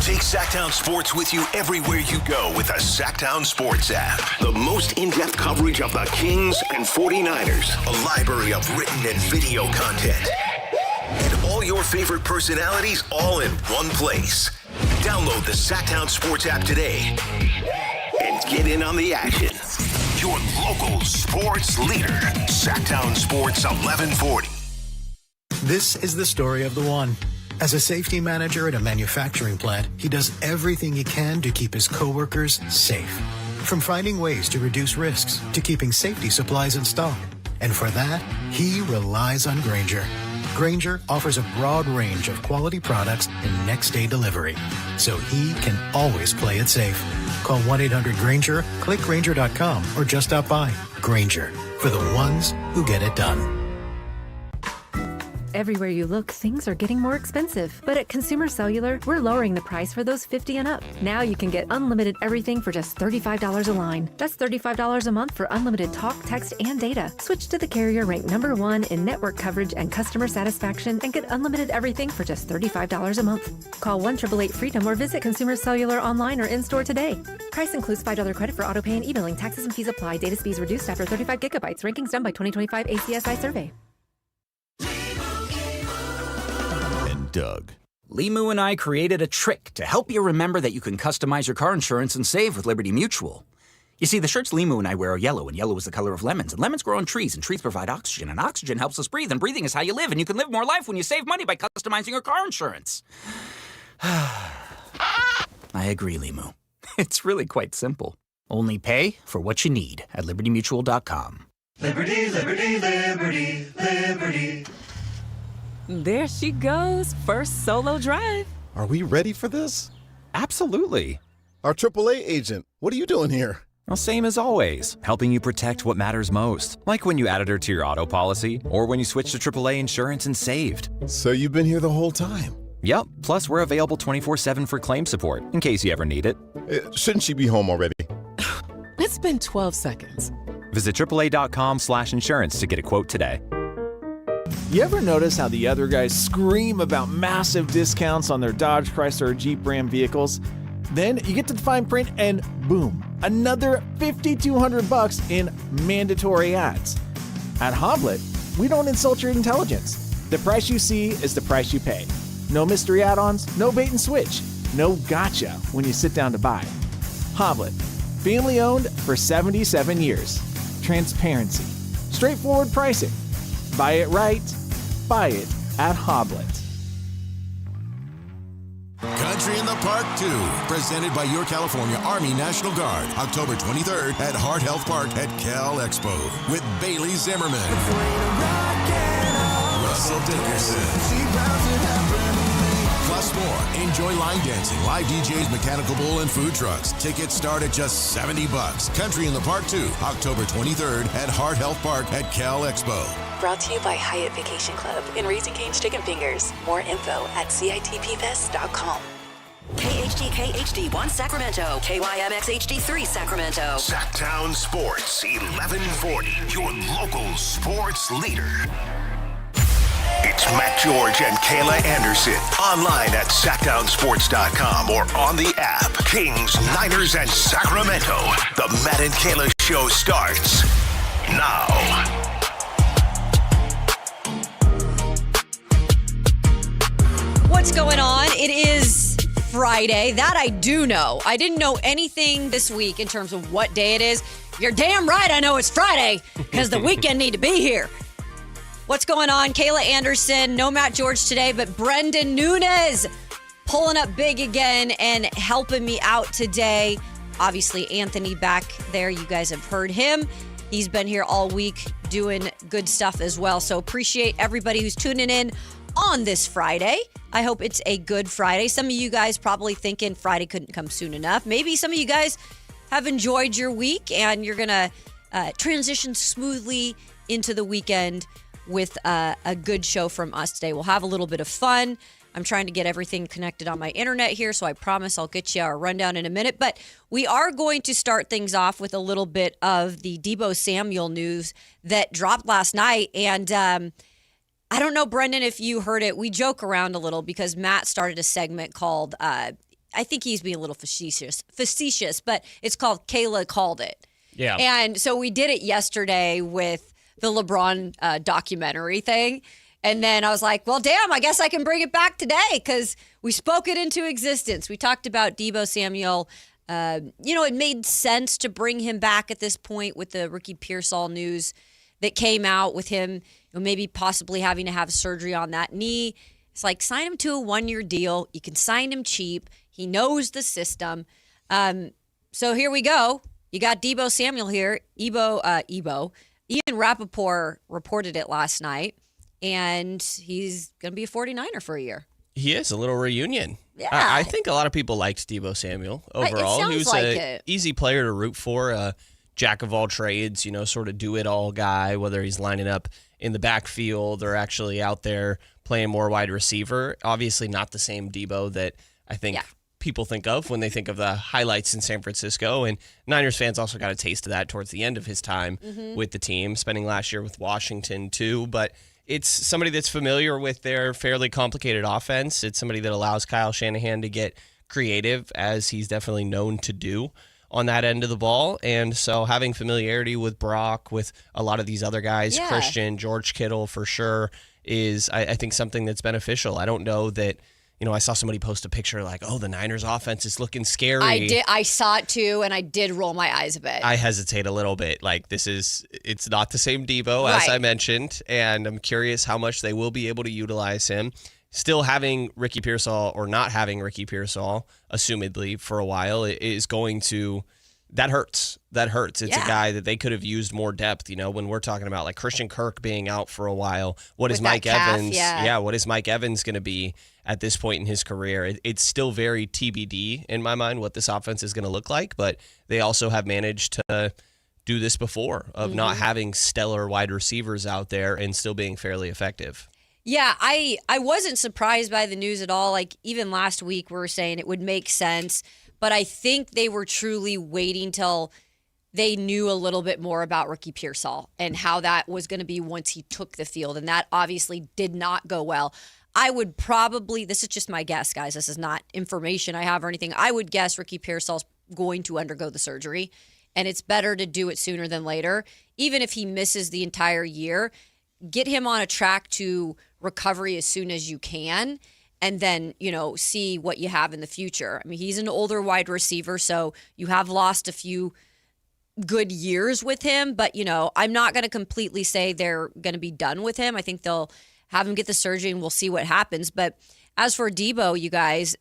Take Sactown Sports with you everywhere you go with the Sactown Sports app. The most in-depth coverage of the Kings and 49ers. A library of written and video content. And all your favorite personalities all in one place. Download the Sactown Sports app today and get in on the action. Your local sports leader, Sactown Sports 1140. This is the story of the one. As a safety manager at a manufacturing plant, he does everything he can to keep his coworkers safe. From finding ways to reduce risks to keeping safety supplies in stock. And for that, he relies on Grainger. Grainger offers a broad range of quality products and next-day delivery, so he can always play it safe. Call 1-800-GRAINGER, click Grainger.com, or just stop by. Grainger, for the ones who get it done. Everywhere you look, things are getting more expensive. But at Consumer Cellular, we're lowering the price for those 50 and up. Now you can get unlimited everything for just $35 a line. That's $35 a month for unlimited talk, text, and data. Switch to the carrier ranked #1 in network coverage and customer satisfaction and get unlimited everything for just $35 a month. Call 1-888-FREEDOM or visit Consumer Cellular online or in-store today. Price includes $5 credit for auto pay and e-billing. Taxes and fees apply. Data speeds reduced after 35 gigabytes. Rankings done by 2025 ACSI survey. Doug. Limu and I created a trick to help you remember that you can customize your car insurance and save with Liberty Mutual. You see, the shirts Limu and I wear are yellow, and yellow is the color of lemons, and lemons grow on trees, and trees provide oxygen, and oxygen helps us breathe, and breathing is how you live, and you can live more life when you save money by customizing your car insurance. I agree, Limu. It's really quite simple. Only pay for what you need at libertymutual.com. Liberty, liberty, liberty, liberty. There she goes, first solo drive. Are we ready for this? Absolutely. Our AAA agent, what are you doing here? Well, same as always, helping you protect what matters most. Like when you added her to your auto policy, or when you switched to AAA insurance and saved. So you've been here the whole time? Yep, plus we're available 24/7 for claim support, in case you ever need it. Shouldn't she be home already? It's been 12 seconds. Visit AAA.com/insurance to get a quote today. You ever notice how the other guys scream about massive discounts on their Dodge, Chrysler, or Jeep Ram vehicles? Then you get to the fine print and boom, another $5,200 in mandatory ads. At Hoblet, we don't insult your intelligence. The price you see is the price you pay. No mystery add-ons, no bait and switch, no gotcha when you sit down to buy. Hoblet, family owned for 77 years. Transparency, straightforward pricing. Buy it right, buy it at Hoblet. Country in the Park 2, presented by your California Army National Guard, October 23rd at Heart Health Park at Cal Expo with Bailey Zimmerman, Russell Dickerson. Plus more. Enjoy line dancing, live DJs, mechanical bull, and food trucks. Tickets start at just $70. Country in the Park 2, October 23rd at Heart Health Park at Cal Expo. Brought to you by Hyatt Vacation Club in Raising Cane's Chicken Fingers. More info at CITPFest.com. KHD HD1 Sacramento, KYMX HD3 Sacramento. Sactown Sports 1140, your local sports leader. It's Matt George and Kayla Anderson. Online at SactownSports.com or on the app. Kings, Niners, and Sacramento. The Matt and Kayla Show starts now. What's going on? It is Friday. That I do know. I didn't know anything this week in terms of what day it is. You're damn right I know it's Friday because the weekend need to be here. What's going on? Kayla Anderson, no Matt George today, but Brendan Nunes pulling up big again and helping me out today. Obviously, Anthony back there. You guys have heard him. He's been here all week doing good stuff as well. So appreciate everybody who's tuning in on this Friday. I hope it's a good Friday. Some of you guys probably thinking Friday couldn't come soon enough. Maybe some of you guys have enjoyed your week and you're going to transition smoothly into the weekend with a good show from us today. We'll have a little bit of fun. I'm trying to get everything connected on my internet here, so I promise I'll get you a rundown in a minute. But we are going to start things off with a little bit of the Deebo Samuel news that dropped last night. And I don't know, Brendan, if you heard it. We joke around a little because Matt started a segment called I think he's being a little facetious, but it's called Kayla Called It. Yeah. And so we did it yesterday with the LeBron documentary thing. And then I was like, well, damn, I guess I can bring it back today because we spoke it into existence. We talked about Deebo Samuel. It made sense to bring him back at this point with the Ricky Pearsall news that came out with him, maybe possibly having to have surgery on that knee. It's like, sign him to a 1-year deal. You can sign him cheap. He knows the system. So here we go. You got Deebo Samuel here. Ian Rappaport reported it last night, and he's going to be a 49er for a year. He is a little reunion. Yeah. I think a lot of people liked Deebo Samuel overall. He was an easy player to root for, jack of all trades, sort of do-it-all guy, whether he's lining up in the backfield or actually out there playing more wide receiver. Obviously not the same Deebo that I think people think of when they think of the highlights in San Francisco. And Niners fans also got a taste of that towards the end of his time with the team, spending last year with Washington too. But it's somebody that's familiar with their fairly complicated offense. It's somebody that allows Kyle Shanahan to get creative, as he's definitely known to do on that end of the ball. And so having familiarity with Brock, with a lot of these other guys, Christian, George Kittle for sure, is I think something that's beneficial. I don't know that, I saw somebody post a picture like, oh, the Niners offense is looking scary. I saw it too, and I did roll my eyes a bit. I hesitate a little bit. Like, it's not the same Deebo, as I mentioned, and I'm curious how much they will be able to utilize him. Still having Ricky Pearsall or not having Ricky Pearsall, assumedly, for a while, is going to... That hurts. It's a guy that they could have used more depth, when we're talking about like Christian Kirk being out for a while. What is Mike Evans? What is Mike Evans going to be at this point in his career? It's still very TBD in my mind what this offense is going to look like, but they also have managed to do this before of not having stellar wide receivers out there and still being fairly effective. Yeah, I wasn't surprised by the news at all. Like, even last week we were saying it would make sense. But I think they were truly waiting till they knew a little bit more about Ricky Pearsall and how that was going to be once he took the field. And that obviously did not go well. I would probably, this is just my guess, guys. This is not information I have or anything. I would guess Ricky Pearsall's going to undergo the surgery. And it's better to do it sooner than later. Even if he misses the entire year, get him on a track to recovery as soon as you can. And then, see what you have in the future. I mean, he's an older wide receiver, so you have lost a few good years with him. But, I'm not going to completely say they're going to be done with him. I think they'll have him get the surgery and we'll see what happens. But as for Deebo, you guys,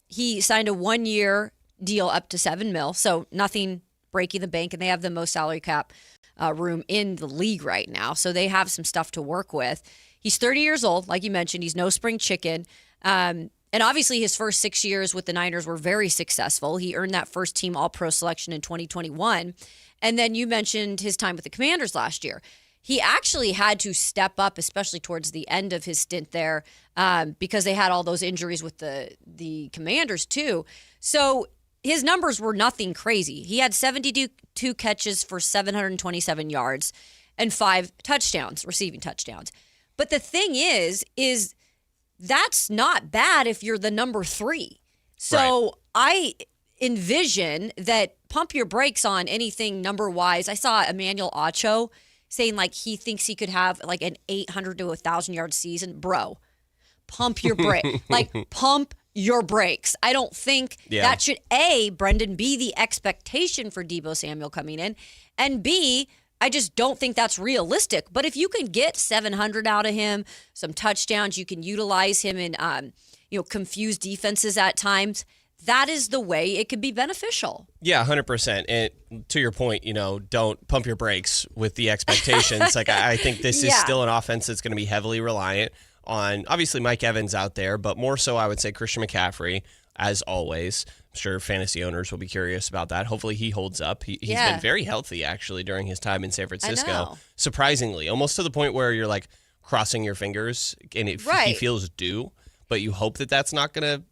he signed a 1-year deal up to $7 million, so nothing breaking the bank. And they have the most salary cap room in the league right now. So they have some stuff to work with. He's 30 years old, like you mentioned. He's no spring chicken. And obviously his first 6 years with the Niners were very successful. He earned that first team All-Pro selection in 2021. And then you mentioned his time with the Commanders last year. He actually had to step up, especially towards the end of his stint there, because they had all those injuries with the Commanders too. So his numbers were nothing crazy. He had 72 catches for 727 yards and 5 touchdowns, receiving touchdowns. But the thing is that's not bad if you're the number 3. So I envision that pump your brakes on anything number-wise. I saw Emmanuel Ocho saying like he thinks he could have like an 800 to 1,000-yard season. Bro, pump your brake. Pump your brakes. I don't think that should, A, Brendan, be the expectation for Deebo Samuel coming in, and B, I just don't think that's realistic. But if you can get 700 out of him, some touchdowns, you can utilize him in, confuse defenses at times. That is the way it could be beneficial. Yeah, 100%. And to your point, don't pump your brakes with the expectations. I think this is still an offense that's going to be heavily reliant on, obviously, Mike Evans out there, but more so, I would say, Christian McCaffrey, as always. I'm sure fantasy owners will be curious about that. Hopefully he holds up. He's been very healthy, actually, during his time in San Francisco. Surprisingly, almost to the point where you're like crossing your fingers and he feels due, but you hope that that's not going to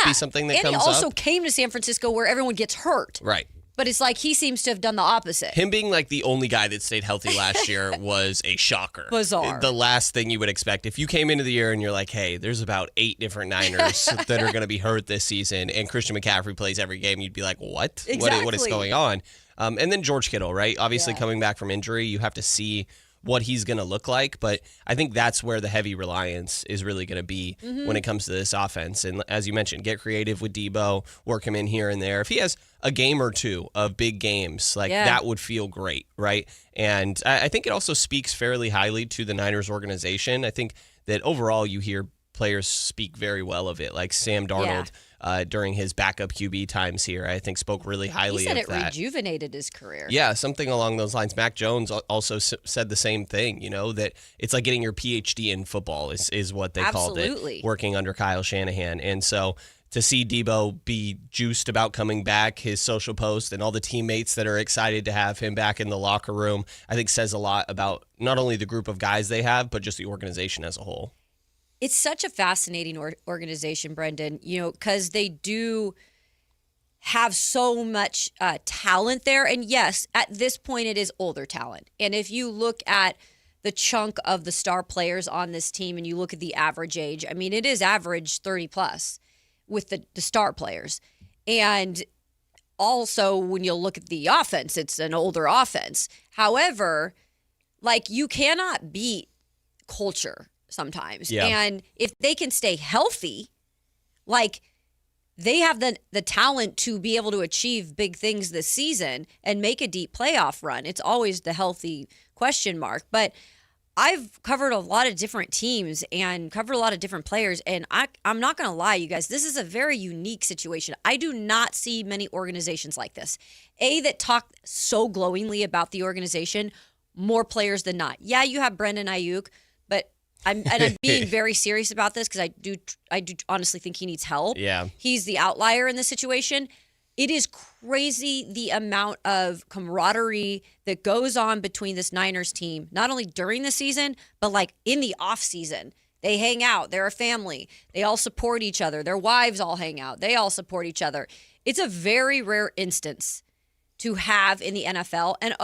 be something that comes up. And he also came to San Francisco where everyone gets hurt. Right. But it's like he seems to have done the opposite. Him being like the only guy that stayed healthy last year was a shocker. Bizarre. The last thing you would expect. If you came into the year and you're like, hey, there's about 8 different Niners that are going to be hurt this season, and Christian McCaffrey plays every game, you'd be like, what? Exactly. What is going on? And then George Kittle, right? Obviously coming back from injury, you have to see what he's going to look like. But I think that's where the heavy reliance is really going to be when it comes to this offense. And as you mentioned, get creative with Debo, work him in here and there. If he has a game or two of big games, that would feel great, right? And I think it also speaks fairly highly to the Niners organization. I think that overall you hear players speak very well of it, like Sam Darnold during his backup QB times here, I think spoke really highly of that. He said it rejuvenated his career. Yeah, something along those lines. Mac Jones also said the same thing, that it's like getting your PhD in football is what they called it, working under Kyle Shanahan. And so to see Debo be juiced about coming back, his social post, and all the teammates that are excited to have him back in the locker room, I think says a lot about not only the group of guys they have, but just the organization as a whole. It's such a fascinating organization, Brendan, because they do have so much talent there. And yes, at this point, it is older talent. And if you look at the chunk of the star players on this team and you look at the average age, I mean, it is average 30 plus with the star players. And also, when you look at the offense, it's an older offense. However, you cannot beat culture sometimes. Yeah. And if they can stay healthy, they have the talent to be able to achieve big things this season and make a deep playoff run. It's always the healthy question mark. But I've covered a lot of different teams and covered a lot of different players. And I'm not going to lie, you guys, this is a very unique situation. I do not see many organizations like this. That talk so glowingly about the organization, more players than not. Yeah, you have Brendan Ayuk, but I'm being very serious about this because I do honestly think he needs help. Yeah. He's the outlier in this situation. It is crazy the amount of camaraderie that goes on between this Niners team, not only during the season, but in the off season. They hang out. They're a family. They all support each other. Their wives all hang out. They all support each other. It's a very rare instance to have in the NFL. And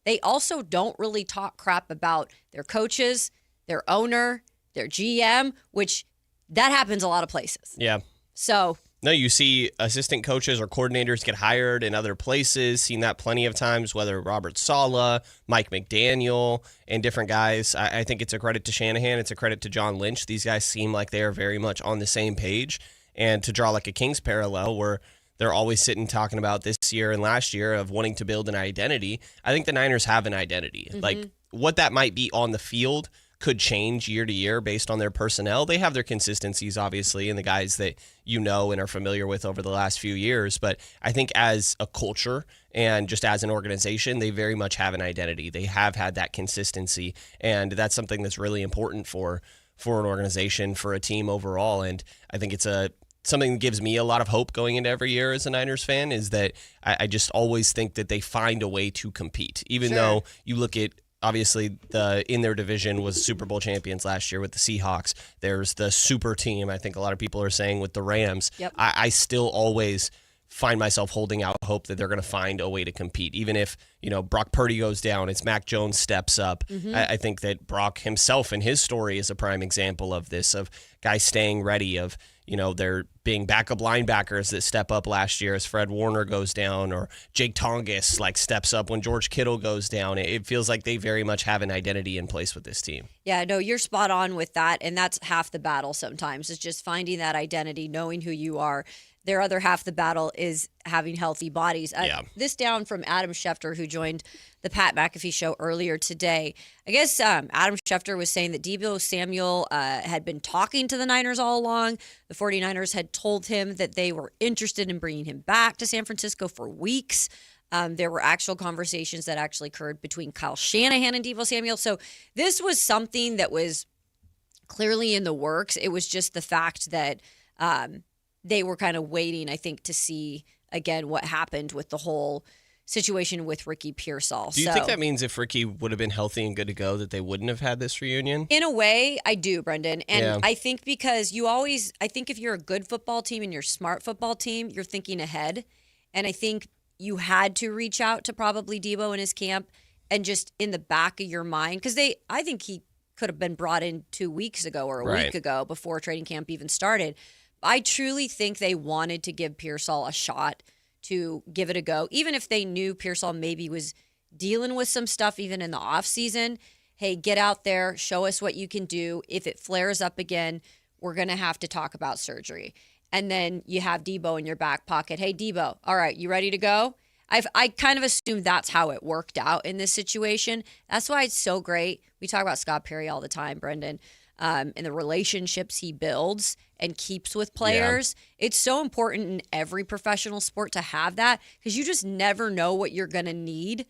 they also don't really talk crap about their coaches, their owner, their GM, which that happens a lot of places. Yeah. So no, you see assistant coaches or coordinators get hired in other places. Seen that plenty of times, whether Robert Saleh, Mike McDaniel, and different guys. I think it's a credit to Shanahan. It's a credit to John Lynch. These guys seem like they are very much on the same page. And to draw a Kings parallel where they're always sitting talking about this year and last year of wanting to build an identity, I think the Niners have an identity. Mm-hmm. What that might be on the field could change year to year based on their personnel. They have their consistencies, obviously, and the guys that you know and are familiar with over the last few years. But I think as a culture and just as an organization, they very much have an identity. They have had that consistency, and that's something that's really important for an organization, for a team overall. And I think it's something that gives me a lot of hope going into every year as a Niners fan, is that I just always think that they find a way to compete, even though you look at, obviously, in their division was Super Bowl champions last year with the Seahawks. There's the super team, I think a lot of people are saying, with the Rams. Yep. I still always find myself holding out hope that they're going to find a way to compete. Even if, Brock Purdy goes down, it's Mac Jones steps up. Mm-hmm. I think that Brock himself and his story is a prime example of this, of guys staying ready, of there being backup linebackers that step up last year as Fred Warner goes down, or Jake Tongas steps up when George Kittle goes down. It feels like they very much have an identity in place with this team. Yeah, no, you're spot on with that. And that's half the battle sometimes. It's just finding that identity, knowing who you are. Their other half the battle is having healthy bodies. This down from Adam Schefter, who joined the Pat McAfee show earlier today. I guess Adam Schefter was saying that Deebo Samuel had been talking to the Niners all along. The 49ers had told him that they were interested in bringing him back to San Francisco for weeks. There were actual conversations that actually occurred between Kyle Shanahan and Deebo Samuel. So this was something that was clearly in the works. It was just the fact that they were kind of waiting, I think, to see, again, what happened with the whole situation with Ricky Pearsall. Do you think that means if Ricky would have been healthy and good to go that they wouldn't have had this reunion? In a way, I do, Brendan. And I think because I think if you're a good football team and you're a smart football team, you're thinking ahead. And I think you had to reach out to probably Debo in his camp and just in the back of your mind, because I think he could have been brought in 2 weeks ago or a week ago before training camp even started. I truly think they wanted to give Pearsall a shot to give it a go, even if they knew Pearsall maybe was dealing with some stuff even in the offseason. Hey, get out there, show us what you can do. If it flares up again, we're going to have to talk about surgery. And then you have Debo in your back pocket. Hey, Debo, all right, you ready to go? I kind of assumed that's how it worked out in this situation. That's why it's so great. We talk about Scott Perry all the time, Brendan, and the relationships he builds and keeps with players. Yeah. It's so important in every professional sport to have that, because you just never know what you're going to need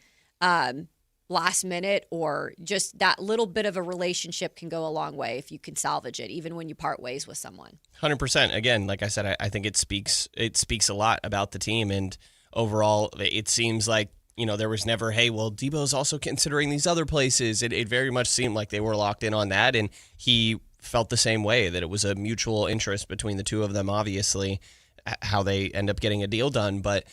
last minute, or just that little bit of a relationship can go a long way if you can salvage it, even when you part ways with someone. 100%. Again, like I said, I think it speaks a lot about the team, and overall, it seems like, there was never, hey, well, Debo's also considering these other places. It very much seemed like they were locked in on that, and he felt the same way, that it was a mutual interest between the two of them, obviously, how they end up getting a deal done. But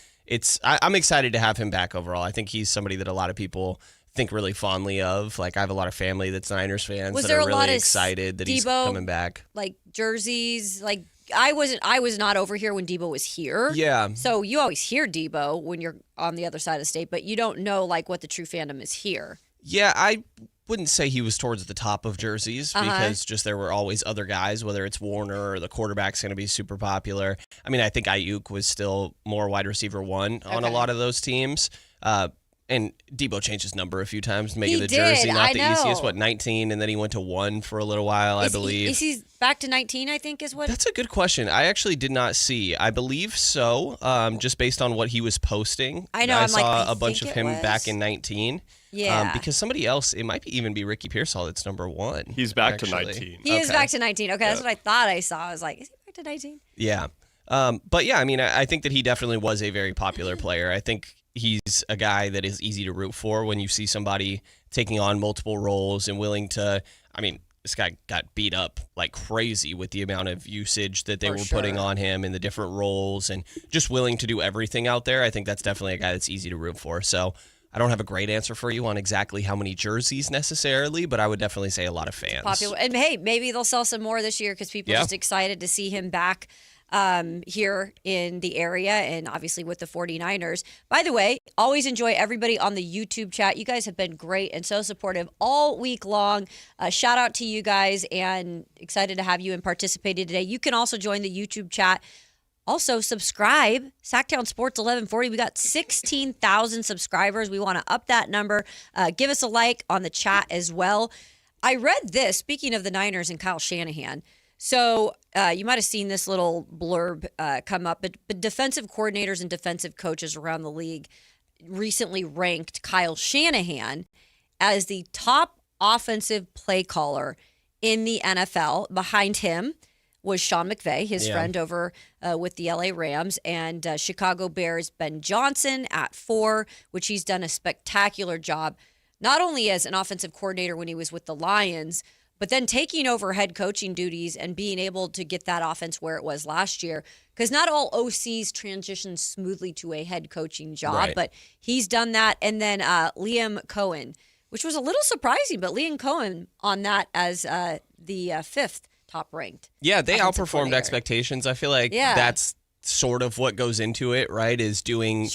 I'm excited to have him back overall. I think he's somebody that a lot of people think really fondly of. Like, I have a lot of family that's Niners fans that are really excited that he's coming back. Like jerseys, like I was not over here when Debo was here. Yeah. So you always hear Debo when you're on the other side of the state, but you don't know like what the true fandom is here. Yeah, I wouldn't say he was towards the top of jerseys, because just there were always other guys, whether it's Warner or the quarterback's going to be super popular. I mean, I think Ayuk was still more wide receiver one on a lot of those teams. And Debo changed his number a few times, making the jersey not the easiest. 19, and then he went to 1 for a little while, I believe. Is he back to 19, I think is what? That's a good question. I actually did not see. I believe so, just based on what he was posting. I know. I saw a bunch of him back in 19. Yeah. Because somebody else, it might even be Ricky Pearsall that's number 1. He's back to 19. He is back to 19. Okay, that's what I thought I saw. I was like, is he back to 19? Yeah. But yeah, I mean, I think that he definitely was a very popular player. I think he's a guy that is easy to root for when you see somebody taking on multiple roles and willing to, I mean, this guy got beat up like crazy with the amount of usage that they were putting on him and the different roles, and just willing to do everything out there. I think that's definitely a guy that's easy to root for. So I don't have a great answer for you on exactly how many jerseys necessarily, but I would definitely say a lot of fans. Popular. And hey, maybe they'll sell some more this year because people are just excited to see him back here in the area, and obviously with the 49ers. By the way, always enjoy everybody on the YouTube chat. You guys have been great and so supportive all week long. Shout out to you guys, and excited to have you and participated today. You can also join the YouTube chat. Also, subscribe, Sactown Sports 1140. We got 16,000 subscribers. We want to up that number. Give us a like on the chat as well. I read this, speaking of the Niners and Kyle Shanahan. So you might have seen this little blurb come up, but defensive coordinators and defensive coaches around the league recently ranked Kyle Shanahan as the top offensive play caller in the NFL. Behind him was Sean McVay, his friend over with the LA Rams, and Chicago Bears' Ben Johnson at 4, which he's done a spectacular job, not only as an offensive coordinator when he was with the Lions, but then taking over head coaching duties and being able to get that offense where it was last year. Because not all OCs transition smoothly to a head coaching job, but he's done that. And then Liam Cohen, which was a little surprising, but Liam Cohen on that as the 5th top ranked. Yeah, they outperformed expectations. I feel like that's sort of what goes into it, right? Is doing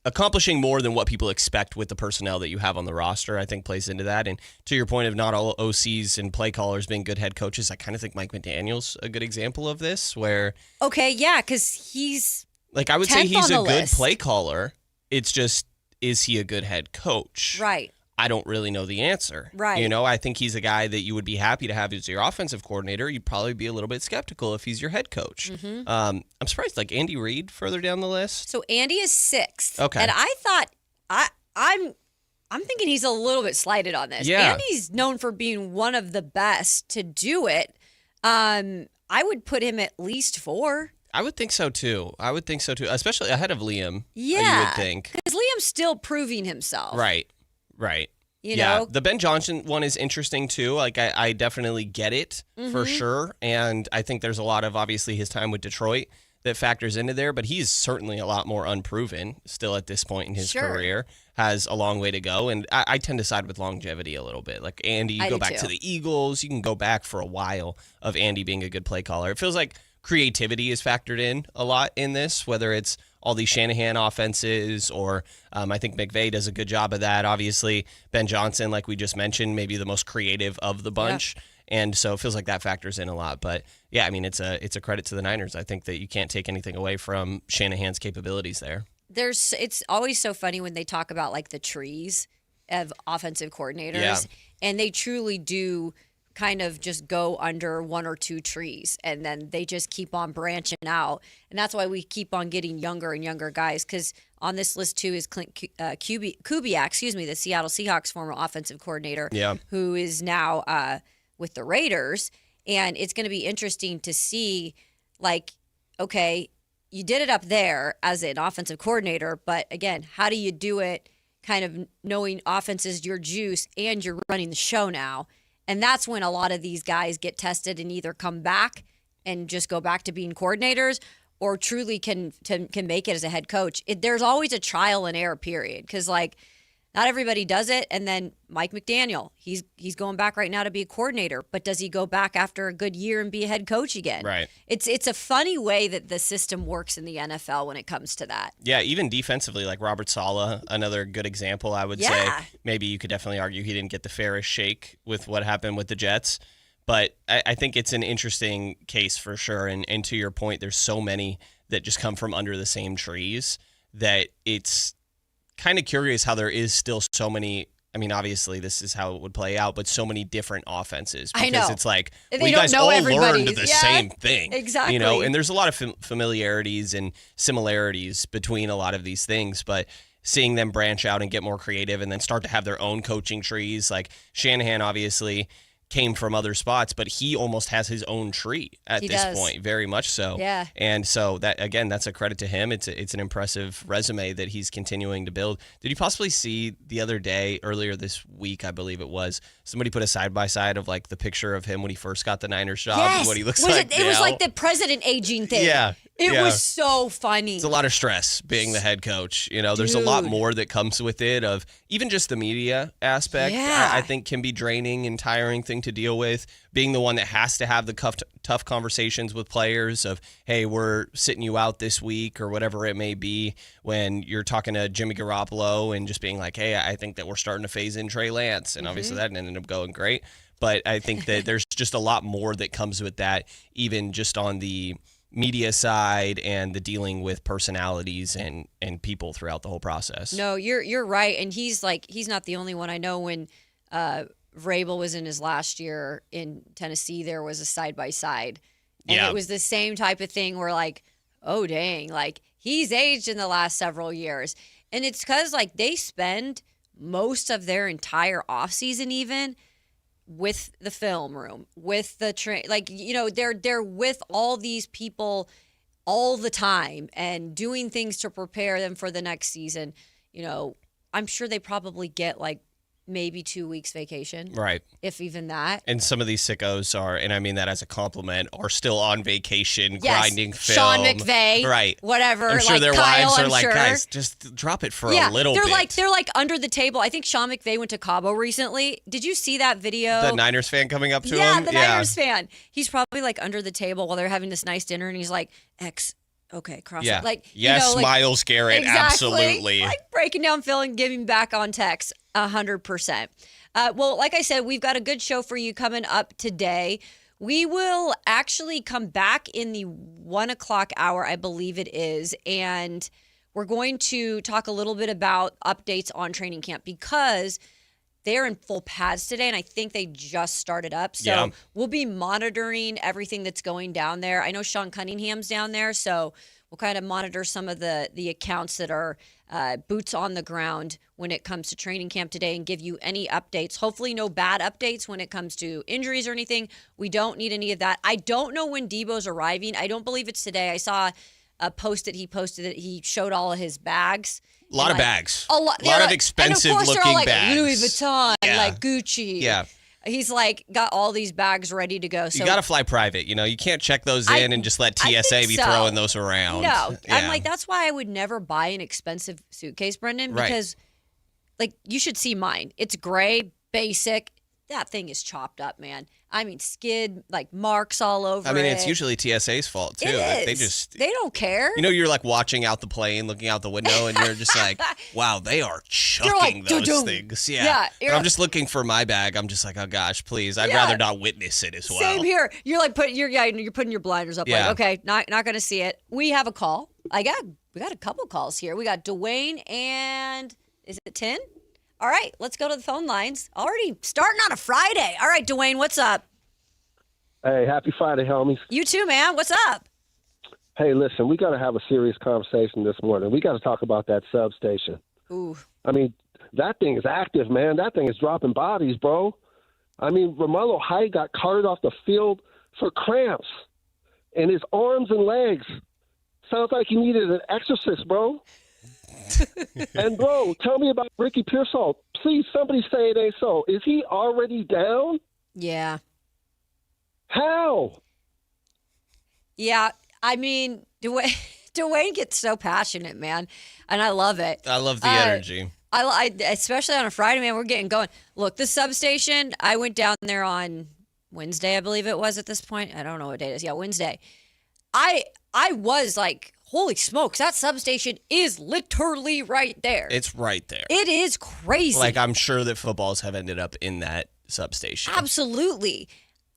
accomplishing more than what people expect with the personnel that you have on the roster, I think plays into that. And to your point of not all OCs and play callers being good head coaches, I kind of think Mike McDaniel's a good example of this, where... Okay, yeah, because he's like, I would say he's a good play caller. It's just, is he a good head coach? Right. I don't really know the answer. Right. You know, I think he's a guy that you would be happy to have as your offensive coordinator. You'd probably be a little bit skeptical if he's your head coach. Mm-hmm. I'm surprised, like Andy Reid further down the list. So Andy is 6th. Okay. And I thought, I'm thinking he's a little bit slighted on this. Yeah. Andy's known for being one of the best to do it. I would put him at least 4. I would think so too. Especially ahead of Liam. Yeah. You would think. Because Liam's still proving himself. Right. You know? The Ben Johnson one is interesting too. Like, I definitely get it for sure. And I think there's a lot of, obviously, his time with Detroit that factors into there, but he's certainly a lot more unproven still at this point in his career, has a long way to go. And I tend to side with longevity a little bit. Like Andy, you go back to the Eagles, you can go back for a while of Andy being a good play caller. It feels like creativity is factored in a lot in this, whether it's all these Shanahan offenses or I think McVay does a good job of that. Obviously, Ben Johnson, like we just mentioned, maybe the most creative of the bunch. Yeah. And so it feels like that factors in a lot. But, yeah, I mean, it's a credit to the Niners. I think that you can't take anything away from Shanahan's capabilities there. It's always so funny when they talk about, like, the trees of offensive coordinators. And they truly do kind of just go under one or two trees, and then they just keep on branching out. And that's why we keep on getting younger and younger guys, because on this list, too, is Clint Kubiak, the Seattle Seahawks former offensive coordinator, who is now with the Raiders. And it's going to be interesting to see, like, okay, you did it up there as an offensive coordinator, but again, how do you do it kind of knowing offense is your juice and you're running the show now? And that's when a lot of these guys get tested and either come back and just go back to being coordinators or truly can make it as a head coach. There's always a trial and error period, because, like, not everybody does it. And then Mike McDaniel, he's going back right now to be a coordinator, but does he go back after a good year and be a head coach again? Right. It's a funny way that the system works in the NFL when it comes to that. Yeah, even defensively, like Robert Saleh, another good example, I would say. Maybe you could definitely argue he didn't get the fairest shake with what happened with the Jets. But I think it's an interesting case for sure. And to your point, there's so many that just come from under the same trees that it's kind of curious how there is still so many. I mean, obviously this is how it would play out, but so many different offenses, because I know. It's like we guys all learned the yeah, same thing, exactly. You know, and there's a lot of familiarities and similarities between a lot of these things, but seeing them branch out and get more creative and then start to have their own coaching trees, like Shanahan obviously came from other spots, but he almost has his own tree at this point, very much so. Yeah. And so that, again, that's a credit to him. It's an impressive resume that he's continuing to build. Did you possibly see the other day, earlier this week, I believe it was, somebody put a side-by-side of, like, the picture of him when he first got the Niners job and what he looks like now? It was like the president aging thing. Yeah. It was so funny. It's a lot of stress being the head coach. You know, there's a lot more that comes with it, of even just the media aspect. Yeah. I think can be draining and tiring thing to deal with. Being the one that has to have the tough conversations with players of, hey, we're sitting you out this week or whatever it may be, when you're talking to Jimmy Garoppolo and just being like, hey, I think that we're starting to phase in Trey Lance. And obviously that ended up going great. But I think that there's just a lot more that comes with that, even just on the media side and the dealing with personalities and people throughout the whole process. No, you're right. And he's not the only one. I know when Vrabel was in his last year in Tennessee, there was a side-by-side. And it was the same type of thing where, like, oh, dang, like, he's aged in the last several years. And it's because, like, they spend most of their entire offseason even with the film room, with the like, you know, they're with all these people all the time and doing things to prepare them for the next season. You know, I'm sure they probably get, like, maybe 2 weeks vacation. Right. If even that. And some of these sickos are, and I mean that as a compliment, are still on vacation, grinding film. Sean McVay. Right. Whatever. I'm sure like their Kyle, wives are I'm like, sure. guys, just drop it for a little bit. They're like under the table. I think Sean McVay went to Cabo recently. Did you see that video? The Niners fan coming up to him? Yeah, the Niners fan. He's probably like under the table while they're having this nice dinner, and he's like, okay, cross it. Like, yes, you know, like, Myles Garrett, exactly, absolutely. Like breaking down film and giving back on text, 100%. Well, like I said, we've got a good show for you coming up today. We will actually come back in the 1 o'clock hour, I believe it is, and we're going to talk a little bit about updates on training camp, because they're in full pads today, and I think they just started up. So we'll be monitoring everything that's going down there. I know Sean Cunningham's down there, so we'll kind of monitor some of the accounts that are boots on the ground when it comes to training camp today and give you any updates. Hopefully no bad updates when it comes to injuries or anything. We don't need any of that. I don't know when Debo's arriving. I don't believe it's today. I saw a post that he posted that he showed all of his bags. A lot of bags. A lot of expensive looking they're all like bags. Louis Vuitton, like Gucci. Yeah. He's like got all these bags ready to go. So you got to fly private. You can't check those in and just let TSA be throwing those around. No, yeah. I'm like, that's why I would never buy an expensive suitcase, Brendan, because like you should see mine. It's gray, basic. That thing is chopped up, man. I mean, skid, like marks all over it. It's usually TSA's fault, too. It is. They don't care. You're like watching out the plane, looking out the window, and you're just like, wow, they are chucking those things. Yeah. But I'm just looking for my bag. I'm just like, oh, gosh, please. I'd rather not witness it as well. Same here. You're like putting your blinders up. Yeah. Like, okay, not going to see it. We have a call. We got a couple calls here. We got Dwayne and is it 10? All right, let's go to the phone lines. Already starting on a Friday. All right, Dwayne, what's up? Hey, happy Friday, homies. You too, man. What's up? Hey, listen, we got to have a serious conversation this morning. We got to talk about that substation. Ooh. That thing is active, man. That thing is dropping bodies, bro. Romello Height got carted off the field for cramps, and his arms and legs sounds like he needed an exorcist, bro. And, bro, tell me about Ricky Pearsall. Please, somebody say it ain't so. Is he already down? Yeah. How? Yeah, Dwayne gets so passionate, man, and I love it. I love the energy. I especially on a Friday, man, we're getting going. Look, the substation, I went down there on Wednesday, I believe it was at this point. I don't know what day it is. Yeah, Wednesday. I was like, holy smokes, that substation is literally right there. It's right there. It is crazy. Like, I'm sure that footballs have ended up in that substation. Absolutely.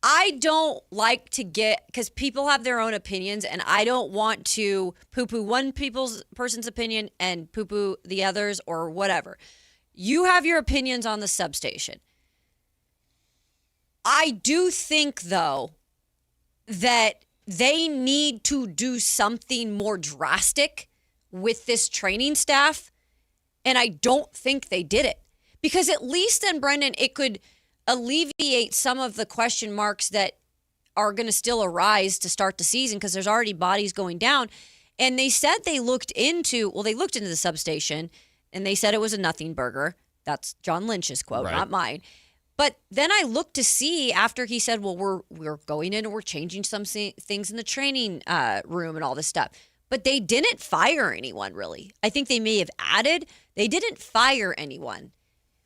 I don't like to because people have their own opinions, and I don't want to poo-poo one person's opinion and poo-poo the others or whatever. You have your opinions on the substation. I do think, though, that they need to do something more drastic with this training staff, and I don't think they did it. Because at least then, Brendan, it could alleviate some of the question marks that are going to still arise to start the season because there's already bodies going down. And they said they looked into the substation, and they said it was a nothing burger. That's John Lynch's quote, not mine. But then I looked to see after he said, well, we're going in and we're changing some things in the training room and all this stuff. But they didn't fire anyone, really. I think they may have added. They didn't fire anyone.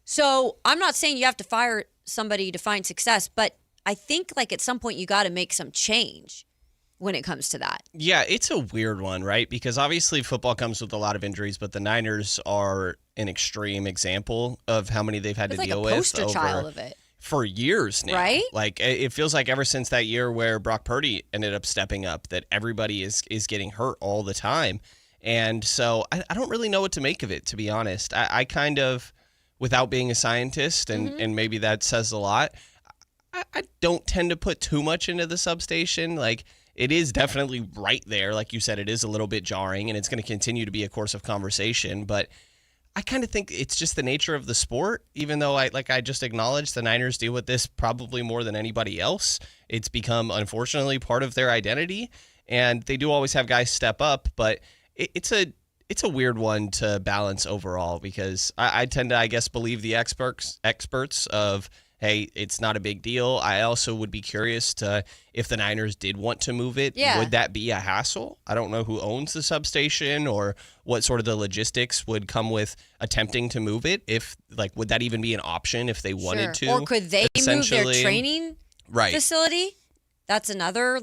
So I'm not saying you have to fire somebody to find success, but I think like at some point you got to make some change when it comes to that. Yeah, it's a weird one, right? Because obviously football comes with a lot of injuries, but the Niners are an extreme example of how many they've had to deal with. It's like a poster child of it. For years now. Right? Like, it feels like ever since that year where Brock Purdy ended up stepping up, that everybody is getting hurt all the time. And so I don't really know what to make of it, to be honest. I kind of, without being a scientist, and maybe that says a lot, I don't tend to put too much into the substation. Like, it is definitely right there. Like you said, it is a little bit jarring, and it's going to continue to be a course of conversation. But I kind of think it's just the nature of the sport, even though I just acknowledged the Niners deal with this probably more than anybody else. It's become, unfortunately, part of their identity, and they do always have guys step up, but it's a weird one to balance overall because I tend to, I guess, believe the experts of, hey, it's not a big deal. I also would be curious to, if the Niners did want to move it, would that be a hassle? I don't know who owns the substation or what sort of the logistics would come with attempting to move it. If, like, would that even be an option if they wanted to? Or could they move their training facility? That's another,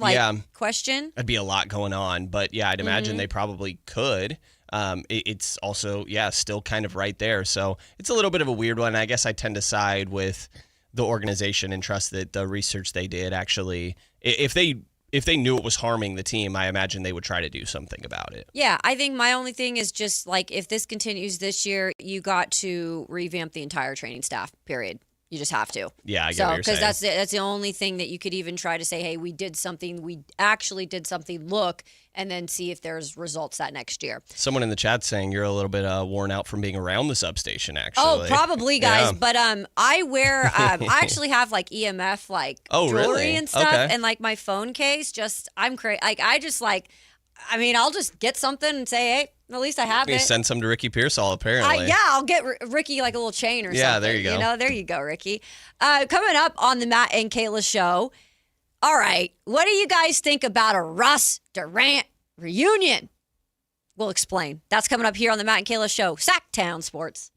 question. That'd be a lot going on. But, yeah, I'd imagine they probably could. It's also, still kind of right there. So it's a little bit of a weird one. I guess I tend to side with the organization and trust that the research they did actually, if they knew it was harming the team, I imagine they would try to do something about it. Yeah, I think my only thing is just like if this continues this year, you got to revamp the entire training staff, period. You just have to. Yeah, I get what you're saying. Because that's the only thing that you could even try to say, hey, we actually did something, look, and then see if there's results that next year. Someone in the chat saying you're a little bit worn out from being around the substation, actually. Oh, probably, guys. Yeah. But I wear, I actually have like EMF jewelry and stuff. Okay. And like my phone case, I'm crazy. Like I just I mean, I'll just get something and say, hey, at least I have You it. send some to Ricky Pearsall, apparently. I'll get Ricky like a little chain or something. Yeah, there you go. There you go, Ricky. Coming up on the Matt and Kayla Show. All right, what do you guys think about a Russ Durant reunion? We'll explain. That's coming up here on the Matt and Kayla Show. Sactown Sports.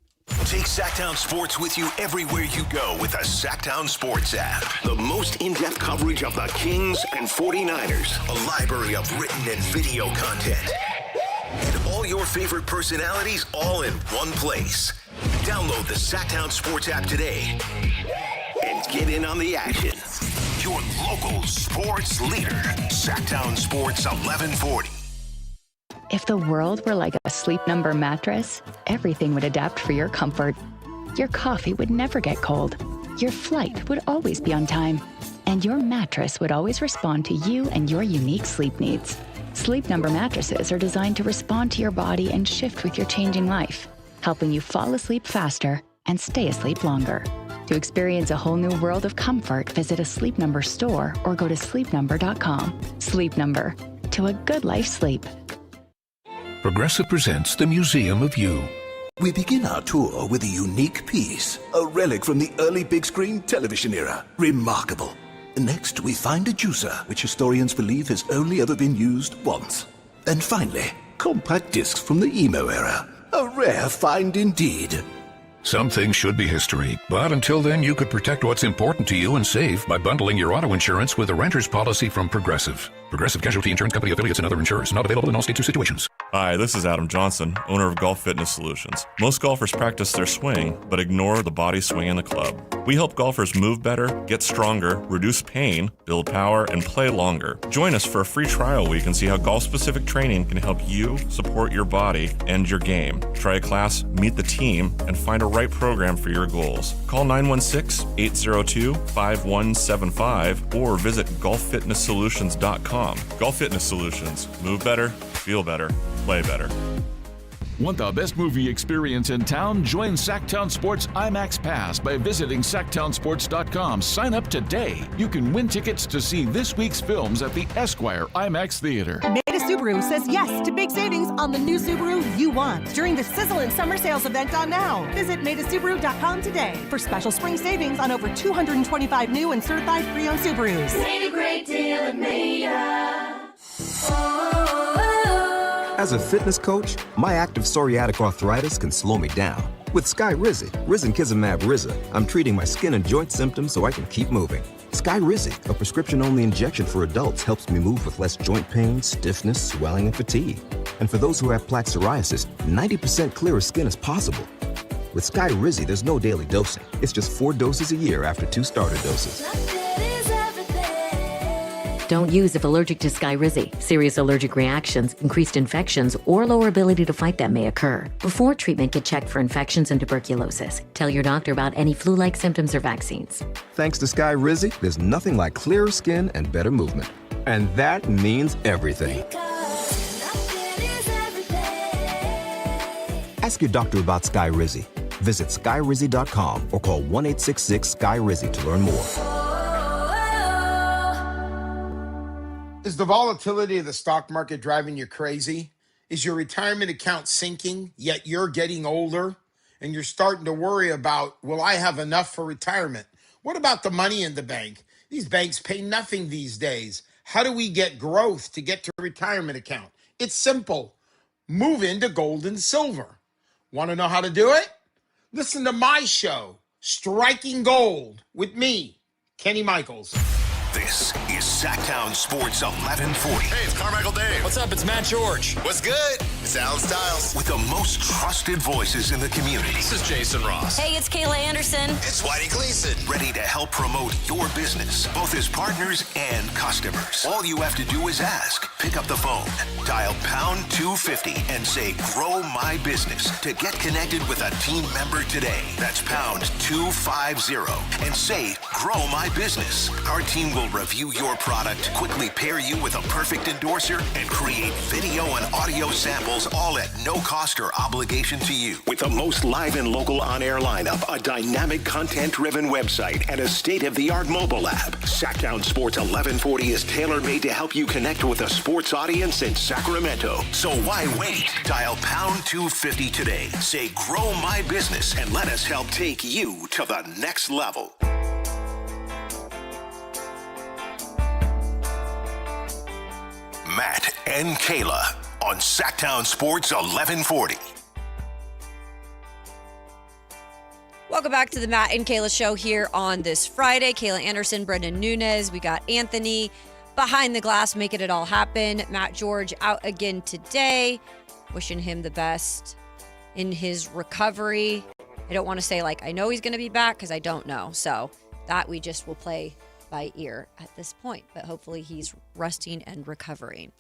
Take Sactown Sports with you everywhere you go with the Sactown Sports app. The most in-depth coverage of the Kings and 49ers. A library of written and video content. And all your favorite personalities all in one place. Download the Sactown Sports app today and get in on the action. Your local sports leader. Sactown Sports 1140. If the world were like a Sleep Number mattress, everything would adapt for your comfort. Your coffee would never get cold. Your flight would always be on time. And your mattress would always respond to you and your unique sleep needs. Sleep Number mattresses are designed to respond to your body and shift with your changing life, helping you fall asleep faster and stay asleep longer. To experience a whole new world of comfort, visit a Sleep Number store or go to sleepnumber.com. Sleep Number. To a good life sleep. Progressive presents the Museum of You. We begin our tour with a unique piece, a relic from the early big screen television era. Remarkable. Next, we find a juicer, which historians believe has only ever been used once. And finally, compact discs from the emo era. A rare find indeed. Some things should be history, but until then, you could protect what's important to you and save by bundling your auto insurance with a renter's policy from Progressive. Progressive Casualty Insurance Company affiliates and other insurers. Not available in all states or situations. Hi, this is Adam Johnson, owner of Golf Fitness Solutions. Most golfers practice their swing, but ignore the body swing in the club. We help golfers move better, get stronger, reduce pain, build power, and play longer. Join us for a free trial week and see how golf-specific training can help you support your body and your game. Try a class, meet the team, and find a right program for your goals. Call 916-802-5175 or visit golffitnesssolutions.com. Golf Fitness Solutions. Move better, feel better, play better. Want the best movie experience in town? Join Sactown Sports IMAX Pass by visiting SactownSports.com. Sign up today. You can win tickets to see this week's films at the Esquire IMAX Theater. Maida Subaru says yes to big savings on the new Subaru you want during the sizzling summer sales event on now. Visit MaidaSubaru.com today for special spring savings on over 225 new and certified pre-owned Subarus. Made a great deal at Maida. As a fitness coach, my active psoriatic arthritis can slow me down. With Skyrizi, Risankizumab Riza, I'm treating my skin and joint symptoms so I can keep moving. Skyrizi, a prescription-only injection for adults, helps me move with less joint pain, stiffness, swelling, and fatigue. And for those who have plaque psoriasis, 90% clearer skin is possible. With Skyrizi, there's no daily dosing. It's just 4 doses a year after 2 starter doses. Don't use if allergic to Skyrizi. Serious allergic reactions, increased infections, or lower ability to fight them may occur. Before treatment, get checked for infections and tuberculosis. Tell your doctor about any flu-like symptoms or vaccines. Thanks to Skyrizi, there's nothing like clearer skin and better movement. And that means everything. Ask your doctor about Skyrizi. Visit Skyrizi.com or call 1-866-SKY-RIZI to learn more. Is the volatility of the stock market driving you crazy? Is your retirement account sinking, yet you're getting older? And you're starting to worry about, will I have enough for retirement? What about the money in the bank? These banks pay nothing these days. How do we get growth to get to a retirement account? It's simple. Move into gold and silver. Want to know how to do it? Listen to my show, Striking Gold, with me, Kenny Michaels. This is Sactown Sports 1140. Hey, it's Carmichael Dave. What's up? It's Matt George. What's good? It's Alan Stiles. With the most trusted voices in the community. This is Jason Ross. Hey, it's Kayla Anderson. It's Whitey Gleason. Ready to help promote your business, both as partners and customers. All you have to do is ask. Pick up the phone, dial pound 250 and say, grow my business to get connected with a team member today. That's pound 250 and say, grow my business. Our team will review your product, quickly pair you with a perfect endorser, and create video and audio samples deals, all at no cost or obligation to you. With the most live and local on-air lineup, a dynamic content-driven website, and a state-of-the-art mobile app, Sactown Sports 1140 is tailor-made to help you connect with a sports audience in Sacramento. So why wait? Dial pound 250 today. Say, grow my business, and let us help take you to the next level. Matt and Kayla on Sactown Sports 1140. Welcome back to the Matt and Kayla Show here on this Friday. Kayla Anderson, Brendan Nunez. We got Anthony behind the glass making it all happen. Matt George out again today. Wishing him the best in his recovery. I don't want to say I know he's going to be back because I don't know. So that we just will play by ear at this point, but hopefully he's resting and recovering.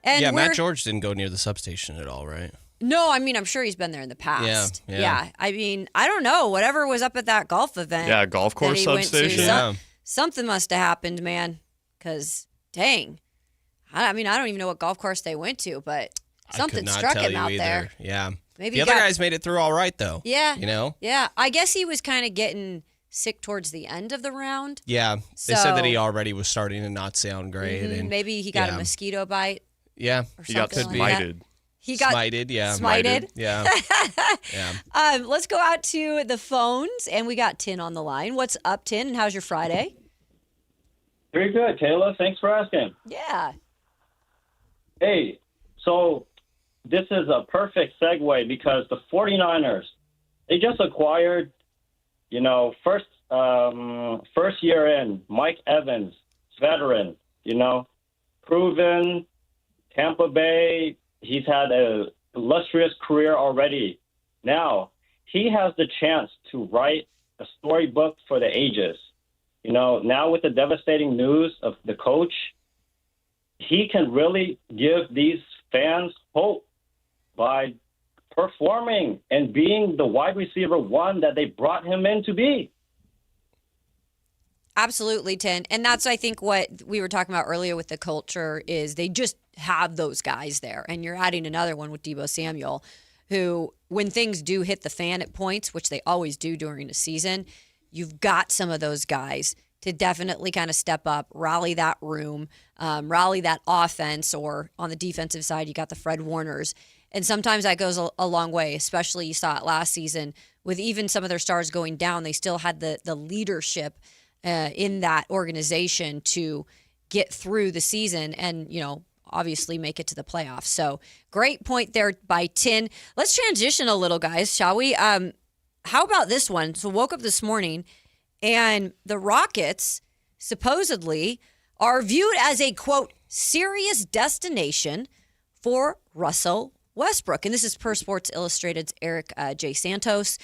And Matt George didn't go near the substation at all, right? No, I mean, I'm sure he's been there in the past. Yeah. I mean, I don't know. Whatever was up at that golf event. Yeah, golf course substation. Something must have happened, man. Because, dang. I mean, I don't even know what golf course they went to, but something struck him out there. Yeah. Maybe the other guys made it through all right, though. Yeah. You know? Yeah. I guess he was kind of getting sick towards the end of the round. Yeah. They said that he already was starting to not sound great. Mm-hmm. And maybe he got a mosquito bite. Yeah. He got smited. He got smited, yeah. Smited? Yeah. Yeah. Let's go out to the phones, and we got Tin on the line. What's up, Tin, and how's your Friday? Very good, Kayla. Thanks for asking. Yeah. Hey, so this is a perfect segue because the 49ers, they just acquired, first year in, Mike Evans, veteran, proven, Tampa Bay. He's had a illustrious career already. Now, he has the chance to write a storybook for the ages. Now with the devastating news of the coach, he can really give these fans hope by performing and being the wide receiver one that they brought him in to be. Absolutely, Tin. And that's, I think, what we were talking about earlier with the culture is they just have those guys there. And you're adding another one with Deebo Samuel, who, when things do hit the fan at points, which they always do during the season, you've got some of those guys to definitely kind of step up, rally that room, rally that offense, or on the defensive side, you got the Fred Warners. And sometimes that goes a long way, especially you saw it last season with even some of their stars going down. They still had the leadership in that organization to get through the season and, obviously make it to the playoffs. So great point there by Tin. Let's transition a little, guys, shall we? How about this one? So woke up this morning and the Rockets supposedly are viewed as a, quote, serious destination for Russell Westbrook. And this is per Sports Illustrated's Eric J. Santos.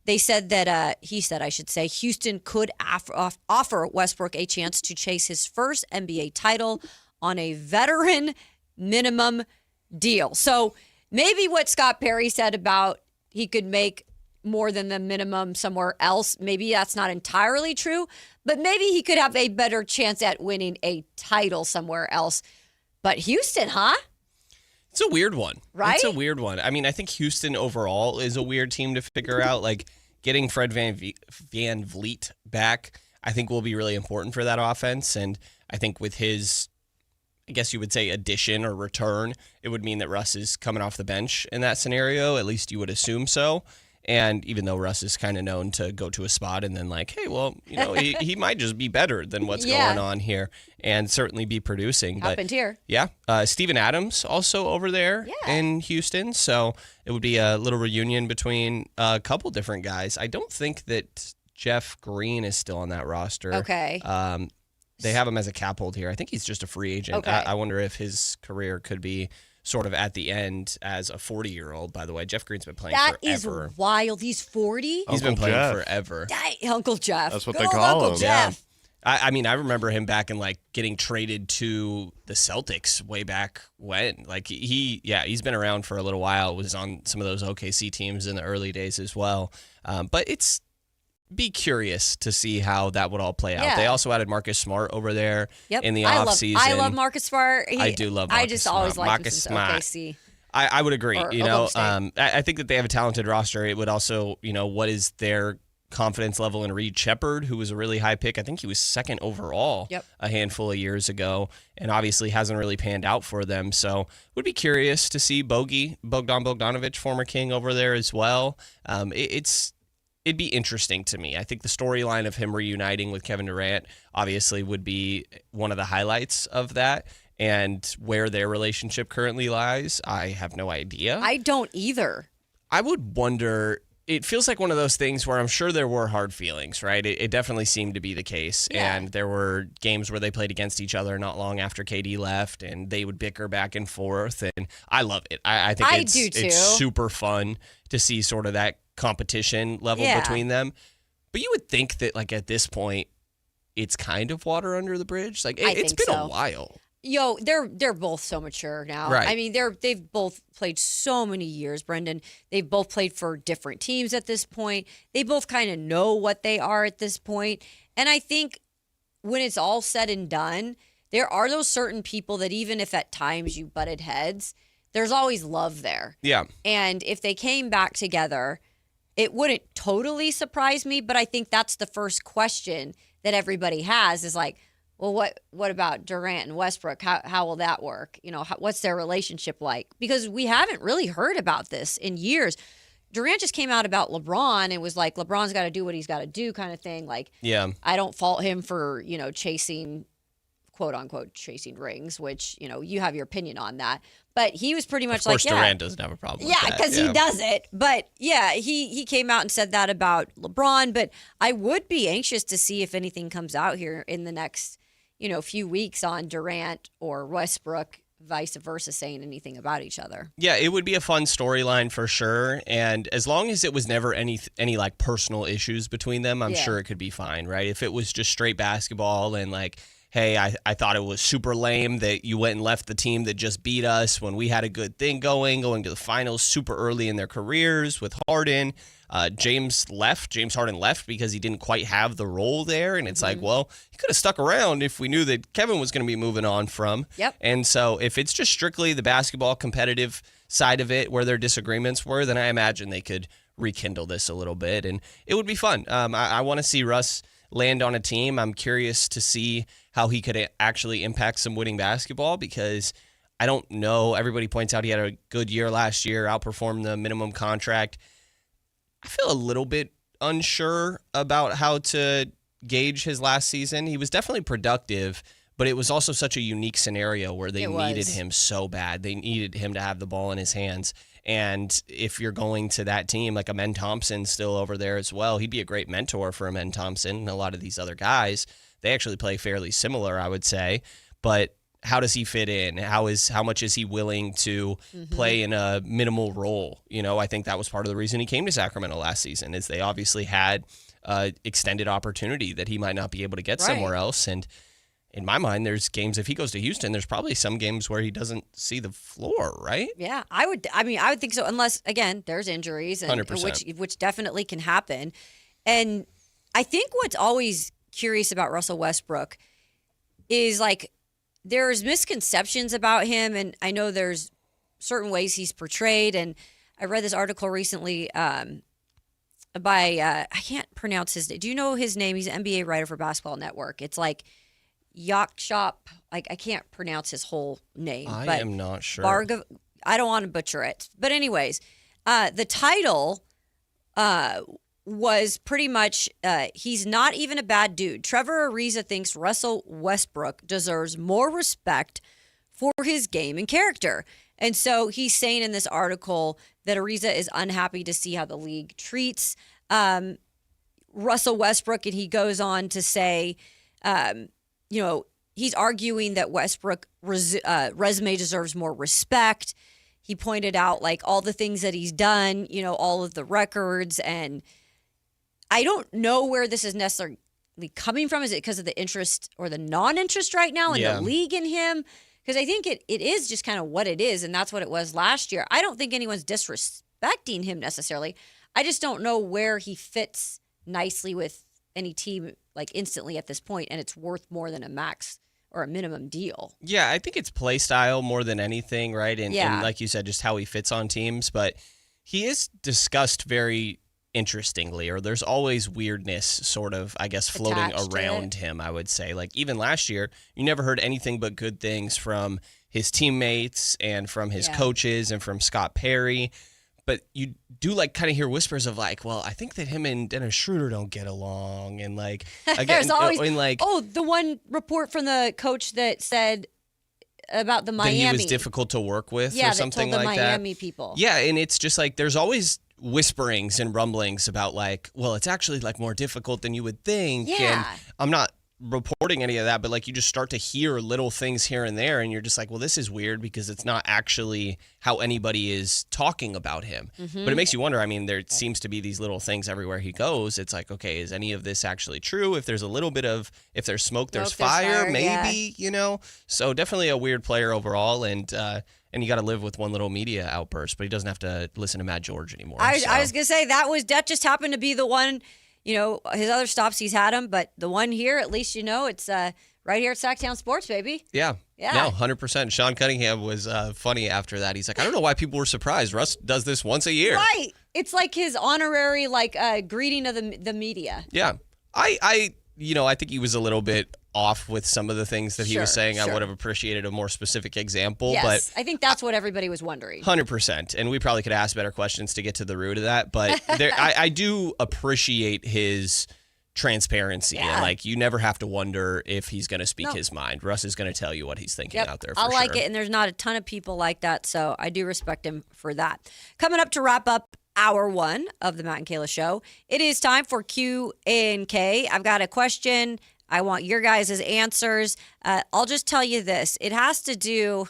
They said that, Houston could offer Westbrook a chance to chase his first NBA title on a veteran minimum deal. So maybe what Scott Perry said about he could make more than the minimum somewhere else, maybe that's not entirely true, but maybe he could have a better chance at winning a title somewhere else. But Houston, huh? It's a weird one. Right? It's a weird one. I mean, I think Houston overall is a weird team to figure out. Getting Fred Van Vliet back, I think will be really important for that offense. And I think with his, I guess you would say, addition or return, it would mean that Russ is coming off the bench in that scenario. At least you would assume so. And even though Russ is kind of known to go to a spot and then he might just be better than what's going on here and certainly be producing. Happened here. Yeah. Steven Adams also over there in Houston. So it would be a little reunion between a couple different guys. I don't think that Jeff Green is still on that roster. Okay. They have him as a cap hold here. I think he's just a free agent. Okay. I wonder if his career could be sort of at the end as a 40-year-old, by the way. Jeff Green's been playing forever. That is wild. He's 40? He's been playing forever. Uncle Jeff. That's what Good they old call Uncle him. Jeff. Yeah. I mean, I remember him back in getting traded to the Celtics way back when. He's been around for a little while. Was on some of those OKC teams in the early days as well. But be curious to see how that would all play out. Yeah. They also added Marcus Smart over there in the offseason. I love Marcus Smart. I do love Marcus I just Smart. always liked him Marcus since Smart. OKC. I would agree. Or You know, Oklahoma I think that they have a talented roster. It would also, what is their confidence level in Reed Shepherd, who was a really high pick. I think he was second overall a handful of years ago, and obviously hasn't really panned out for them. So would be curious to see Bogdan Bogdanovic, former King, over there as well. It'd be interesting to me. I think the storyline of him reuniting with Kevin Durant obviously would be one of the highlights of that. And where their relationship currently lies, I have no idea. I don't either. I would wonder. It feels like one of those things where I'm sure there were hard feelings, right? It definitely seemed to be the case. Yeah. And there were games where they played against each other not long after KD left, and they would bicker back and forth. And I love it. I think it's super fun to see sort of that competition level between them. But you would think that, like, at this point, it's kind of water under the bridge. Like, it's been a while. Yo, they're both so mature now. Right. I mean, they've both played so many years, Brendan. They've both played for different teams at this point. They both kind of know what they are at this point. And I think when it's all said and done, there are those certain people that even if at times you butted heads, there's always love there. Yeah. And if they came back together, it wouldn't totally surprise me, but I think that's the first question that everybody has is like, well, what about Durant and Westbrook? How will that work? What's their relationship like? Because we haven't really heard about this in years. Durant just came out about LeBron and was like, LeBron's got to do what he's got to do kind of thing. Like, I don't fault him for, chasing, quote unquote, chasing rings, which, you have your opinion on that. But he was pretty much of course, Durant doesn't have a problem with that. Because he does it. But, he came out and said that about LeBron. But I would be anxious to see if anything comes out here in the next few weeks on Durant or Westbrook, vice versa, saying anything about each other. Yeah, it would be a fun storyline for sure. And as long as it was never any like personal issues between them, I'm sure it could be fine, right? If it was just straight basketball and like, hey, I thought it was super lame that you went and left the team that just beat us when we had a good thing going to the finals super early in their careers with Harden. James Harden left because he didn't quite have the role there. And it's like, well, he could have stuck around if we knew that Kevin was going to be moving on from. Yep. And so if it's just strictly the basketball competitive side of it where their disagreements were, then I imagine they could rekindle this a little bit. And it would be fun. I want to see Russ land on a team. I'm curious to see how he could actually impact some winning basketball because I don't know. Everybody points out he had a good year last year, outperformed the minimum contract. I feel a little bit unsure about how to gauge his last season. He was definitely productive, but it was also such a unique scenario where they needed him so bad. They needed him to have the ball in his hands. And if you're going to that team, like Amen Thompson still over there as well, he'd be a great mentor for Amen Thompson and a lot of these other guys. They actually play fairly similar, I would say. But how does he fit in? How much is he willing to play in a minimal role? I think that was part of the reason he came to Sacramento last season is they obviously had extended opportunity that he might not be able to get somewhere else. And in my mind, there's games if he goes to Houston, there's probably some games where he doesn't see the floor, right? Yeah, I would think so unless again, there's injuries and 100%. which definitely can happen. And I think what's always curious about Russell Westbrook is like there's misconceptions about him, and I know there's certain ways he's portrayed. And I read this article recently by I can't pronounce his name. Do you know his name? He's an NBA writer for Basketball Network. It's like Yakshop. Like I can't pronounce his whole name. I am not sure. I don't want to butcher it, but anyways, the title was pretty much, he's not even a bad dude. Trevor Ariza thinks Russell Westbrook deserves more respect for his game and character. And so he's saying in this article that Ariza is unhappy to see how the league treats Russell Westbrook. And he goes on to say, he's arguing that Westbrook resume deserves more respect. He pointed out like all the things that he's done, all of the records, and I don't know where this is necessarily coming from. Is it because of the interest or the non-interest right now in the league in him? Because I think it is just kind of what it is, and that's what it was last year. I don't think anyone's disrespecting him necessarily. I just don't know where he fits nicely with any team like instantly at this point, and it's worth more than a max or a minimum deal. Yeah, I think it's play style more than anything, right? And like you said, just how he fits on teams. But he is discussed very interestingly, or there's always weirdness sort of, I guess, floating around him, I would say. Like even last year, you never heard anything but good things from his teammates and from his coaches and from Scott Perry. But you do like kind of hear whispers of like, well, I think that him and Dennis Schroeder don't get along. And like, again, there's always, the one report from the coach that said about the Miami. That he was difficult to work with or something like that. Yeah, the Miami people. Yeah, and it's just like, there's always whisperings and rumblings about like, well, it's actually like more difficult than you would think. Yeah. And I'm not reporting any of that, but like you just start to hear little things here and there and you're just like, well, this is weird because it's not actually how anybody is talking about him. Mm-hmm. But it makes you wonder. I mean, there seems to be these little things everywhere he goes. It's like, okay, is any of this actually true? If there's a little bit of, if there's smoke, there's fire, maybe, you know? So definitely a weird player overall. And you got to live with one little media outburst, but he doesn't have to listen to Matt George anymore. I was going to say that just happened to be the one. You know, his other stops, he's had them, but the one here, at least you know, it's right here at Sactown Sports, baby. Yeah. No, 100%. Sean Cunningham was funny after that. He's like, I don't know why people were surprised. Russ does this once a year. Right. It's like his honorary, greeting of the media. Yeah. I think he was a little bit off with some of the things that he was saying. I would have appreciated a more specific example. Yes, but I think that's what everybody was wondering. 100%. And we probably could ask better questions to get to the root of that. But I do appreciate his transparency. Yeah. And like, you never have to wonder if he's going to speak his mind. Russ is going to tell you what he's thinking out there. I like it. And there's not a ton of people like that. So I do respect him for that. Coming up to wrap up hour one of the Matt and Kayla Show, it is time for Q&K. I've got a question. I want your guys' answers. I'll just tell you this. It has to do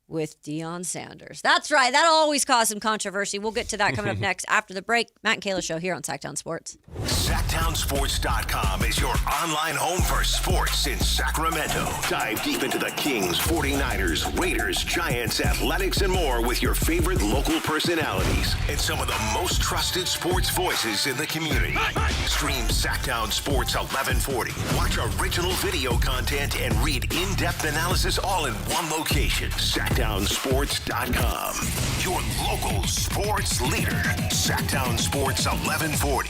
with Deion Sanders. That's right. That'll always cause some controversy. We'll get to that coming up next after the break. Matt and Kayla Show here on Sactown Sports. SactownSports.com is your online home for sports in Sacramento. Dive deep into the Kings, 49ers, Raiders, Giants, Athletics, and more with your favorite local personalities and some of the most trusted sports voices in the community. Stream Sactown Sports 1140. Watch original video content and read in-depth analysis all in one location. SactownSports.com. Your local sports leader. Sactown Sports 1140.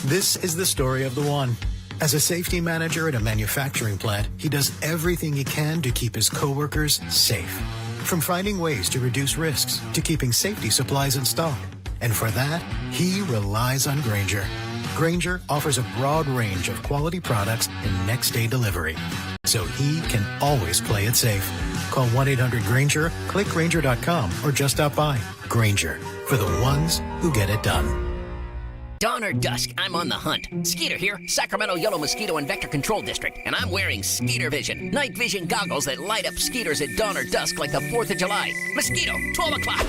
This is the story of the one. As a safety manager at a manufacturing plant, he does everything he can to keep his coworkers safe. From finding ways to reduce risks to keeping safety supplies in stock. And for that, he relies on Grainger. Grainger offers a broad range of quality products and next-day delivery, so he can always play it safe. Call 1-800-GRAINGER, click Grainger.com, or just stop by. Grainger, for the ones who get it done. Dawn or dusk, I'm on the hunt. Skeeter here, Sacramento Yellow Mosquito and Vector Control District, and I'm wearing Skeeter Vision, night vision goggles that light up skeeters at dawn or dusk like the 4th of July. Mosquito, 12 o'clock.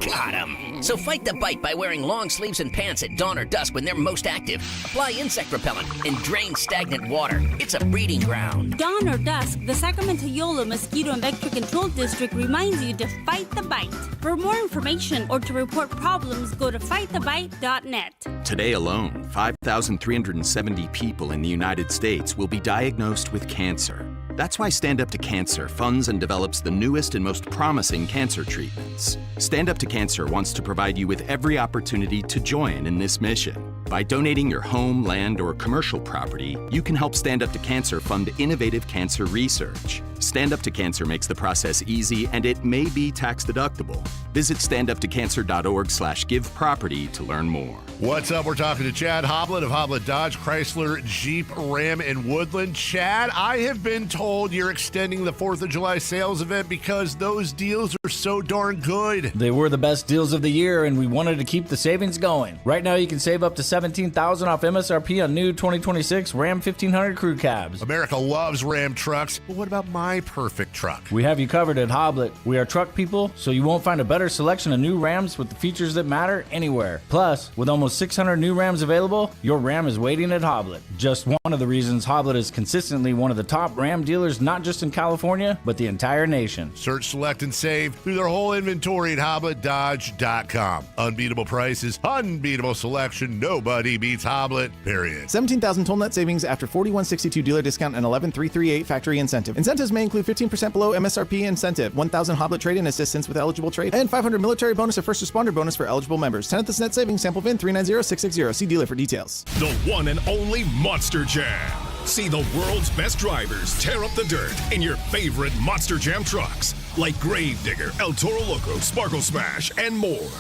Got him. So fight the bite by wearing long sleeves and pants at dawn or dusk when they're most active. Apply insect repellent and drain stagnant water. It's a breeding ground. Dawn or dusk, the Sacramento Yellow Mosquito and Vector Control District reminds you to fight the bite. For more information or to report problems, go to fightthebite.net. Today alone, 5,370 people in the United States will be diagnosed with cancer. That's why Stand Up to Cancer funds and develops the newest and most promising cancer treatments. Stand Up to Cancer wants to provide you with every opportunity to join in this mission. By donating your home, land, or commercial property, you can help Stand Up to Cancer fund innovative cancer research. Stand Up to Cancer makes the process easy, and it may be tax deductible. Visit standuptocancer.org/giveproperty to learn more. What's up? We're talking to Chad Hoblet of Hoblet Dodge, Chrysler, Jeep, Ram, and Woodland. Chad, I have been told you're extending the 4th of July sales event because those deals are so darn good. They were the best deals of the year, and we wanted to keep the savings going. Right now, you can save up to $17,000 off MSRP on new 2026 Ram 1500 crew cabs. America loves Ram trucks, but what about my my perfect truck. We have you covered at Hoblet. We are truck people, so you won't find a better selection of new Rams with the features that matter anywhere. Plus, with almost 600 new Rams available, your Ram is waiting at Hoblet. Just one of the reasons Hoblet is consistently one of the top Ram dealers, not just in California, but the entire nation. Search, select, and save through their whole inventory at HobletDodge.com. Unbeatable prices, unbeatable selection. Nobody beats Hoblet, period. 17,000 total net savings after 4162 dealer discount and 11,338 factory incentive. Incentives may include 15% below MSRP incentive, 1,000 Hoblet trade-in assistance with eligible trade, and 500 military bonus or first responder bonus for eligible members. 10th is net savings. Sample VIN 390660. See dealer for details. The one and only Monster Jam. See the world's best drivers tear up the dirt in your favorite Monster Jam trucks, like Gravedigger, El Toro Loco, Sparkle Smash, and more.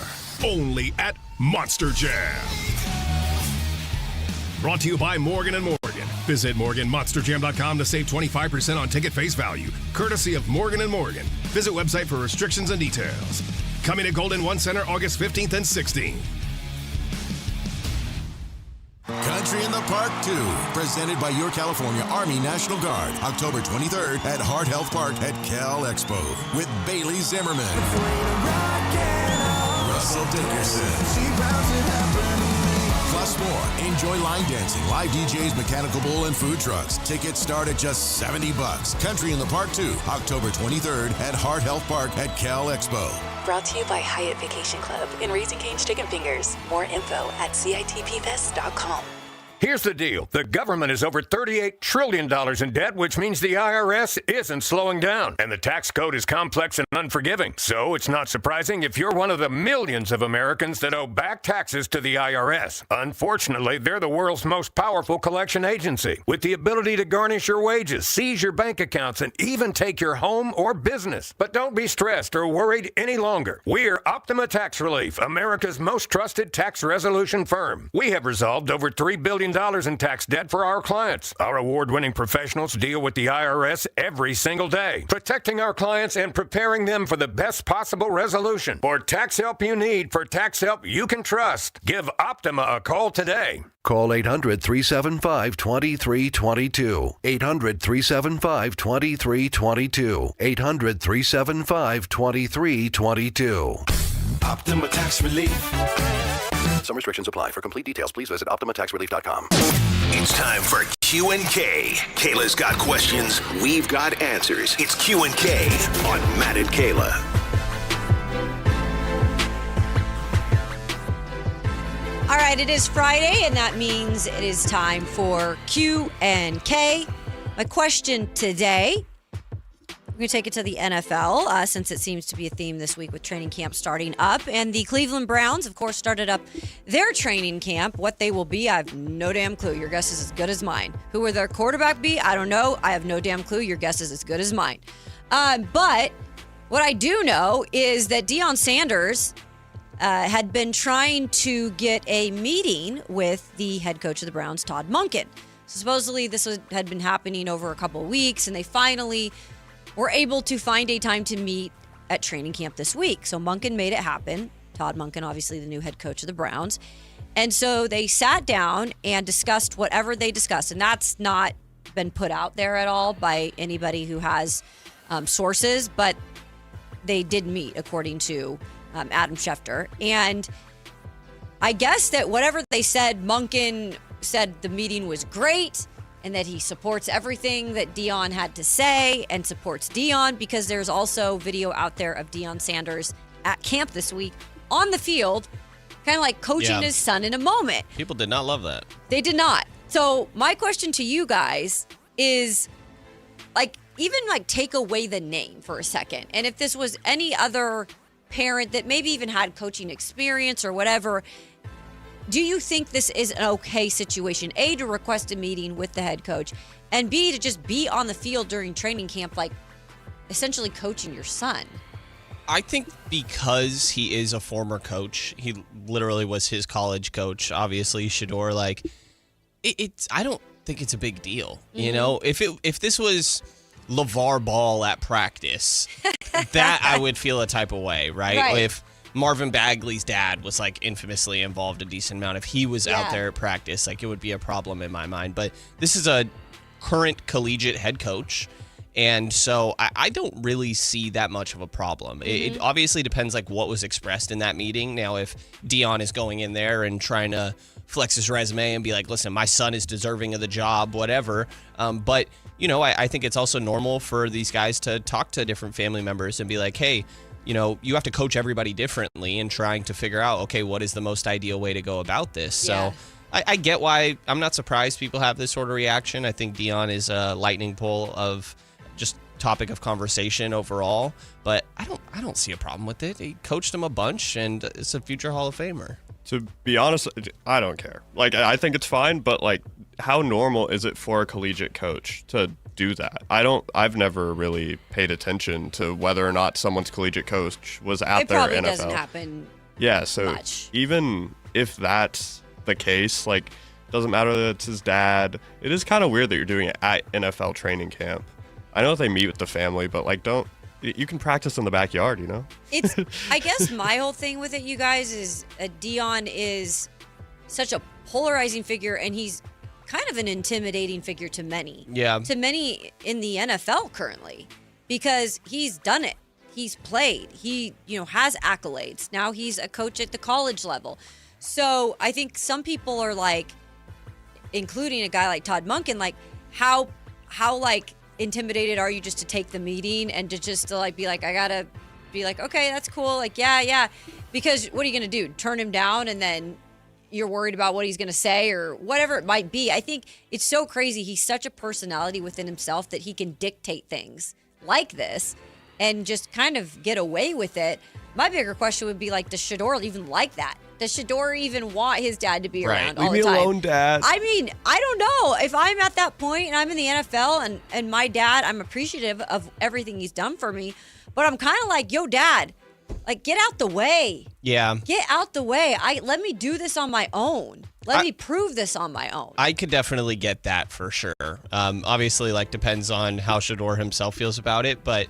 Only at Monster Jam. Brought to you by Morgan & Morgan. Visit MorganMonsterJam.com to save 25% on ticket face value, courtesy of Morgan & Morgan. Visit website for restrictions and details. Coming to Golden One Center August 15th and 16th. Country in the Park 2, presented by your California Army National Guard, October 23rd at Hart Health Park at Cal Expo with Bailey Zimmerman, Russell Dickerson. Plus more. Enjoy line dancing, live DJs, mechanical bull, and food trucks. Tickets start at just $70. Country in the Park 2, October 23rd at Hart Health Park at Cal Expo. Brought to you by Hyatt Vacation Club and Raising Cane's Chicken Fingers. More info at CITPFest.com. Here's the deal. The government is over $38 trillion in debt, which means the IRS isn't slowing down. And the tax code is complex and unforgiving. So it's not surprising if you're one of the millions of Americans that owe back taxes to the IRS. Unfortunately, they're the world's most powerful collection agency, with the ability to garnish your wages, seize your bank accounts, and even take your home or business. But don't be stressed or worried any longer. We're Optima Tax Relief, America's most trusted tax resolution firm. We have resolved over $3 billion in tax debt for our clients. Our award-winning professionals deal with the IRS every single day, protecting our clients and preparing them for the best possible resolution. For tax help you need, for tax help you can trust, give Optima a call today. Call 800-375-2322. 800-375-2322. 800-375-2322. Optima Tax Relief. Some restrictions apply. For complete details, please visit OptimaTaxRelief.com. It's time for Q&K. Kayla's got questions. We've got answers. It's Q&K on Matt and Kayla. All right, it is Friday, and that means it is time for Q&K. My question today, we're going to take it to the NFL, since it seems to be a theme this week with training camp starting up. And the Cleveland Browns, of course, started up their training camp. What they will be, I have no damn clue. Your guess is as good as mine. Who will their quarterback be? I don't know. I have no damn clue. Your guess is as good as mine. But what I do know is that Deion Sanders had been trying to get a meeting with the head coach of the Browns, Todd Monken. So supposedly this had been happening over a couple of weeks, and they finally were able to find a time to meet at training camp this week. So Monken made it happen. Todd Monken, obviously the new head coach of the Browns. And so they sat down and discussed whatever they discussed. And that's not been put out there at all by anybody who has sources, but they did meet, according to Adam Schefter. And I guess that whatever they said, Monken said the meeting was great, and that he supports everything that Deion had to say and supports Deion, because there's also video out there of Deion Sanders at camp this week on the field, kind of like coaching his son in a moment. People did not love that. They did not. So my question to you guys is, even take away the name for a second. And if this was any other parent that maybe even had coaching experience or whatever, do you think this is an okay situation, A, to request a meeting with the head coach, and B, to just be on the field during training camp, essentially coaching your son? I think because he is a former coach, he literally was his college coach, obviously, Shador, I don't think it's a big deal. Mm-hmm. You know, if this was LeVar Ball at practice, that I would feel a type of way, right? If Marvin Bagley's dad was infamously involved a decent amount, if he was out there at practice, it would be a problem in my mind. But this is a current collegiate head coach, And so I don't really see that much of a problem. It obviously depends like what was expressed in that meeting. Now, if Deion is going in there and trying to flex his resume and be like, listen, my son is deserving of the job, whatever. But, I think it's also normal for these guys to talk to different family members and be like, hey, you have to coach everybody differently and trying to figure out, okay, what is the most ideal way to go about this? Yeah. So I get why. I'm not surprised people have this sort of reaction. I think Deion is a lightning pole of just topic of conversation overall, but I don't see a problem with it. He coached him a bunch, and it's a future Hall of Famer. To be honest, I don't care. Like, I think it's fine, but like, how normal is it for a collegiate coach to do that? I've never really paid attention to whether or not someone's collegiate coach was at their NFL. It probably doesn't happen. Yeah, so much. Even if that's the case, like, doesn't matter that it's his dad. It is kind of weird that you're doing it at NFL training camp. I know they meet with the family, but like, you can practice in the backyard, It's, I guess my whole thing with it, you guys, is Deion is such a polarizing figure, and he's kind of an intimidating figure to many. Yeah. To many in the NFL currently, because he's done it. He's played. He, has accolades. Now he's a coach at the college level. So I think some people are like, including a guy like Todd Monken, like, how like intimidated are you just to take the meeting and to just to like be like, I gotta be like, okay, that's cool, like, yeah, because what are you gonna do, turn him down, and then you're worried about what he's gonna say or whatever it might be. I think it's so crazy. He's such a personality within himself that he can dictate things like this and just kind of get away with it. My bigger question would be like, does Shedeur even like that? Does Shedeur even want his dad to be around all the time? Leave me alone, Dad. I mean, I don't know. If I'm at that point and I'm in the NFL and my dad, I'm appreciative of everything he's done for me, but I'm kind of like, yo, Dad, like, get out the way. Yeah. Get out the way. Let me do this on my own. Let me prove this on my own. I could definitely get that for sure. Obviously, like, depends on how Shedeur himself feels about it, but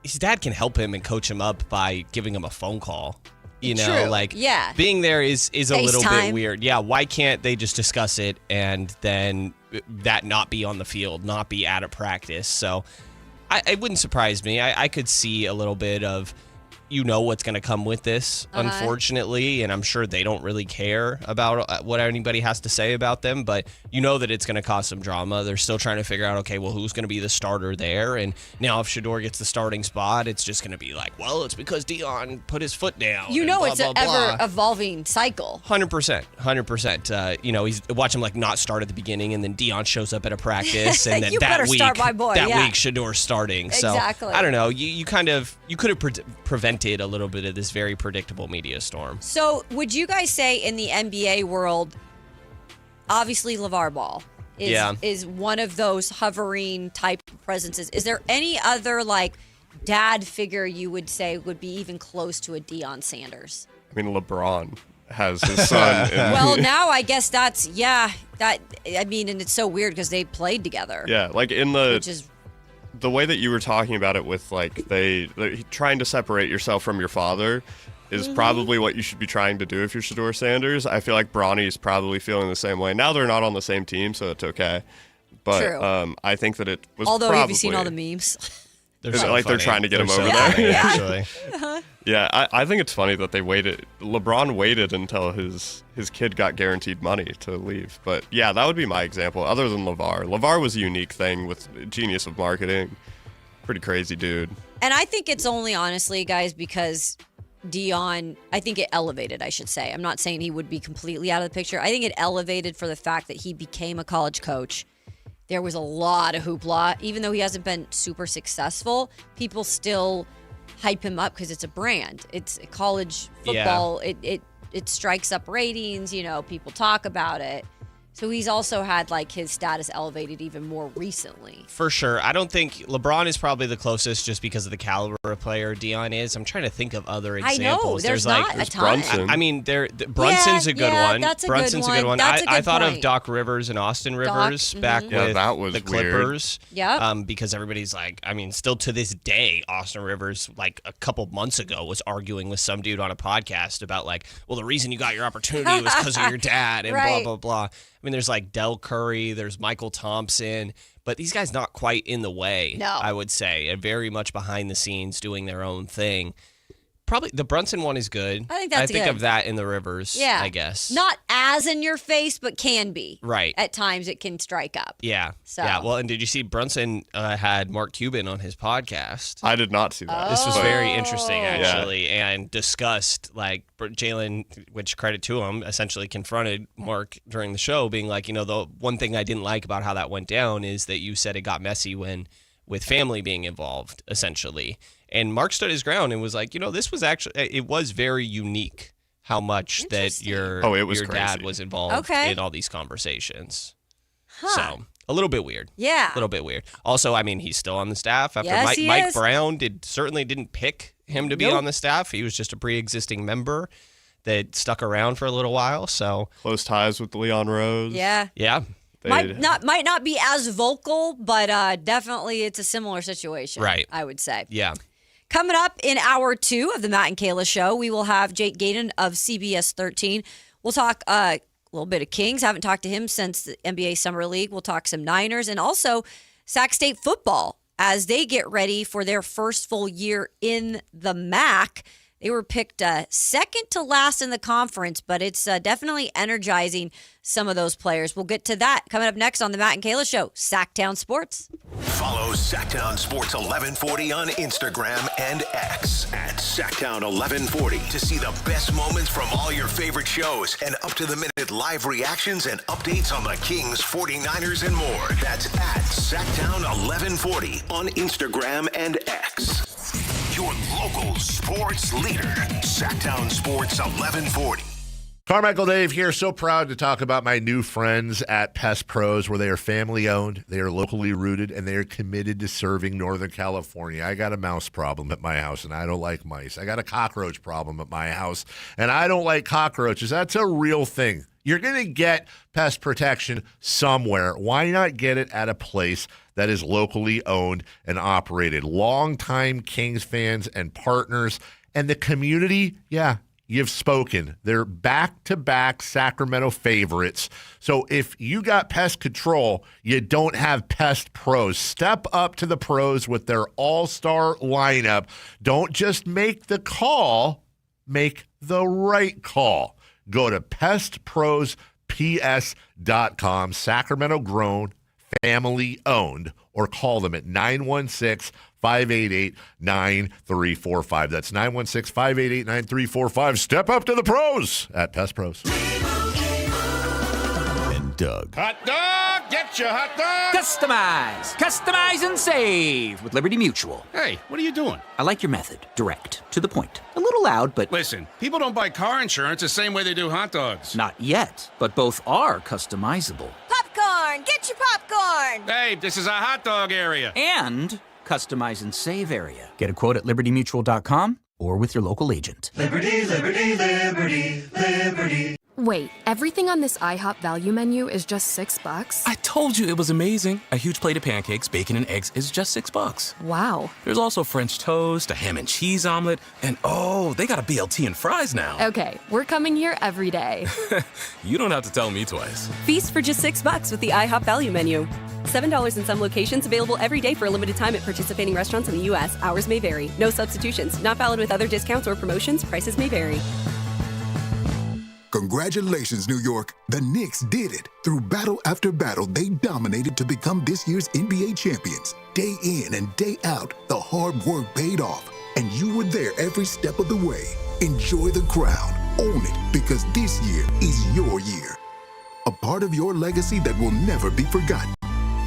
his dad can help him and coach him up by giving him a phone call. True. Like, yeah. Being there is a little FaceTime. bit weird. Yeah, why can't they just discuss it and then that not be on the field, not be at a practice? So it wouldn't surprise me. I could see a little bit of, what's going to come with this, unfortunately, and I'm sure they don't really care about what anybody has to say about them, but that it's going to cause some drama. They're still trying to figure out, okay, well, who's going to be the starter there? And now if Shedeur gets the starting spot, it's just going to be like, well, it's because Deion put his foot down. It's an ever-evolving cycle. 100%. He's watch him like not start at the beginning, and then Deion shows up at a practice, and then that week, week Shedeur starting. Exactly. So I don't know. You could have prevented a little bit of this very predictable media storm. So would you guys say in the NBA world, obviously LeVar Ball is one of those hovering type presences. Is there any other like dad figure you would say would be even close to a Deion Sanders? I mean, LeBron has his son. Well, now I guess and it's so weird because they played together. Yeah, like the way that you were talking about it with like they trying to separate yourself from your father is probably what you should be trying to do if you're Shedeur Sanders. I feel like Bronny's probably feeling the same way. Now they're not on the same team, so it's okay. But True. I think that it was Although have you seen all the memes? They're trying to get him over there. Funny, actually. Yeah, I think it's funny that they waited. LeBron waited until his kid got guaranteed money to leave. But yeah, that would be my example. Other than LeVar. LeVar was a unique thing with genius of marketing. Pretty crazy dude. And I think it's only honestly, guys, because Deion, I think it elevated, I should say. I'm not saying he would be completely out of the picture. I think it elevated for the fact that he became a college coach. There was a lot of hoopla. Even though he hasn't been super successful, people still hype him up because it's a brand. It's college football. Yeah. It strikes up ratings. People talk about it. So he's also had like his status elevated even more recently. For sure. I don't think LeBron is probably the closest just because of the caliber of player Deion is. I'm trying to think of other examples. I know. There's not a ton. Brunson. I mean, Brunson's a good one. Brunson's a good one. I thought of Doc Rivers and Austin Rivers back with that was the Clippers. Yeah. Because everybody's like, I mean, still to this day, Austin Rivers, like a couple months ago, was arguing with some dude on a podcast about like, well, the reason you got your opportunity was because of your dad and blah, blah, blah. I mean, there's like Del Curry, there's Michael Thompson, But these guys not quite in the way, No. I would say, and very much behind the scenes doing their own thing. Probably the Brunson one is good. I think that's I think good. of that in the Rivers, Yeah. I guess. Not as in your face, but can be. Right. At times it can strike up. Yeah. So. Yeah. Well, and did you see Brunson had Mark Cuban on his podcast? I did not see that. This was very interesting, actually, and discussed, like, Jalen, which credit to him, essentially confronted Mark during the show, being like, the one thing I didn't like about how that went down is that you said it got messy with family being involved, essentially. And Mark stood his ground and was like, this was actually, it was very unique how much that your dad was involved in all these conversations. So a little bit weird. Yeah. A little bit weird. Also, I mean, he's still on the staff after Yes, he Mike is. Brown certainly didn't pick him to be on the staff. He was just a pre-existing member that stuck around for a little while. So close ties with Leon Rose. Yeah. Yeah. Might not be as vocal, but definitely it's a similar situation. Right. I would say. Yeah. Coming up in hour 2 of the Matt and Kayla Show, we will have Jake Gaydon of CBS 13. We'll talk a little bit of Kings. Haven't talked to him since the NBA Summer League. We'll talk some Niners and also Sac State football as they get ready for their first full year in the MAC. They were picked second to last in the conference, but it's definitely energizing some of those players. We'll get to that coming up next on the Matt and Kayla Show, Sactown Sports. Follow Sactown Sports 1140 on Instagram and X at Sactown 1140 to see the best moments from all your favorite shows and up-to-the-minute live reactions and updates on the Kings, 49ers, and more. That's at Sactown 1140 on Instagram and X. Your local sports leader, Sactown Sports 1140. Carmichael Dave here. So proud to talk about my new friends at Pest Pros, where they are family owned, they are locally rooted, and they are committed to serving Northern California. I got a mouse problem at my house, and I don't like mice. I got a cockroach problem at my house, and I don't like cockroaches. That's a real thing. You're going to get pest protection somewhere. Why not get it at a place that is locally owned and operated? Longtime Kings fans and partners, and the community, you've spoken. They're back-to-back Sacramento favorites. So if you got pest control, you don't have Pest Pros. Step up to the pros with their all-star lineup. Don't just make the call, make the right call. Go to pestprosps.com, Sacramento grown, family owned, or call them at 916-588-9345. That's 916-588-9345. Step up to the pros at Pest Pros. And Doug. Hot dog, get your hot dog. Customize and save with Liberty Mutual. Hey, what are you doing? I like your method. Direct, to the point. A little loud, but... Listen, people don't buy car insurance the same way they do hot dogs. Not yet, but both are customizable. Popcorn! Get your popcorn! Hey, this is a hot dog area. And customize and save area. Get a quote at libertymutual.com or with your local agent. Liberty, liberty, liberty, liberty. Wait, everything on this IHOP value menu is just $6? I told you it was amazing. A huge plate of pancakes, bacon, and eggs is just $6. Wow. There's also French toast, a ham and cheese omelet, and oh, they got a BLT and fries now. Okay, we're coming here every day. You don't have to tell me twice. Feast for just $6 with the IHOP value menu. $7 in some locations, available every day for a limited time at participating restaurants in the U.S. Hours may vary. No substitutions. Not valid with other discounts or promotions. Prices may vary. Congratulations, New York. The Knicks did it. Through battle after battle, they dominated to become this year's NBA champions. Day in and day out, the hard work paid off, and you were there every step of the way. Enjoy the crown. Own it, because this year is your year. A part of your legacy that will never be forgotten.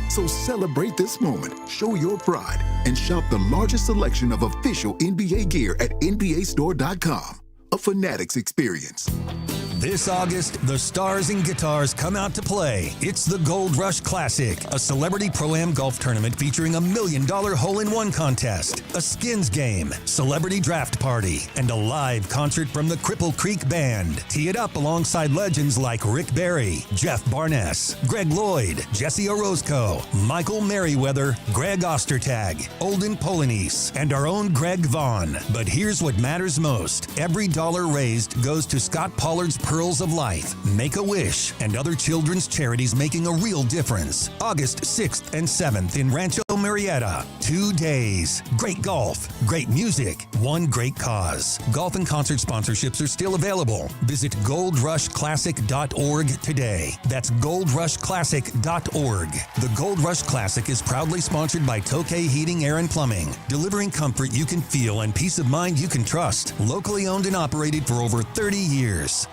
So celebrate this moment, show your pride, and shop the largest selection of official NBA gear at NBAstore.com. A Fanatics experience. This August, the stars and guitars come out to play. It's the Gold Rush Classic, a celebrity pro-am golf tournament featuring $1 million hole-in-one contest, a skins game, celebrity draft party, and a live concert from the Cripple Creek Band. Tee it up alongside legends like Rick Barry, Jeff Barness, Greg Lloyd, Jesse Orozco, Michael Merriweather, Greg Ostertag, Olden Polanese, and our own Greg Vaughn. But here's what matters most. Every dollar raised goes to Scott Pollard's Pearls of Life, Make-A-Wish, and other children's charities making a real difference. August 6th and 7th in Rancho Murrieta. 2 days. Great golf, great music, one great cause. Golf and concert sponsorships are still available. Visit goldrushclassic.org today. That's goldrushclassic.org. The Gold Rush Classic is proudly sponsored by Tokay Heating, Air, and Plumbing, delivering comfort you can feel and peace of mind you can trust. Locally owned and operated for over 30 years.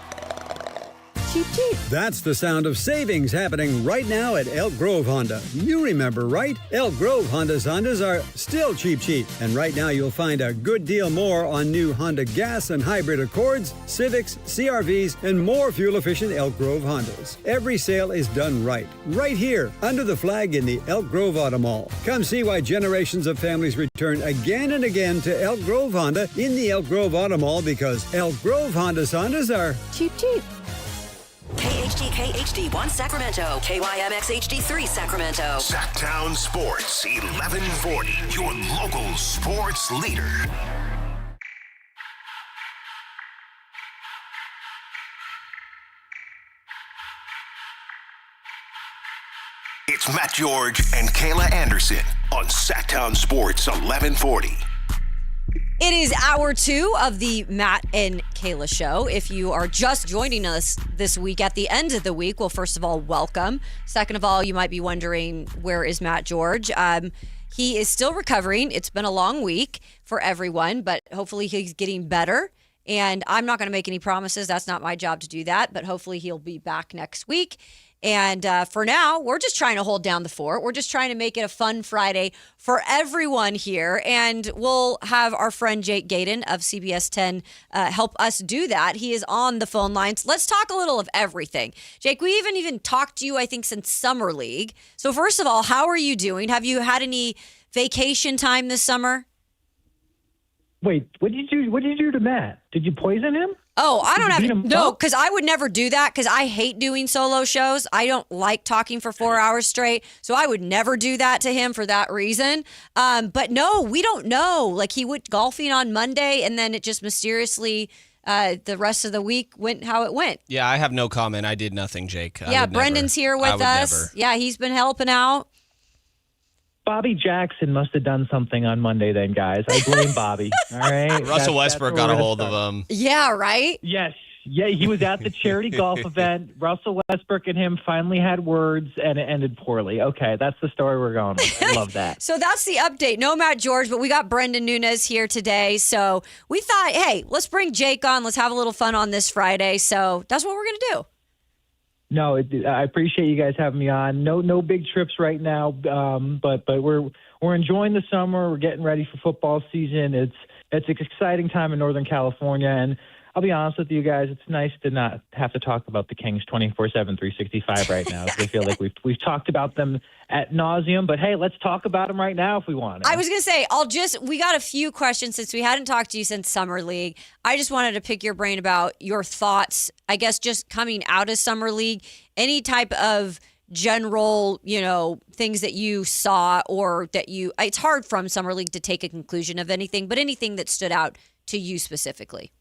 Cheap, cheap. That's the sound of savings happening right now at Elk Grove Honda. You remember, right? Elk Grove Hondas are still cheap, cheap. And right now you'll find a good deal more on new Honda gas and hybrid Accords, Civics, CRVs, and more fuel-efficient Elk Grove Hondas. Every sale is done right here, under the flag in the Elk Grove Auto Mall. Come see why generations of families return again and again to Elk Grove Honda in the Elk Grove Auto Mall, because Elk Grove Hondas are cheap, cheap. KHD1 Sacramento, KYMX HD3 Sacramento. Sactown Sports 1140, your local sports leader. It's Matt George and Kayla Anderson on Sactown Sports 1140. It is hour 2 of the Matt and Kayla Show. If you are just joining us this week at the end of the week, well, first of all, welcome. Second of all, you might be wondering, where is Matt George? He is still recovering. It's been a long week for everyone, but hopefully he's getting better. And I'm not going to make any promises. That's not my job to do that, but hopefully he'll be back next week. And for now, we're just trying to hold down the fort. We're just trying to make it a fun Friday for everyone here. And we'll have our friend Jake Gaydon of CBS 10 help us do that. He is on the phone lines. Let's talk a little of everything. Jake, we even talked to you, I think, since Summer League. So first of all, how are you doing? Have you had any vacation time this summer? Wait, what did you do to Matt? Did you poison him? Oh, I don't have no, because I would never do that, because I hate doing solo shows. I don't like talking for 4 hours straight, so I would never do that to him for that reason. But no, we don't know. Like, he went golfing on Monday, and then it just mysteriously the rest of the week went how it went. Yeah, I have no comment. I did nothing, Jake. Yeah, Brendan's here with us. Never. Yeah, he's been helping out. Bobby Jackson must have done something on Monday then, guys. I blame Bobby. All right. Russell Westbrook got a hold of him. Yeah, right? Yes. Yeah, he was at the charity golf event. Russell Westbrook and him finally had words, and it ended poorly. Okay, that's the story we're going with. I love that. So that's the update. No Matt George, but we got Brendan Nunes here today. So we thought, hey, let's bring Jake on. Let's have a little fun on this Friday. So that's what we're going to do. No, I appreciate you guys having me on. No big trips right now, but we're enjoying the summer. We're getting ready for football season. It's an exciting time in Northern California, and I'll be honest with you guys, it's nice to not have to talk about the Kings 24/7, 365 right now. I feel like we've talked about them ad nauseum, but hey, let's talk about them right now if we want. I was going to say, we got a few questions since we hadn't talked to you since Summer League. I just wanted to pick your brain about your thoughts, I guess, just coming out of Summer League, any type of general, things that you saw or that it's hard from Summer League to take a conclusion of anything, but anything that stood out to you specifically.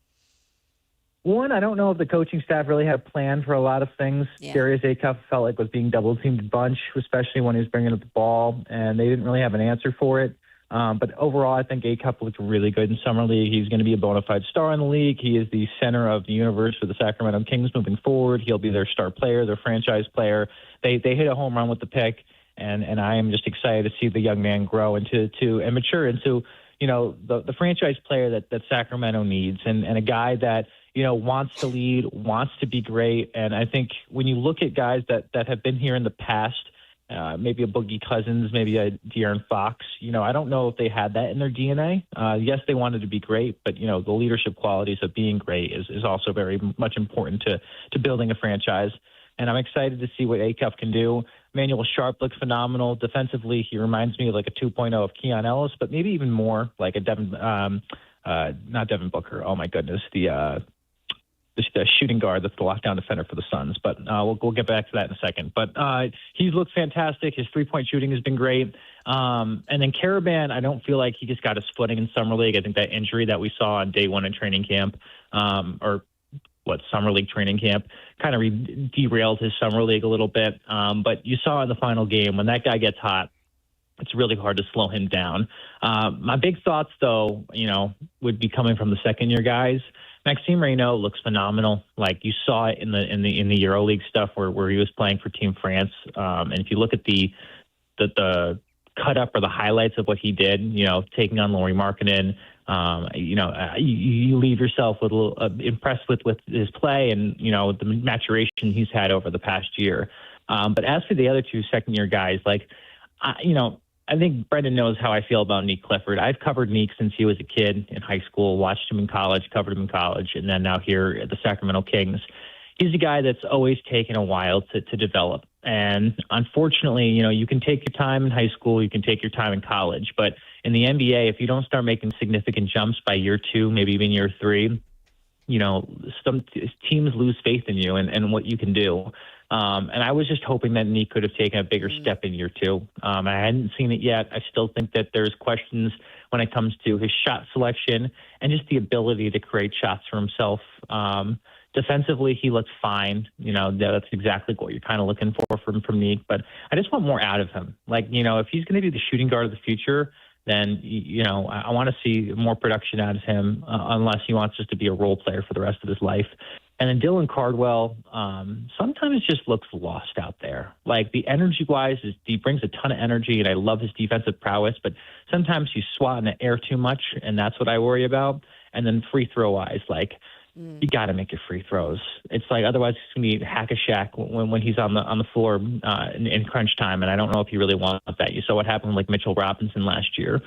One, I don't know if the coaching staff really had a plan for a lot of things. Yeah. Darius Acuff felt like was being double-teamed a bunch, especially when he was bringing up the ball, and they didn't really have an answer for it. But overall, I think Acuff looked really good in Summer League. He's going to be a bona fide star in the league. He is the center of the universe for the Sacramento Kings moving forward. He'll be their star player, their franchise player. They hit a home run with the pick, and I am just excited to see the young man grow and mature into the franchise player that Sacramento needs, and a guy that wants to lead, wants to be great. And I think when you look at guys that have been here in the past, maybe a Boogie Cousins, maybe a De'Aaron Fox, I don't know if they had that in their DNA. Yes, they wanted to be great, but, the leadership qualities of being great is also very much important to building a franchise. And I'm excited to see what Acuff can do. Manuel Sharp looks phenomenal. Defensively, he reminds me of like a 2.0 of Keon Ellis, but maybe even more like a not Devin Booker. Oh, my goodness. The shooting guard that's the lockdown defender for the Suns. But we'll get back to that in a second. But he's looked fantastic. His three-point shooting has been great. And then Caravan, I don't feel like he just got his footing in Summer League. I think that injury that we saw on day one in training camp, or summer league training camp, kind of derailed his summer league a little bit. But you saw in the final game, when that guy gets hot, it's really hard to slow him down. My big thoughts, though, would be coming from the second-year guys. Maxime Reynaud looks phenomenal. Like you saw it in the EuroLeague stuff where he was playing for Team France. And if you look at the cut up or the highlights of what he did, taking on Lauri Markkanen, you leave yourself with a little impressed with his play and the maturation he's had over the past year. But as for the other two second-year guys, I think Brendan knows how I feel about Nick Clifford. I've covered Nick since he was a kid in high school, watched him in college, covered him in college, and then now here at the Sacramento Kings. He's a guy that's always taken a while to develop. And unfortunately, you can take your time in high school, you can take your time in college, but in the NBA, if you don't start making significant jumps by year 2, maybe even year 3, some teams lose faith in you and what you can do. And I was just hoping that Nick could have taken a bigger step in year 2. I hadn't seen it yet. I still think that there's questions when it comes to his shot selection and just the ability to create shots for himself. Defensively, he looks fine. That's exactly what you're kind of looking for from Nick. But I just want more out of him. If he's going to be the shooting guard of the future, then, I want to see more production out of him unless he wants just to be a role player for the rest of his life. And then Dylan Cardwell sometimes just looks lost out there. The energy-wise, he brings a ton of energy, and I love his defensive prowess, but sometimes he's swatting the air too much, and that's what I worry about. And then free throw-wise, you got to make your free throws. It's otherwise it's going to be hack-a-shack when he's on the floor in crunch time, and I don't know if you really want that. You saw what happened with Mitchell Robinson last year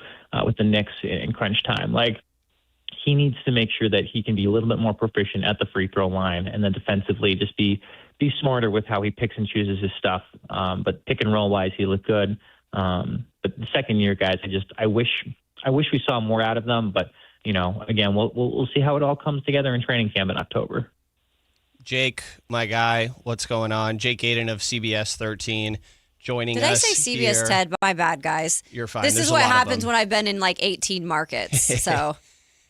with the Knicks in crunch time. He needs to make sure that he can be a little bit more proficient at the free throw line, and then defensively just be smarter with how he picks and chooses his stuff. But pick and roll wise, he looked good. But the second year guys, I wish we saw more out of them. But again, we'll see how it all comes together in training camp in October. Jake, my guy, what's going on? Jake Aiden of CBS 13 joining us. Did I say CBS here. 10? My bad, guys. You're fine. This is what happens when I've been in 18 markets. So.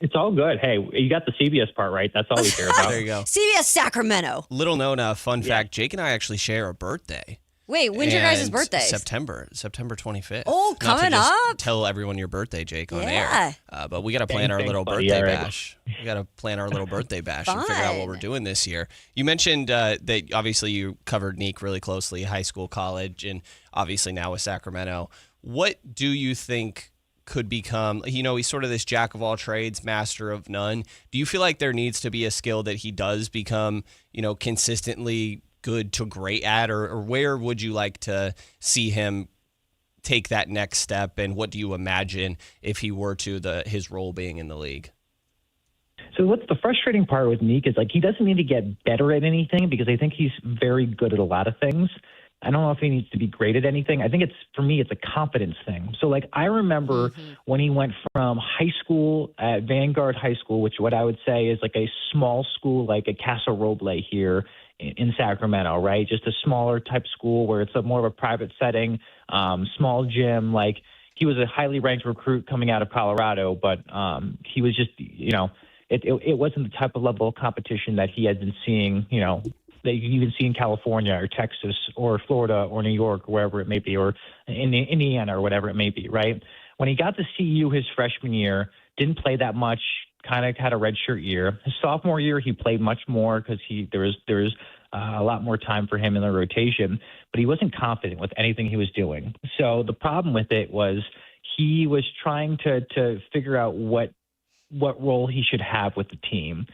It's all good. Hey, you got the CBS part right. That's all we care about. There you go. CBS Sacramento. Little known fun fact, Jake and I actually share a birthday. Wait, when's your guys' birthday? September 25th. Oh, coming up. Tell everyone your birthday, Jake, on air. But we got to plan our little birthday bash. We got to plan our little birthday bash and figure out what we're doing this year. You mentioned that obviously you covered Nick really closely, high school, college, and obviously now with Sacramento. What do you think could become, he's sort of this jack of all trades, master of none. Do you feel like there needs to be a skill that he does become, consistently good to great at, or where would you like to see him take that next step? And what do you imagine if he were to his role being in the league? So what's the frustrating part with Nick is he doesn't need to get better at anything because I think he's very good at a lot of things. I don't know if he needs to be great at anything. I think for me, it's a confidence thing. So I remember when he went from high school at Vanguard High School, which what I would say is a small school, like a Casa Roble here in Sacramento, right? Just a smaller type school where it's more of a private setting, small gym. He was a highly ranked recruit coming out of Colorado, but he was just, it wasn't the type of level of competition that he had been seeing, that you can see in California or Texas or Florida or New York or wherever it may be, or in Indiana or whatever it may be, right? When he got to CU his freshman year, didn't play that much, kind of had a redshirt year. His sophomore year, he played much more because there was a lot more time for him in the rotation, but he wasn't confident with anything he was doing. So the problem with it was he was trying to figure out what role he should have with the team.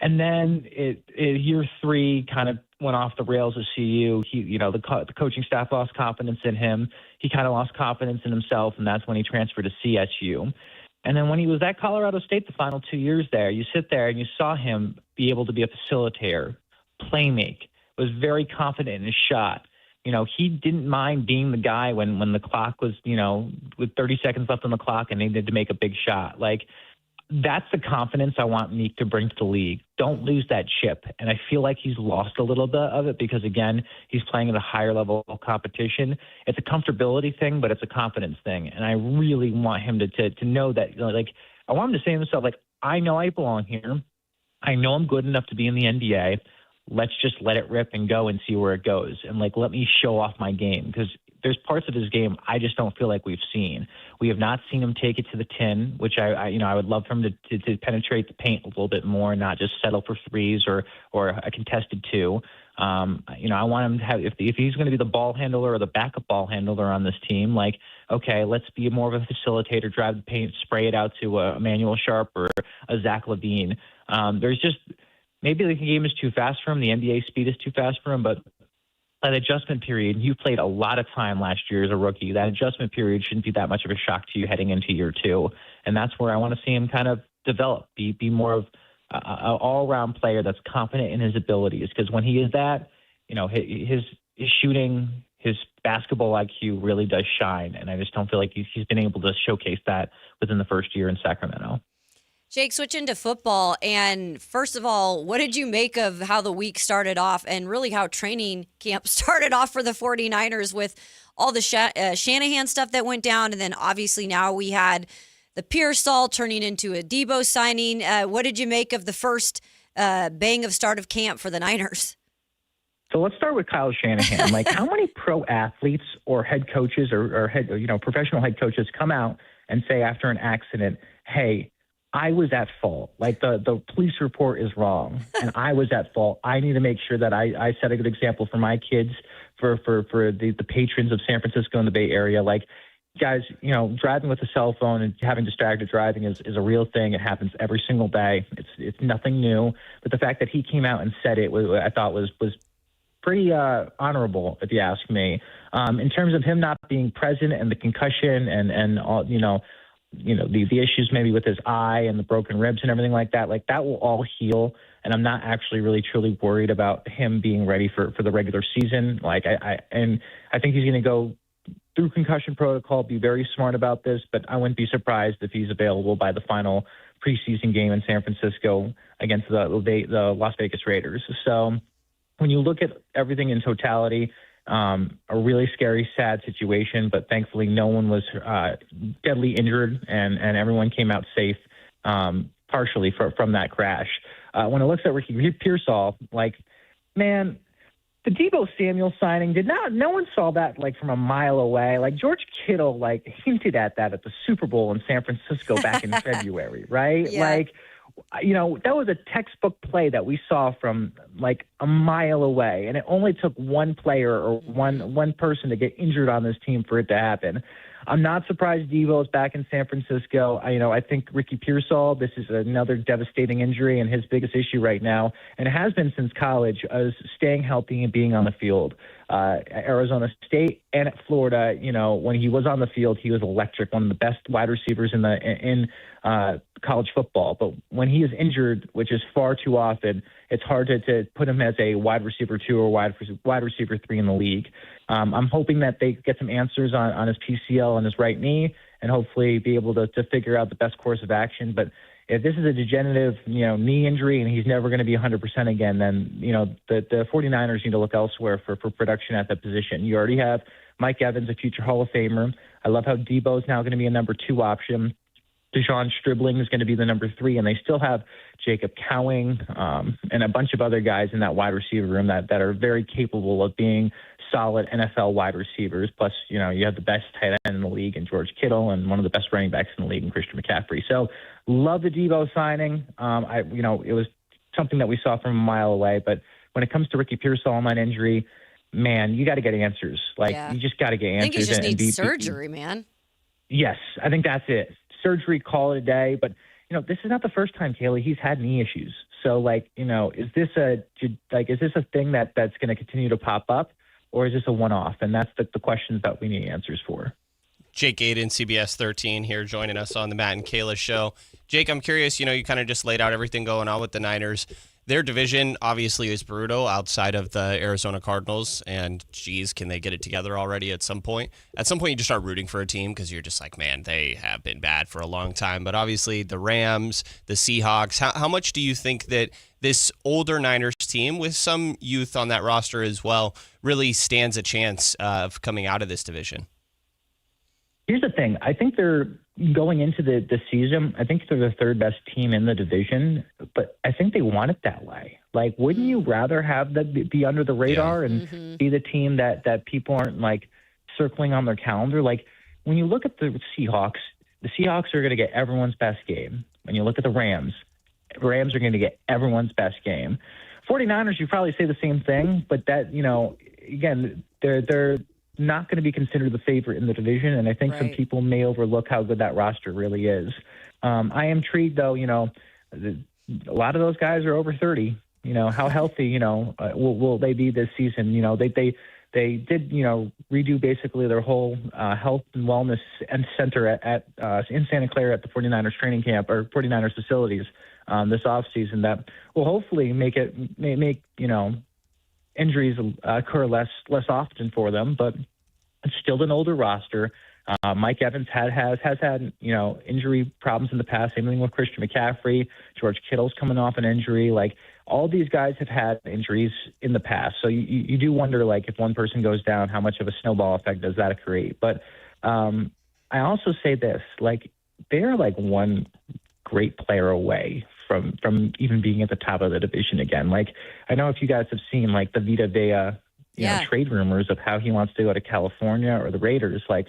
And then year 3 kind of went off the rails at CU. The coaching staff lost confidence in him. He kind of lost confidence in himself, and that's when he transferred to CSU. And then when he was at Colorado State the final 2 years there, you sit there and you saw him be able to be a facilitator, playmake, was very confident in his shot. He didn't mind being the guy when the clock was, with 30 seconds left on the clock and needed to make a big shot. That's the confidence I want Nick to bring to the league. Don't lose that chip. And I feel like he's lost a little bit of it because, again, he's playing at a higher level of competition. It's a comfortability thing, but it's a confidence thing. And I really want him to know that, I want him to say to himself, I know I belong here. I know I'm good enough to be in the NBA. Let's just let it rip and go and see where it goes. And, let me show off my game, because there's parts of his game I just don't feel like we've seen. We have not seen him take it to the 10, which I would love for him to penetrate the paint a little bit more and not just settle for threes or a contested 2. I want him to have, if he's going to be the ball handler or the backup ball handler on this team, okay, let's be more of a facilitator, drive the paint, spray it out to a Emmanuel Sharp or a Zach LaVine. There's just, maybe the game is too fast for him. The NBA speed is too fast for him, but that adjustment period, you played a lot of time last year as a rookie. That adjustment period shouldn't be that much of a shock to you heading into year 2. And that's where I want to see him kind of develop, be more of an all-around player that's confident in his abilities. Because when he is that, his shooting, his basketball IQ really does shine. And I just don't feel like he's been able to showcase that within the first year in Sacramento. Jake, switching to football, and first of all, what did you make of how the week started off and really how training camp started off for the 49ers with all the Shanahan stuff that went down, and then obviously now we had the Pearsall turning into a Debo signing. What did you make of the first bang of start of camp for the Niners? So let's start with Kyle Shanahan. How many pro athletes or head coaches or professional head coaches come out and say after an accident, hey, I was at fault. The police report is wrong, and I was at fault. I need to make sure that I set a good example for my kids, for the patrons of San Francisco and the Bay Area. Guys, driving with a cell phone and having distracted driving is a real thing. It happens every single day. It's nothing new. But the fact that he came out and said it, I thought was pretty honorable, if you ask me. In terms of him not being present and the concussion and all, the issues maybe with his eye and the broken ribs and everything like that will all heal. And I'm not actually really truly worried about him being ready for the regular season. I think he's going to go through concussion protocol, be very smart about this, but I wouldn't be surprised if he's available by the final preseason game in San Francisco against the Las Vegas Raiders. So when you look at everything in totality, a really scary, sad situation, but thankfully no one was deadly injured, and everyone came out safe, partially from that crash. When it looks at Ricky Pearsall, man, the Deebo Samuel signing no one saw that from a mile away. George Kittle hinted at that at the Super Bowl in San Francisco back in February, right? Yeah. That was a textbook play that we saw from a mile away, and it only took one player or one person to get injured on this team for it to happen. I'm not surprised Deebo is back in San Francisco. I think Ricky Pearsall, this is another devastating injury, and his biggest issue right now, and it has been since college, is staying healthy and being on the field. At Arizona State and at Florida, when he was on the field, he was electric, one of the best wide receivers in college football. But when he is injured, which is far too often, it's hard to put him as a wide receiver 2 or wide receiver 3 in the league. I'm hoping that they get some answers on his PCL and his right knee, and hopefully be able to figure out the best course of action. But if this is a degenerative, knee injury and he's never going to be 100% again, then, the 49ers need to look elsewhere for production at that position. You already have Mike Evans, a future Hall of Famer. I love how Debo is now going to be a number 2 option. Deshaun Stribling is going to be the number 3, and they still have Jacob Cowing and a bunch of other guys in that wide receiver room that are very capable of being solid NFL wide receivers. Plus, you have the best tight end in the league in George Kittle and one of the best running backs in the league in Christian McCaffrey. So love the Debo signing. It was something that we saw from a mile away, but when it comes to Ricky Pearsall and that injury, man, you got to get answers. You just got to get answers. I think he just needs surgery, man. Yes, I think that's it. Surgery, call it a day. But, this is not the first time, Kayla, he's had knee issues. So, is this a thing that's going to continue to pop up, or is this a one-off? And that's the questions that we need answers for. Jake Aiden, CBS 13 here, joining us on the Matt and Kayla Show. Jake, I'm curious, you kind of just laid out everything going on with the Niners. Their division obviously is brutal outside of the Arizona Cardinals, and geez, can they get it together already at some point? At some point, you just start rooting for a team because you're just like, man, they have been bad for a long time. But obviously, the Rams, the Seahawks, how much do you think that this older Niners team, with some youth on that roster as well, really stands a chance of coming out of this division? Here's the thing. I think they're going into the season, I think they're the third best team in the division, but I think they want it that way. Like, wouldn't you rather have them be under the radar and be the team that people aren't like circling on their calendar? Like, when you look at the Seahawks are going to get everyone's best game. When you look at the Rams are going to get everyone's best game. 49ers, you probably say the same thing, but that, again, they're not going to be considered the favorite in the division, and I think some people may overlook how good that roster really is. I am intrigued, though. A lot of those guys are over 30. How healthy, will they be this season? They did, redo basically their whole health and wellness and center at in Santa Clara at the 49ers training camp or 49ers facilities this offseason that will hopefully make injuries occur less often for them, but it's still an older roster. Mike Evans has had injury problems in the past. Same thing with Christian McCaffrey. George Kittle's coming off an injury. Like, all these guys have had injuries in the past, so you do wonder, like, if one person goes down, how much of a snowball effect does that create? But I also say this: like, they're like one great player away from even being at the top of the division again. Like, I know if you guys have seen like the Vita Vea trade rumors of how he wants to go to California or the Raiders, like,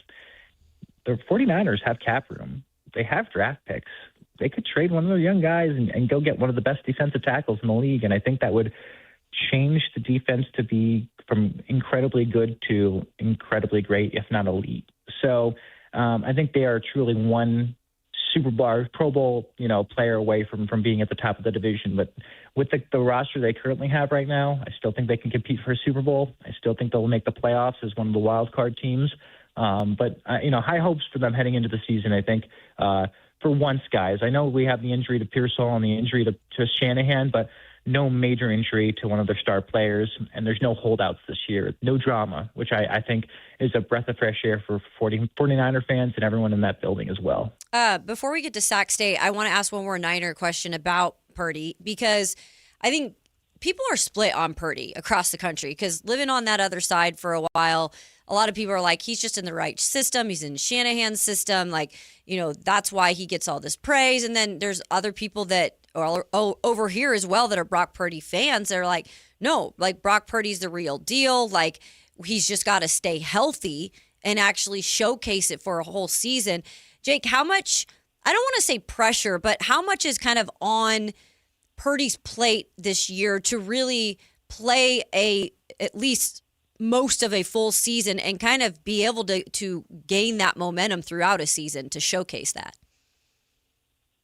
the 49ers have cap room. They have draft picks. They could trade one of their young guys and go get one of the best defensive tackles in the league. And I think that would change the defense to be from incredibly good to incredibly great, if not elite. So I think they are truly one Super Bowl, Pro Bowl, player away from being at the top of the division. But with the roster they currently have right now, I still think they can compete for a Super Bowl. I still think they'll make the playoffs as one of the wild card teams. But high hopes for them heading into the season. I think for once, guys, I know we have the injury to Pearsall and the injury to Shanahan, but no major injury to one of their star players, and there's no holdouts this year. No drama, which I think is a breath of fresh air for 49er fans and everyone in that building as well. Before we get to Sac State, I want to ask one more Niner question about Purdy, because I think people are split on Purdy across the country, because living on that other side for a while, a lot of people are like, he's just in the right system. He's in Shanahan's system. Like, that's why he gets all this praise. And then there's other people that are over here as well that are Brock Purdy fans. They're like, no, like, Brock Purdy's the real deal. Like, he's just got to stay healthy and actually showcase it for a whole season. Jake, how much, I don't want to say pressure, but how much is kind of on Purdy's plate this year to really play at least most of a full season and kind of be able to gain that momentum throughout a season to showcase that?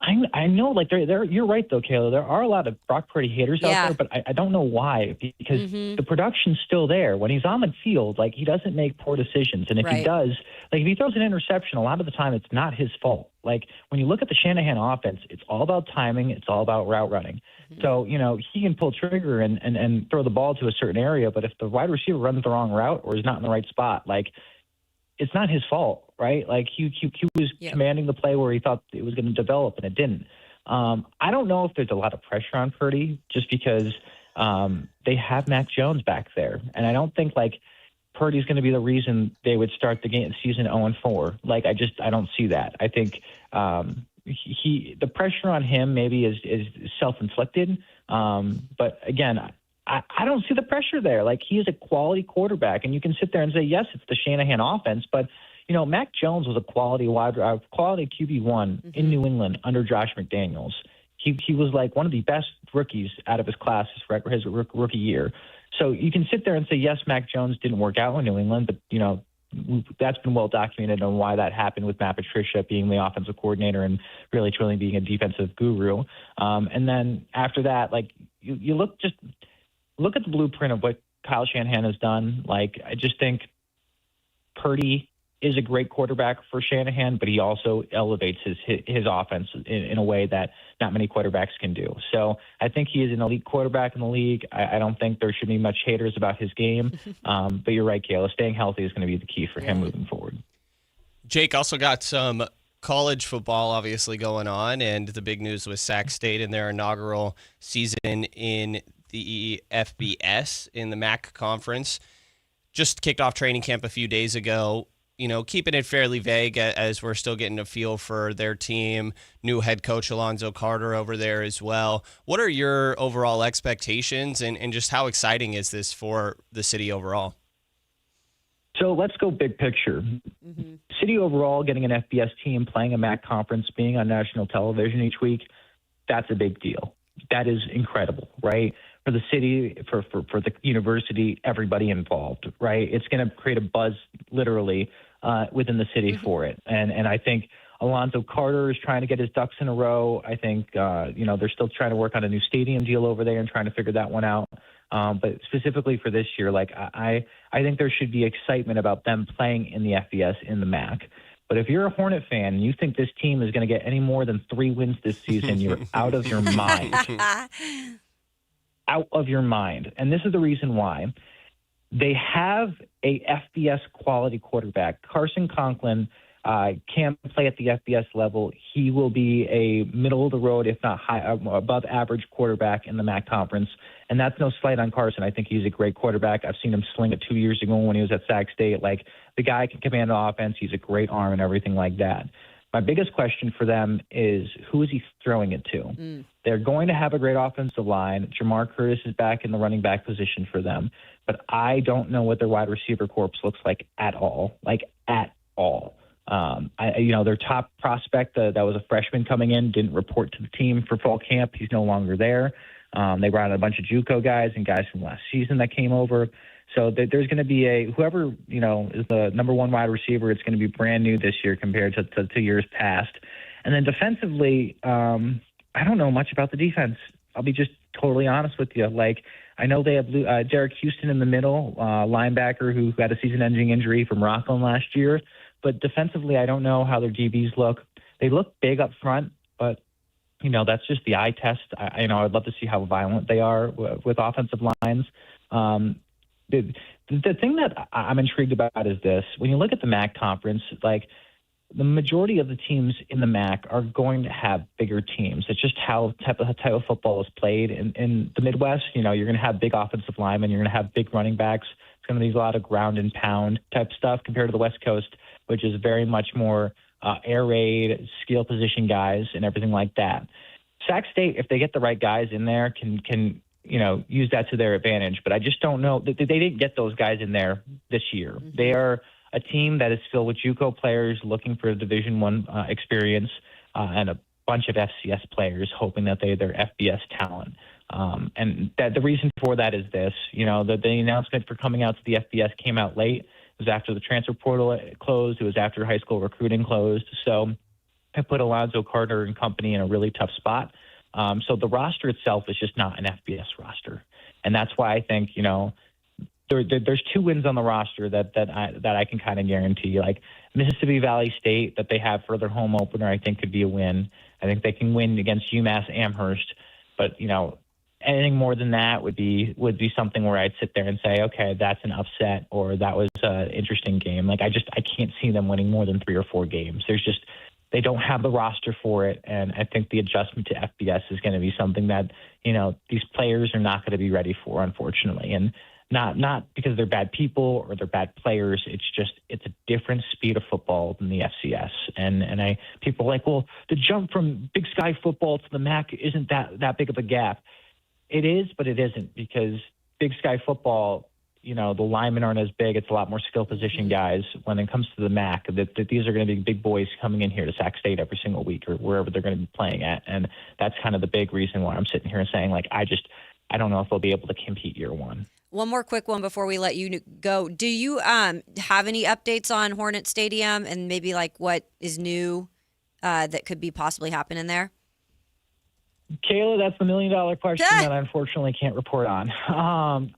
I know, like, you're right, though, Kayla. There are a lot of Brock Purdy haters out there, but I don't know why, because the production's still there. When he's on the field, like, he doesn't make poor decisions. And if he does, like, if he throws an interception, a lot of the time it's not his fault. Like, when you look at the Shanahan offense, it's all about timing. It's all about route running. So, he can pull trigger and throw the ball to a certain area, but if the wide receiver runs the wrong route or is not in the right spot, like, it's not his fault, right? Like, he was commanding the play where he thought it was going to develop, and it didn't. I don't know if there's a lot of pressure on Purdy just because they have Mac Jones back there. And I don't think, like, Purdy's going to be the reason they would start the season 0-4. Like, I don't see that. I think the pressure on him maybe is self-inflicted. But again, I don't see the pressure there. Like, he is a quality quarterback, and you can sit there and say, yes, it's the Shanahan offense, but Mac Jones was a quality QB1 in New England under Josh McDaniels. He was like one of the best rookies out of his class his rookie year. So you can sit there and say, yes, Mac Jones didn't work out in New England, but that's been well documented on why that happened with Matt Patricia being the offensive coordinator and really truly being a defensive guru. And then after that, like, you look at the blueprint of what Kyle Shanahan has done. Like, I just think Purdy is a great quarterback for Shanahan, but he also elevates his offense in a way that not many quarterbacks can do. So I think he is an elite quarterback in the league. I don't think there should be much haters about his game. But you're right, Kayla. Staying healthy is going to be the key for him moving forward. Jake also got some college football obviously going on, and the big news was Sac State and their inaugural season in the FBS in the MAC conference. Just kicked off training camp a few days ago. keeping it fairly vague as we're still getting a feel for their team. New head coach Alonzo Carter over there as well. What are your overall expectations and just how exciting is this for the city overall? So let's go big picture. City overall, getting an FBS team, playing a MAC conference, being on national television each week, that's a big deal. That is incredible, right? For the city, for the university, everybody involved, right? It's going to create a buzz literally within the city for it. And I think Alonzo Carter is trying to get his ducks in a row. I think, they're still trying to work on a new stadium deal over there and trying to figure that one out. But specifically for this year, I think there should be excitement about them playing in the FBS in the MAC. But if you're a Hornet fan and you think this team is going to get any more than 3 wins this season, you're out of your mind. Out of your mind. And this is the reason why. They have a FBS quality quarterback. Carson Conklin can play at the FBS level. He will be a middle of the road, if not above average quarterback in the MAC conference. And that's no slight on Carson. I think he's a great quarterback. I've seen him sling it 2 years ago when he was at Sac State. The guy can command an offense. He's a great arm and everything like that. My biggest question for them is, who is he throwing it to? They're going to have a great offensive line. Jamar Curtis is back in the running back position for them. But I don't know what their wide receiver corps looks like at all. At all. Their top prospect that was a freshman coming in didn't report to the team for fall camp. He's no longer there. They brought in a bunch of JUCO guys and guys from last season that came over. So there's going to be whoever, is the number one wide receiver, it's going to be brand new this year compared to years past. And then defensively, I don't know much about the defense. I'll be just totally honest with you. I know they have Derek Houston in the middle, linebacker who had a season-ending injury from Rockland last year. But defensively, I don't know how their DBs look. They look big up front, but that's just the eye test. I'd love to see how violent they are with offensive lines. The thing that I'm intrigued about is this. When you look at the MAC conference, the majority of the teams in the MAC are going to have bigger teams. It's just how type of football is played. In the Midwest, you're going to have big offensive linemen. You're going to have big running backs. It's going to be a lot of ground and pound type stuff compared to the West Coast, which is very much more air raid, skill position guys, and everything like that. Sac State, if they get the right guys in there, can use that to their advantage. But I just don't know. They didn't get those guys in there this year. They are a team that is filled with JUCO players looking for Division I experience and a bunch of FCS players hoping that they're FBS talent. And that the reason for that is this. The announcement for coming out to the FBS came out late. It was after the transfer portal closed. It was after high school recruiting closed. So it put Alonzo Carter and company in a really tough spot. So the roster itself is just not an FBS roster. And that's why I think, there's 2 wins on the roster that I can kind of guarantee. Mississippi Valley State, that they have for their home opener, I think could be a win. I think they can win against UMass Amherst. But, anything more than that would be something where I'd sit there and say, okay, that's an upset, or that was an interesting game. I can't see them winning more than 3 or 4 games. They don't have the roster for it, and I think the adjustment to FBS is going to be something that, these players are not going to be ready for, unfortunately. And not because they're bad people or they're bad players. It's a different speed of football than the FCS. And people are like, well, the jump from Big Sky football to the MAC isn't that big of a gap. It is, but it isn't, because Big Sky football, the linemen aren't as big. It's a lot more skill position guys. When it comes to the MAC, that these are going to be big boys coming in here to Sac State every single week or wherever they're going to be playing at. And that's kind of the big reason why I'm sitting here and saying, I don't know if they'll be able to compete year one. One more quick one before we let you go. Do you have any updates on Hornet Stadium and maybe what is new that could be possibly happening there? Kayla, that's the $1 million question that I unfortunately can't report on.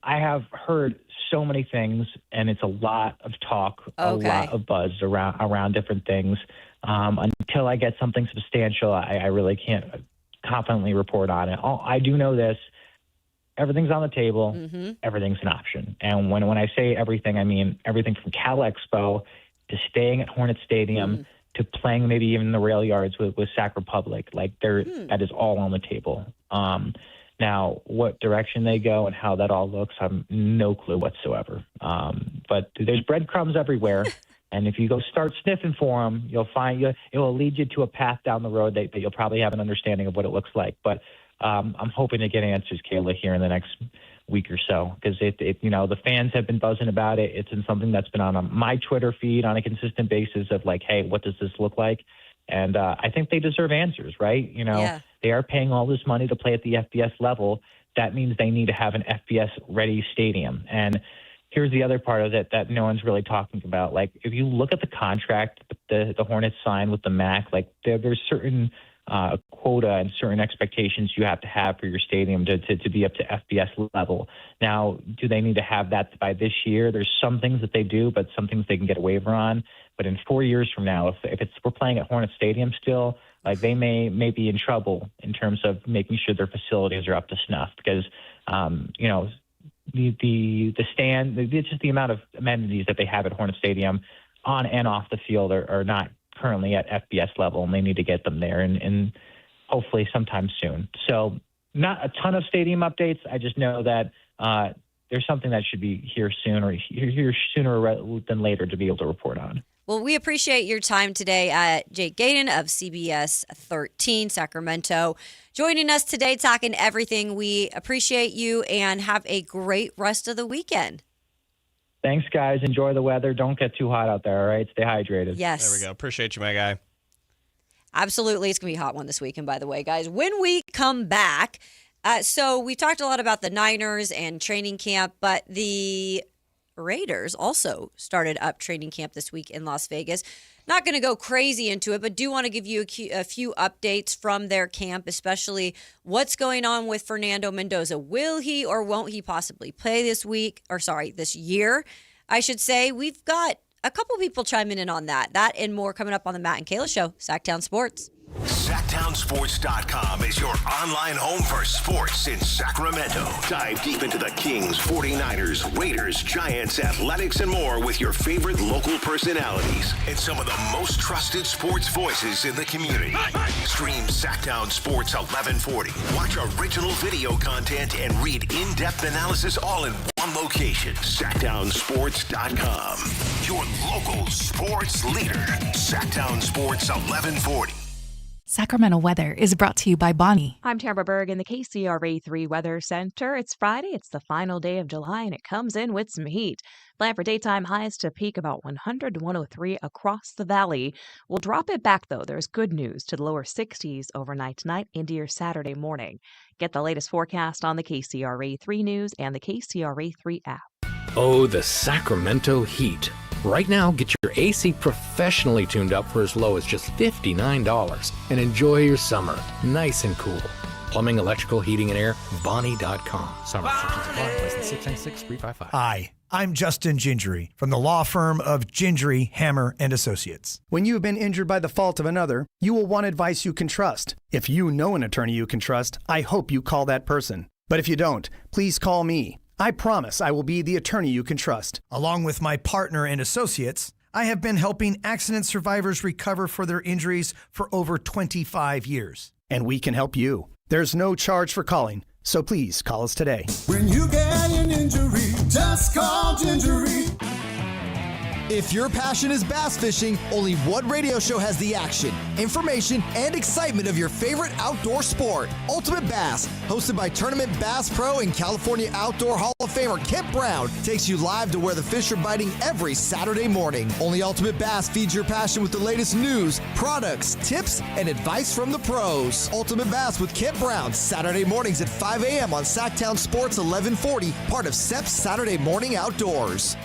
I have heard so many things, and it's a lot of talk, a lot of buzz around different things. Until I get something substantial, I really can't confidently report on it. I do know this. Everything's on the table. Everything's an option. And when I say everything, I mean everything from Cal Expo to staying at Hornet Stadium to playing maybe even the rail yards with Sac Republic. That is all on the table. Now, what direction they go and how that all looks, I have no clue whatsoever. But there's breadcrumbs everywhere. And if you go start sniffing for them, you'll find it will lead you to a path down the road that you'll probably have an understanding of what it looks like. But I'm hoping to get answers, Kayla, here in the next week or so, because the fans have been buzzing about it. It's in something that's been on my Twitter feed on a consistent basis of like, hey, what does this look like? And I think they deserve answers, right? They are paying all this money to play at the FBS level. That means they need to have an FBS-ready stadium. And here's the other part of it that no one's really talking about. Like, if you look at the contract the Hornets signed with the MAC, like there's certain quota and certain expectations you have to have for your stadium to be up to FBS level. Now, do they need to have that by this year? There's some things that they do, but some things they can get a waiver on. But in 4 years from now, if we're playing at Hornet Stadium still, like they may be in trouble in terms of making sure their facilities are up to snuff, because the stand, just the amount of amenities that they have at Hornet Stadium on and off the field are not currently at FBS level, and they need to get them there and hopefully sometime soon. So not a ton of stadium updates. I just know that there's something that should be here soon, or here sooner than later to be able to report on. Well, we appreciate your time today, Jake Gaden of CBS 13 Sacramento, joining us today, talking everything. We appreciate you, and have a great rest of the weekend. Thanks, guys. Enjoy the weather. Don't get too hot out there, all right? Stay hydrated. Yes. There we go. Appreciate you, my guy. Absolutely. It's going to be a hot one this weekend, by the way, guys. When we come back, so we talked a lot about the Niners and training camp, but the Raiders also started up training camp this week in Las Vegas. Not going to go crazy into it, but do want to give you a few updates from their camp, especially what's going on with Fernando Mendoza. Will he or won't he possibly play this year? I should say. We've got a couple people chiming in on that. That and more coming up on the Matt and Kayla Show, Sactown Sports. SactownSports.com is your online home for sports in Sacramento. Dive deep into the Kings, 49ers, Raiders, Giants, athletics, and more with your favorite local personalities and some of the most trusted sports voices in the community. Stream Sactown Sports 1140. Watch original video content and read in-depth analysis all in one location. SactownSports.com. Your local sports leader. Sactown Sports 1140. Sacramento weather is brought to you by Bonnie. I'm Tamara Berg in the KCRA 3 Weather Center. It's Friday. It's the final day of July, and it comes in with some heat. Plan for daytime highs to peak about 100 to 103 across the valley. We'll drop it back, though. There's good news to the lower 60s overnight tonight into your Saturday morning. Get the latest forecast on the KCRA 3 News and the KCRA 3 app. Oh, the Sacramento heat. Right now, get your AC professionally tuned up for as low as just $59 and enjoy your summer nice and cool. Plumbing, electrical, heating, and air, Bonnie.com. Summer restrictions apply. License 696-355. Hi, I'm Justin Gingery from the law firm of Gingery, Hammer, and Associates. When you have been injured by the fault of another, you will want advice you can trust. If you know an attorney you can trust, I hope you call that person. But if you don't, please call me. I promise I will be the attorney you can trust. Along with my partner and associates, I have been helping accident survivors recover for their injuries for over 25 years. And we can help you. There's no charge for calling, so please call us today. When you get an injury, just call Gingery. If your passion is bass fishing, only one radio show has the action, information, and excitement of your favorite outdoor sport. Ultimate Bass, hosted by Tournament Bass Pro and California Outdoor Hall of Famer Kent Brown, takes you live to where the fish are biting every Saturday morning. Only Ultimate Bass feeds your passion with the latest news, products, tips, and advice from the pros. Ultimate Bass with Kent Brown, Saturday mornings at 5 a.m. on Sactown Sports 1140, part of SEP's Saturday Morning Outdoors.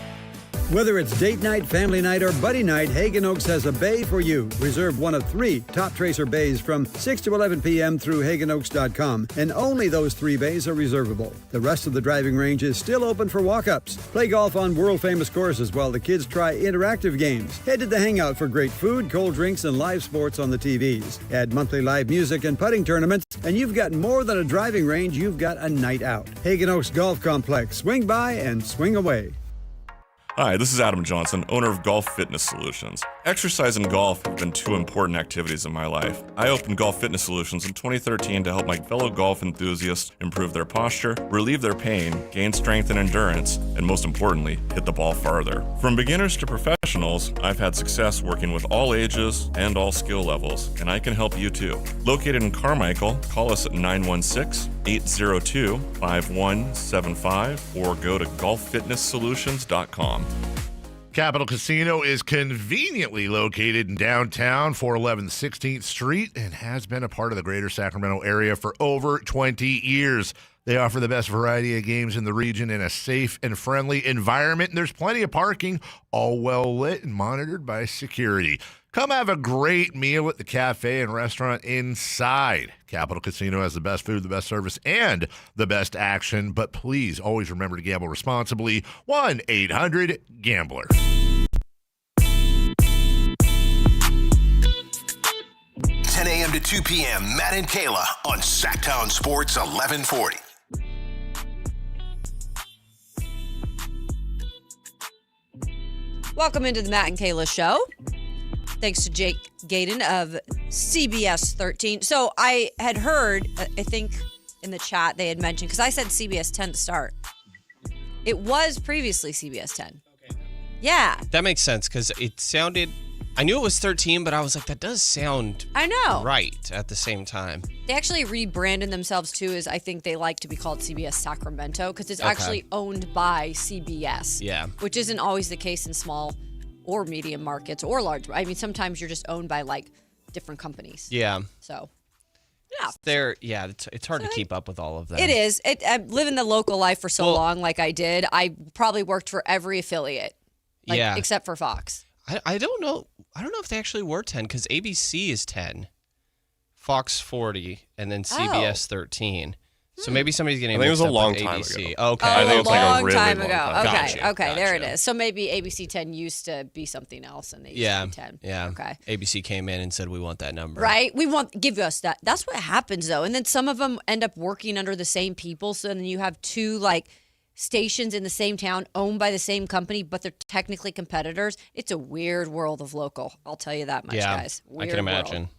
Whether it's date night, family night, or buddy night, Hagen Oaks has a bay for you. Reserve one of 3 Top Tracer bays from 6 to 11 p.m. through HagenOaks.com, and only those 3 bays are reservable. The rest of the driving range is still open for walk-ups. Play golf on world-famous courses while the kids try interactive games. Head to the Hangout for great food, cold drinks, and live sports on the TVs. Add monthly live music and putting tournaments, and you've got more than a driving range, you've got a night out. Hagen Oaks Golf Complex. Swing by and swing away. Hi, this is Adam Johnson, owner of Golf Fitness Solutions. Exercise and golf have been two important activities in my life. I opened Golf Fitness Solutions in 2013 to help my fellow golf enthusiasts improve their posture, relieve their pain, gain strength and endurance, and most importantly, hit the ball farther. From beginners to professionals, I've had success working with all ages and all skill levels, and I can help you too. Located in Carmichael, call us at 916-802-5175 or go to golffitnesssolutions.com. Capital Casino is conveniently located in downtown 411 16th Street and has been a part of the greater Sacramento area for over 20 years. They offer the best variety of games in the region in a safe and friendly environment, and there's plenty of parking, all well lit and monitored by security. Come have a great meal at the cafe and restaurant inside. Capital Casino has the best food, the best service, and the best action. But please always remember to gamble responsibly. 1-800-GAMBLER. 10 a.m. to 2 p.m., Matt and Kayla on Sactown Sports 1140. Welcome into the Matt and Kayla Show. Thanks to Jake Gaden of CBS 13. So I had heard, I think in the chat they had mentioned, because I said CBS 10 to start. It was previously CBS 10. Okay. Yeah. That makes sense because it sounded, I knew it was 13, but I was like, that does sound right at the same time. They actually rebranded themselves too, as I think they like to be called CBS Sacramento because it's actually owned by CBS. Yeah. Which isn't always the case in small or medium markets or large. I mean, sometimes you're just owned by like different companies. Yeah. So, it's hard to keep up with all of them. It is. Living the local life for so long, like I did, I probably worked for every affiliate, except for Fox. I don't know. I don't know if they actually were 10 because ABC is 10, Fox 40, and then CBS 13. So maybe somebody's getting. I think it was a long time ago. Okay, I think it's like a really time long ago. time. Okay, there it is. So maybe ABC 10 used to be something else, and they used to be 10. Yeah. Okay. ABC came in and said we want that number. Right. Give us that. That's what happens though, and then some of them end up working under the same people. So then you have two stations in the same town owned by the same company, but they're technically competitors. It's a weird world of local. I'll tell you that much, guys. Weird I can imagine. World.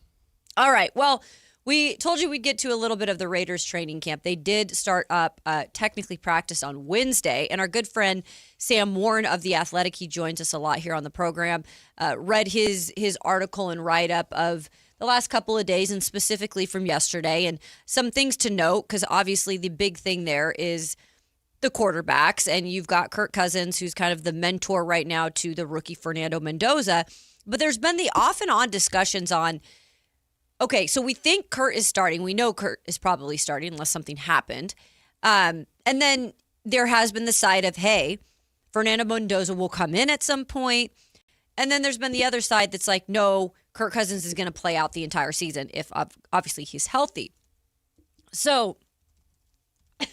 All right. Well, we told you we'd get to a little bit of the Raiders training camp. They did start up technically practice on Wednesday, and our good friend Sam Warren of The Athletic, he joins us a lot here on the program, read his article and write-up of the last couple of days and specifically from yesterday, and some things to note because obviously the big thing there is the quarterbacks, and you've got Kirk Cousins, who's kind of the mentor right now to the rookie Fernando Mendoza, but there's been the off and on discussions on, okay, so we think Kurt is starting. We know Kurt is probably starting unless something happened. And then there has been the side of, hey, Fernando Mendoza will come in at some point. And then there's been the other side that's like, no, Kirk Cousins is going to play out the entire season if obviously he's healthy. So, sorry.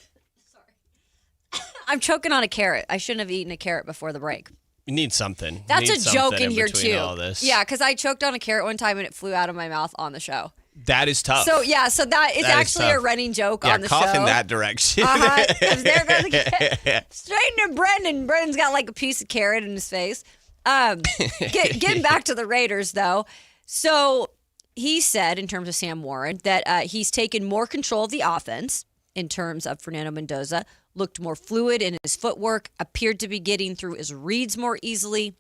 I'm choking on a carrot. I shouldn't have eaten a carrot before the break. You need something. That's a joke in here too. All this. Yeah, because I choked on a carrot one time and it flew out of my mouth on the show. That is tough. So that is actually a running joke on the show. Yeah, cough in that direction. There goes the carrot. Straight into Brendan. Brendan's got like a piece of carrot in his face. Getting back to the Raiders though. So he said, in terms of Sam Warren, that he's taken more control of the offense in terms of Fernando Mendoza, looked more fluid in his footwork, appeared to be getting through his reads more easily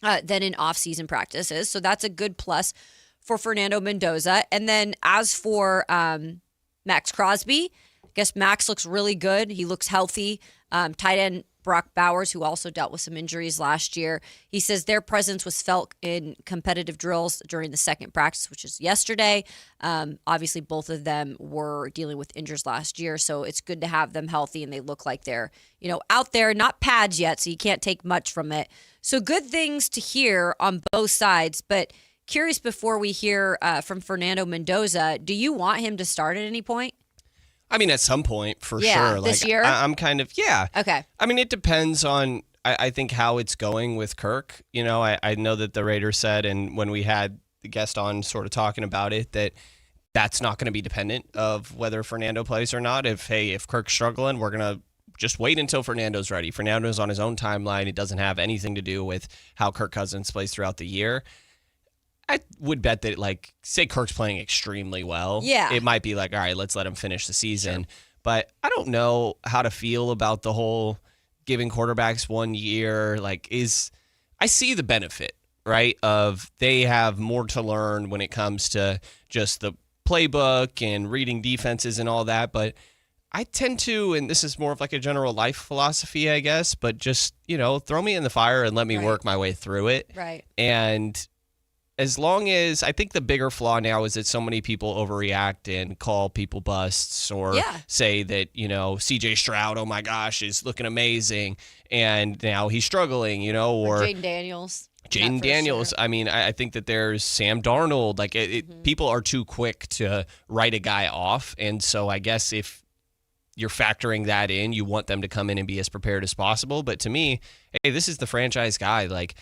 than in off-season practices. So that's a good plus for Fernando Mendoza. And then as for Max Crosby, I guess Max looks really good. He looks healthy. Tight end Brock Bowers, who also dealt with some injuries last year, he says their presence was felt in competitive drills during the second practice, which is yesterday. Obviously, both of them were dealing with injuries last year, so it's good to have them healthy, and they look like they're, out there, not pads yet, so you can't take much from it. So good things to hear on both sides, but curious before we hear from Fernando Mendoza, do you want him to start at any point? I mean, at some point, for sure. This year? I'm kind of, Okay. I mean, it depends on, I think, how it's going with Kirk. I know that the Raiders said, and when we had the guest on sort of talking about it, that's not going to be dependent of whether Fernando plays or not. If Kirk's struggling, we're going to just wait until Fernando's ready. Fernando's on his own timeline. It doesn't have anything to do with how Kirk Cousins plays throughout the year. I would bet that, like, say Kirk's playing extremely well. Yeah. It might be like, all right, let's let him finish the season. Sure. But I don't know how to feel about the whole giving quarterbacks 1 year. Like, I see the benefit, right, of they have more to learn when it comes to just the playbook and reading defenses and all that. But I tend to, and this is more of like a general life philosophy, I guess, but just, throw me in the fire and let me work my way through it. Right. And as long as, I think the bigger flaw now is that so many people overreact and call people busts or say that, CJ Stroud, oh my gosh, is looking amazing. And now he's struggling, or Jaden Daniels. Jaden Daniels. Sure. I mean, I think that there's Sam Darnold. Like, people are too quick to write a guy off. And so I guess if you're factoring that in, you want them to come in and be as prepared as possible. But to me, hey, this is the franchise guy. Like,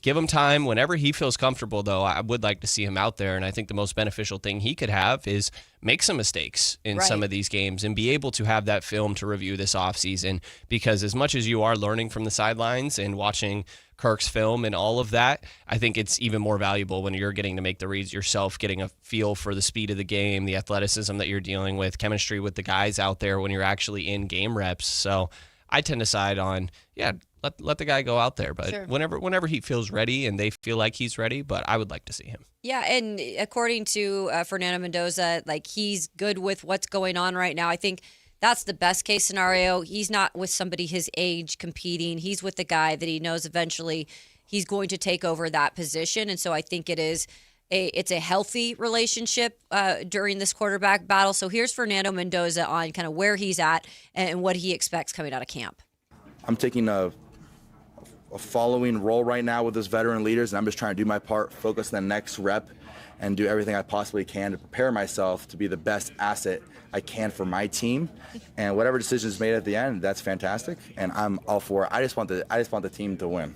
give him time. Whenever he feels comfortable, though, I would like to see him out there. And I think the most beneficial thing he could have is make some mistakes in some of these games and be able to have that film to review this offseason. Because as much as you are learning from the sidelines and watching Kirk's film and all of that, I think it's even more valuable when you're getting to make the reads yourself, getting a feel for the speed of the game, the athleticism that you're dealing with, chemistry with the guys out there when you're actually in game reps. So I tend to side on, let the guy go out there. But whenever he feels ready and they feel like he's ready, but I would like to see him. Yeah, and according to Fernando Mendoza, like, he's good with what's going on right now. I think that's the best case scenario. He's not with somebody his age competing. He's with the guy that he knows eventually he's going to take over that position. And so I think it's a healthy relationship during this quarterback battle. So here's Fernando Mendoza on kind of where he's at and what he expects coming out of camp. I'm taking a following role right now with those veteran leaders, and I'm just trying to do my part, focus on the next rep, and do everything I possibly can to prepare myself to be the best asset I can for my team. And whatever decision is made at the end, that's fantastic, and I'm all for it. I just want the team to win.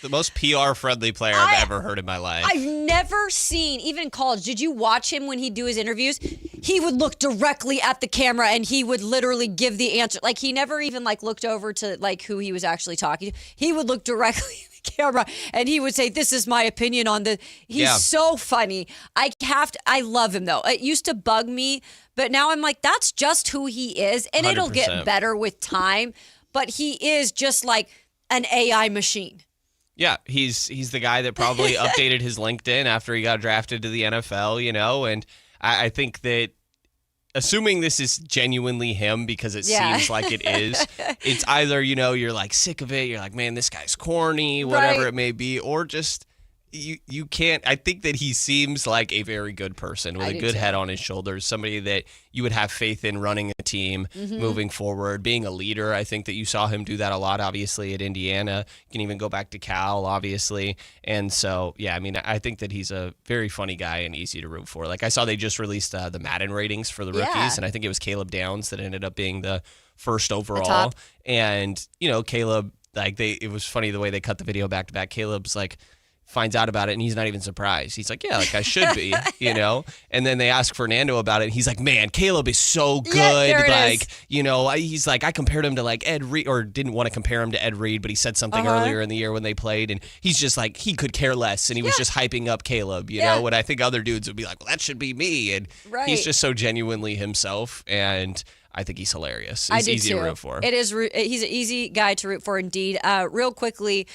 The most PR-friendly player I've ever heard in my life. I've never seen, even in college, did you watch him when he'd do his interviews? He would look directly at the camera and he would literally give the answer. Like, he never even looked over to who he was actually talking to. He would look directly at the camera and he would say, "This is my opinion on the." He's so funny. I love him though. It used to bug me, but now I'm like, that's just who he is, and 100%. It'll get better with time. But he is just like an AI machine. Yeah, he's the guy that probably updated his LinkedIn after he got drafted to the NFL, and I think that assuming this is genuinely him, because it seems like it is, it's either, you're like sick of it, you're like, man, this guy's corny, whatever it may be, or just you can't. I think that he seems like a very good person with a good head on his shoulders, somebody that you would have faith in running a team moving forward, being a leader. I think that you saw him do that a lot, obviously, at Indiana. You can even go back to Cal, obviously. And so, yeah, I mean, I think that he's a very funny guy and easy to root for. Like, I saw they just released the Madden ratings for the rookies, and I think it was Caleb Downs that ended up being the first overall. And, Caleb, it was funny the way they cut the video back to back. Caleb's like, finds out about it and he's not even surprised. He's like, yeah, I should be, And then they ask Fernando about it and he's like, man, Caleb is so good. He's like, I compared him to Ed Reed, or didn't want to compare him to Ed Reed, but he said something earlier in the year when they played, and he's just like, he could care less, and he was just hyping up Caleb, know, when I think other dudes would be like, well, that should be me. And he's just so genuinely himself, and I think he's hilarious. He's easy to root for. He's an easy guy to root for indeed. Real quickly,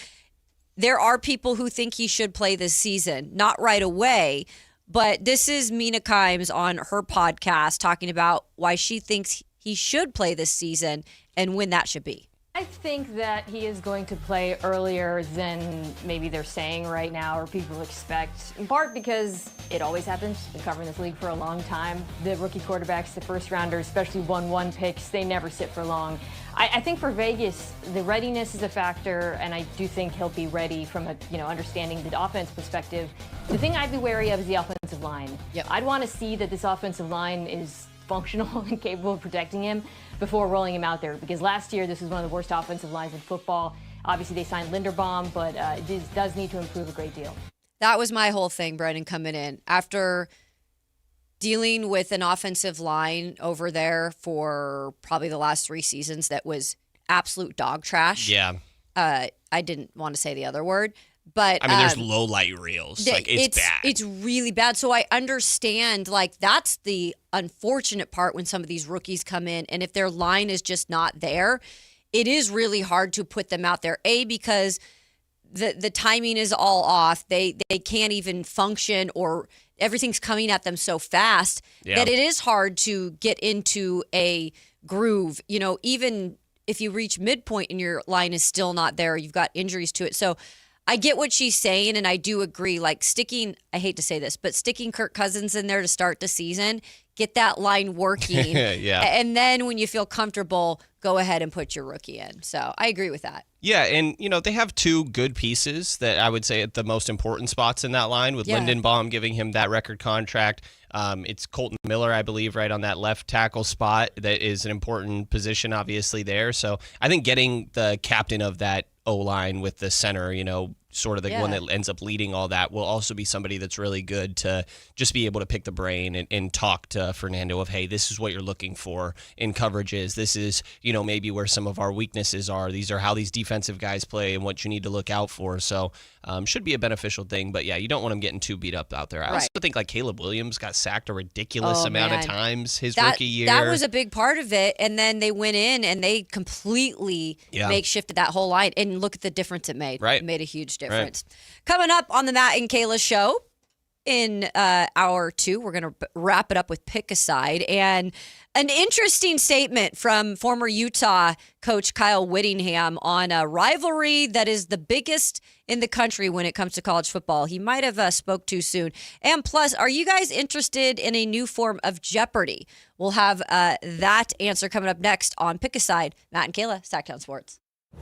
there are people who think he should play this season, not right away, but this is Mina Kimes on her podcast talking about why she thinks he should play this season and when that should be. I think that he is going to play earlier than maybe they're saying right now or people expect, in part because it always happens. Been covering this league for a long time. The rookie quarterbacks, the first rounders, especially 1-1 picks, they never sit for long. I think for Vegas, the readiness is a factor, and I do think he'll be ready from understanding the offense perspective. The thing I'd be wary of is the offensive line. Yep. I'd want to see that this offensive line is functional and capable of protecting him before rolling him out there, because last year this was one of the worst offensive lines in football. Obviously they signed Linderbaum, but it does need to improve a great deal. That was my whole thing, Brendan, coming in. After dealing with an offensive line over there for probably the last 3 seasons that was absolute dog trash. Yeah. I didn't want to say the other word. But I mean, there's low light reels. Like, it's bad. It's really bad. So I understand, like, that's the unfortunate part when some of these rookies come in, and if their line is just not there, it is really hard to put them out there. Because the timing is all off. They can't even function, or everything's coming at them so fast that it is hard to get into a groove. You know, even if you reach midpoint and your line is still not there, you've got injuries to it. So I get what she's saying, and I do agree. Like, I hate to say this, but sticking Kirk Cousins in there to start the season, get that line working. Yeah. And then when you feel comfortable, go ahead and put your rookie in. So I agree with that. Yeah, and, they have two good pieces that I would say at the most important spots in that line, with Lindenbaum giving him that record contract. It's Colton Miller, I believe, right on that left tackle spot. That is an important position, obviously, there. So I think getting the captain of that O-line with the center, sort of the one that ends up leading all that, will also be somebody that's really good to just be able to pick the brain and talk to Fernando of, hey, this is what you're looking for in coverages. This is, maybe where some of our weaknesses are. These are how these defensive guys play and what you need to look out for. So should be a beneficial thing. But, yeah, you don't want them getting too beat up out there. I also think, like, Caleb Williams got sacked a ridiculous amount of times his rookie year. That was a big part of it. And then they went in and they completely makeshifted that whole line. And look at the difference it made. Right. It made a huge difference. Right. Coming up on the Matt and Kayla Show in hour 2, we're going to wrap it up with Pick a Side. And an interesting statement from former Utah coach Kyle Whittingham on a rivalry that is the biggest in the country when it comes to college football. He might have spoke too soon. And plus, are you guys interested in a new form of Jeopardy? We'll have that answer coming up next on Pick a Side. Matt and Kayla, Sactown Sports.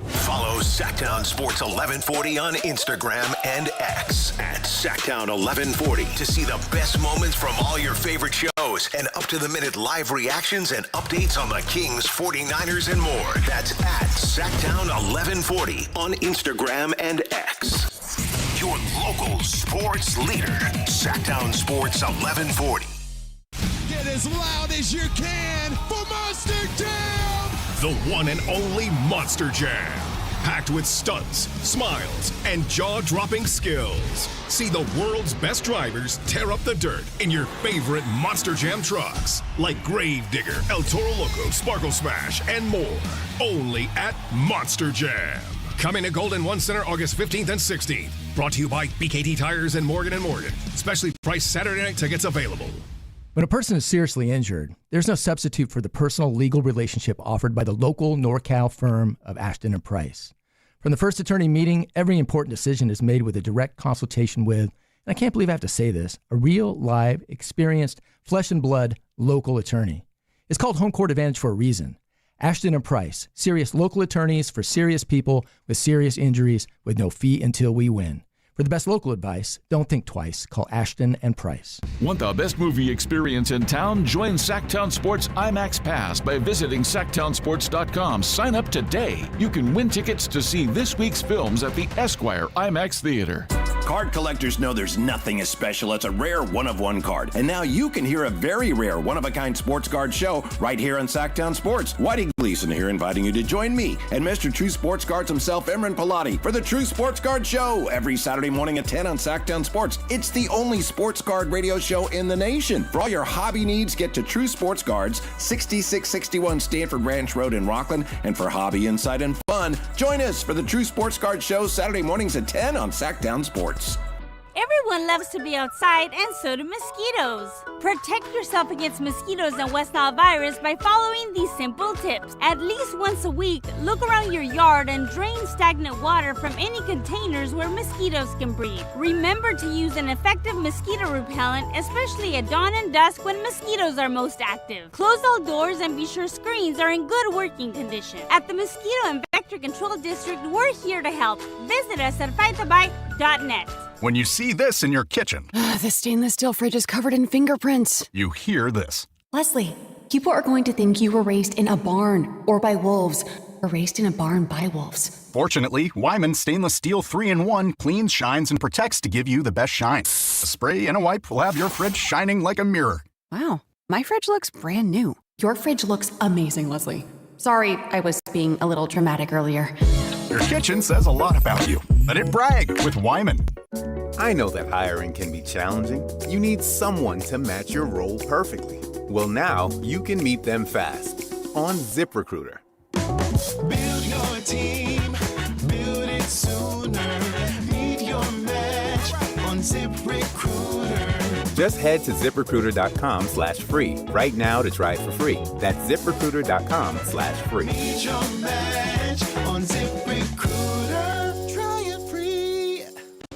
Follow Sactown Sports 1140 on Instagram and X at Sactown 1140 to see the best moments from all your favorite shows and up-to-the-minute live reactions and updates on the Kings, 49ers, and more. That's at Sactown 1140 on Instagram and X. Your local sports leader, Sactown Sports 1140. Get as loud as you can for Monster Jam! The one and only Monster Jam. Packed with stunts, smiles, and jaw-dropping skills. See the world's best drivers tear up the dirt in your favorite Monster Jam trucks. Like Gravedigger, El Toro Loco, Sparkle Smash, and more. Only at Monster Jam. Coming to Golden One Center August 15th and 16th. Brought to you by BKT Tires and Morgan & Morgan. Specially priced Saturday night tickets available. When a person is seriously injured, there's no substitute for the personal legal relationship offered by the local NorCal firm of Ashton and Price. From the first attorney meeting, every important decision is made with a direct consultation with, and I can't believe I have to say this, a real, live, experienced, flesh and blood local attorney. It's called Home Court Advantage for a reason. Ashton and Price, serious local attorneys for serious people with serious injuries with no fee until we win. For the best local advice, don't think twice. Call Ashton and Price. Want the best movie experience in town? Join Sactown Sports IMAX Pass by visiting SactownSports.com. Sign up today. You can win tickets to see this week's films at the Esquire IMAX Theater. Card collectors know there's nothing as special as a rare one-of-one card. And now you can hear a very rare one-of-a-kind sports card show right here on Sactown Sports. Whitey Gleason here inviting you to join me and Mr. True Sports Cards himself, Emran Pilati, for the True Sports Card Show every Saturday morning at 10 on Sactown Sports. It's the only sports card radio show in the nation. For all your hobby needs, get to True Sports Cards, 6661 Stanford Ranch Road in Rockland. And for hobby insight and fun, join us for the True Sports Card Show Saturday mornings at 10 on Sactown Sports. Everyone loves to be outside, and so do mosquitoes. Protect yourself against mosquitoes and West Nile virus by following these simple tips. At least once a week, look around your yard and drain stagnant water from any containers where mosquitoes can breed. Remember to use an effective mosquito repellent, especially at dawn and dusk when mosquitoes are most active. Close all doors and be sure screens are in good working condition. At the Mosquito and Vector Control District, we're here to help. Visit us at fightthebite.net. When you see this in your kitchen, The stainless steel fridge is covered in fingerprints. you hear this. Leslie, people are going to think you were raised in a barn or by wolves, or raised in a barn by wolves. Fortunately, Wyman Stainless Steel 3-in-1 cleans, shines, and protects to give you the best shine. A spray and a wipe will have your fridge shining like a mirror. Wow, my fridge looks brand new. Your fridge looks amazing, Leslie. Sorry, I was being a little dramatic earlier. Your kitchen says a lot about you. Let it brag with Wyman. I know that hiring can be challenging. You need someone to match your role perfectly. Well, now you can meet them fast on ZipRecruiter. Build your team, build it sooner. Meet your match on ZipRecruiter. Just head to ZipRecruiter.com/free right now to try it for free. That's ZipRecruiter.com/free. Meet your match on ZipRecruiter. Try it free.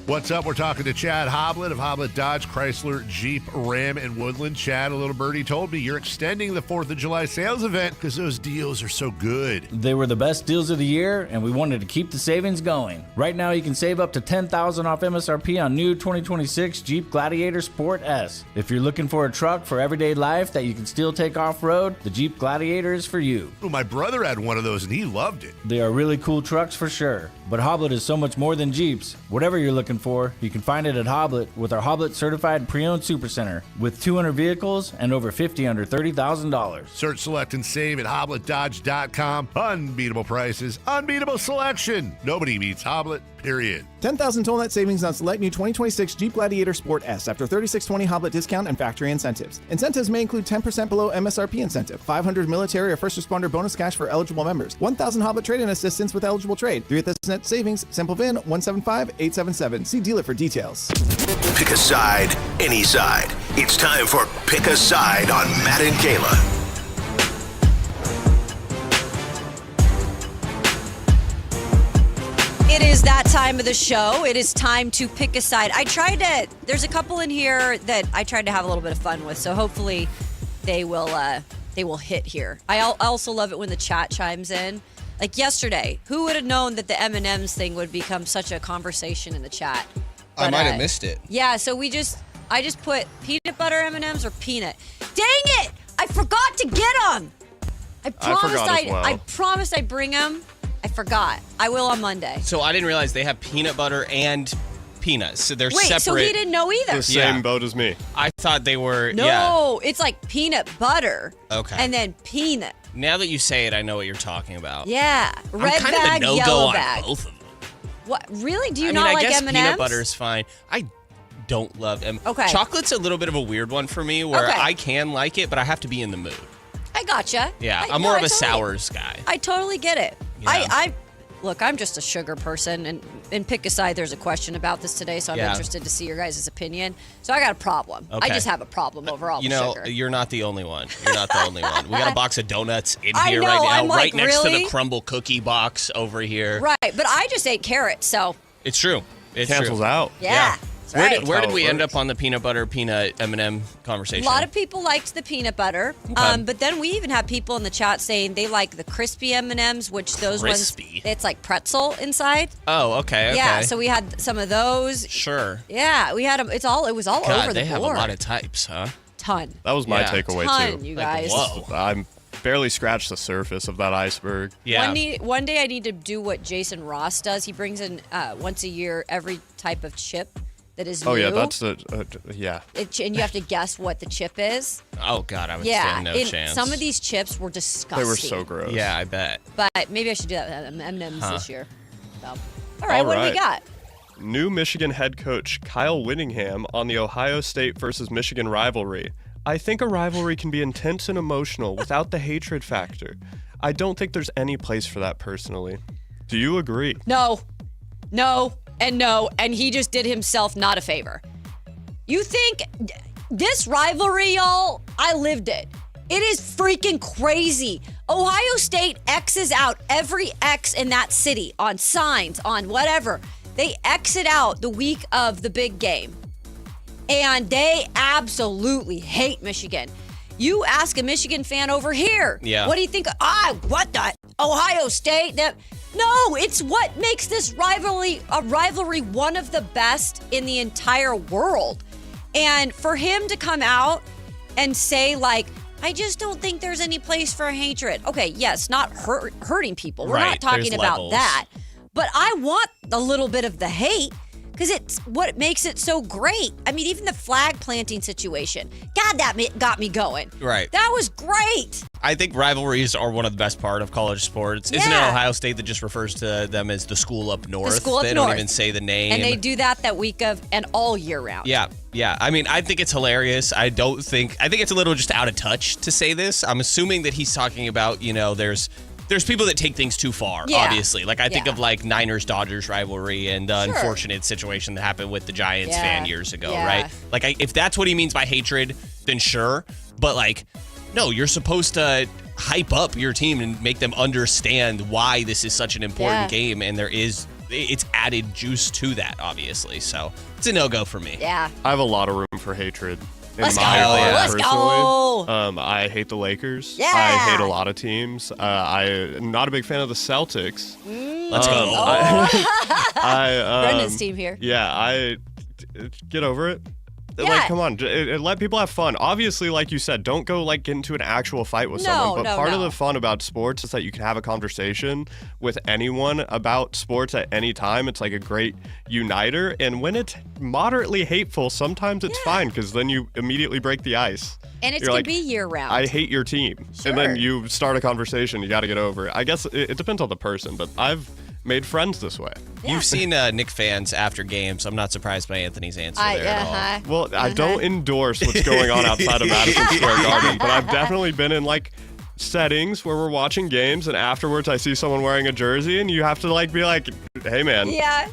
What's up? We're talking to Chad Hoblet of Hoblet Dodge, Chrysler, Jeep, Ram, and Woodland. Chad, a little birdie told me you're extending the 4th of July sales event because those deals are so good. They were the best deals of the year, and we wanted to keep the savings going. Right now, you can save up to $10,000 off MSRP on new 2026 Jeep Gladiator Sport S. If you're looking for a truck for everyday life that you can still take off-road, the Jeep Gladiator is for you. Well, my brother had one of those, and he loved it. They are really cool trucks for sure, but Hoblet is so much more than Jeeps. Whatever you're looking for, you can find it at Hoblet with our Hoblet Certified Pre-Owned Supercenter with 200 vehicles and over 50 under $30,000. Search, select, and save at HobletDodge.com. Unbeatable prices, unbeatable selection. Nobody beats Hoblet, period. 10,000 total net savings on select new 2026 Jeep Gladiator Sport S after $36.20 Hoblet discount and factory incentives. Incentives may include 10% below MSRP incentive, 500 military or first responder bonus cash for eligible members, 1,000 Hoblet trade-in assistance with eligible trade, 3 net savings, simple VIN 175877. See dealer for details. Pick a side, any side. It's time for Pick a Side on Matt and Kayla. It is that time of the show. It is time to pick a side. There's a couple in here that I tried to have a little bit of fun with, so hopefully they will hit here. I also love it when the chat chimes in. Like yesterday, who would have known that the M&Ms thing would become such a conversation in the chat? I might have missed it. Yeah, so I just put peanut butter M&Ms or peanut. Dang it! I forgot to get them. I promised I'd bring them. I forgot. I will on Monday. So I didn't realize they have peanut butter and peanuts. So they're separate. So he didn't know either. The same boat as me. I thought they were. No, it's like peanut butter. Okay. And then peanut. Now that you say it, I know what you're talking about. Yeah. Red I'm kind bag, of a no-go yellow on bag. both of them. What? Really? Do you not like M&Ms? M&Ms? Peanut butter is fine. I don't love M. Okay. Chocolate's a little bit of a weird one for me where I can like it, but I have to be in the mood. I gotcha. Yeah, I'm more of a sours guy. I totally get it. Yeah. Look, I'm just a sugar person, and in Pick a Side, there's a question about this today, so I'm interested to see your guys' opinion. So I got a problem. Okay. I just have a problem overall with sugar. You're not the only one. You're not the only one. We got a box of donuts in here know, right now, I'm right next to really? the crumble cookie box over here. Right, but I just ate carrots, so. It's true. It cancels out. Yeah. Where did we end up on the peanut butter peanut M&M conversation? A lot of people liked the peanut butter, but then we even have people in the chat saying they like the crispy M&Ms, which those ones, it's like pretzel inside. Oh, okay. Yeah, so we had some of those. Sure. Yeah, we had them. It was all over the board. They have a lot of types, huh? Ton. That was my takeaway too. You guys. Whoa. I'm barely scratched the surface of that iceberg. Yeah. One day I need to do what Jason Ross does. He brings in once a year every type of chip that is new. Oh yeah, that's yeah. And you have to guess what the chip is. Oh God, I would stand no chance. Some of these chips were disgusting. They were so gross. Yeah, I bet. But maybe I should do that with M&Ms this year. So. All right, what do we got? New Michigan head coach Kyle Whittingham on the Ohio State versus Michigan rivalry. I think a rivalry can be intense and emotional without the hatred factor. I don't think there's any place for that personally. Do you agree? No, and he just did himself not a favor. You think this rivalry, y'all, I lived it. It is freaking crazy. Ohio State X's out every X in that city on signs, on whatever. They exit out the week of the big game. And they absolutely hate Michigan. You ask a Michigan fan over here, what do you think? What the? Ohio State? No, it's what makes this rivalry one of the best in the entire world. And for him to come out and say, like, I just don't think there's any place for hatred. Okay, yes, not hurting people. We're not talking about that. But I want a little bit of the hate because it's what makes it so great. I mean, even the flag planting situation. God, that got me going. Right. That was great. I think rivalries are one of the best part of college sports. Isn't it Ohio State that just refers to them as the school up north? The school up they north. don't even say the name. And they do that week of and all year round. Yeah. I mean, I think it's hilarious. I think it's a little just out of touch to say this. I'm assuming that he's talking about, there's people that take things too far, obviously. Like, I think of, like, Niners-Dodgers rivalry and the unfortunate situation that happened with the Giants fan years ago, right? Like, if that's what he means by hatred, then sure. But, like, no, you're supposed to hype up your team and make them understand why this is such an important game, and it's added juice to that, obviously. So it's a no-go for me. Yeah. I have a lot of room for hatred. Let's go. Let's go. I hate the Lakers. Yeah. I hate a lot of teams. I'm not a big fan of the Celtics. Let's go. Brendan's team here. Yeah, get over it. Like, come on, let people have fun. Obviously, like you said, don't go get into an actual fight with someone. But part of the fun about sports is that you can have a conversation with anyone about sports at any time. It's like a great uniter. And when it's moderately hateful, sometimes it's fine because then you immediately break the ice. And it's going to be year round. I hate your team. Sure. And then you start a conversation. You got to get over it. I guess it depends on the person, but I've made friends this way. Yeah. You've seen Nick fans after games. I'm not surprised by Anthony's answer there at all. Well, I don't endorse what's going on outside of Madison Square Garden, but I've definitely been in settings where we're watching games and afterwards I see someone wearing a jersey and you have to be like, hey man. Yeah.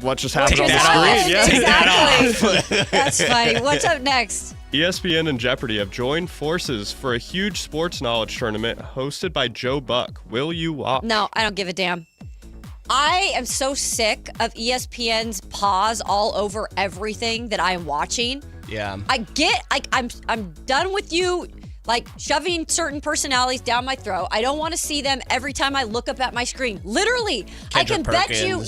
What just happened on Take the that screen? off. Yeah. Take that off. That's funny. What's up next? ESPN and Jeopardy have joined forces for a huge sports knowledge tournament hosted by Joe Buck. Will you watch? No, I don't give a damn. I am so sick of ESPN's paws all over everything that I am watching. Yeah. I'm done with you shoving certain personalities down my throat. I don't want to see them every time I look up at my screen. Literally, I can bet you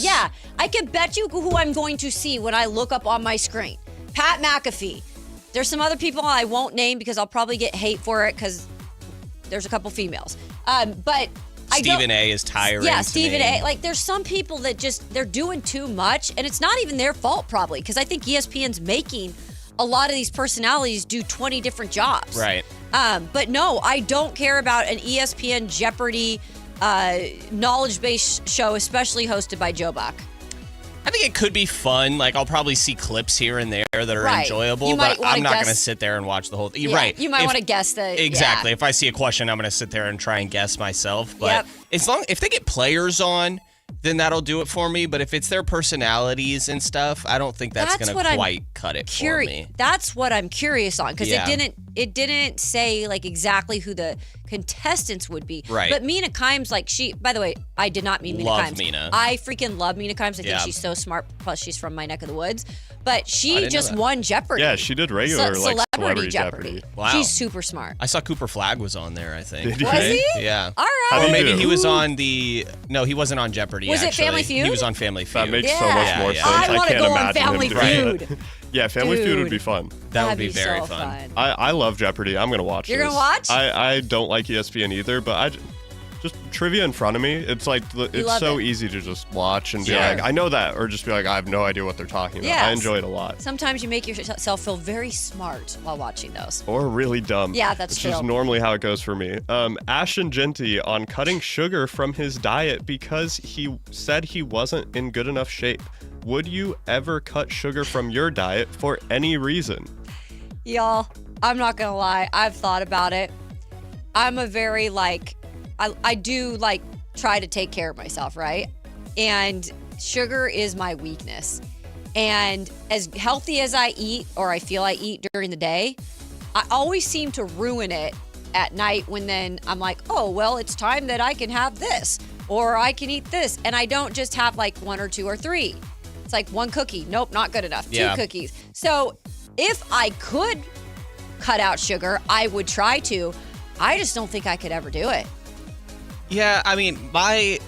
who I'm going to see when I look up on my screen. Pat McAfee. There's some other people I won't name because I'll probably get hate for it because there's a couple females. But Stephen A is tiring. Yeah, Stephen A. There's some people that they're doing too much, and it's not even their fault probably because I think ESPN's making a lot of these personalities do 20 different jobs. Right. But no, I don't care about an ESPN Jeopardy knowledge-based show, especially hosted by Joe Buck. I think it could be fun. I'll probably see clips here and there that are enjoyable, but I'm not going to sit there and watch the whole thing. Yeah, right. You might want to guess the... Exactly. Yeah. If I see a question, I'm going to sit there and try and guess myself. But if they get players on, then that'll do it for me. But if it's their personalities and stuff, I don't think that's going to quite cut it for me. That's what I'm curious on because it didn't say exactly who the contestants would be. Right. But Mina Kimes, by the way, I did not mean Mina Love Kimes. Mina. I freaking love Mina Kimes. I think she's so smart. Plus, she's from my neck of the woods. But she just won Jeopardy. Yeah, she did regular Celebrity Jeopardy. Wow. She's super smart. I saw Cooper Flagg was on there, I think. Was he? Yeah. All right. Or maybe he was on No, he wasn't on Jeopardy, Was actually. it Family Feud? He was on Family Feud. That makes so much more sense. I want to can't go on imagine Family him doing Feud. that. Yeah, Family Feud would be fun. That would be That'd be very so fun. I love Jeopardy. I'm going to watch You're this. gonna watch? I don't like ESPN either, but just trivia in front of me. It's it's so easy to just watch and be like, I know that, or just be like, I have no idea what they're talking about. Yes. I enjoy it a lot. Sometimes you make yourself feel very smart while watching those. Or really dumb. Yeah, that's Which true. is normally how it goes for me. Ashton Genty on cutting sugar from his diet because he said he wasn't in good enough shape. Would you ever cut sugar from your diet for any reason? Y'all, I'm not gonna lie. I've thought about it. I'm a very I do try to take care of myself, right? And sugar is my weakness. And as healthy as I eat, or I feel I eat during the day, I always seem to ruin it at night when then I'm like, oh, well, it's time that I can have this, or I can eat this. And I don't just have one or two or three. It's one cookie. Nope, not good enough. Yeah. 2 cookies. So if I could cut out sugar, I would try to. I just don't think I could ever do it. Yeah, I mean,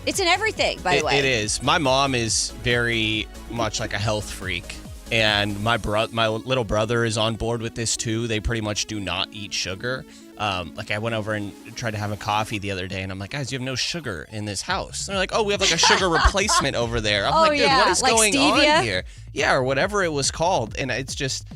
It's in everything, by the way. It is. My mom is very much like a health freak. And my little brother is on board with this too. They pretty much do not eat sugar. Like I went over and tried to have a coffee the other day, and I'm like, guys, you have no sugar in this house. And they're like, oh, we have like a sugar replacement over there. I'm like, dude, what is going stevia? on here? Yeah, or whatever it was called. And it's just,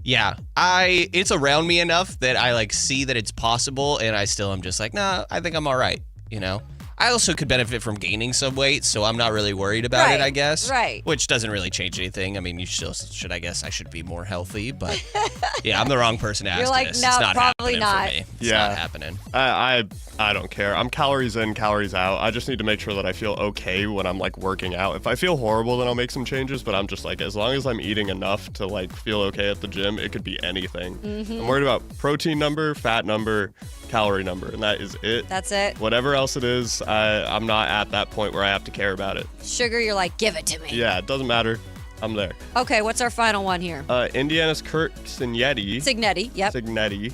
yeah, it's around me enough that I like see that it's possible, and I still am just like, nah, I think I'm all right, you know? I also could benefit from gaining some weight, so I'm not really worried about it, I guess. Right. Which doesn't really change anything. I mean, you still should, I guess, I should be more healthy, but yeah, I'm the wrong person to ask You're like, this. no, It's not probably happening not. for me. It's not happening. I don't care. I'm calories in, calories out. I just need to make sure that I feel okay when I'm like working out. If I feel horrible, then I'll make some changes, but I'm just like, as long as I'm eating enough to like feel okay at the gym, it could be anything. Mm-hmm. I'm worried about protein number, fat number, calorie number, and that is it. That's it. Whatever else it is, I'm not at that point where I have to care about it. Sugar, you're like, give it to me. Yeah, it doesn't matter. I'm there. Okay, what's our final one here? Indiana's Kurt Cignetti. Yep. Cignetti.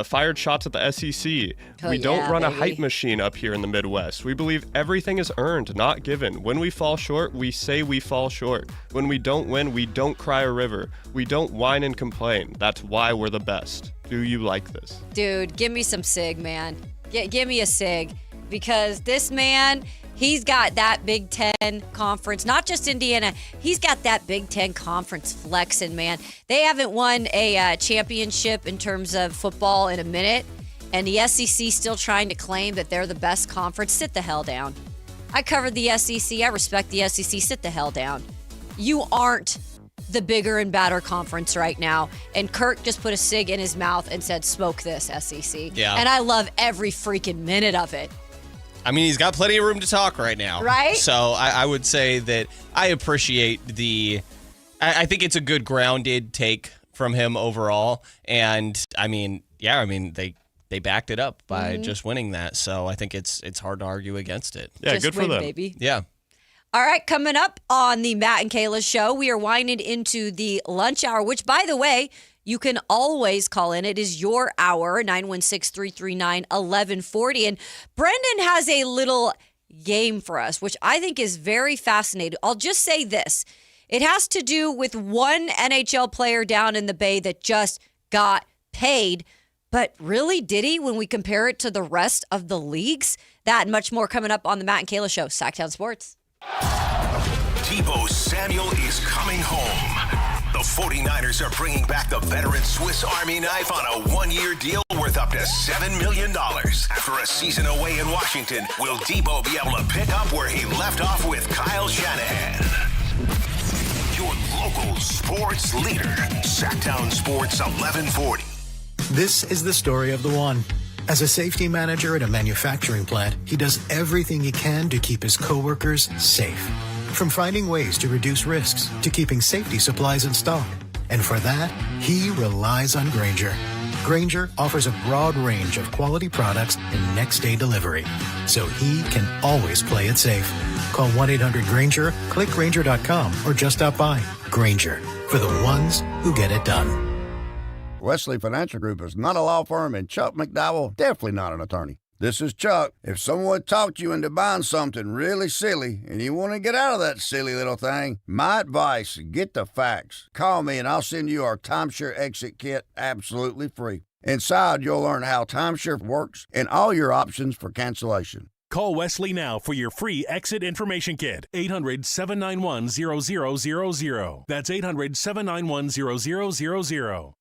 Fired shots at the SEC. Oh, We don't yeah, run a baby. hype machine up here in the Midwest. We believe everything is earned, not given. When we fall short, we say we fall short. When we don't win, we don't cry a river. We don't whine and complain. That's why we're the best. Do you like this? Dude, give me some Sig, man. Give me a Sig. Because this man, he's got that Big Ten conference, not just Indiana. He's got that Big Ten conference flexing, man. They haven't won a championship in terms of football in a minute, and the SEC still trying to claim that they're the best conference. Sit the hell down. I covered the SEC. I respect the SEC. Sit the hell down. You aren't the bigger and badder conference right now. And Kirk just put a Sig in his mouth and said, smoke this, SEC. Yeah. And I love every freaking minute of it. I mean, he's got plenty of room to talk right now. Right? So I would say that I appreciate I think it's a good grounded take from him overall. And I mean, they backed it up by just winning that. So I think it's hard to argue against it. Yeah, Just good for win, them. baby. Yeah. All right, coming up on the Matt and Kayla Show, we are winding into the lunch hour, which, by the way, you can always call in. It is your hour, 916-339-1140. And Brendan has a little game for us, which I think is very fascinating. I'll just say this. It has to do with one NHL player down in the Bay that just got paid. But really, did he when we compare it to the rest of the leagues? That and much more coming up on the Matt and Kayla Show, Sactown Sports. Deebo Samuel is coming home. The 49ers are bringing back the veteran Swiss Army knife on a one-year deal worth up to $7 million. After a season away in Washington, will Deebo be able to pick up where he left off with Kyle Shanahan? Your local sports leader, Sactown Sports 1140. This is the story of the one. As a safety manager at a manufacturing plant, he does everything he can to keep his coworkers safe. From finding ways to reduce risks to keeping safety supplies in stock. And for that, he relies on Grainger. Grainger offers a broad range of quality products and next-day delivery, so he can always play it safe. Call 1-800-GRAINGER, click Grainger.com, or just stop by. Grainger, for the ones who get it done. Wesley Financial Group is not a law firm, and Chuck McDowell definitely not an attorney. This is Chuck. If someone talked you into buying something really silly and you want to get out of that silly little thing, my advice, get the facts. Call me and I'll send you our timeshare exit kit absolutely free. Inside, you'll learn how timeshare works and all your options for cancellation. Call Wesley now for your free exit information kit. 800-791-0000. That's 800-791-0000.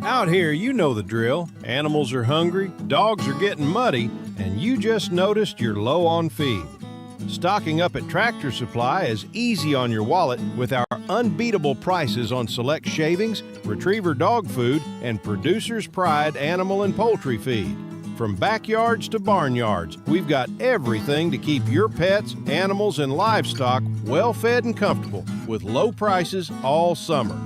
Out here, you know the drill. Animals are hungry, dogs are getting muddy, and you just noticed you're low on feed. Stocking up at Tractor Supply is easy on your wallet with our unbeatable prices on select shavings, retriever dog food, and Producer's Pride animal and poultry feed. From backyards to barnyards, we've got everything to keep your pets, animals, and livestock well fed and comfortable with low prices all summer.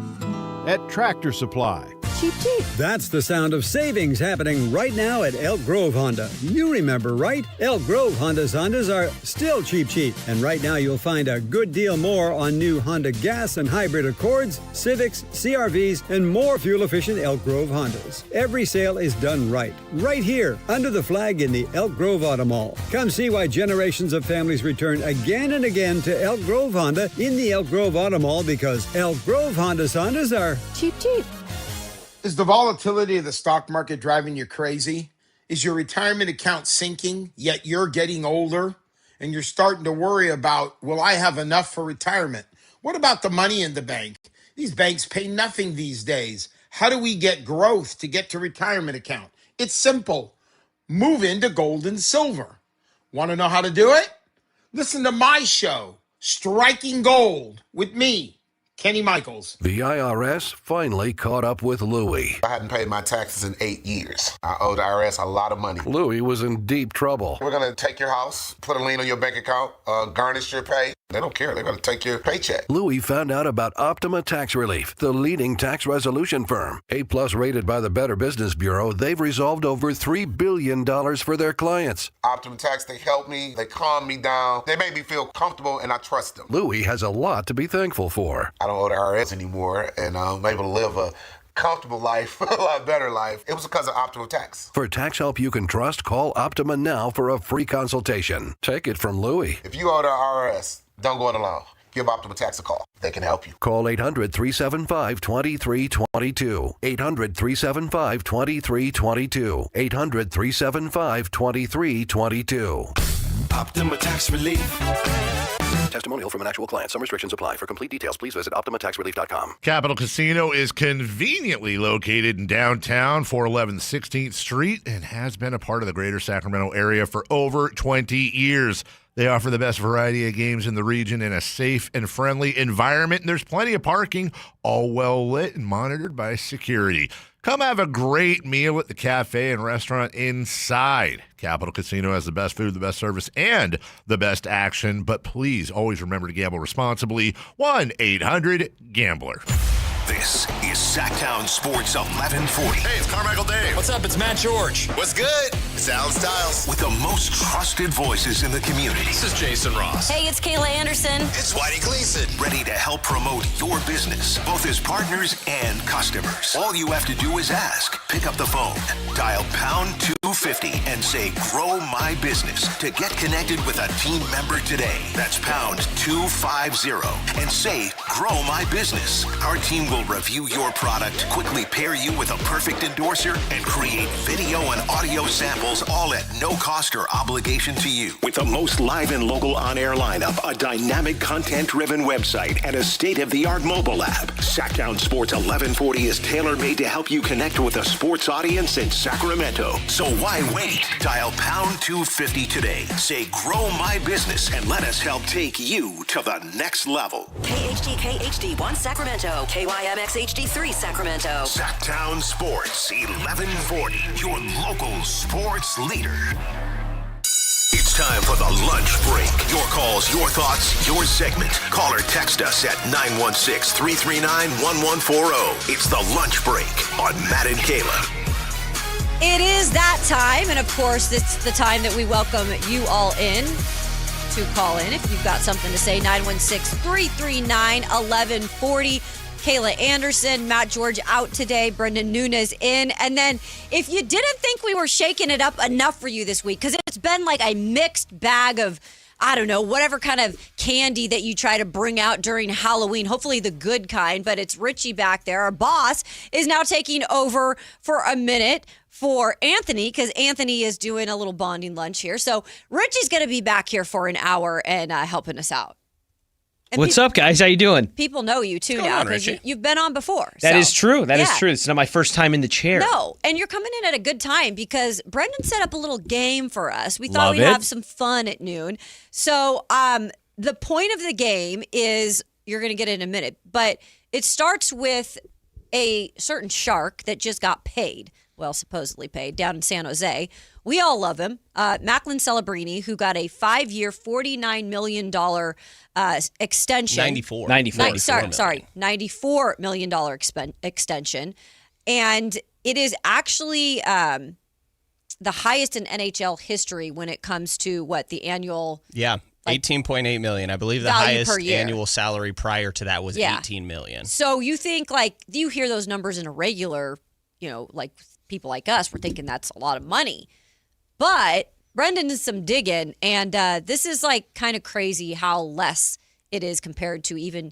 At Tractor Supply, Cheap, cheap. That's the sound of savings happening right now at Elk Grove Honda. You remember, right? Elk Grove Hondas are still cheap, cheap. And right now you'll find a good deal more on new Honda gas and hybrid Accords, Civics, CRVs, and more fuel-efficient Elk Grove Hondas. Every sale is done right here, under the flag in the Elk Grove Auto Mall. Come see why generations of families return again and again to Elk Grove Honda in the Elk Grove Auto Mall, because Elk Grove Hondas are cheap, cheap. Is the volatility of the stock market driving you crazy? Is your retirement account sinking, yet you're getting older and you're starting to worry about, will I have enough for retirement? What about the money in the bank? These banks pay nothing these days. How do we get growth to get to retirement account? It's simple. Move into gold and silver. Want to know how to do it? Listen to my show, Striking Gold, with me, Kenny Michaels. The IRS finally caught up with Louie. I hadn't paid my taxes in 8 years. I owe the IRS a lot of money. Louie was in deep trouble. We're going to take your house, put a lien on your bank account, garnish your pay. They don't care. They're going to take your paycheck. Louie found out about Optima Tax Relief, the leading tax resolution firm. A-plus rated by the Better Business Bureau, they've resolved over $3 billion for their clients. Optima Tax, they helped me. They calmed me down. They made me feel comfortable, and I trust them. Louie has a lot to be thankful for. I don't owe the IRS anymore, and I'm able to live a comfortable life, a lot better life. It was because of Optima Tax. For tax help you can trust, call Optima now for a free consultation. Take it from Louie. If you owe the IRS, don't go it alone. Give Optima Tax a call. They can help you. Call 800-375-2322. 800-375-2322. 800-375-2322. Optima Tax Relief. Testimonial from an actual client. Some restrictions apply. For complete details, please visit OptimaTaxRelief.com. Capital Casino is conveniently located in downtown, 411 16th Street, and has been a part of the greater Sacramento area for over 20 years. They offer the best variety of games in the region in a safe and friendly environment, and there's plenty of parking, all well lit and monitored by security. Come have a great meal at the cafe and restaurant inside. Capital Casino has the best food, the best service, and the best action. But please always remember to gamble responsibly. 1-800-GAMBLER. This is Sactown Sports 1140. Hey, it's Carmichael Dave. What's up? It's Matt George. What's good? It's Alan Stiles. With the most trusted voices in the community. This is Jason Ross. Hey, it's Kayla Anderson. It's Whitey Gleason. Ready to help promote your business, both as partners and customers. All you have to do is ask. Pick up the phone, dial pound 250 and say, grow my business to get connected with a team member today. That's pound 250 and say, grow my business. Our team will review your product, quickly pair you with a perfect endorser, and create video and audio samples, all at no cost or obligation to you. With the most live and local on-air lineup, a dynamic content-driven website, and a state-of-the-art mobile app, Sactown Sports 1140 is tailor-made to help you connect with a sports audience in Sacramento. So why wait? Dial pound 250 today. Say, grow my business, and let us help take you to the next level. KHTK HD1 Sacramento. KYMX HD3 Sacramento. Sactown Sports 1140, your local sports leader. It's time for the lunch break. Your calls, your thoughts, your segment. Call or text us at 916-339-1140. It's the lunch break on Matt and Kayla. It is that time, and of course, it's the time that we welcome you all in to call in. If you've got something to say, 916-339-1140. Kayla Anderson, Matt George out today, Brendan Nunes in. And then if you didn't think we were shaking it up enough for you this week, because it's been like a mixed bag of, I don't know, whatever kind of candy that you try to bring out during Halloween, hopefully the good kind, but it's Richie back there. Our boss is now taking over for a minute for Anthony, because Anthony is doing a little bonding lunch here. So Richie's going to be back here for an hour and helping us out. And what's up, guys? How you doing? People know you, too, now, because you've been on before. That is true. That is true. It's not my first time in the chair. No, and you're coming in at a good time because Brendan set up a little game for us. We thought we'd have some fun at noon. So the point of the game is, you're going to get it in a minute, but it starts with a certain shark that just got paid. Well, supposedly paid, down in San Jose. We all love him. Macklin Celebrini, who got a 5-year, $49 million extension. $94 million. $94 million extension. And it is actually the highest in NHL history when it comes to the annual. Yeah, $18.8 million. I believe the highest annual salary prior to that was $18 million. So you think you hear those numbers in a regular, people like us, we're thinking that's a lot of money. But Brendan did some digging, and this is kind of crazy how less it is compared to even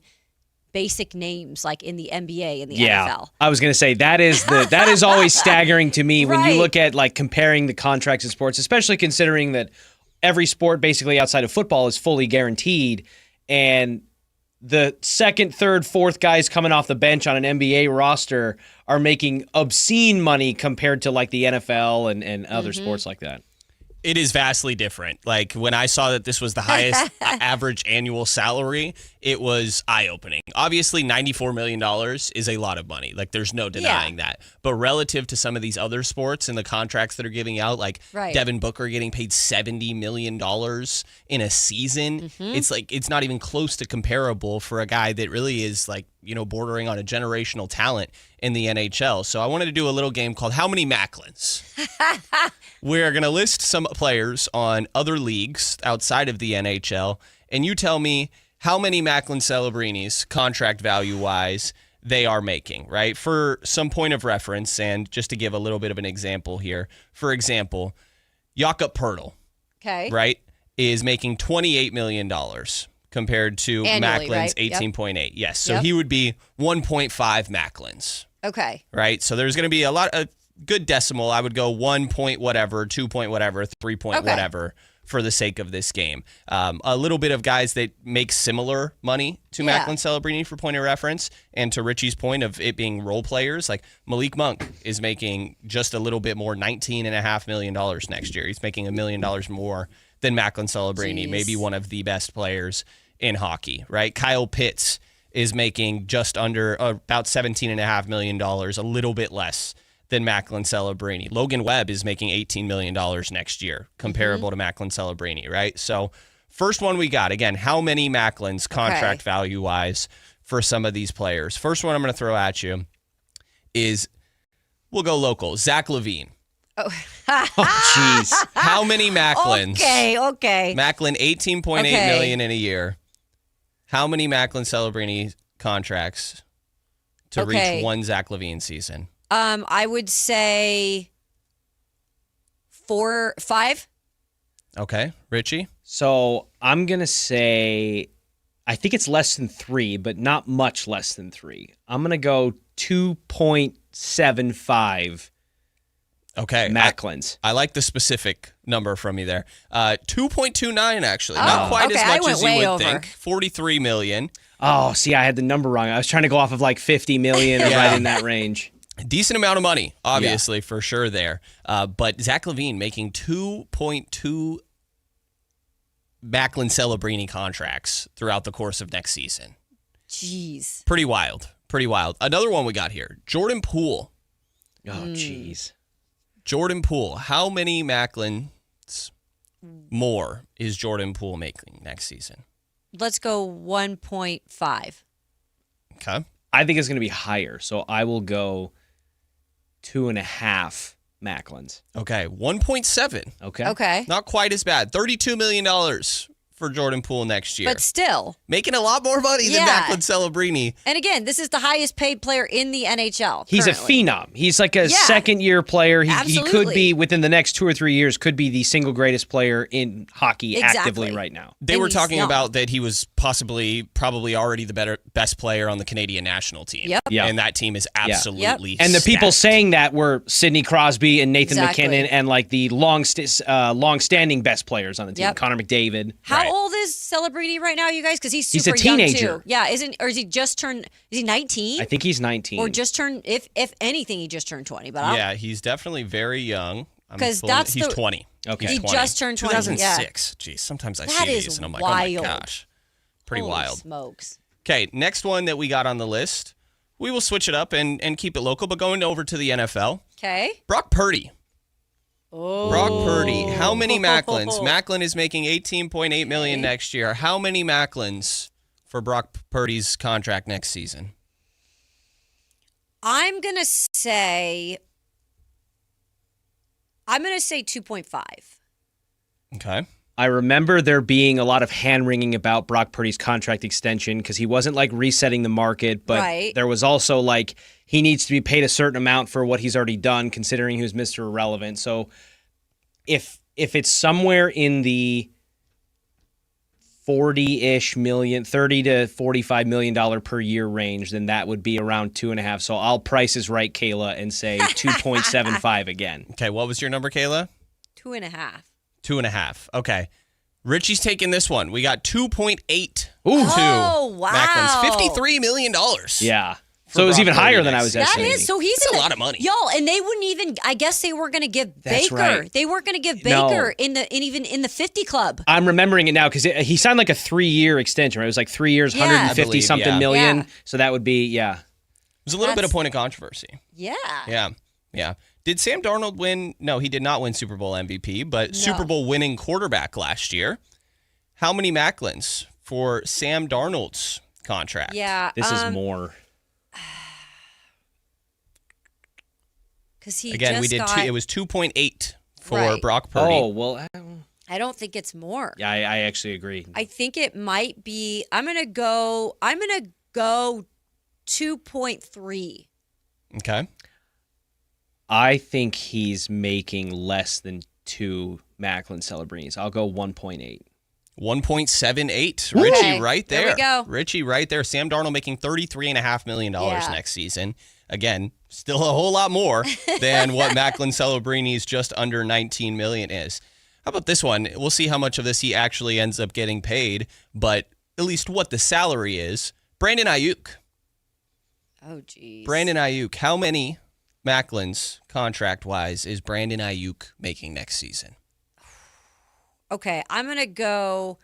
basic names like in the NBA and the NFL. I was going to say that is always staggering to me when you look at comparing the contracts in sports, especially considering that every sport basically outside of football is fully guaranteed, and the second, third, fourth guys coming off the bench on an NBA roster are making obscene money compared to the NFL and other sports like that. It is vastly different. When I saw that this was the highest average annual salary, it was eye-opening. Obviously, $94 million is a lot of money. There's no denying that. But relative to some of these other sports and the contracts that are giving out, Devin Booker getting paid $70 million in a season, it's not even close to comparable for a guy that really is bordering on a generational talent in the NHL. So I wanted to do a little game called How Many Macklins? We're going to list some players on other leagues outside of the NHL, and you tell me how many Macklin Celebrinis, contract value-wise, they are making, right? For some point of reference, and just to give a little bit of an example here, for example, Jakob Poeltl, right, is making $28 million compared to annually, Macklin's right? 18.8. Yes, so he would be 1.5 Macklins. Okay. Right, so there's going to be a good decimal. I would go 1 point whatever, 2 point whatever, 3 point whatever for the sake of this game. A little bit of guys that make similar money to Macklin Celebrini for point of reference, and to Richie's point of it being role players, like Malik Monk is making just a little bit more, $19.5 million next year. He's making $1 million more than Macklin Celebrini, maybe one of the best players in hockey, right? Kyle Pitts is making just under about $17.5 million, a little bit less than Macklin Celebrini. Logan Webb is making $18 million next year, comparable to Macklin Celebrini, right? So first one we got, again, how many Macklins contract value-wise for some of these players? First one I'm going to throw at you is, we'll go local, Zach LaVine. Oh, jeez. How many Macklins? Okay. Macklin, $18.8 million in a year. How many Macklin Celebrini contracts to reach one Zach LaVine season? I would say 4, 5. Okay. Richie? So I'm going to say, I think it's less than 3, but not much less than 3. I'm going to go 2.75. Okay. Macklins. I like the specific number from you there. 2.29, actually. Not quite as much as you would think. $43 million. Oh, see, I had the number wrong. I was trying to go off of like $50 million or right in that range. Decent amount of money, obviously, for sure there. But Zach LaVine making 2.2 Macklin Celebrini contracts throughout the course of next season. Jeez. Pretty wild. Another one we got here, Jordan Poole. Oh, jeez. Jordan Poole. How many Macklins more is Jordan Poole making next season? Let's go 1.5. Okay. I think it's going to be higher, so I will go 2.5 Macklins. Okay, 1.7. Okay. Not quite as bad. $32 million for Jordan Poole next year. But still. Making a lot more money than Macklin Celebrini. And again, this is the highest paid player in the NHL. He's currently a phenom. He's like a second-year player. He could be, within the next 2 or 3 years, could be the single greatest player in hockey actively right now. They were talking about that he was probably already the best player on the Canadian national team. Yep. And that team is absolutely And the people saying that were Sidney Crosby and Nathan Exactly. McKinnon and like the long-standing best players on the team. Connor McDavid. How old is Celebrini right now, you guys? Because he's super a teenager. young too. Yeah, is he just turned? Is he 19? I think he's 19. Or just turned? If anything, he just turned 20. But he's definitely very young. Because he's 20. Okay, he just turned 20. 2006. Jeez, sometimes I see these and I'm like, wild. oh my gosh, pretty Holy wild. Smokes. Okay, next one that we got on the list. We will switch it up and keep it local, but going over to the NFL. Okay. Brock Purdy. Oh. Brock Purdy. How many Macklins? Macklin is making $18.8 million next year. How many Macklins? 'Macklins for Brock Purdy's contract next season? Oh. How many Macklins for Brock Purdy's contract next year? How many Macklins for Brock Purdy's contract next year? How many Macklins for Brock Purdy's contract next season? I'm going to say 2.5. Okay. I remember there being a lot of hand-wringing about Brock Purdy's contract extension because he wasn't like resetting the market, but there was also like he needs to be paid a certain amount for what he's already done, considering he was Mr. Irrelevant. So if it's somewhere in the 40-ish million, $30 to $45 million per year range, then that would be around 2.5. So I'll Price is Right, Kayla, and say 2.75 again. Okay, what was your number, Kayla? 2.5. 2.5. Okay. Richie's taking this one. We got 2.8. Oh, wow. Macklin's $53 million. Yeah. So it was even higher than I was estimating. That is. So he's a lot of money. Y'all, and they wouldn't even, I guess they weren't going to give That's Baker. right. They weren't going to give Baker even in the 50 club. I'm remembering it now because he signed like a 3-year extension, right? It was like 3 years, Yeah. 150-something million. Yeah. So that would be, It was a little bit of point of controversy. Yeah. Yeah. Did Sam Darnold win? No, he did not win Super Bowl MVP, but Super Bowl winning quarterback last year. How many Macklins for Sam Darnold's contract? Yeah. This is more. Because he Again, we did got, it was 2.8 for Brock Purdy. Oh, well. I don't think it's more. Yeah, I actually agree. I think it might be. I'm gonna go 2.3. Okay. I think he's making less than 2 Macklin Celebrinis. I'll go 1.8. 1.78. Okay. Richie right There there. we go. Richie right there. Sam Darnold making $33.5 million next season. Again, still a whole lot more than what Macklin Celebrini's just under $19 million is. How about this one? We'll see how much of this he actually ends up getting paid, but at least what the salary is. Brandon Ayuk. Oh, geez. Brandon Ayuk. How many Macklins, contract-wise, is Brandon Ayuk making next season? Okay, I'm gonna go.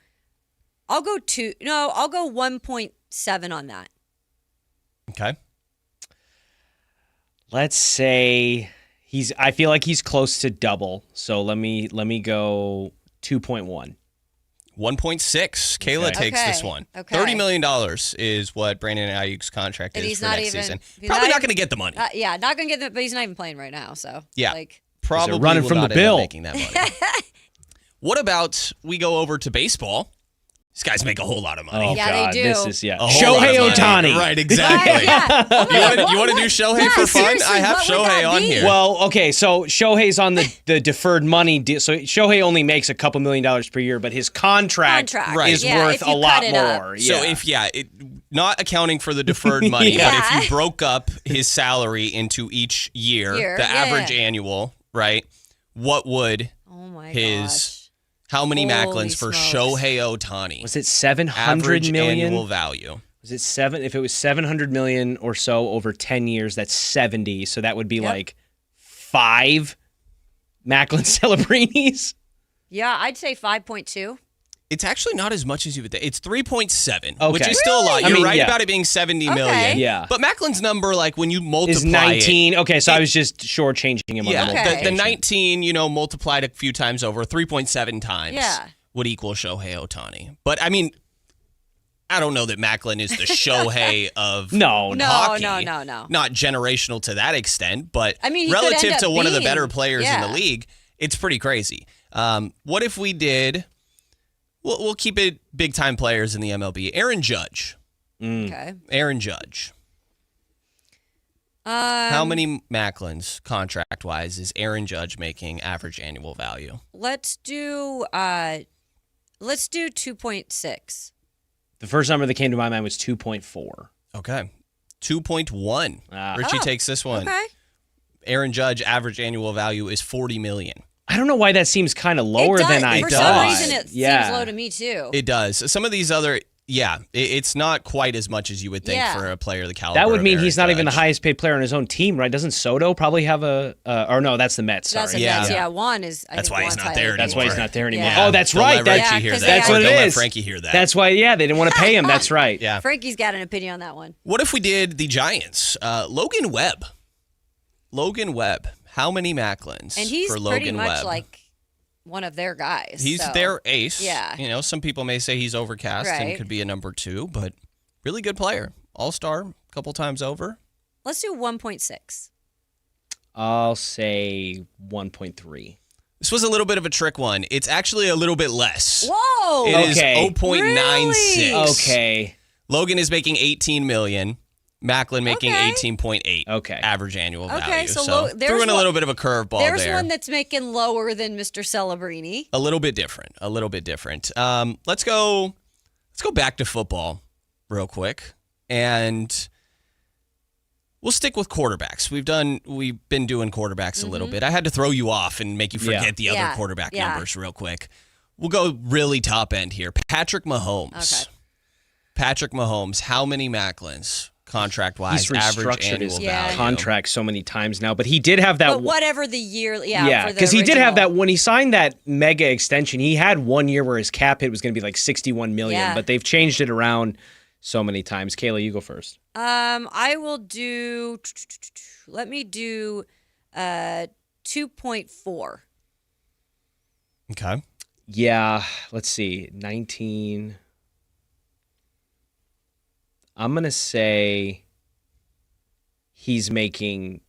I'll go 2. No, I'll go 1.7 on that. Okay. Let's say I feel like he's close to double. So let me go 2.1. 1.6. Kayla takes this one. Okay. $30 million is what Brandon Ayuk's contract And is he's for not next even season. he's Probably not even- going to get the money. Yeah, not gonna get it, but he's not even playing right now. So Yeah. like Probably running will from not the end up bill. making that money. What about we go over to baseball? These guys make a whole lot of money. Oh, Yeah, they God. do. This is, A whole Shohei lot of money. Ohtani. Right, exactly. You want to do Shohei for fun? I have Shohei on here. Well, okay, so Shohei's on the deferred money deal. So Shohei only makes a couple $1 million per year, but his contract is worth a lot more. So not accounting for the deferred money, but if you broke up his salary into each year, the average annual, right? What would how many Holy Macklins for smokes. Shohei Ohtani? Was it 700 average million? annual value? Was it seven? If it was 700 million or so over 10 years, that's 70. So that would be like 5 Macklin Celebrinis. Yeah, I'd say 5.2. It's actually not as much as you would think. It's 3.7, Okay. which is still a lot. Really? You're I mean, right yeah. about it being 70 million. Okay. Yeah. But Macklin's number, like when you multiply Is 19. it, Okay, so I was just shortchanging him on the the multiplication. 19, multiplied a few times over, 3.7 times would equal Shohei Ohtani. But I mean, I don't know that Macklin is the Shohei of hockey. No. Not generational to that extent, but I mean, he could relative end to up one of the being- better players in yeah. the league, it's pretty crazy. What if we did? We'll keep it big time players in the MLB. Aaron Judge. Okay. Aaron Judge. How many Macklins contract wise is Aaron Judge making average annual value? Let's do 2.6. The first number that came to my mind was 2.4. Okay. 2.1. Richie takes this one. Okay. Aaron Judge average annual value is $40 million. I don't know why that seems kind of lower than I For thought. some reason, it seems low to me too. It does. Some of these other, it's not quite as much as you would think for a player the caliber. That would of mean Aaron he's not even the Judge. highest paid player on his own team, right? Doesn't Soto probably have or no, that's the Mets. Sorry. That's the Mets. Yeah, Juan is. That's why he's not there anymore. That's why he's not there anymore. Yeah. Oh, that's Don't right. let Richie hear that. That's what it Don't let is. Frankie hear that. That's why. Yeah, they didn't want to pay him. That's right. Yeah. Frankie's got an opinion on that one. What if we did the Giants? Logan Webb. How many Macklins And he's for Logan pretty much Webb? like one of their guys. He's so. their ace. Yeah. Some people may say he's overcast and Right. could be a number 2, but really good player. All-star, a couple times over. Let's do 1.6. I'll say 1.3. This was a little bit of a trick one. It's actually a little bit less. Whoa! It is 0.96. Really? Okay. Logan is making $18 million. Macklin making 18.8. Okay. Average annual value. Okay, so threw in a little bit of a curveball there. There's one that's making lower than Mr. Celebrini. A little bit different. Let's go back to football real quick, and we'll stick with quarterbacks. We've been doing quarterbacks a little bit. I had to throw you off and make you forget the other quarterback numbers real quick. We'll go really top end here. Patrick Mahomes. Okay. Patrick Mahomes, how many Macklins? Contract-wise, he's average restructured annual his value. contract so many times now, but he did have that. But whatever the year, yeah, because he did have that when he signed that mega extension. He had 1 year where his cap hit was going to be like $61 million, but they've changed it around so many times. Kayla, you go first. I will do. Let me do 2.4. Okay. Yeah, let's see, 19. I'm going to say he's making...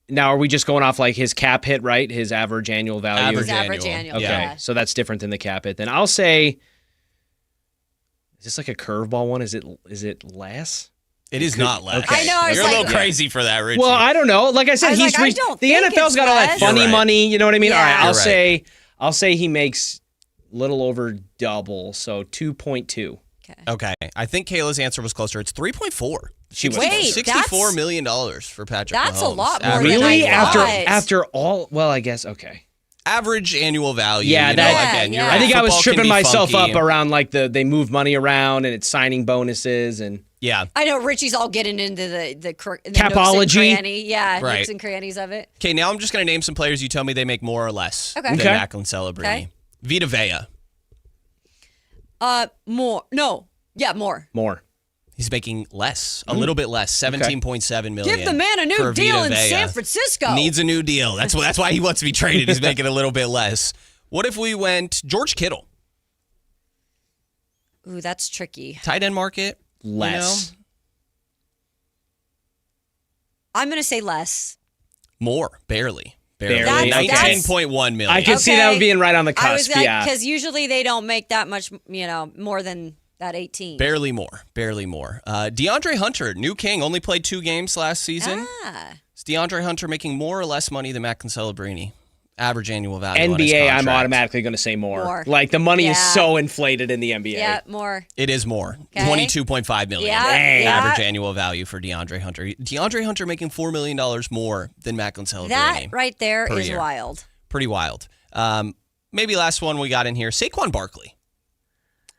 Now, are we just going off like his cap hit, right? His average annual value? Average annual. Okay, yeah. so that's different than the cap hit. Then I'll say... Is this like a curveball one? Is it less? It is not less. Okay. I know. You're a little crazy for that, Richie. Well, I don't know. Like I said, I don't the think NFL's it's got all that less. funny You're right. money. You know what I mean? Yeah. All right, You're I'll say he makes a little over double, so 2.2. Okay. I think Kayla's answer was closer. It's 3.4. Wait, $64 million for Patrick Mahomes. That's a lot more Really? than I thought. After all? Well, I guess okay. Average annual value. Yeah, again, yeah. I think I was football can tripping be myself funky. up around like they move money around and it's signing bonuses and Yeah. I know Richie's all getting into the Capology. nooks and cranny, Right. nooks and crannies of it. Okay, now I'm just going to name some players. You tell me they make more or less Okay. than Okay. Macklin Celebrini. Okay. Vita Vea. More. No. Yeah, more. more. He's making less, a little bit less, $17.7 million. Give the man a new for deal Vita in Vea. San Francisco. Needs a new deal. That's why he wants to be traded. He's making a little bit less. What if we went George Kittle? Ooh, that's tricky. Tight end market? Less. I'm going to say less. More, barely. Barely. $19.1 million. I could see that being right on the I was cusp, like, yeah. because usually they don't make that much, more than that 18. Barely more. DeAndre Hunter, new king, only played 2 games last season. Is DeAndre Hunter making more or less money than Macklin Celebrini? Average annual value on his NBA, contract. I'm automatically going to say more. More. Like the money is Yeah. so inflated in the NBA. Yeah, more. It is more. Okay. $22.5 million. Yeah, Dang. yeah. Average annual value for DeAndre Hunter. DeAndre Hunter making $4 million more than Macklin Celebrini. That right there per is year. wild. Pretty wild. Maybe last one we got in here. Saquon Barkley.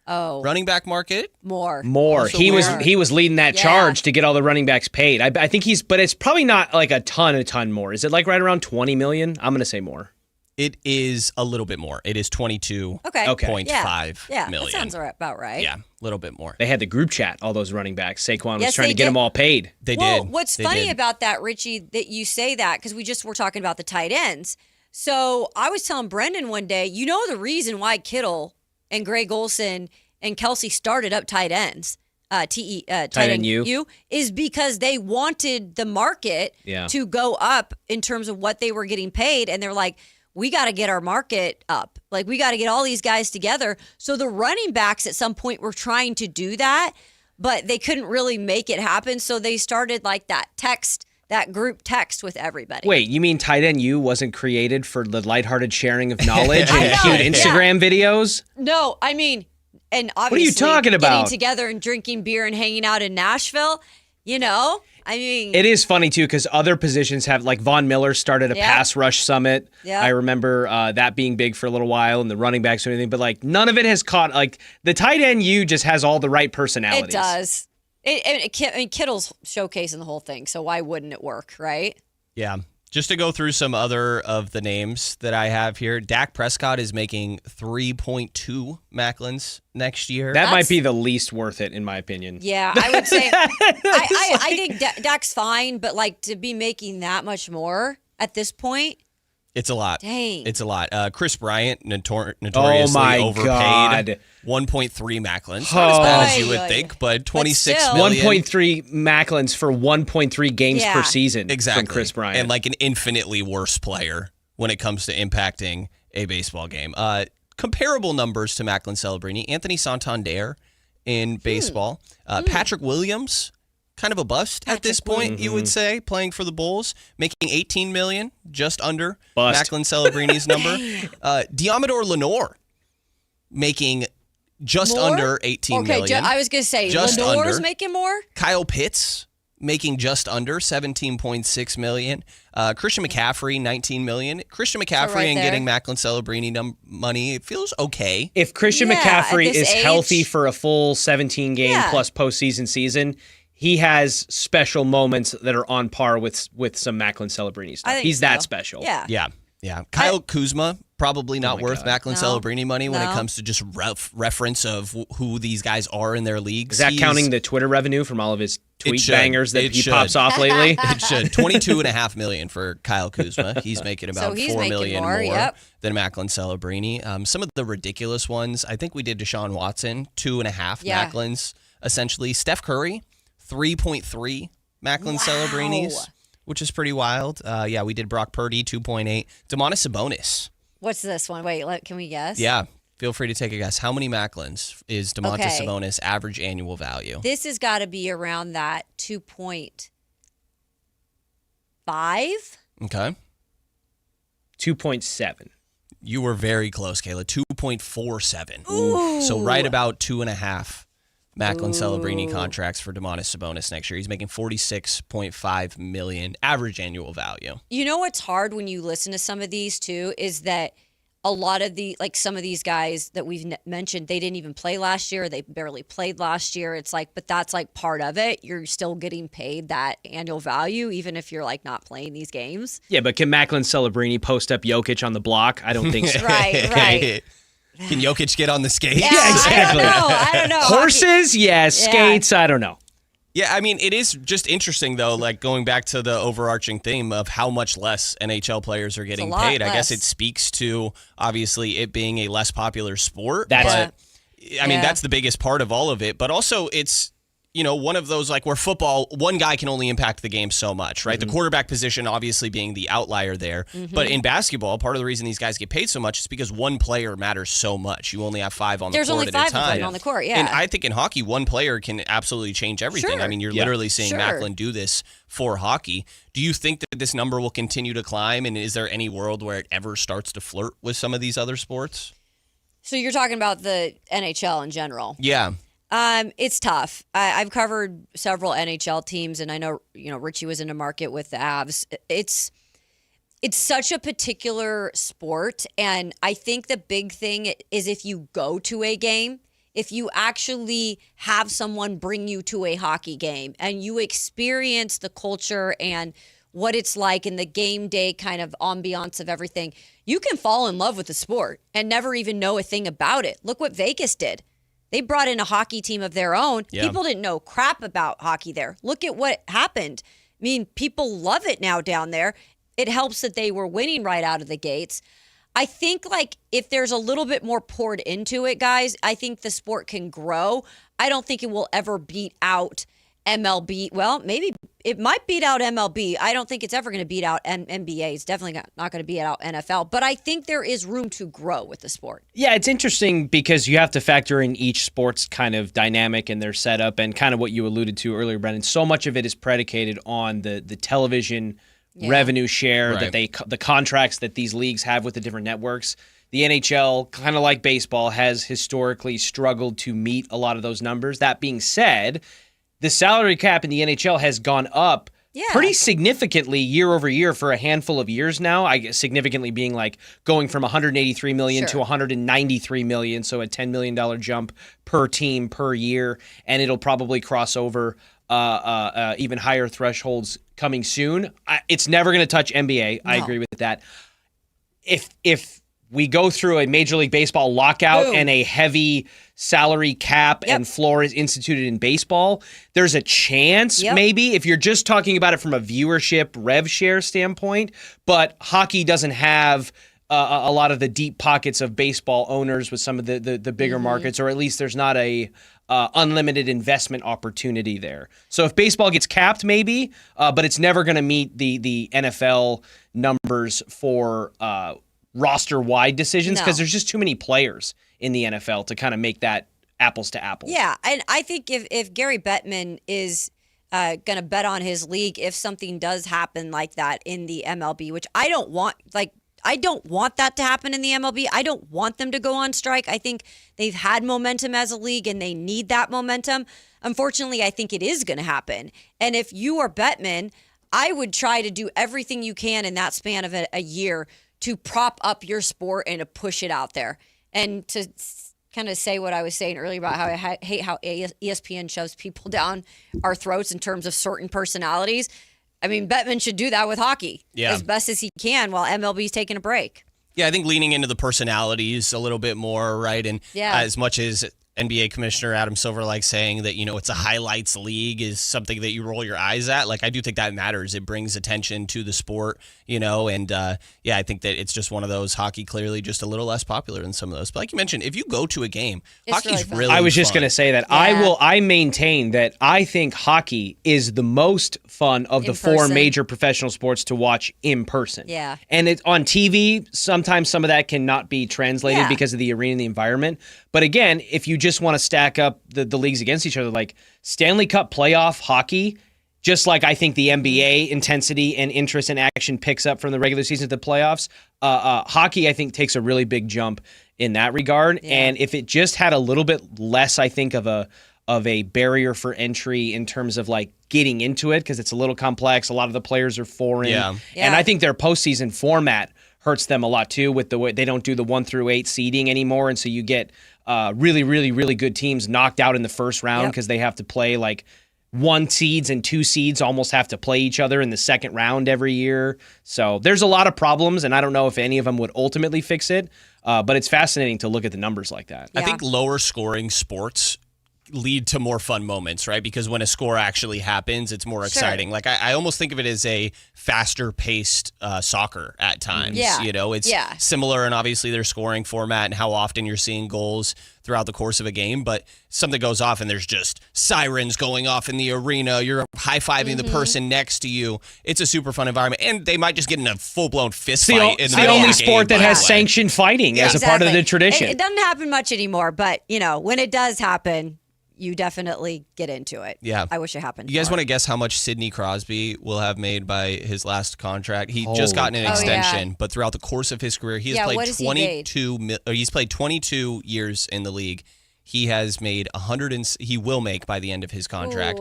Oh. Running back market. More. Also He more. was leading that Yeah. charge to get all the running backs paid. I think but it's probably not like a ton more. Is it like right around 20 million? I'm going to say more. It is a little bit more. It is 22.5 Yeah, million. that sounds about right. Yeah, a little bit more. They had the group chat, all those running backs. Saquon was Yes, trying they to get did. them all paid. They Well, did. what's They funny did. about that, Richie, that you say that, because we just were talking about the tight ends. So I was telling Brendan one day, the reason why Kittle and Greg Olsen and Kelsey started up tight ends, tight end U, is because they wanted the market to go up in terms of what they were getting paid. And they're like, we got to get our market up. Like, we got to get all these guys together. So the running backs at some point were trying to do that, but they couldn't really make it happen. So they started like that group text with everybody. Wait, you mean tight end U wasn't created for the lighthearted sharing of knowledge and I know, cute Instagram videos? No, I mean, and obviously, What are you talking about? Getting together and drinking beer and hanging out in Nashville, I mean, It is funny, too, because other positions have, like Von Miller started a Yeah. pass rush summit. Yeah. I remember that being big for a little while and the running backs and everything, but like none of it has caught, like the tight end U just has all the right personalities. it does. Kittle's showcasing the whole thing, so why wouldn't it work, right? Yeah. Just to go through some other of the names that I have here, Dak Prescott is making 3.2 Macklins next year. That might be the least worth it, in my opinion. Yeah, I would say I think Dak's fine, but like to be making that much more at this point, It's a lot. Dang. It's a lot. Chris Bryant, notoriously overpaid. God. 1.3 Macklins. Not as bad as you would think, but 26 million. 1.3 Macklins for 1.3 games per season exactly. from Chris Bryant. And like an infinitely worse player when it comes to impacting a baseball game. Comparable numbers to Macklin Celebrini. Anthony Santander in baseball. Patrick Williams, kind of a bust at this point, you would say, playing for the Bulls, making $18 million, just under Macklin Celebrini's number. Diamador Lenore making just under $18 million. I was going to say, Lenore's making more? Kyle Pitts making just under $17.6 million. Christian McCaffrey, $19 million. Christian McCaffrey and getting Macklin Celebrini money, it feels okay. If Christian McCaffrey is healthy for a full 17 game plus postseason season, he has special moments that are on par with some Macklin Celebrini stuff. He's that special. Yeah. Kyle Kuzma, probably not worth Macklin Celebrini money when it comes to just reference of who these guys are in their leagues. Is that counting the Twitter revenue from all of his tweet bangers that he pops off lately? It should. $22.5 million for Kyle Kuzma. He's making about $4 million more than Macklin Celebrini. Some of the ridiculous ones, I think we did Deshaun Watson, 2.5 Macklins, essentially. Steph Curry, 3.3 Macklin Celebrinis, which is pretty wild. We did Brock Purdy, 2.8. Domantas Sabonis. What's this one? Wait, can we guess? Yeah, feel free to take a guess. How many Macklins is Domantas Sabonis average annual value? This has got to be around that 2.5. Okay. 2.7. You were very close, Kayla. 2.47. Ooh. So right about 2.5 Macklin Celebrini contracts for Domantas Sabonis next year. He's making $46.5 million average annual value. You know what's hard when you listen to some of these too is that a lot of some of these guys that we've mentioned, they didn't even play last year. They barely played last year. It's like, but that's like part of it. You're still getting paid that annual value, even if you're like not playing these games. Yeah, but can Macklin Celebrini post up Jokic on the block? I don't think so. Right. Can Jokic get on the skates? Yeah, exactly. I don't know. Horses, yes. Skates, I don't know. Yeah, I mean, it is just interesting, though, like going back to the overarching theme of how much less NHL players are getting paid. I guess it speaks to, obviously, it being a less popular sport. That's the biggest part of all of it. But also, it's, one of those, like, where football, one guy can only impact the game so much, right? The quarterback position obviously being the outlier there. But in basketball, part of the reason these guys get paid so much is because one player matters so much. You only have 5 on the court at a time. There's only 5 of them on the court, And I think in hockey, one player can absolutely change everything. Sure. I mean, you're literally seeing Macklin do this for hockey. Do you think that this number will continue to climb? And is there any world where it ever starts to flirt with some of these other sports? So you're talking about the NHL in general? Yeah. It's tough. I've covered several NHL teams, and I know Richie was in a market with the Avs. It's such a particular sport, and I think the big thing is if you go to a game, if you actually have someone bring you to a hockey game, and you experience the culture and what it's like in the game day kind of ambiance of everything, you can fall in love with the sport and never even know a thing about it. Look what Vegas did. They brought in a hockey team of their own. Yeah. People didn't know crap about hockey there. Look at what happened. I mean, people love it now down there. It helps that they were winning right out of the gates. I think, like, if there's a little bit more poured into it, guys, I think the sport can grow. I don't think it will ever beat out MLB. Well, maybe it might beat out MLB. I don't think it's ever going to beat out NBA. It's definitely not going to beat out NFL. But I think there is room to grow with the sport. Yeah, it's interesting because you have to factor in each sport's kind of dynamic and their setup and kind of what you alluded to earlier, Brendan. So much of it is predicated on the television revenue share, that the contracts that these leagues have with the different networks. The NHL, kind of like baseball, has historically struggled to meet a lot of those numbers. That being said, the salary cap in the NHL has gone up pretty significantly year over year for a handful of years now. I guess significantly being like going from $183 million to $193 million, so a $10 million jump per team per year, and it'll probably cross over even higher thresholds coming soon. It's never going to touch NBA. No. I agree with that. If we go through a Major League Baseball lockout and a heavy salary cap and floor is instituted in baseball, there's a chance maybe if you're just talking about it from a viewership rev share standpoint, but hockey doesn't have a lot of the deep pockets of baseball owners with some of the bigger markets, or at least there's not a unlimited investment opportunity there. So if baseball gets capped, maybe, but it's never going to meet the NFL numbers for roster-wide decisions because there's just too many players in the NFL to kind of make that apples to apples. Yeah, and I think if Gary Bettman is going to bet on his league, if something does happen like that in the MLB, which I don't want, I don't want that to happen in the MLB. I don't want them to go on strike. I think they've had momentum as a league and they need that momentum. Unfortunately, I think it is going to happen. And if you are Bettman, I would try to do everything you can in that span of a year to prop up your sport and to push it out there. And to kind of say what I was saying earlier about how I hate how ESPN shoves people down our throats in terms of certain personalities. I mean, Bettman should do that with hockey as best as he can while MLB's taking a break. Yeah, I think leaning into the personalities a little bit more, right? And as much as NBA Commissioner Adam Silver likes saying that, it's a highlights league is something that you roll your eyes at. I do think that matters. It brings attention to the sport, and I think that it's just one of those. Hockey clearly just a little less popular than some of those. But like you mentioned, if you go to a game, hockey's really fun. I was just going to say that. I maintain that I think hockey is the most fun of the four major professional sports to watch in person. Yeah. And it's on TV, sometimes some of that cannot be translated because of the arena and the environment. But again, if you just want to stack up the leagues against each other, like Stanley Cup playoff hockey, just like I think the NBA intensity and interest and action picks up from the regular season to the playoffs, hockey I think takes a really big jump in that regard. Yeah. And if it just had a little bit less, I think, of a barrier for entry in terms of getting into it, because it's a little complex. A lot of the players are foreign. Yeah. And I think their postseason format hurts them a lot too, with the way they don't do the 1-8 seeding anymore. And so you get really, really, really good teams knocked out in the first round because they have to play 1 seeds and 2 seeds almost have to play each other in the second round every year. So there's a lot of problems, and I don't know if any of them would ultimately fix it, but it's fascinating to look at the numbers like that. I think lower scoring sports lead to more fun moments, right? Because when a score actually happens, it's more exciting. I almost think of it as a faster paced soccer at times. Yeah. It's similar, and obviously their scoring format and how often you're seeing goals throughout the course of a game, but something goes off and there's just sirens going off in the arena. You're high-fiving the person next to you. It's a super fun environment, and they might just get in a full-blown fist fight. It's the only sport that has sanctioned fighting as a part of the tradition. It doesn't happen much anymore, but when it does happen, you definitely get into it. Yeah. I wish it happened. You guys want to guess how much Sidney Crosby will have made by his last contract? He just got an extension, but throughout the course of his career, he has played 22. He's played 22 years in the league. He has made he will make by the end of his contract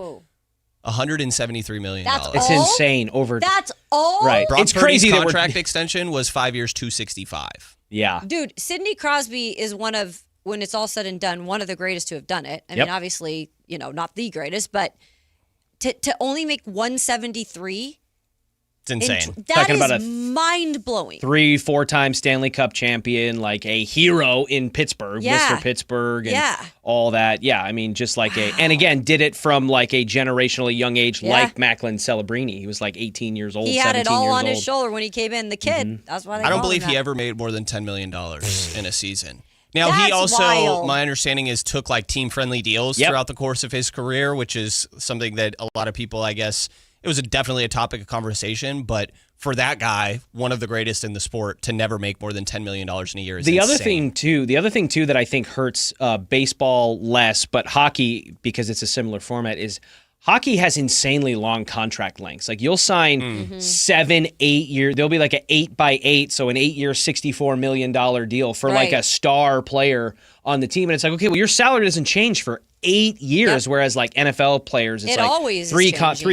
$173 million. It's insane. That's all. Right. It's crazy. Contract extension was 5 years, $265. Yeah. Dude, Sidney Crosby is one of, when it's all said and done, one of the greatest to have done it. I mean, obviously, not the greatest, but to only make 173, it's insane. That is mind-blowing. 3-4-time Stanley Cup champion, a hero in Pittsburgh, Mr. Pittsburgh, and all that. Yeah, I mean, just and again, did it from a generationally young age, like Macklin Celebrini. He was 18 years old, 17 years old. He had it all on his shoulder when he came in, the kid. That's why I don't believe he ever made more than $10 million in a season. Now, he also, my understanding is, took team-friendly deals throughout the course of his career, which is something that a lot of people, I guess, it was definitely a topic of conversation. But for that guy, one of the greatest in the sport, to never make more than $10 million in a year is insane. The other thing, too, that I think hurts baseball less, but hockey, because it's a similar format, is hockey has insanely long contract lengths. You'll sign 7, 8 years. There'll be an 8x8, so an 8-year, $64 million deal for a star player on the team. And it's okay, well, your salary doesn't change for 8 years, whereas NFL players, it's always 3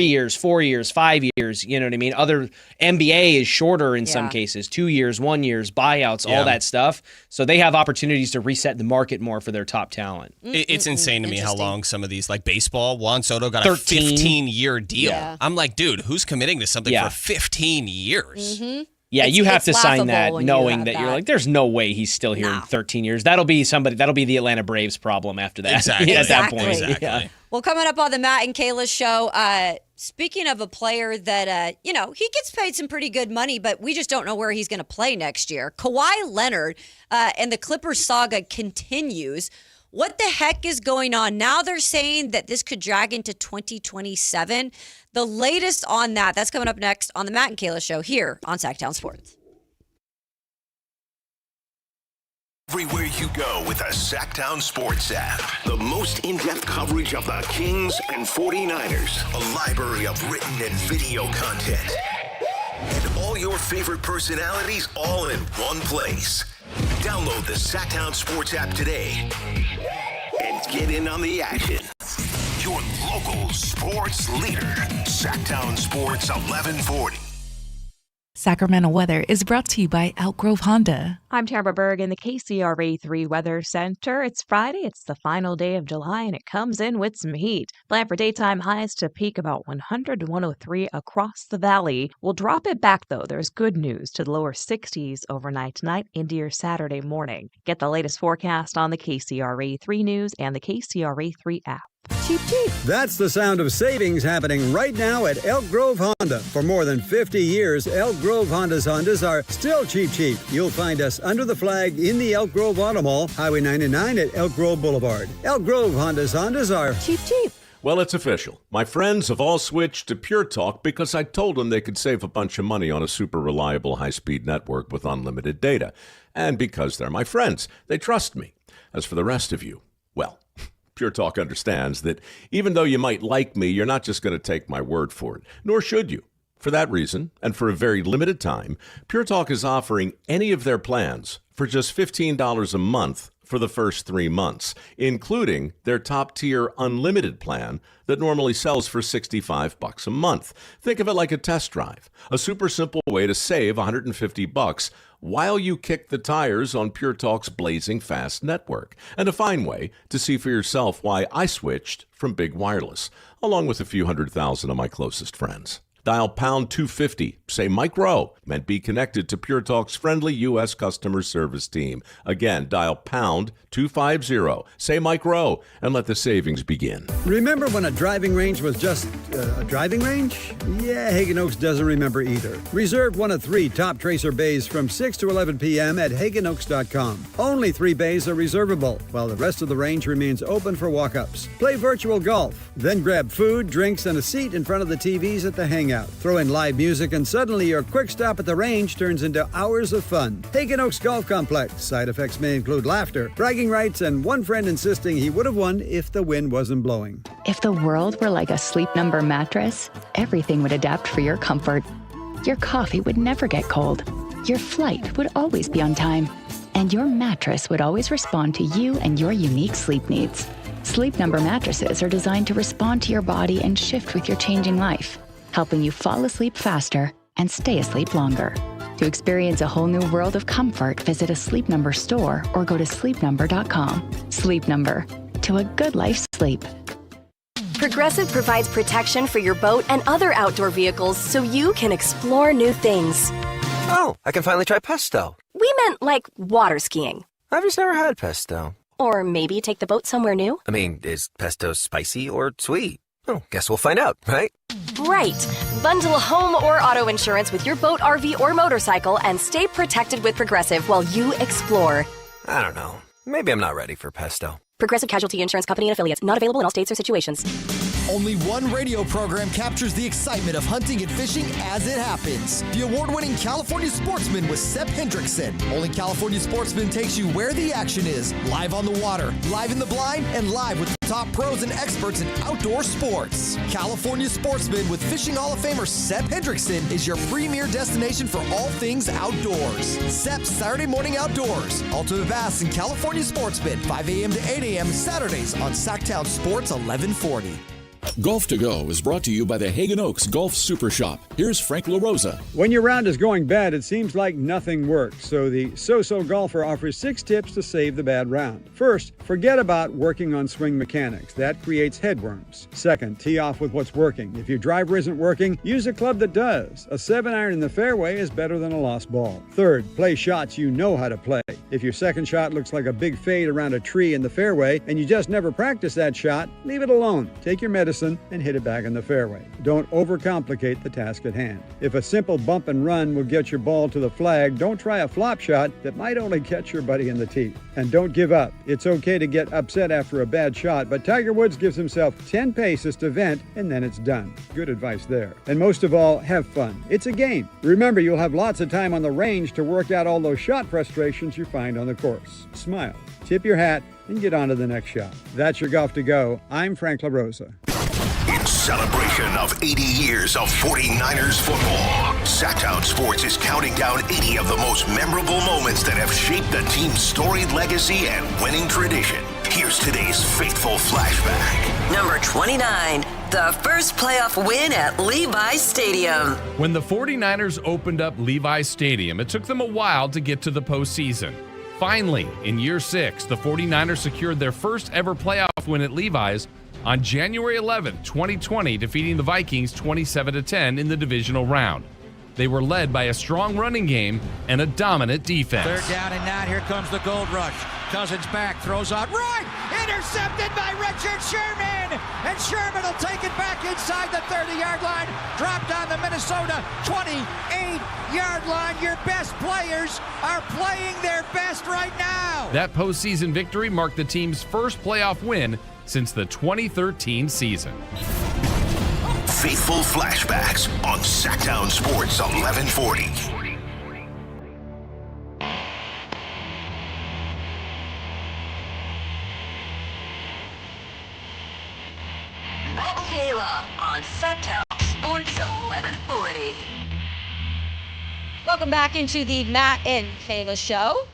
years, 4 years, 5 years. You know what I mean? Other NBA is shorter in some cases, 2 years, 1 years, buyouts, all that stuff. So they have opportunities to reset the market more for their top talent. It's insane to me how long some of these, baseball, Juan Soto got 13. A 15-year deal. Yeah. I'm dude, who's committing to something for 15 years? Yeah, you have to sign that laughable knowing that you're like, there's no way he's still here in 13 years. That'll be the Atlanta Braves problem after that. Exactly. At that point. Exactly. Yeah. Well, coming up on the Matt and Kayla Show, speaking of a player that, he gets paid some pretty good money, but we just don't know where he's going to play next year. Kawhi Leonard and the Clippers saga continues. What the heck is going on? Now they're saying that this could drag into 2027. The latest on that's coming up next on the Matt and Kayla Show here on Sactown Sports. Everywhere you go with the Sactown Sports app. The most in-depth coverage of the Kings and 49ers. A library of written and video content. And all your favorite personalities all in one place. Download the Sactown Sports app today and get in on the action. Your local sports leader. Sactown Sports 1140. Sacramento weather is brought to you by Elk Grove Honda. I'm Tamara Berg in the KCRA 3 Weather Center. It's Friday. It's the final day of July, and it comes in with some heat. Plan for daytime highs to peak about 100 to 103 across the valley. We'll drop it back, though. There's good news to the lower 60s overnight tonight into your Saturday morning. Get the latest forecast on the KCRA 3 News and the KCRA 3 app. Cheap, cheap. That's the sound of savings happening right now at Elk Grove Honda. For more than 50 years, Elk Grove Hondas are still cheap, cheap. You'll find us under the flag in the Elk Grove Auto Mall, Highway 99 at Elk Grove Boulevard. Elk Grove Hondas are cheap, cheap. Well, it's official. My friends have all switched to Pure Talk because I told them they could save a bunch of money on a super reliable high-speed network with unlimited data. And because they're my friends, they trust me. As for the rest of you, well, Pure Talk understands that even though you might like me, you're not just going to take my word for it, nor should you. For that reason, and for a very limited time, Pure Talk is offering any of their plans for just $15 a month for the first 3 months, including their top-tier unlimited plan that normally sells for $65 a month. Think of it like a test drive, a super simple way to save $150 while you kick the tires on Pure Talk's blazing fast network, and a fine way to see for yourself why I switched from big wireless, along with a few 100,000 of my closest friends. Dial pound 250, say Mike Rowe, and be connected to Pure Talk's friendly U.S. customer service team. Again, dial pound 250, say Mike Rowe, and let the savings begin. Remember when a driving range was just a driving range? Yeah, Hagen Oaks doesn't remember either. Reserve one of 3 top Tracer bays from 6 to 11 p.m. at HagenOaks.com. Only 3 bays are reservable, while the rest of the range remains open for walk-ups. Play virtual golf, then grab food, drinks, and a seat in front of the TVs at the hangout. Throw in live music, and suddenly your quick stop at the range turns into hours of fun. Hagen Oaks Golf Complex. Side effects may include laughter, bragging rights, and one friend insisting he would have won if the wind wasn't blowing. If the world were like a Sleep Number mattress, everything would adapt for your comfort. Your coffee would never get cold. Your flight would always be on time. And your mattress would always respond to you and your unique sleep needs. Sleep Number mattresses are designed to respond to your body and shift with your changing life, helping you fall asleep faster and stay asleep longer. To experience a whole new world of comfort, visit a Sleep Number store or go to sleepnumber.com. Sleep Number. To a good life's sleep. Progressive provides protection for your boat and other outdoor vehicles so you can explore new things. Oh, I can finally try pesto. We meant like water skiing. I've just never had pesto. Or maybe take the boat somewhere new. I mean, is pesto spicy or sweet? Oh, guess we'll find out, right? Right. Bundle home or auto insurance with your boat, RV, or motorcycle and stay protected with Progressive while you explore. I don't know. Maybe I'm not ready for pesto. Progressive Casualty Insurance Company and Affiliates. Not available in all states or situations. Only one radio program captures the excitement of hunting and fishing as it happens. The award-winning California Sportsman with Sep Hendrickson. Only California Sportsman takes you where the action is. Live on the water, live in the blind, and live with the top pros and experts in outdoor sports. California Sportsman with Fishing Hall of Famer Sep Hendrickson is your premier destination for all things outdoors. Sep's Saturday Morning Outdoors. Ultimate Bass and California Sportsman, 5 a.m. to 8 a.m. Saturdays on Sactown Sports 1140. Golf to Go is brought to you by the Hagen Oaks Golf Super Shop. Here's Frank LaRosa. When your round is going bad, it seems like nothing works. So the So-So Golfer offers 6 tips to save the bad round. First, forget about working on swing mechanics. That creates headworms. Second, tee off with what's working. If your driver isn't working, use a club that does. A 7-iron in the fairway is better than a lost ball. Third, play shots you know how to play. If your second shot looks like a big fade around a tree in the fairway and you just never practice that shot, leave it alone. Take your medicine and hit it back in the fairway. Don't overcomplicate the task at hand. If a simple bump and run will get your ball to the flag, don't try a flop shot that might only catch your buddy in the teeth. And don't give up. It's okay to get upset after a bad shot, but Tiger Woods gives himself 10 paces to vent and then it's done. Good advice there. And most of all, have fun. It's a game. Remember, you'll have lots of time on the range to work out all those shot frustrations you find on the course. Smile, tip your hat, and get on to the next shot. That's your Golf to Go. I'm Frank LaRosa. In celebration of 80 years of 49ers football, Sactown Sports is counting down 80 of the most memorable moments that have shaped the team's storied legacy and winning tradition. Here's today's faithful flashback. Number 29, the first playoff win at Levi's Stadium. When the 49ers opened up Levi's Stadium, it took them a while to get to the postseason. Finally, in year 6, the 49ers secured their first ever playoff win at Levi's on January 11, 2020, defeating the Vikings 27-10 in the divisional round. They were led by a strong running game and a dominant defense. 3rd down and 9. Here comes the gold rush. Cousins back, throws out right, intercepted by Richard Sherman, and Sherman will take it back inside the 30-yard line, dropped on the Minnesota 28-yard line. Your best players are playing their best right now. That postseason victory marked the team's first playoff win since the 2013 season. Faithful flashbacks on Sactown Sports 1140. Matt and Kayla on Sactown Sports 1140. Welcome back into the Matt and Kayla Show.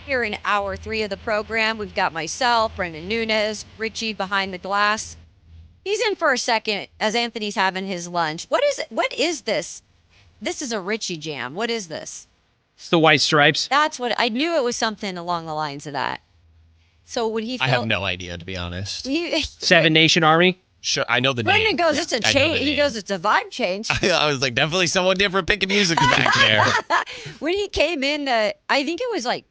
Here in hour 3 of the program, we've got myself, Brendan Nunez, Richie behind the glass. He's in for a second as Anthony's having his lunch. What is this? This is a Richie jam. What is this? It's the White Stripes. That's what I knew. It was something along the lines of that. So when he I have no idea, to be honest. Seven Nation Army. Sure, I know the Brendan name. goes, it's a change. He goes, it's a vibe change. I was like, definitely someone different picking music back there. When he came in, I think it was like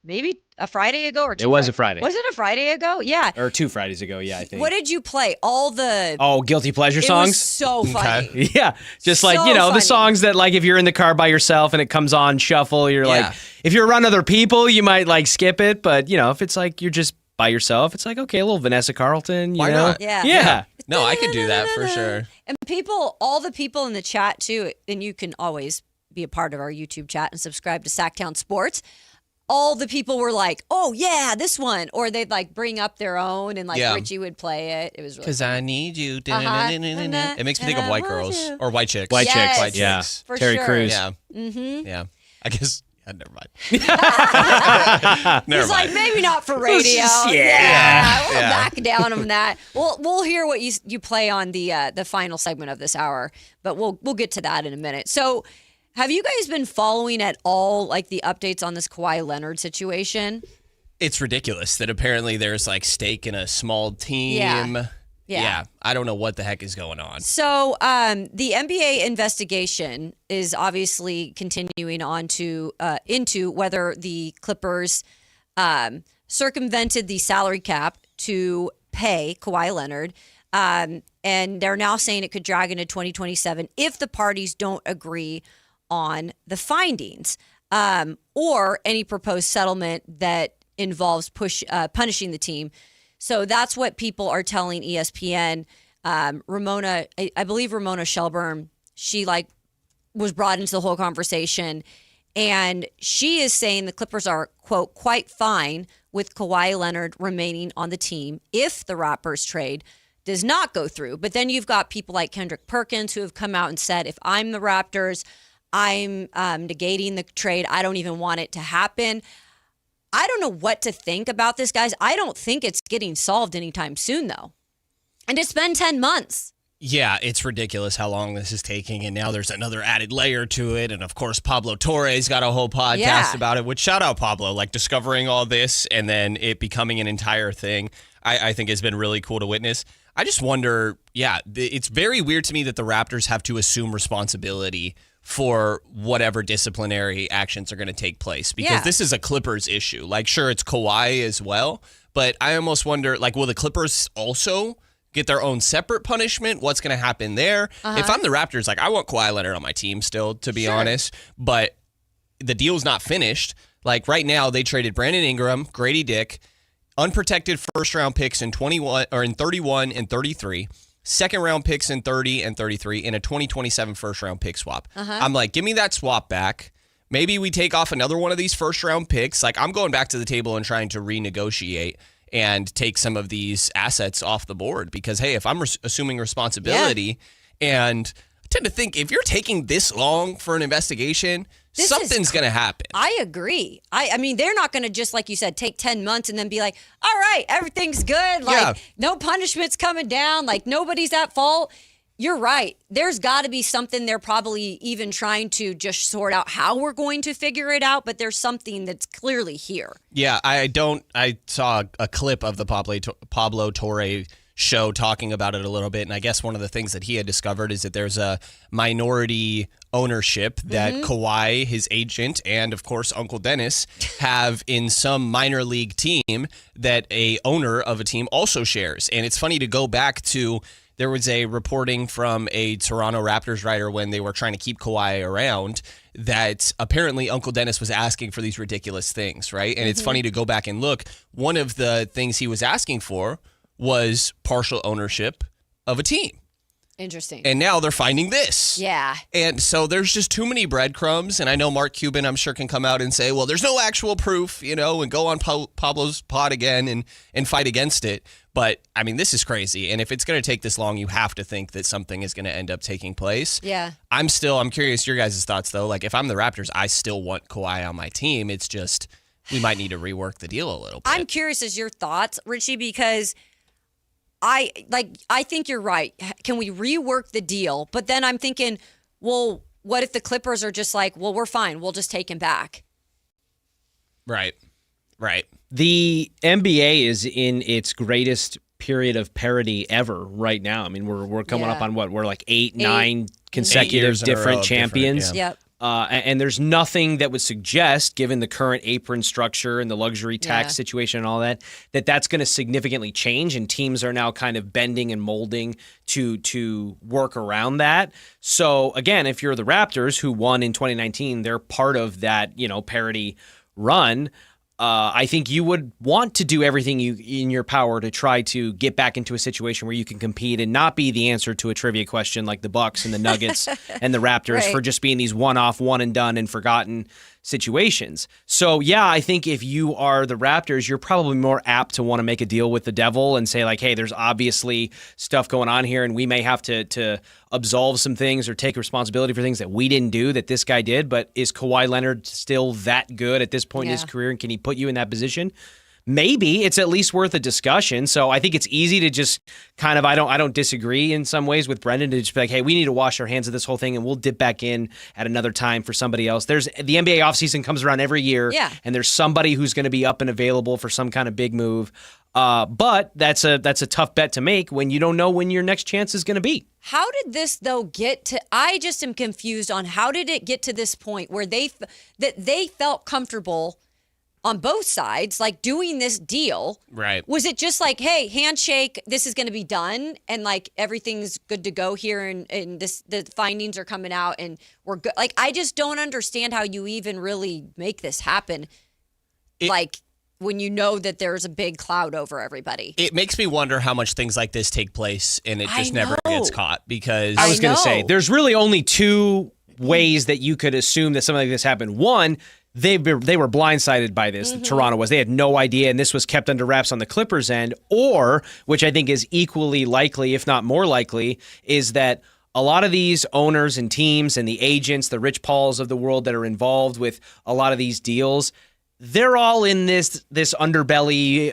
maybe a Friday ago or 2 It was a Friday. Was it a Friday ago? Yeah. Or 2 Fridays ago, yeah, I think. What did you play? All the... Oh, guilty pleasure songs? It was so funny. Okay. Yeah. Just So like, funny. the songs that like if you're in the car by yourself and it comes on shuffle, you're like, if you're around other people, you might like skip it. But, if it's like you're just by yourself, it's like, okay, a little Vanessa Carlton, Why know? not? Yeah. No, I could do that for sure. And all the people in the chat too, and you can always be a part of our YouTube chat and subscribe to Sactown Sports. All the people were like, oh yeah, this one. Or they'd like bring up their own and like Richie would play it. It was really Because I need you. Uh-huh. It makes me think of white girls or white chicks. White chicks. White Yeah. chicks. For Terry sure. Crews. Yeah. Mm-hmm. Yeah. I guess. Never mind. He's like, maybe not for radio. We'll back down on that. We'll hear what you play on the final segment of this hour, but we'll get to that in a minute. So, have you guys been following at all like the updates on this Kawhi Leonard situation? It's ridiculous that apparently there's like stake in a small team. Yeah. I don't know what the heck is going on. So the NBA investigation is obviously continuing on into whether the Clippers circumvented the salary cap to pay Kawhi Leonard. And they're now saying it could drag into 2027 if the parties don't agree on the findings or any proposed settlement that involves punishing the team. So that's what people are telling ESPN. Ramona, I believe Ramona Shelburne, she was brought into the whole conversation, and she is saying the Clippers are, quote, quite fine with Kawhi Leonard remaining on the team if the Raptors trade does not go through. But then you've got people like Kendrick Perkins who have come out and said, if I'm the Raptors, I'm negating the trade. I don't even want it to happen. I don't know what to think about this, guys. I don't think it's getting solved anytime soon, though. And it's been 10 months. Yeah, it's ridiculous how long this is taking, and now there's another added layer to it. And of course, Pablo Torre's got a whole podcast about it, which shout out Pablo, like discovering all this and then it becoming an entire thing, I think has been really cool to witness. I just wonder, it's very weird to me that the Raptors have to assume responsibility for whatever disciplinary actions are going to take place, because this is a Clippers issue. Like, sure, it's Kawhi as well, but I almost wonder, like, will the Clippers also get their own separate punishment? What's going to happen there? If I'm the Raptors, like, I want Kawhi Leonard on my team still, to be honest, but the deal's not finished. Like, right now, they traded Brandon Ingram, Grady Dick, unprotected first-round picks in 31 and 33, second-round picks in 30 and 33, in a 2027 first-round pick swap. I'm like, give me that swap back. Maybe we take off another one of these first-round picks. Like, I'm going back to the table and trying to renegotiate and take some of these assets off the board, because, hey, if I'm assuming responsibility, and I tend to think if you're taking this long for an investigation, something's going to happen. I agree. I mean, they're not going to just, like you said, take 10 months and then be like, all right, everything's good. Like, no punishment's coming down. Like, nobody's at fault. You're right. There's got to be something they're probably even trying to just sort out how we're going to figure it out, but there's something that's clearly here. Yeah, I saw a clip of the Pablo Torre show talking about it a little bit, and I guess one of the things that he had discovered is that there's a minority ownership that Kawhi, his agent, and of course Uncle Dennis have in some minor league team that a owner of a team also shares. And it's funny to go back to, there was a reporting from a Toronto Raptors writer when they were trying to keep Kawhi around that apparently Uncle Dennis was asking for these ridiculous things, right? And it's funny to go back and look. One of the things he was asking for was partial ownership of a team. Interesting. And now they're finding this. Yeah. And so there's just too many breadcrumbs. And I know Mark Cuban, I'm sure, can come out and say, well, there's no actual proof, and go on Pablo's pod again and fight against it. But, I mean, this is crazy. And if it's going to take this long, you have to think that something is going to end up taking place. Yeah. I'm curious your guys' thoughts, though. Like, if I'm the Raptors, I still want Kawhi on my team. It's just, we might need to rework the deal a little bit. I'm curious as your thoughts, Richie, because I think you're right. Can we rework the deal? But then I'm thinking, well, what if the Clippers are just like, well, we're fine. We'll just take him back. Right. The NBA is in its greatest period of parity ever right now. I mean, we're coming up on what? We're like 9 consecutive different champions. Yep. And there's nothing that would suggest, given the current apron structure and the luxury tax situation and all that, that's going to significantly change. And teams are now kind of bending and molding to work around that. So, again, if you're the Raptors, who won in 2019, they're part of that, parity run. I think you would want to do everything in your power to try to get back into a situation where you can compete and not be the answer to a trivia question like the Bucks and the Nuggets and the Raptors for just being these one-off, one-and-done and forgotten situations. So, yeah, I think if you are the Raptors, you're probably more apt to want to make a deal with the devil and say, like, hey, there's obviously stuff going on here and we may have to absolve some things or take responsibility for things that we didn't do that this guy did. But is Kawhi Leonard still that good at this point in his career, and can he put you in that position? Maybe. It's at least worth a discussion. So I think it's easy to just kind of, I don't disagree in some ways with Brendan, to just be like, hey, we need to wash our hands of this whole thing and we'll dip back in at another time for somebody else. The NBA offseason comes around every year, and there's somebody who's going to be up and available for some kind of big move. But that's a tough bet to make when you don't know when your next chance is going to be. How did this, though, get to – I just am confused on how did it get to this point where they felt comfortable – on both sides, like doing this deal. Right. Was it just like, hey, handshake, this is going to be done, and like everything's good to go here, and the findings are coming out, and we're good? Like, I just don't understand how you even really make this happen. Like, when you know that there's a big cloud over everybody. It makes me wonder how much things like this take place, and it just never gets caught, because I was going to say, there's really only two ways that you could assume that something like this happened. One, they were blindsided by this. Toronto was. They had no idea, and this was kept under wraps on the Clippers' end. Or, which I think is equally likely, if not more likely, is that a lot of these owners and teams and the agents, the Rich Pauls of the world that are involved with a lot of these deals, they're all in this underbelly,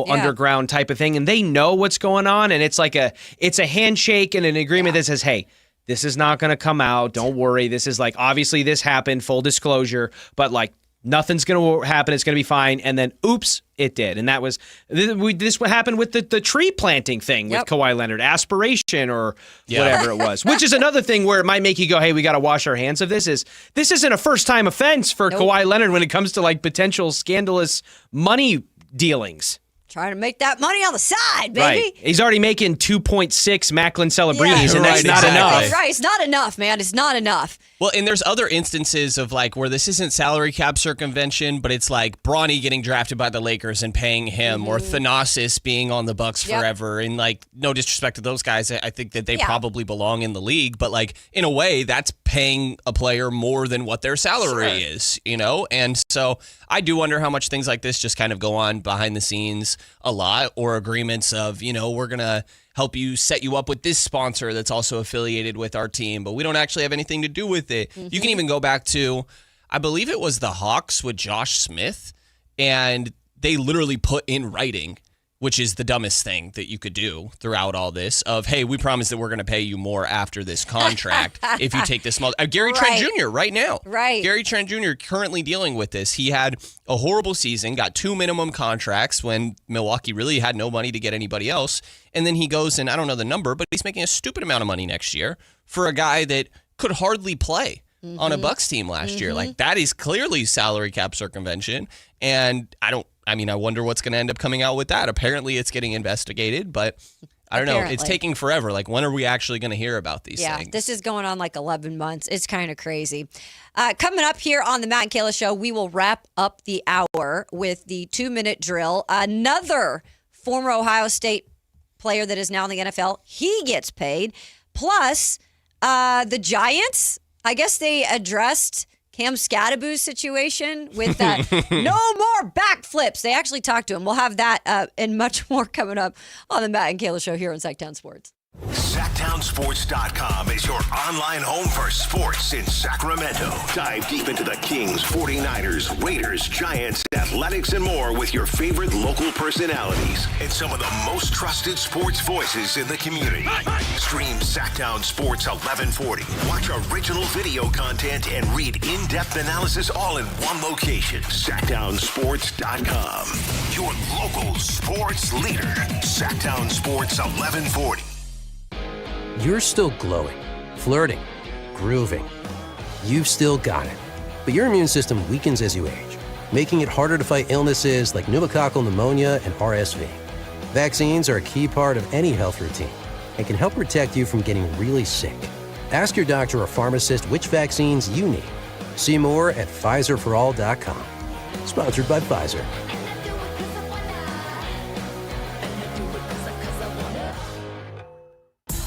underground type of thing, and they know what's going on, and it's like it's a handshake and an agreement that says, hey, this is not going to come out. Don't worry. This is like, obviously this happened, full disclosure, but like nothing's going to happen. It's going to be fine. And then, oops, it did. And that was, this what happened with the tree planting thing with Kawhi Leonard, aspiration or whatever it was, which is another thing where it might make you go, hey, we got to wash our hands of this. This isn't a first time offense for Kawhi Leonard when it comes to like potential scandalous money dealings. Trying to make that money on the side, baby. Right. He's already making 2.6 Macklin Celebrinis, and that's not enough. Right. It's not enough, man. It's not enough. Well, and there's other instances of like where this isn't salary cap circumvention, but it's like Bronny getting drafted by the Lakers and paying him, or Thanasis being on the Bucks forever. And like, no disrespect to those guys, I think that they probably belong in the league, but like in a way, that's paying a player more than what their salary is, And so I do wonder how much things like this just kind of go on behind the scenes a lot, or agreements of, we're going to help you set you up with this sponsor that's also affiliated with our team, but we don't actually have anything to do with it. You can even go back to, I believe it was the Hawks with Josh Smith, and they literally put in writing, which is the dumbest thing that you could do throughout all this, of, hey, we promise that we're going to pay you more after this contract if you take this small. Gary Trent Jr. right now. Right. Gary Trent Jr. currently dealing with this. He had a horrible season, got 2 minimum contracts when Milwaukee really had no money to get anybody else. And then he goes, and I don't know the number, but he's making a stupid amount of money next year for a guy that could hardly play on a Bucks team last year. Like, that is clearly salary cap circumvention. And I wonder what's going to end up coming out with that. Apparently it's getting investigated, but I don't know. It's taking forever. Like, when are we actually going to hear about these things? This is going on like 11 months. It's kind of crazy. Coming up here on the Matt and Kayla Show, we will wrap up the hour with the 2-minute drill. Another former Ohio State player that is now in the NFL, he gets paid. Plus, the Giants, I guess they addressed Cam Scadaboo's situation with no more backflips. They actually talked to him. We'll have that and much more coming up on the Matt and Kayla Show here on Sactown Sports. SactownSports.com is your online home for sports in Sacramento. Dive deep into the Kings, 49ers, Raiders, Giants, athletics, and more with your favorite local personalities and some of the most trusted sports voices in the community. Stream Sactown Sports 1140. Watch original video content and read in-depth analysis all in one location. SactownSports.com. Your local sports leader. Sactown Sports 1140. You're still glowing, flirting, grooving. You've still got it. But your immune system weakens as you age, making it harder to fight illnesses like pneumococcal pneumonia and RSV. Vaccines are a key part of any health routine and can help protect you from getting really sick. Ask your doctor or pharmacist which vaccines you need. See more at PfizerForAll.com. Sponsored by Pfizer.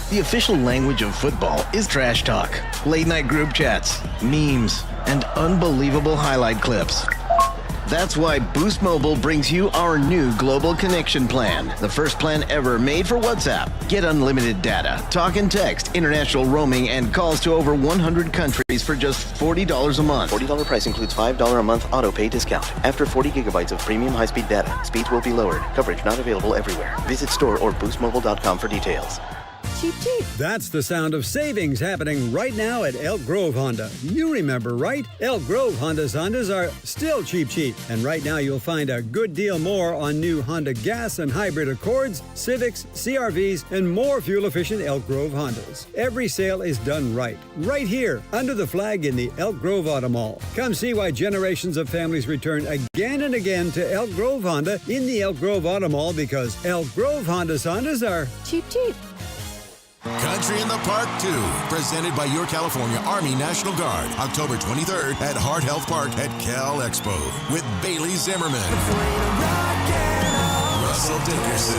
The official language of football is trash talk, late-night group chats, memes, and unbelievable highlight clips. That's why Boost Mobile brings you our new Global Connection Plan, the first plan ever made for WhatsApp. Get unlimited data, talk and text, international roaming, and calls to over 100 countries for just $40 a month. $40 price includes $5 a month auto pay discount. After 40 gigabytes of premium high-speed data, speeds will be lowered. Coverage not available everywhere. Visit store or boostmobile.com for details. Cheap, cheap. That's the sound of savings happening right now at Elk Grove Honda. You remember, right? Elk Grove Hondas are still cheap. And right now you'll find a good deal more on new Honda gas and hybrid Accords, Civics, CRVs, and more fuel-efficient Elk Grove Hondas. Every sale is done right here, under the flag in the Elk Grove Auto Mall. Come see why generations of families return again and again to Elk Grove Honda in the Elk Grove Auto Mall, because Elk Grove Hondas are cheap. Country in the Park 2, presented by your California Army National Guard, October 23rd at Hart Health Park at Cal Expo with Bailey Zimmerman, Russell Dickerson,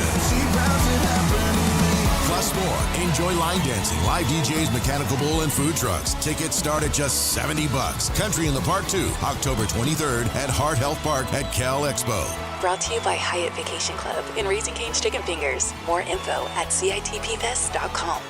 plus more. Enjoy line dancing, live DJs, mechanical bull, and food trucks. Tickets start at just $70. Country in the Park 2, October 23rd at Hart Health Park at Cal Expo. Brought to you by Hyatt Vacation Club and Raising Cane's Chicken Fingers. More info at CITPFest.com.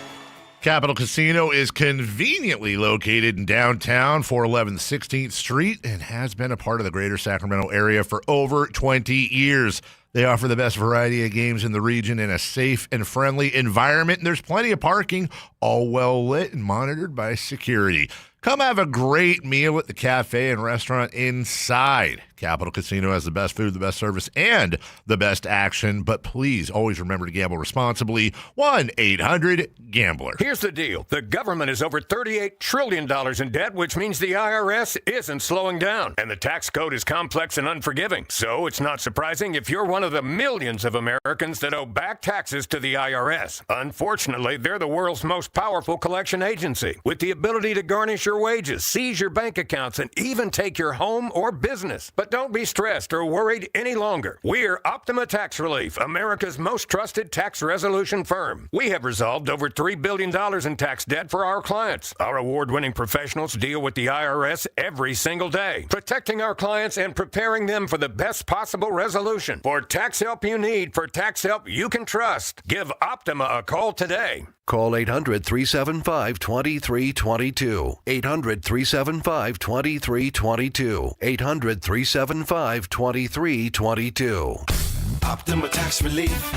Capital Casino is conveniently located in downtown, 411 16th Street, and has been a part of the greater Sacramento area for over 20 years. They offer the best variety of games in the region in a safe and friendly environment, and there's plenty of parking, all well lit and monitored by security. Come have a great meal at the cafe and restaurant inside. Capital Casino has the best food, the best service, and the best action. But please always remember to gamble responsibly. 1-800-GAMBLER. Here's the deal. The government is over $38 trillion in debt, which means the IRS isn't slowing down. And the tax code is complex and unforgiving. So it's not surprising if you're one of the millions of Americans that owe back taxes to the IRS. Unfortunately, they're the world's most powerful collection agency, with the ability to garnish your wages, seize your bank accounts, and even take your home or business. But don't be stressed or worried any longer. We're Optima Tax Relief, America's most trusted tax resolution firm. We have resolved over $3 billion in tax debt for our clients. Our award-winning professionals deal with the IRS every single day, protecting our clients and preparing them for the best possible resolution. For tax help you need, for tax help you can trust, give Optima a call today. Call 800-375-2322. 800-375-2322. 800-375-2322. Optima Tax Relief.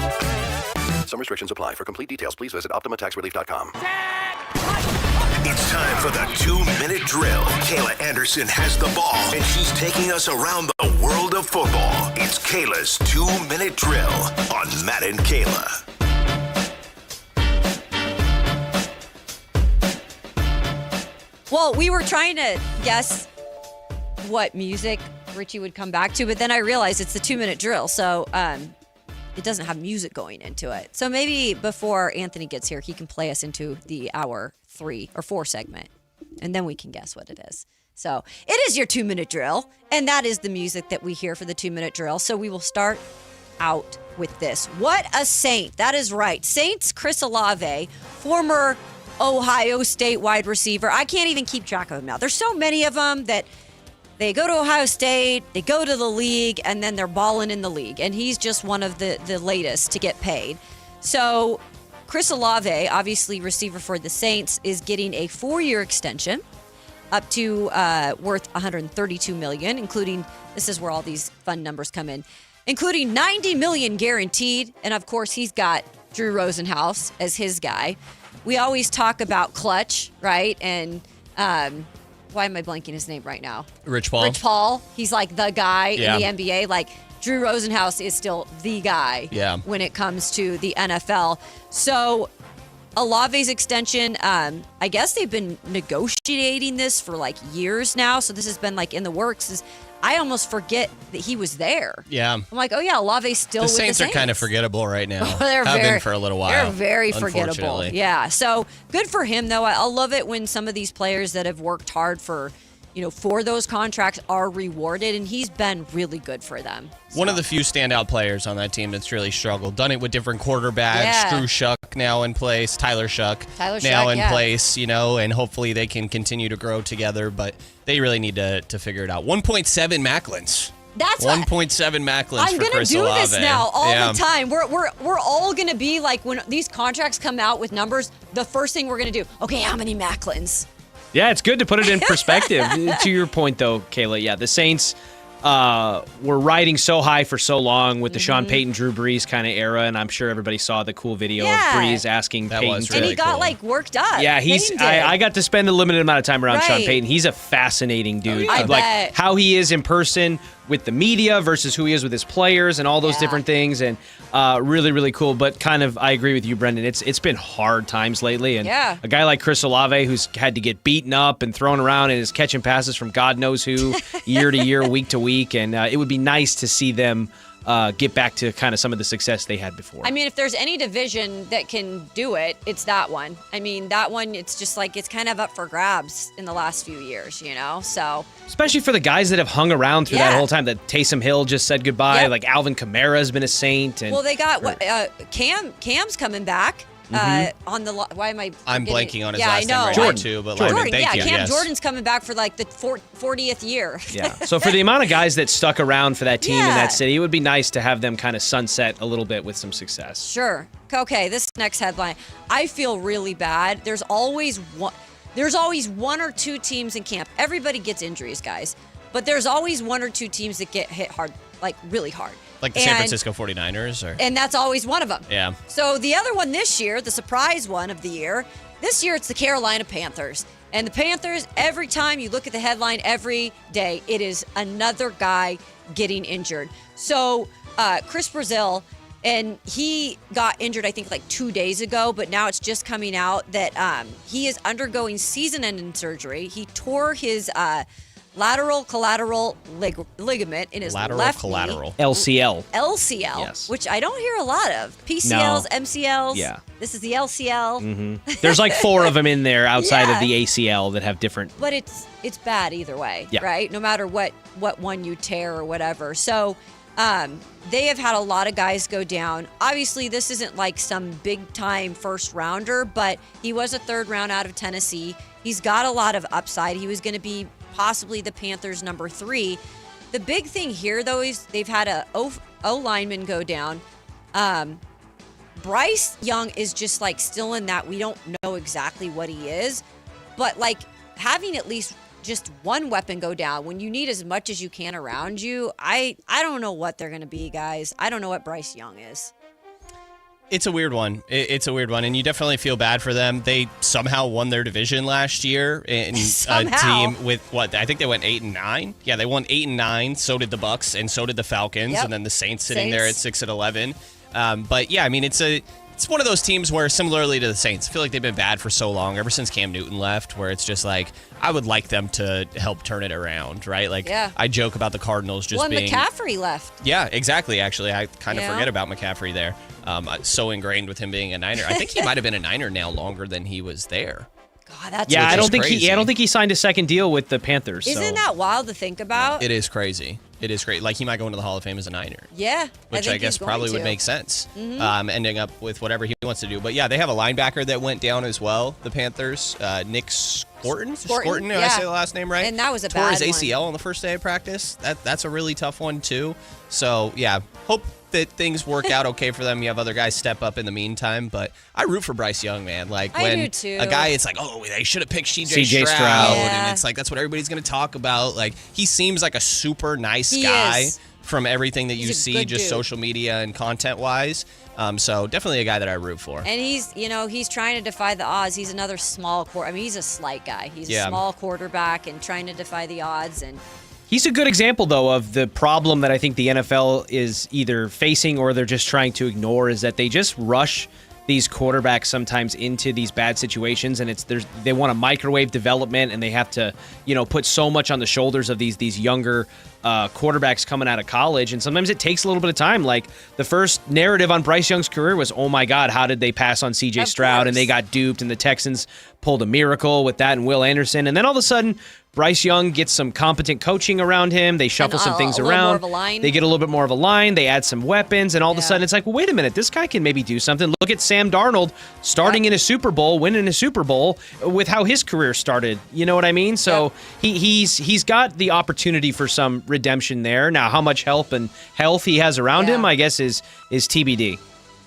Some restrictions apply. For complete details, please visit OptimaTaxRelief.com. It's time for the 2-minute drill. Kayla Anderson has the ball, and she's taking us around the world of football. It's Kayla's 2-minute drill on Matt and Kayla. Well, we were trying to guess what music Richie would come back to, but then I realized it's the 2-minute drill, so it doesn't have music going into it. So maybe before Anthony gets here, he can play us into the hour 3 or 4 segment, and then we can guess what it is. So it is your 2-minute drill, and that is the music that we hear for the 2-minute drill. So we will start out with this. What a Saint. That is right. Saints Chris Olave, former Ohio State wide receiver. I can't even keep track of them now. There's so many of them that they go to Ohio State, they go to the league, and then they're balling in the league. And he's just one of the latest to get paid. So Chris Olave, obviously receiver for the Saints, is getting a 4-year extension up to worth $132 million, including, this is where all these fun numbers come in, including $90 million guaranteed. And of course, he's got Drew Rosenhaus as his guy. We always talk about clutch, right? And why am I blanking his name right now? Rich Paul. Rich Paul. He's like the guy in the NBA. Like Drew Rosenhaus is still the guy when it comes to the NFL. So Olave's extension, I guess they've been negotiating this for like years now. So this has been like in the works. I almost forget that he was there. Yeah. I'm like, oh yeah, Olave's still with the Saints. The Saints are kind of forgettable right now. Have been for a little while. They're very forgettable. Yeah. So good for him though. I love it when some of these players that have worked hard for those contracts are rewarded, and he's been really good for them. So. One of the few standout players on that team that's really struggled. Done it with different quarterbacks. Drew Shuck now in place. Tyler Shuck now in place, and hopefully they can continue to grow together, but they really need to figure it out. 1.7 Macklins. That's 1.7 Macklins I'm for Chris do Olave. This now all the time. We're all gonna be like, when these contracts come out with numbers, the first thing we're gonna do, okay, how many Macklins? Yeah, it's good to put it in perspective. To your point, though, Kayla, the Saints were riding so high for so long with the Sean Payton, Drew Brees kind of era, and I'm sure everybody saw the cool video of Brees asking Payton. And he got worked up. Yeah, I got to spend a limited amount of time around Sean Payton. He's a fascinating dude. I bet. How he is in person with the media versus who he is with his players and all those different things, and really, really cool. But kind of, I agree with you, Brendan. It's been hard times lately, and a guy like Chris Olave, who's had to get beaten up and thrown around and is catching passes from God knows who year to year, week to week, and it would be nice to see them get back to kind of some of the success they had before. I mean, if there's any division that can do it, it's that one. I mean, that one, it's just like, it's kind of up for grabs in the last few years, so. Especially for the guys that have hung around through that whole time, that Taysom Hill just said goodbye, like Alvin Kamara has been a Saint. And, well, they got, Cam's coming back. On the why am I? I'm blanking on his last name right now too, but Jordan, thank you. Cam Jordan's coming back for like the 40th year. Yeah. So for the amount of guys that stuck around for that team in that city, it would be nice to have them kind of sunset a little bit with some success. Sure. Okay, this next headline. I feel really bad. There's always one or two teams in camp. Everybody gets injuries, guys. But there's always one or two teams that get hit hard, like really hard. Like the San Francisco 49ers? And that's always one of them. Yeah. So the other one this year, the surprise one of the year, this year it's the Carolina Panthers. And the Panthers, every time you look at the headline every day, it is another guy getting injured. So Chris Brazil, and he got injured, I think, like 2 days ago, but now it's just coming out that he is undergoing season-ending surgery. He tore his lateral collateral ligament in his left knee. LCL. Yes. Which I don't hear a lot of. PCLs, No. MCLs. Yeah. This is the LCL. Mm-hmm. There's like 4 of them in there outside of the ACL that have different. But it's bad either way, right? No matter what one you tear or whatever. So they have had a lot of guys go down. Obviously, this isn't like some big-time first-rounder, but he was a third round out of Tennessee. He's got a lot of upside. He was going to be possibly the Panthers' number 3. The big thing here, though, is they've had a O lineman go down. Bryce Young is just like still in that we don't know exactly what he is, but like having at least just one weapon go down when you need as much as you can around you, I don't know what they're going to be, guys. I don't know what Bryce Young is. It's a weird one. It's a weird one, and you definitely feel bad for them. They somehow won their division last year in a team with what I think they went 8-9. Yeah, they won 8-9. So did the Bucks, and so did the Falcons, and then the Saints sitting there at 6-11. But yeah, I mean, it's one of those teams where, similarly to the Saints, I feel like they've been bad for so long, ever since Cam Newton left, where it's just like, I would like them to help turn it around, right? Like, I joke about the Cardinals just being... McCaffrey left. Yeah, exactly, actually. I kind of forget about McCaffrey there. So ingrained with him being a Niner. I think he might have been a Niner now longer than he was there. God, that's I don't think he signed a second deal with the Panthers. Isn't that wild to think about? It is crazy. It is great. Like, he might go into the Hall of Fame as a Niner. Yeah. Which I guess probably would make sense, ending up with whatever he wants to do. But yeah, they have a linebacker that went down as well, the Panthers. Nick Scorton? Scorton, did I say the last name right? And that was a Tore bad his ACL on the first day of practice. That's a really tough one, too. So, yeah, hope that things work out okay for them. You have other guys step up in the meantime, but I root for Bryce Young, man. Like, when I do too. A guy, it's like, oh, they should have picked CJ Stroud, and it's like, that's what everybody's going to talk about. Like, he seems like a super nice guy from everything that you see, just social media and content-wise. So definitely a guy that I root for. And he's trying to defy the odds. He's another small he's a slight guy. He's a small quarterback and trying to defy the odds. And he's a good example, though, of the problem that I think the NFL is either facing or they're just trying to ignore, is that they just rush these quarterbacks sometimes into these bad situations, and they want a microwave development, and they have to put so much on the shoulders of these younger quarterbacks coming out of college, and sometimes it takes a little bit of time. Like, the first narrative on Bryce Young's career was, oh my God, how did they pass on CJ Stroud? And they got duped, and the Texans pulled a miracle with that and Will Anderson, and then all of a sudden Bryce Young gets some competent coaching around him. They shuffle some things around. They get a little bit more of a line. They add some weapons, and all of a sudden it's like, well, wait a minute, this guy can maybe do something. Look at Sam Darnold starting in a Super Bowl, winning a Super Bowl with how his career started. You know what I mean? So he's got the opportunity for some redemption there. Now, how much help and health he has around him, I guess, is TBD.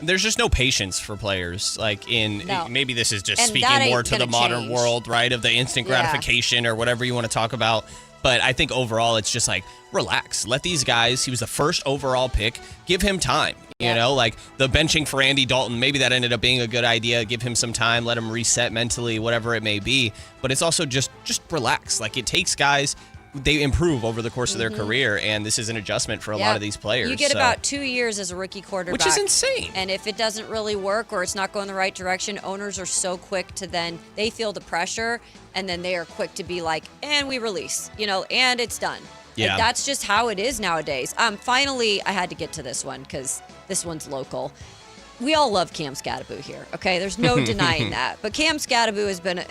There's just no patience for players. Like, maybe this is just speaking more to the modern world, right? Of the instant gratification or whatever you want to talk about. But I think overall, it's just like, relax. Let these guys, he was the first overall pick, give him time. You know, like the benching for Andy Dalton, maybe that ended up being a good idea. Give him some time, let him reset mentally, whatever it may be. But it's also just relax. Like, it takes guys, they improve over the course of their career, and this is an adjustment for a lot of these players. You get about 2 years as a rookie quarterback. Which is insane. And if it doesn't really work or it's not going the right direction, owners are so quick to then, they feel the pressure, and then they are quick to be like, and we release, and it's done. Yeah. Like, that's just how it is nowadays. Finally, I had to get to this one because this one's local. We all love Cam Skattebo here, okay? There's no denying that. But Cam Skattebo has been,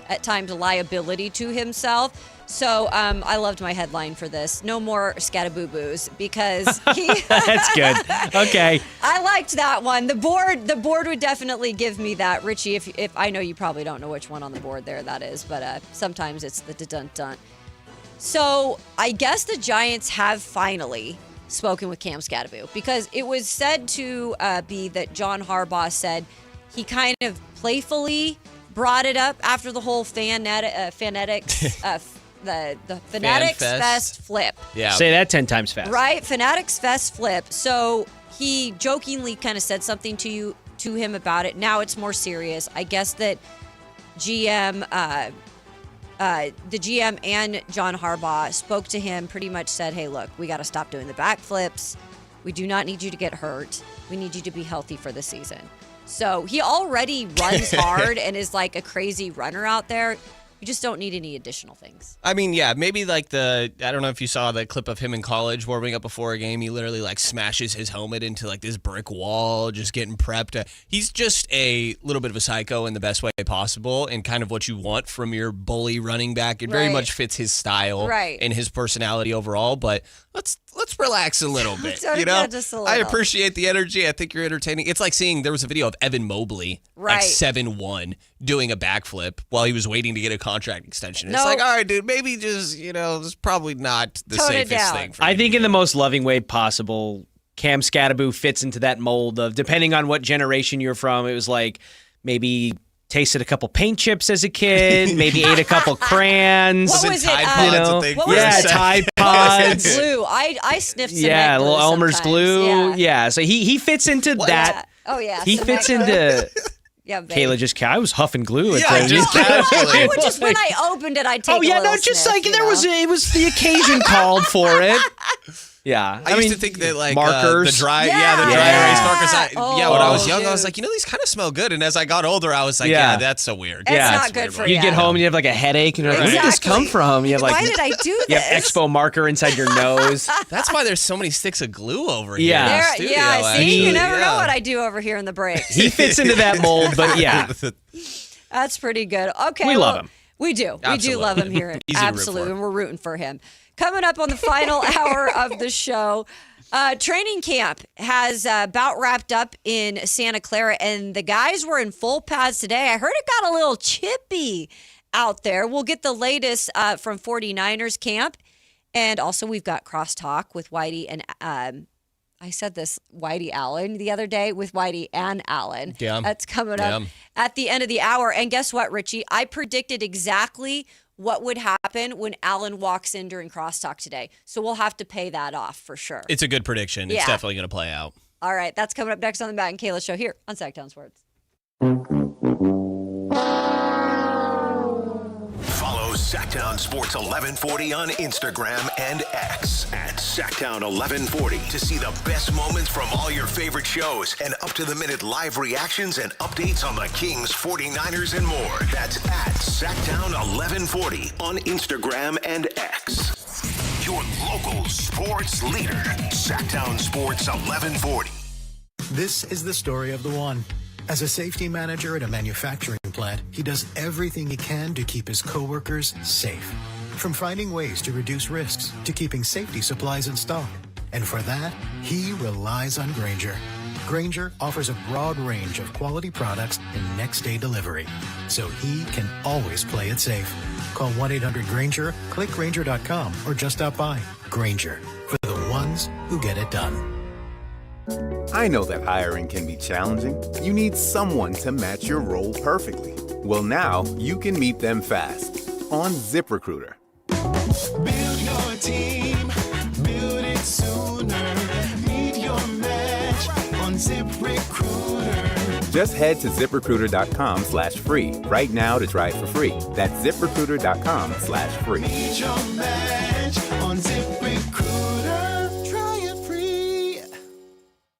at times, a liability to himself. So I loved my headline for this. No more Skattebo-boos, because he... That's good. Okay. I liked that one. The board would definitely give me that. Richie, if I know you probably don't know which one on the board there that is, but sometimes it's the dun-dun. So I guess the Giants have finally spoken with Cam Scatterbo, because it was said to be that John Harbaugh said he kind of playfully brought it up after the whole Fanatics the Fanatics Fest flip. Yeah. Say that 10 times fast. Right? Fanatics Fest flip. So he jokingly kind of said something to him about it. Now it's more serious. I guess that the GM and John Harbaugh spoke to him, pretty much said, hey, look, we got to stop doing the backflips. We do not need you to get hurt. We need you to be healthy for the season. So he already runs hard and is like a crazy runner out there. You just don't need any additional things. I mean, yeah, maybe like I don't know if you saw the clip of him in college warming up before a game. He literally like smashes his helmet into like this brick wall, just getting prepped. He's just a little bit of a psycho in the best way possible, and kind of what you want from your bully running back. It very much fits his style and his personality overall, but let's relax a little bit. Just a little. I appreciate the energy. I think you're entertaining. It's like seeing there was a video of Evan Mobley, like 7'1", doing a backflip while he was waiting to get a contract extension. It's like, all right, dude, maybe just, it's probably not the safest thing for you. I think in the most loving way possible, Cam Scatterbo fits into that mold of, depending on what generation you're from, it was like maybe tasted a couple paint chips as a kid, maybe ate a couple crayons. What was it? Tide Pods, Tide Pods. Glue. I sniffed some a little Elmer's sometimes. glue. Yeah. So he fits into that. Yeah. Oh, yeah. He fits into... Yeah, babe. Kayla I was huffing glue at times. I would just, when I opened it, I'd take a little just sniff, like it was the occasion called for it. Yeah. I used to think that like markers. The dry erase markers. When I was young, I was like, these kind of smell good. And as I got older, I was like, that's so weird. It's not good for you. You get home and you have like a headache and you're like, where did this come from? You have like, why did I do this? You have Expo marker inside your nose. That's why there's so many sticks of glue over here. Yeah. In the studio, see, you never know what I do over here in the breaks. He fits into that mold, but yeah. That's pretty good. Okay. We love him. We do. Absolutely. We do love him here. Absolutely. For. And we're rooting for him. Coming up on the final hour of the show, training camp has about wrapped up in Santa Clara, and the guys were in full pads today. I heard it got a little chippy out there. We'll get the latest from 49ers camp. And also we've got crosstalk with Whitey and I said this, Whitey Allen, the other day with Whitey and Allen. Yeah. That's coming up at the end of the hour. And guess what, Richie? I predicted exactly what would happen when Allen walks in during crosstalk today. So we'll have to pay that off for sure. It's a good prediction. It's definitely going to play out. All right. That's coming up next on the Matt and Kayla Show here on Sactown Sports. Follow Sactown Sports 1140 on Instagram and X at Sactown 1140 to see the best moments from all your favorite shows and up-to-the-minute live reactions and updates on the Kings, 49ers, and more. That's at Sactown 1140 on Instagram and X. Your local sports leader, Sactown Sports 1140. This is the story of the one. As a safety manager at a manufacturing plant, he does everything he can to keep his coworkers safe. From finding ways to reduce risks to keeping safety supplies in stock. And for that, he relies on Grainger. Grainger offers a broad range of quality products and next-day delivery, so he can always play it safe. Call 1-800-GRAINGER, click Grainger.com, or just stop by. Grainger, for the ones who get it done. I know that hiring can be challenging. You need someone to match your role perfectly. Well, now you can meet them fast on ZipRecruiter. Build your team, build it sooner. Meet your match on ZipRecruiter. Just head to ZipRecruiter.com/free right now to try it for free. That's ZipRecruiter.com/free. Meet your match on ZipRecruiter. Try it free.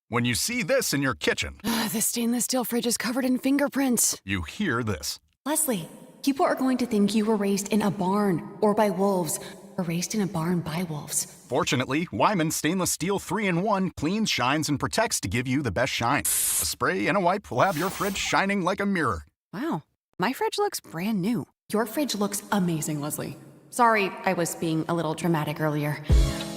When you see this in your kitchen, the stainless steel fridge is covered in fingerprints. you hear this. Leslie, people are going to think you were raised in a barn or by wolves or raised in a barn by wolves. Fortunately, Wyman Stainless Steel 3-in-1 cleans, shines, and protects to give you the best shine. A spray and a wipe will have your fridge shining like a mirror. Wow, my fridge looks brand new. Your fridge looks amazing, Leslie. Sorry, I was being a little dramatic earlier.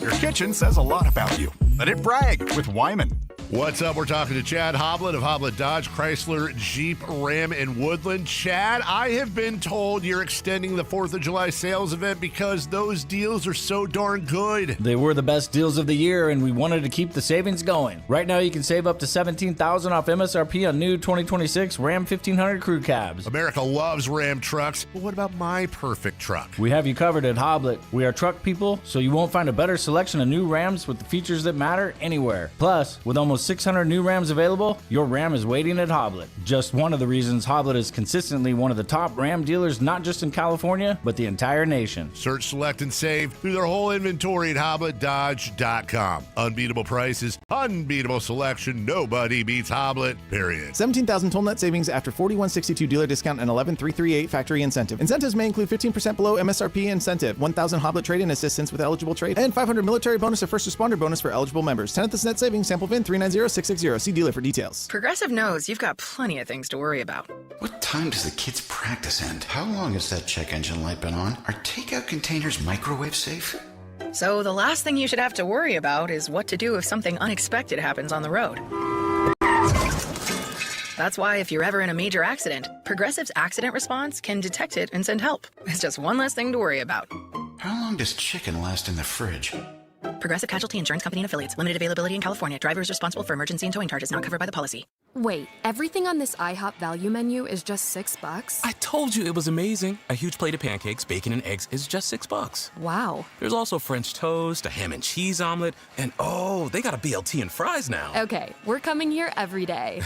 Your kitchen says a lot about you. Let it brag with Wyman. What's up? We're talking to Chad Hoblet of Hoblet Dodge, Chrysler, Jeep, Ram, and Woodland. Chad, I have been told you're extending the 4th of July sales event because those deals are so darn good. They were the best deals of the year, and we wanted to keep the savings going. Right now, you can save up to $17,000 off MSRP on new 2026 Ram 1500 crew cabs. America loves Ram trucks, but what about my perfect truck? We have you covered at Hoblet. We are truck people, so you won't find a better selection of new Rams with the features that matter anywhere. Plus, with almost 600 new Rams available, your Ram is waiting at Hoblet. Just one of the reasons Hoblet is consistently one of the top Ram dealers, not just in California, but the entire nation. Search, select, and save through their whole inventory at HobletDodge.com. Unbeatable prices, unbeatable selection. Nobody beats Hoblet, period. 17,000 total net savings after 4162 dealer discount and 11,338 factory incentive. Incentives may include 15% below MSRP incentive, 1,000 Hoblet trade-in assistance with eligible trade, and 500 military bonus or first responder bonus for eligible members. 10th net savings, sample VIN 390660. See dealer for details. Progressive knows you've got plenty of things to worry about. What time does the kids' practice end? How long has that check engine light been on? Are takeout containers microwave safe? So the last thing you should have to worry about is what to do if something unexpected happens on the road. That's why if you're ever in a major accident, Progressive's accident response can detect it and send help. It's just one less thing to worry about. How long does chicken last in the fridge? Progressive Casualty Insurance Company and Affiliates. Limited availability in California. Driver is responsible for emergency and towing charges not covered by the policy. Wait, everything on this IHOP value menu is just $6? I told you it was amazing. A huge plate of pancakes, bacon, and eggs is just $6. Wow. There's also French toast, a ham and cheese omelet, and oh, they got a BLT and fries now. Okay, we're coming here every day.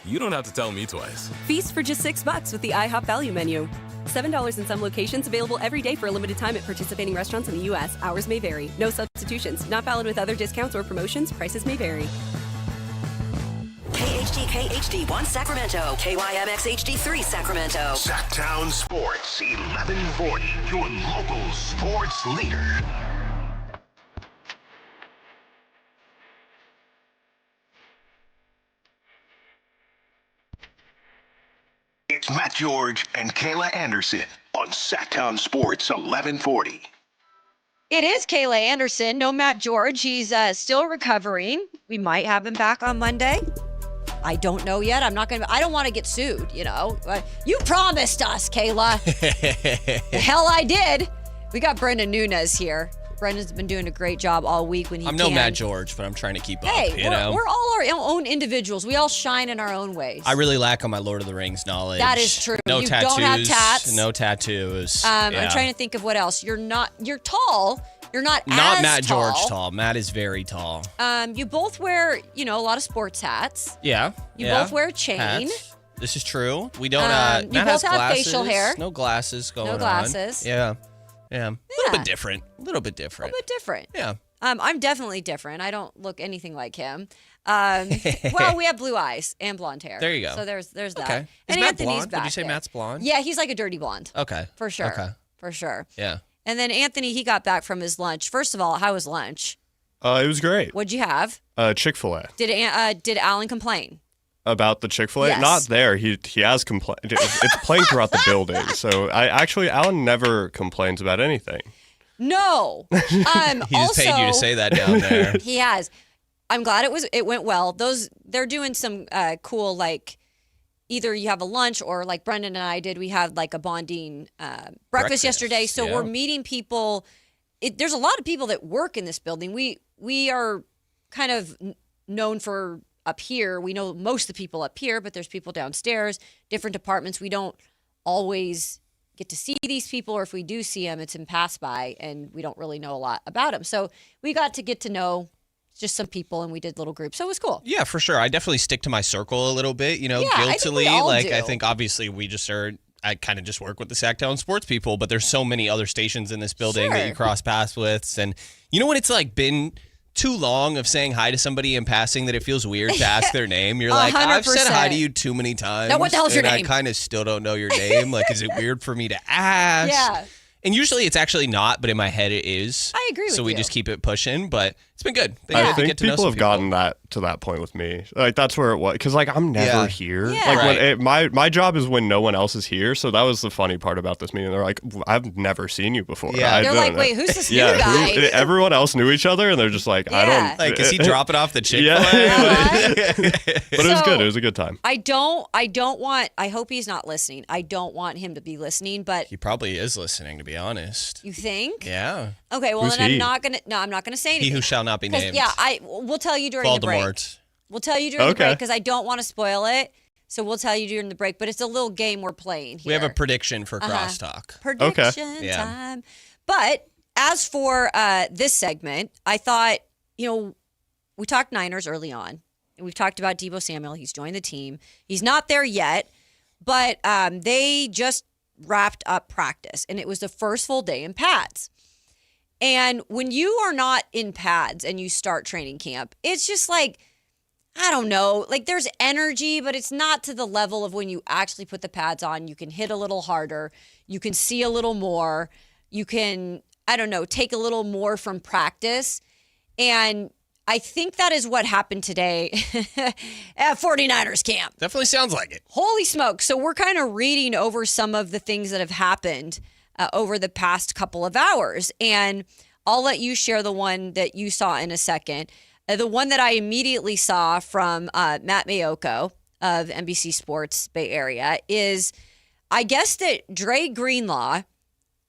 You don't have to tell me twice. Feast for just $6 with the IHOP value menu. $7 in some locations, available every day for a limited time at participating restaurants in the U.S. Hours may vary. No substitutions. Not valid with other discounts or promotions. Prices may vary. KHD1 Sacramento. KYMX HD3 Sacramento. Sactown Sports 1140. Your local sports leader. It's Matt George and Kayla Anderson on Sactown Sports 1140. It is Kayla Anderson. No Matt George. He's still recovering. We might have him back on Monday. I don't know yet. I don't want to get sued, you know. You promised us, Kayla. The hell I did. We got Brendan Nunez here. Brendan's been doing a great job all week when he I'm no Matt George, but I'm trying to keep up, you know? We're all our own individuals. We all shine in our own ways. I really lack on my Lord of the Rings knowledge. That is true. No you tattoos. Don't have tats. No tattoos. I'm trying to think of what else. You're tall. You're not as Matt tall. George tall. Matt is very tall. You both wear, a lot of sports hats. Yeah. You both wear a chain. Hats. This is true. We don't. You Matt both has have glasses. facial hair. No glasses going on. No glasses. Yeah. A little bit different. A little bit different. Yeah. I'm definitely different. I don't look anything like him. Well, we have blue eyes and blonde hair. There you go. So there's that. Okay. And Is Matt Anthony's blonde? back Would you say there. Matt's blonde? Yeah, he's like a dirty blonde. Okay. For sure. Okay. For sure. Yeah. And then Anthony, he got back from his lunch. First of all, how was lunch? It was great. What'd you have? Chick-fil-A. Did Alan complain? About the Chick-fil-A? Yes. Not there. He has complained. It's playing throughout the building. So Alan never complains about anything. No. He just paid you to say that down there. He has. I'm glad it went well. They're doing some cool, like, either you have a lunch or like Brendan and I did, we had like a bonding breakfast yesterday. So we're meeting people. There's a lot of people that work in this building. We are kind of known for up here. We know most of the people up here, but there's people downstairs, different departments. We don't always get to see these people, or if we do see them, it's in pass by, and we don't really know a lot about them. So we got to get to know just some people, and we did little groups. So it was cool. Yeah, for sure. I definitely stick to my circle a little bit, guiltily. I think we all do. I think obviously we just are. I kind of just work with the Sactown sports people, but there's so many other stations in this building that you cross paths with, and you know when it's like been too long of saying hi to somebody in passing that it feels weird to ask their name. You're like, 100%. I've said hi to you too many times. Now what the hell's your name? I kind of still don't know your name. Like, is it weird for me to ask? Yeah. And usually it's actually not, but in my head it is. I agree with you. So we just keep it pushing, but it's been good. I think people have gotten to that point with me. Like that's where it was, because like I'm never here. Yeah. Like when my job is when no one else is here. So that was the funny part about this meeting. They're like, I've never seen you before. Yeah. They're like, wait, who's this new guy? Everyone else knew each other, and they're just like, I don't. Like, is he dropping off the Chick-fil-A? Yeah. But it was good. It was a good time. I don't want. I hope he's not listening. I don't want him to be listening, but He probably is listening, to be honest. you think? Yeah. Okay. Well, Who's then he? I'm not gonna say anything. He who shall not be 'Cause, named. Yeah, we'll tell you during the break. Voldemort. We'll tell you during the Okay. break because I don't want to spoil it. So we'll tell you during the break. But it's a little game we're playing here. We have a prediction for crosstalk. Prediction Yeah. time. But as for this segment, I thought, we talked Niners early on. And we've talked about Deebo Samuel. He's joined the team. He's not there yet, but they just wrapped up practice. And it was the first full day in pads. And when you are not in pads and you start training camp, it's just like, I don't know, like there's energy, but it's not to the level of when you actually put the pads on. You can hit a little harder. You can see a little more. You can, I don't know, take a little more from practice. And I think that is what happened today at 49ers camp. Definitely sounds like it. Holy smoke. So we're kind of reading over some of the things that have happened over the past couple of hours. And I'll let you share the one that you saw in a second. The one that I immediately saw from Matt Mayoko of NBC Sports Bay Area is, I guess that Dre Greenlaw,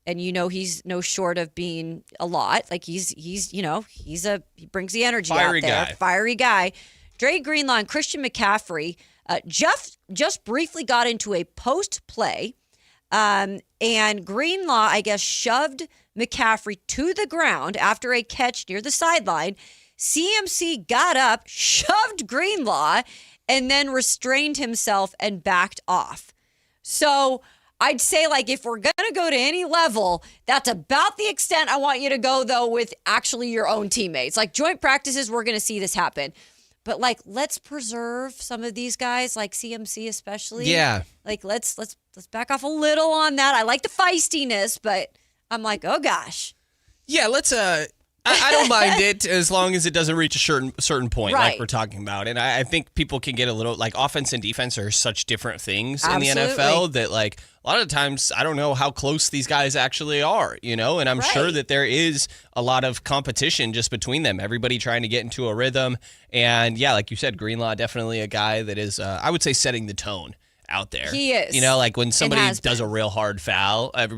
and he's no short of being a lot. Like he brings the energy Fiery out there. guy. Fiery guy. Dre Greenlaw and Christian McCaffrey just briefly got into a post play. And Greenlaw, I guess, shoved McCaffrey to the ground after a catch near the sideline. CMC got up, shoved Greenlaw, and then restrained himself and backed off. So I'd say, like, if we're going to go to any level, that's about the extent I want you to go, though, with actually your own teammates. Like, joint practices, we're going to see this happen. But, like, let's preserve some of these guys, like CMC especially. Yeah. Like, let's back off a little on that. I like the feistiness, but I'm like, oh, gosh. Yeah, let's I don't mind it as long as it doesn't reach a certain point, Right. like we're talking about. And I think people can get a little, like, offense and defense are such different things Absolutely. in the NFL that, like, a lot of times I don't know how close these guys actually are, and I'm sure that there is a lot of competition just between them, everybody trying to get into a rhythm. And yeah, like you said, Greenlaw, definitely a guy that is, I would say, setting the tone out there. He is. Like when somebody has does been. a real hard foul, I'm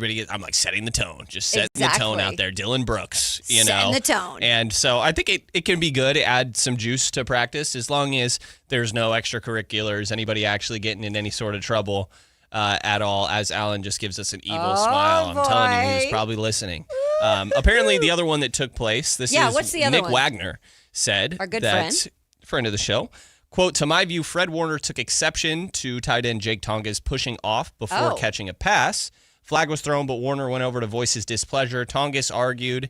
like setting the tone, just setting the tone out there. Dylan Brooks, Setting the tone. And so I think it can be good to add some juice to practice as long as there's no extracurriculars, anybody actually getting in any sort of trouble at all, as Alan just gives us an evil smile. I'm telling you, he was probably listening. Apparently the other one that took place, this is what's the other Nick one? Wagner said, Our good that friend of the show, quote, to my view, Fred Warner took exception to tight end Jake Tonga's pushing off before catching a pass. Flag was thrown, but Warner went over to voice his displeasure. Tongas argued.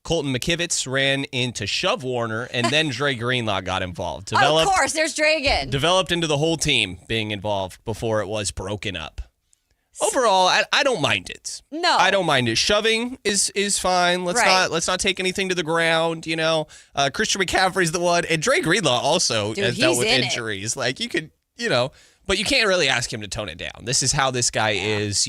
Colton McKivitz ran in to shove Warner, and then Dre Greenlaw got involved. Of course, there's Dre again. Developed into the whole team being involved before it was broken up. Overall, I don't mind it. No. I don't mind it. Shoving is fine. Let's not take anything to the ground, Christian McCaffrey's the one, and Dre Greenlaw also has dealt with injuries. Like, you could, but you can't really ask him to tone it down. This is how this guy is,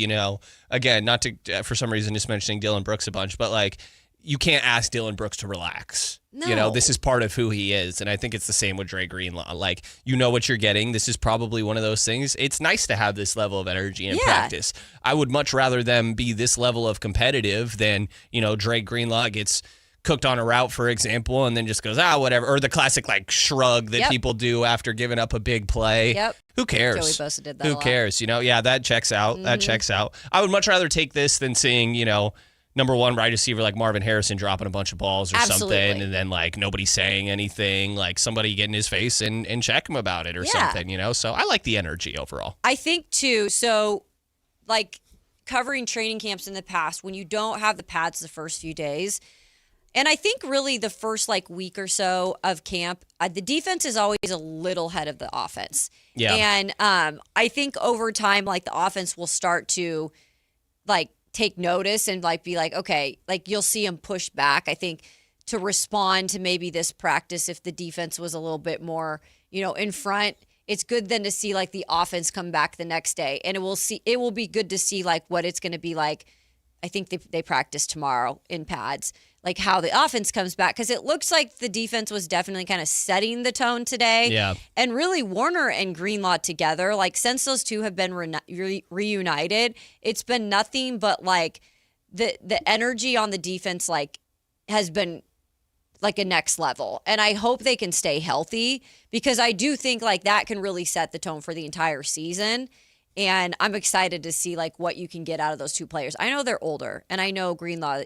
Again, not to for some reason just mentioning Dylan Brooks a bunch, but like, you can't ask Dylan Brooks to relax. No. This is part of who he is. And I think it's the same with Dre Greenlaw. Like, you know what you're getting. This is probably one of those things. It's nice to have this level of energy in practice. I would much rather them be this level of competitive than, Dre Greenlaw gets cooked on a route, for example, and then just goes, whatever. Or the classic, like, shrug that people do after giving up a big play. Yep. Who cares? Joey Bosa did that Who a lot. cares? That checks out. Mm-hmm. That checks out. I would much rather take this than seeing, number one wide receiver like Marvin Harrison dropping a bunch of balls or something, and then like nobody saying anything, like somebody getting his face and check him about it or something, So I like the energy overall. I think too, so like covering training camps in the past, when you don't have the pads the first few days, and I think really the first like week or so of camp, the defense is always a little ahead of the offense. Yeah. And I think over time, like the offense will start to like take notice and like be like, okay, like you'll see him push back. I think to respond to maybe this practice, if the defense was a little bit more, in front, it's good then to see like the offense come back the next day, and it will be good to see like what it's going to be like. I think they practice tomorrow in pads, like how the offense comes back, because it looks like the defense was definitely kind of setting the tone today. Yeah. And really Warner and Greenlaw together, like since those two have been reunited, it's been nothing but like the energy on the defense like has been like a next level. And I hope they can stay healthy, because I do think like that can really set the tone for the entire season. And I'm excited to see like what you can get out of those two players. I know they're older, and I know Greenlaw,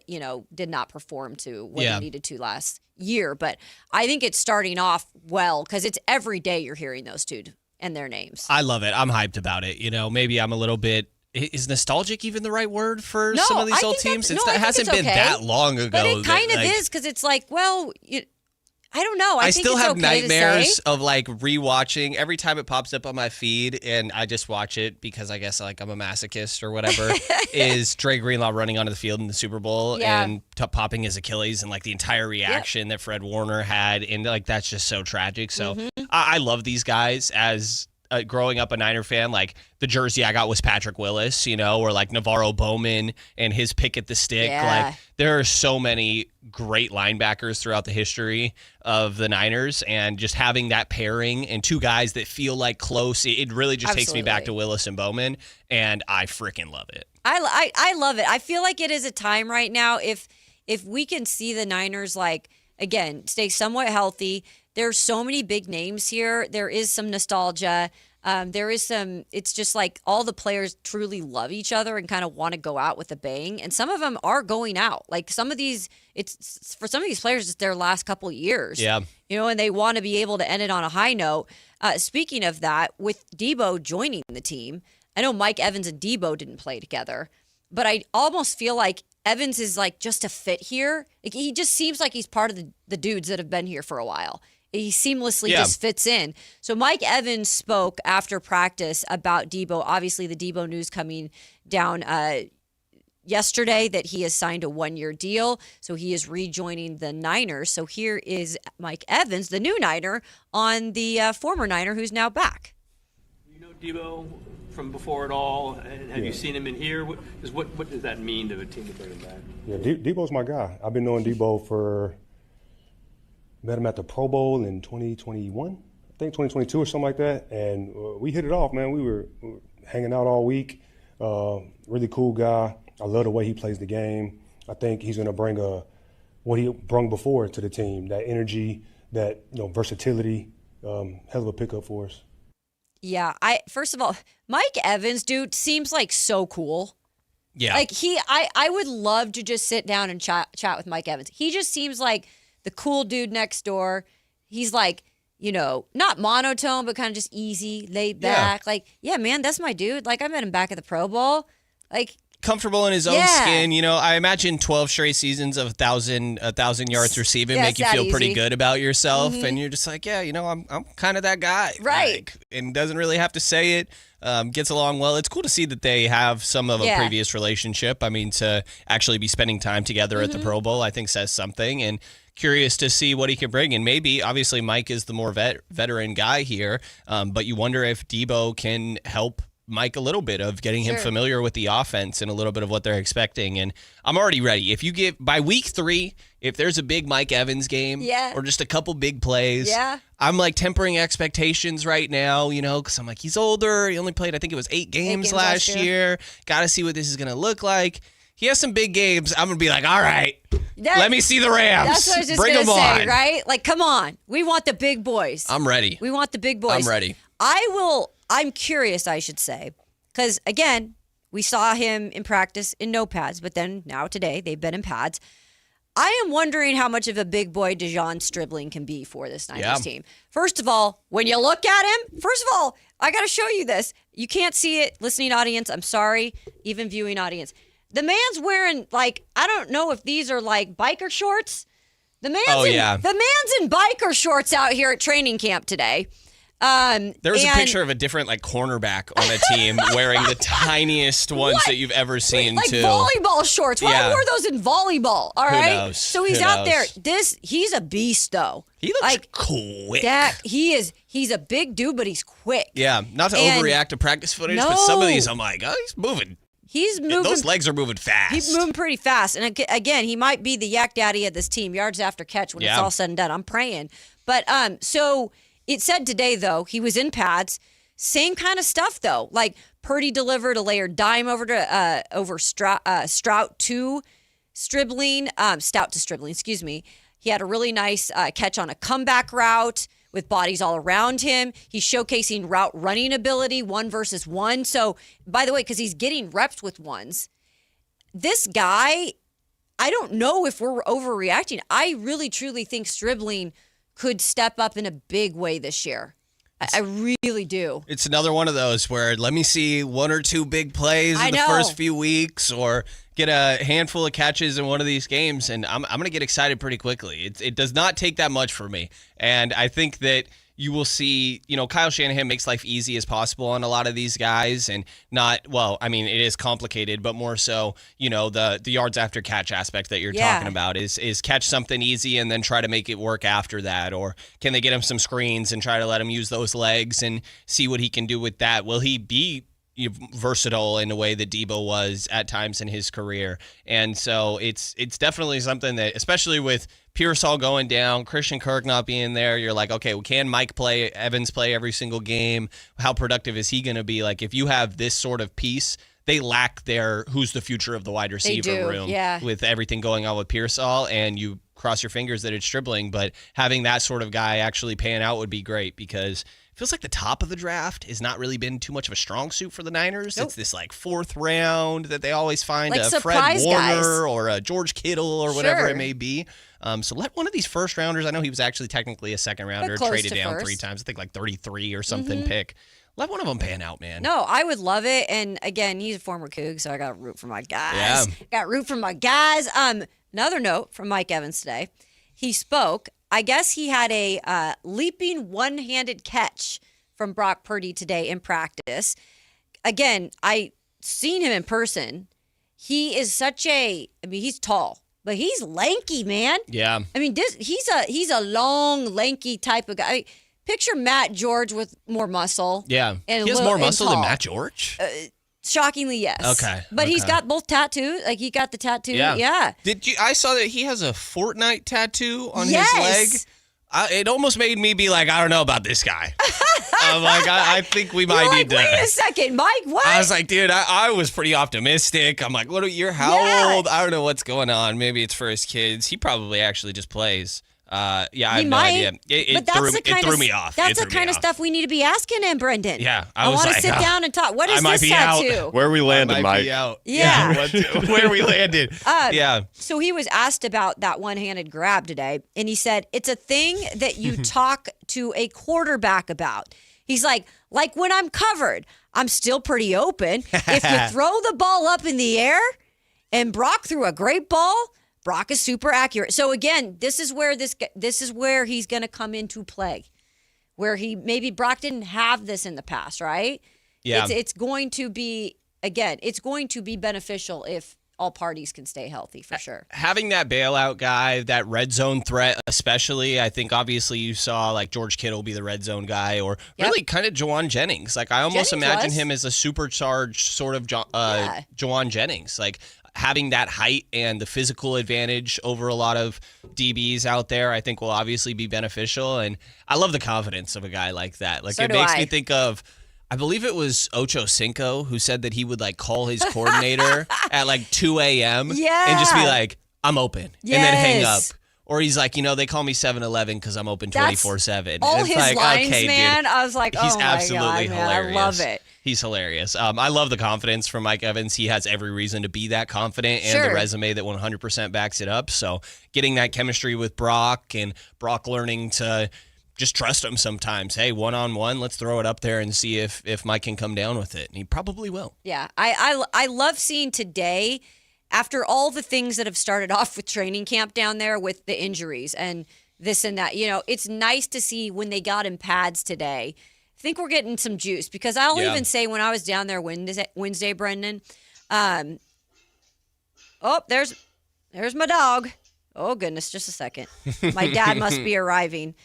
did not perform to what he needed to last year, but I think it's starting off well, because it's every day you're hearing those two and their names. I love it. I'm hyped about it. Maybe I'm a little bit. Is nostalgic even the right word for some of these old teams? It hasn't been that long ago. But it kind of is, because it's like, well, I don't know. I think still it's have okay nightmares of like rewatching every time it pops up on my feed, and I just watch it because I guess like I'm a masochist or whatever. Is Dre Greenlaw running onto the field in the Super Bowl and popping his Achilles, and like the entire reaction that Fred Warner had, and like that's just so tragic. So I love these guys as. Growing up a Niner fan, like the jersey I got was Patrick Willis, or like Navarro Bowman and his pick at the stick. Yeah. Like there are so many great linebackers throughout the history of the Niners, and just having that pairing and two guys that feel like close, it really just takes me back to Willis and Bowman, and I freaking love it. I love it. I feel like it is a time right now, if we can see the Niners like again stay somewhat healthy. There's so many big names here. There is some nostalgia. There is some, it's just like all the players truly love each other and kind of want to go out with a bang. And some of them are going out. Like some of these, for some of these players, it's their last couple of years. Yeah. And they want to be able to end it on a high note. Speaking of that, with Debo joining the team, I know Mike Evans and Debo didn't play together, but I almost feel like Evans is like just a fit here. Like he just seems like he's part of the dudes that have been here for a while. He seamlessly just fits in. So Mike Evans spoke after practice about Debo. Obviously, the Debo news coming down yesterday that he has signed a 1-year deal. So he is rejoining the Niners. So here is Mike Evans, the new Niner, on the former Niner who's now back. You know Debo from before it all, and have you seen him in here? What does that mean to a team to bring him back? Yeah, Debo's my guy. I've been knowing Debo met him at the Pro Bowl in 2021, I think 2022 or something like that, and we hit it off, man. We were hanging out all week. Really cool guy. I love the way he plays the game. I think he's going to bring what he brought before to the team, that energy, that versatility. Hell of a pickup for us. Yeah, first of all, Mike Evans, dude, seems like so cool. Yeah, like I would love to just sit down and chat with Mike Evans. He just seems like the cool dude next door. He's like, not monotone, but kind of just easy, laid back. Yeah. Like, yeah, man, that's my dude. Like, I met him back at the Pro Bowl. Like, comfortable in his own skin. I imagine 12 straight seasons of 1,000 yards receiving make you feel pretty good about yourself. And you're just like, I'm kind of that guy. Right. And doesn't really have to say it. Gets along well. It's cool to see that they have some of a previous relationship. I mean, to actually be spending time together at the Pro Bowl, I think says something. And curious to see what he can bring. And maybe, obviously, Mike is the more veteran guy here, but you wonder if Debo can help Mike a little bit of getting him familiar with the offense and a little bit of what they're expecting. And I'm already ready. If you by week 3, if there's a big Mike Evans game or just a couple big plays, I'm like tempering expectations right now, because I'm like, he's older. He only played, I think it was 8 games last year. Got to see what this is going to look like. He has some big games. I'm going to be like, all right, let me see the Rams. That's what I was just going to say, right? Like, come on. We want the big boys. I'm ready. We want the big boys. I'm ready. I'm curious, I should say, because, again, we saw him in practice in no pads, but then now today they've been in pads. I am wondering how much of a big boy DeJon Stribling can be for this Niners team. First of all, when you look at him, I got to show you this. You can't see it, listening audience. I'm sorry, even viewing audience. The man's wearing, like, I don't know if these are like biker shorts. The man's in biker shorts out here at training camp today. There was a picture of a different cornerback on a team wearing the tiniest ones that you've ever seen too. Volleyball shorts. Why wore those in volleyball? All right. Who knows? So he's out there. He's a beast though. He looks quick. He's a big dude, but he's quick. Yeah, not to overreact to practice footage, but some of these I'm like, oh, he's moving. He's moving. Those legs are moving fast. He's moving pretty fast. And again, he might be the yak daddy of this team, yards after catch when it's all said and done. I'm praying. But so it said today, though, he was in pads. Same kind of stuff, though. Like Purdy delivered a layered dime over Strout to Stribling. Stout to Stribling, excuse me. He had a really nice catch on a comeback route with bodies all around him. He's showcasing route running ability, 1-versus-1. So, by the way, because he's getting reps with ones, this guy, I don't know if we're overreacting. I really, truly think Stribling could step up in a big way this year. I really do. It's another one of those where let me see one or two big plays in the first few weeks or get a handful of catches in one of these games, and I'm going to get excited pretty quickly. It does not take that much for me, and I think that you will see, Kyle Shanahan makes life easy as possible on a lot of these guys and it is complicated, but more so, the yards after catch aspect that you're talking about is catch something easy and then try to make it work after that. Or can they get him some screens and try to let him use those legs and see what he can do with that? Will he be versatile in a way that Debo was at times in his career? And so it's definitely something that, especially with Pearsall going down, Christian Kirk not being there, you're like, okay, well, can Mike play, Evans play every single game? How productive is he going to be? Like, if you have this sort of piece, they lack their who's the future of the wide receiver room with everything going on with Pearsall, and you cross your fingers that it's Stribling, but having that sort of guy actually pan out would be great because it feels like the top of the draft has not really been too much of a strong suit for the Niners. Nope. It's this fourth round that they always find a Fred Warner or a George Kittle or whatever it may be. So let one of these first rounders, I know he was actually technically a second rounder, traded down 3 times, I think 33 or something pick. Let one of them pan out, man. No, I would love it. And again, he's a former Coug, so I got to root for my guys. Yeah. Got to root for my guys. Another note from Mike Evans today. He spoke. I guess he had a leaping one-handed catch from Brock Purdy today in practice. Again, I seen him in person. He is he's tall, but he's lanky, man. Yeah. I mean, he's a long, lanky type of guy. Picture Matt George with more muscle. Yeah. And he has more muscle than Matt George? Shockingly, yes. Okay. But he's got both tattoos. Like, he got the tattoo. Yeah. I saw that he has a Fortnite tattoo on his leg. It almost made me be like, I don't know about this guy. I'm like, I think we might need to. Wait a second, Mike, what? I was like, dude, I was pretty optic. I'm like, how old? I don't know what's going on. Maybe it's for his kids. He probably actually just plays. I have no idea. It threw me off. That's the kind of stuff we need to be asking him, Brendan. Yeah. I want to sit down and talk. What is this tattoo? Where we landed, Mike. Yeah. Where we landed. So he was asked about that one-handed grab today, and he said, it's a thing that you talk to a quarterback about. He's like when I'm covered, I'm still pretty open. If you throw the ball up in the air, and Brock threw a great ball, Brock is super accurate. So again, this is where he's going to come into play, where maybe Brock didn't have this in the past, right? Yeah. It's going to be beneficial if all parties can stay healthy, for sure. Having that bailout guy, that red zone threat especially, I think obviously you saw like George Kittle be the red zone guy, or really kind of Jawan Jennings. Like I almost imagine him as a supercharged sort of Jawan Jennings. Like having that height and the physical advantage over a lot of DBs out there, I think will obviously be beneficial. And I love the confidence of a guy like that. Like it makes me think of, I believe it was Ocho Cinco who said that he would like call his coordinator at like 2 a.m. and just be like, I'm open, and then hang up. Or he's like, they call me 7-Eleven because I'm open 24/7. All it's his like, lines, okay, man. Dude, I was like, he's oh my absolutely God, man, hilarious. I love it. He's hilarious. I love the confidence from Mike Evans. He has every reason to be that confident and the resume that 100% backs it up. So getting that chemistry with Brock and Brock learning to just trust him sometimes. Hey, one-on-one, let's throw it up there and see if Mike can come down with it. And he probably will. Yeah, I love seeing today, after all the things that have started off with training camp down there with the injuries and this and that, it's nice to see when they got in pads today think we're getting some juice because I'll even say when I was down there Wednesday, Brendan. There's my dog. Oh goodness, just a second. My dad must be arriving.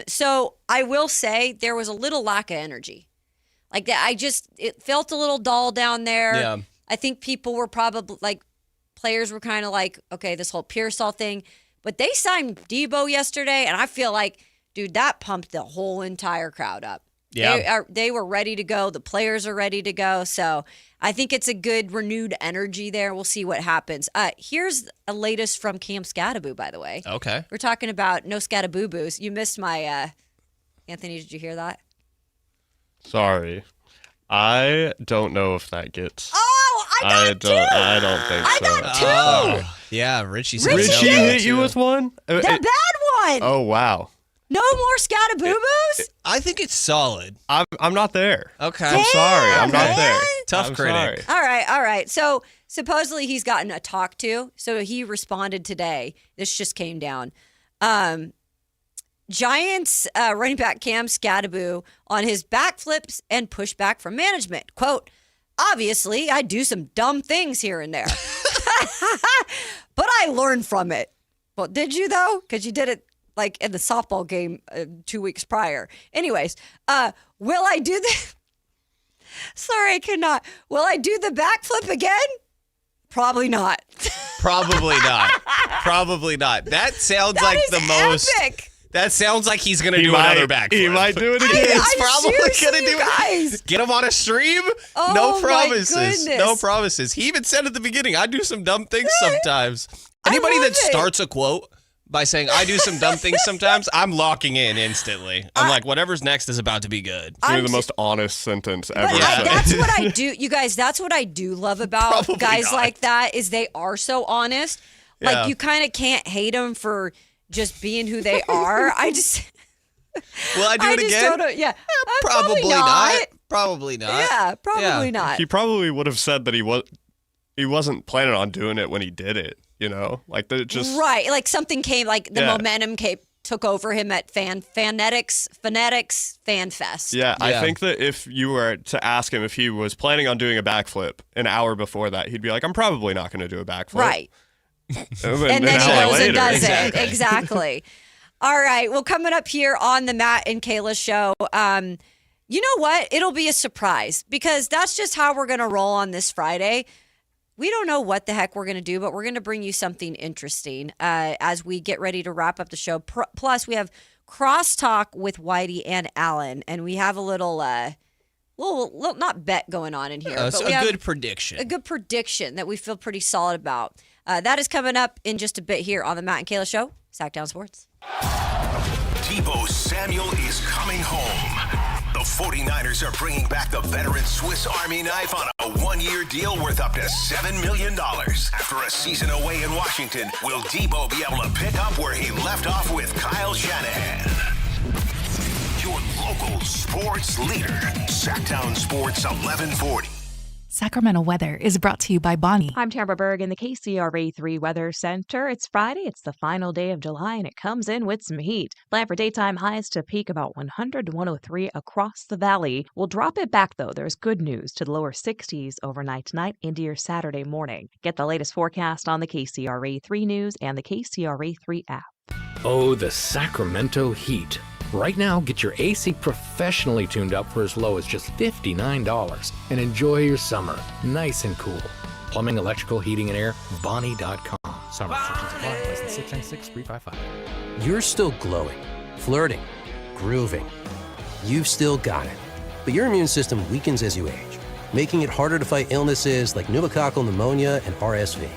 So I will say there was a little lack of energy. Like that, it felt a little dull down there. Yeah. I think people were probably like, players were kind of like, okay, this whole Pearsall thing. But they signed Debo yesterday, and I feel like, dude, that pumped the whole entire crowd up. Yeah. They were ready to go. The players are ready to go. So I think it's a good renewed energy there. We'll see what happens. Here's a latest from Cam Scattaboo, by the way. Okay. We're talking about no Scattaboo-boos. You missed my, Anthony, did you hear that? Sorry. I don't know if that gets. Oh, I don't think so. I got two. Yeah, Richie hit you with one? The bad one. Oh, wow. No more Scattaboo-boos? I think it's solid. I'm not there. Okay. I'm sorry. I'm not there. Tough critic. Sorry. All right. So supposedly he's gotten a talk to. So he responded today. This just came down. Giants running back Cam Scattaboo on his backflips and pushback from management. Quote, obviously, I do some dumb things here and there. But I learned from it. Well, did you, though? Because you did it like in the softball game 2 weeks prior. Anyways, will I do the... Sorry, I cannot. Will I do the backflip again? Probably not. Probably not. Probably not. That sounds That like is the most... epic. That sounds like he's going to do another backflip. He might do it again. He's probably going to do guys. it. Get him on a stream? Oh, no my promises. goodness. No promises. He even said at the beginning, I do some dumb things sometimes. Anybody that starts a quote by saying, I do some dumb things sometimes, I'm locking in instantly. I'm like, whatever's next is about to be good. It's really the most honest sentence ever said. That's what I do. You guys, that's what I do love about guys like that is they are so honest. Like, Yeah. you kind of can't hate them for just being who they are. I just... Will I do it again? Probably not. Probably not. Yeah, probably not. He probably would have said that he wasn't planning on doing it when he did it, you know? Like, that just... Right. Like, something came, like, the momentum took over him at Phonetics Fan Fest. Yeah, I think that if you were to ask him if he was planning on doing a backflip an hour before that, he'd be like, I'm probably not going to do a backflip. Right. and then he goes and does Exactly. it. Exactly. All right. Well, coming up here on the Matt and Kayla Show, you know what? It'll be a surprise because that's just how we're going to roll on this Friday. We don't know what the heck we're going to do, but we're going to bring you something interesting as we get ready to wrap up the show. Plus, we have crosstalk with Whitey and Alan, and we have a little not bet going on in here. But we have good prediction. A good prediction that we feel pretty solid about. That is coming up in just a bit here on the Matt and Kayla Show, Sactown Sports. Debo Samuel is coming home. The 49ers are bringing back the veteran Swiss Army knife on a one-year deal worth up to $7 million. After a season away in Washington, will Debo be able to pick up where he left off with Kyle Shanahan? Your local sports leader, Sactown Sports 1140. Sacramento weather is brought to you by Bonnie. I'm Tamara Berg in the KCRA3 Weather Center. It's Friday. It's the final day of July, and it comes in with some heat. Plan for daytime highs to peak about 100 to 103 across the valley. We'll drop it back, though. There's good news to the lower 60s overnight tonight into your Saturday morning. Get the latest forecast on the KCRA3 News and the KCRA3 app. Oh, the Sacramento heat. Right now, get your AC professionally tuned up for as low as just $59 and enjoy your summer nice and cool. Plumbing, electrical, heating, and air, Bonnie.com. Summer restrictions apply. License 696-355. You're still glowing, flirting, grooving. You've still got it. But your immune system weakens as you age, making it harder to fight illnesses like pneumococcal pneumonia and RSV.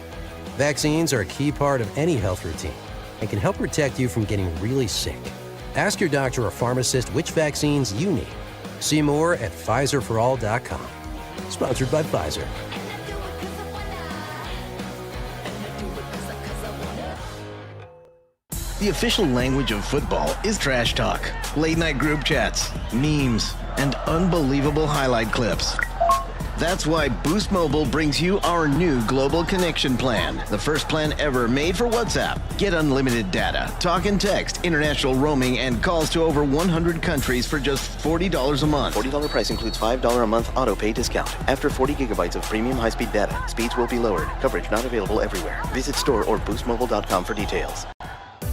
Vaccines are a key part of any health routine and can help protect you from getting really sick. Ask your doctor or pharmacist which vaccines you need. See more at PfizerForAll.com. Sponsored by Pfizer. The official language of football is trash talk, late-night group chats, memes, and unbelievable highlight clips. That's why Boost Mobile brings you our new global connection plan. The first plan ever made for WhatsApp. Get unlimited data, talk and text, international roaming, and calls to over 100 countries for just $40 a month. $40 price includes $5 a month auto pay discount. After 40 gigabytes of premium high-speed data, speeds will be lowered. Coverage not available everywhere. Visit store or boostmobile.com for details.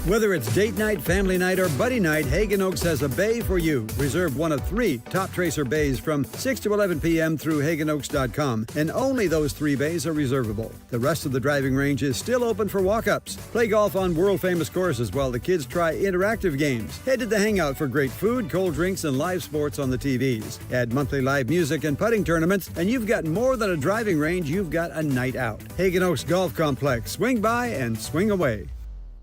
Whether it's date night, family night, or buddy night, Hagen Oaks has a bay for you. Reserve one of 3 Top Tracer bays from 6 to 11 p.m. through hagenoaks.com, and only those 3 bays are reservable. The rest of the driving range is still open for walk-ups. Play golf on world-famous courses while the kids try interactive games. Head to the Hangout for great food, cold drinks, and live sports on the TVs. Add monthly live music and putting tournaments, and you've got more than a driving range, you've got a night out. Hagen Oaks Golf Complex. Swing by and swing away.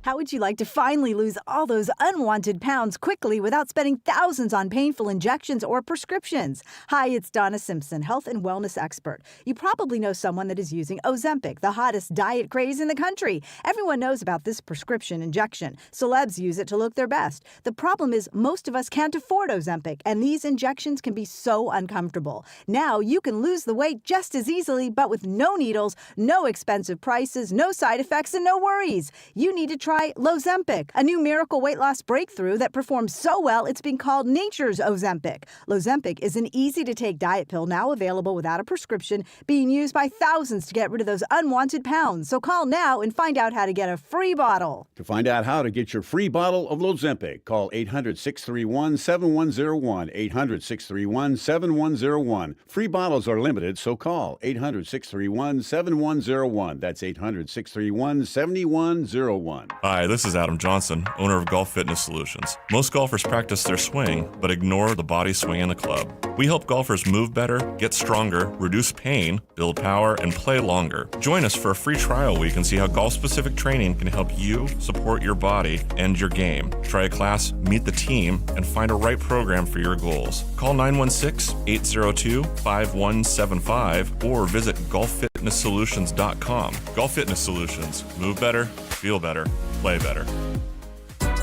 How would you like to finally lose all those unwanted pounds quickly without spending thousands on painful injections or prescriptions? Hi, it's Donna Simpson, health and wellness expert. You probably know someone that is using Ozempic, the hottest diet craze in the country. Everyone knows about this prescription injection. Celebs use it to look their best. The problem is most of us can't afford Ozempic, and these injections can be so uncomfortable. Now you can lose the weight just as easily, but with no needles, no expensive prices, no side effects, and no worries. You need to try Lozempic, a new miracle weight loss breakthrough that performs so well it's being called nature's Ozempic. Lozempic is an easy-to-take diet pill now available without a prescription, being used by thousands to get rid of those unwanted pounds. So call now and find out how to get a free bottle. To find out how to get your free bottle of Lozempic, call 800-631-7101, 800-631-7101. Free bottles are limited, so call 800-631-7101. That's 800-631-7101. Hi, this is Adam Johnson, owner of Golf Fitness Solutions. Most golfers practice their swing, but ignore the body swing in the club. We help golfers move better, get stronger, reduce pain, build power, and play longer. Join us for a free trial week and see how golf-specific training can help you support your body and your game. Try a class, meet the team, and find a right program for your goals. Call 916-802-5175 or visit golffitnesssolutions.com. Golf Fitness Solutions. Move better, feel better, play better.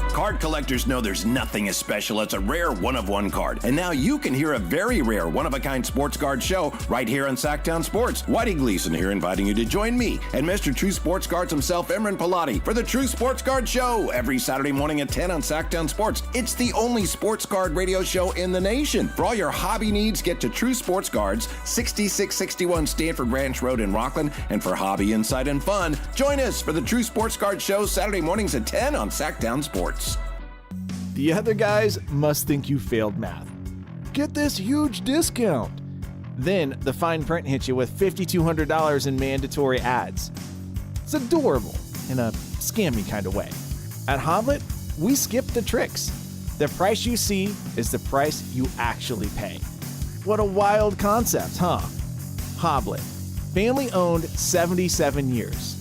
Card collectors know there's nothing as special as a rare one-of-one card. And now you can hear a very rare one-of-a-kind sports card show right here on Sactown Sports. Whitey Gleason here inviting you to join me and Mr. True Sports Cards himself, Imran Pilati, for the True Sports Card Show every Saturday morning at 10 on Sactown Sports. It's the only sports card radio show in the nation. For all your hobby needs, get to True Sports Cards, 6661 Stanford Ranch Road in Rockland. And for hobby, insight, and fun, join us for the True Sports Card Show Saturday mornings at 10 on Sactown Sports. The other guys must think you failed math. Get this huge discount. Then the fine print hits you with $5,200 in mandatory ads. It's adorable in a scammy kind of way. At Hoblet, we skip the tricks. The price you see is the price you actually pay. What a wild concept, huh? Hoblet, family owned 77 years.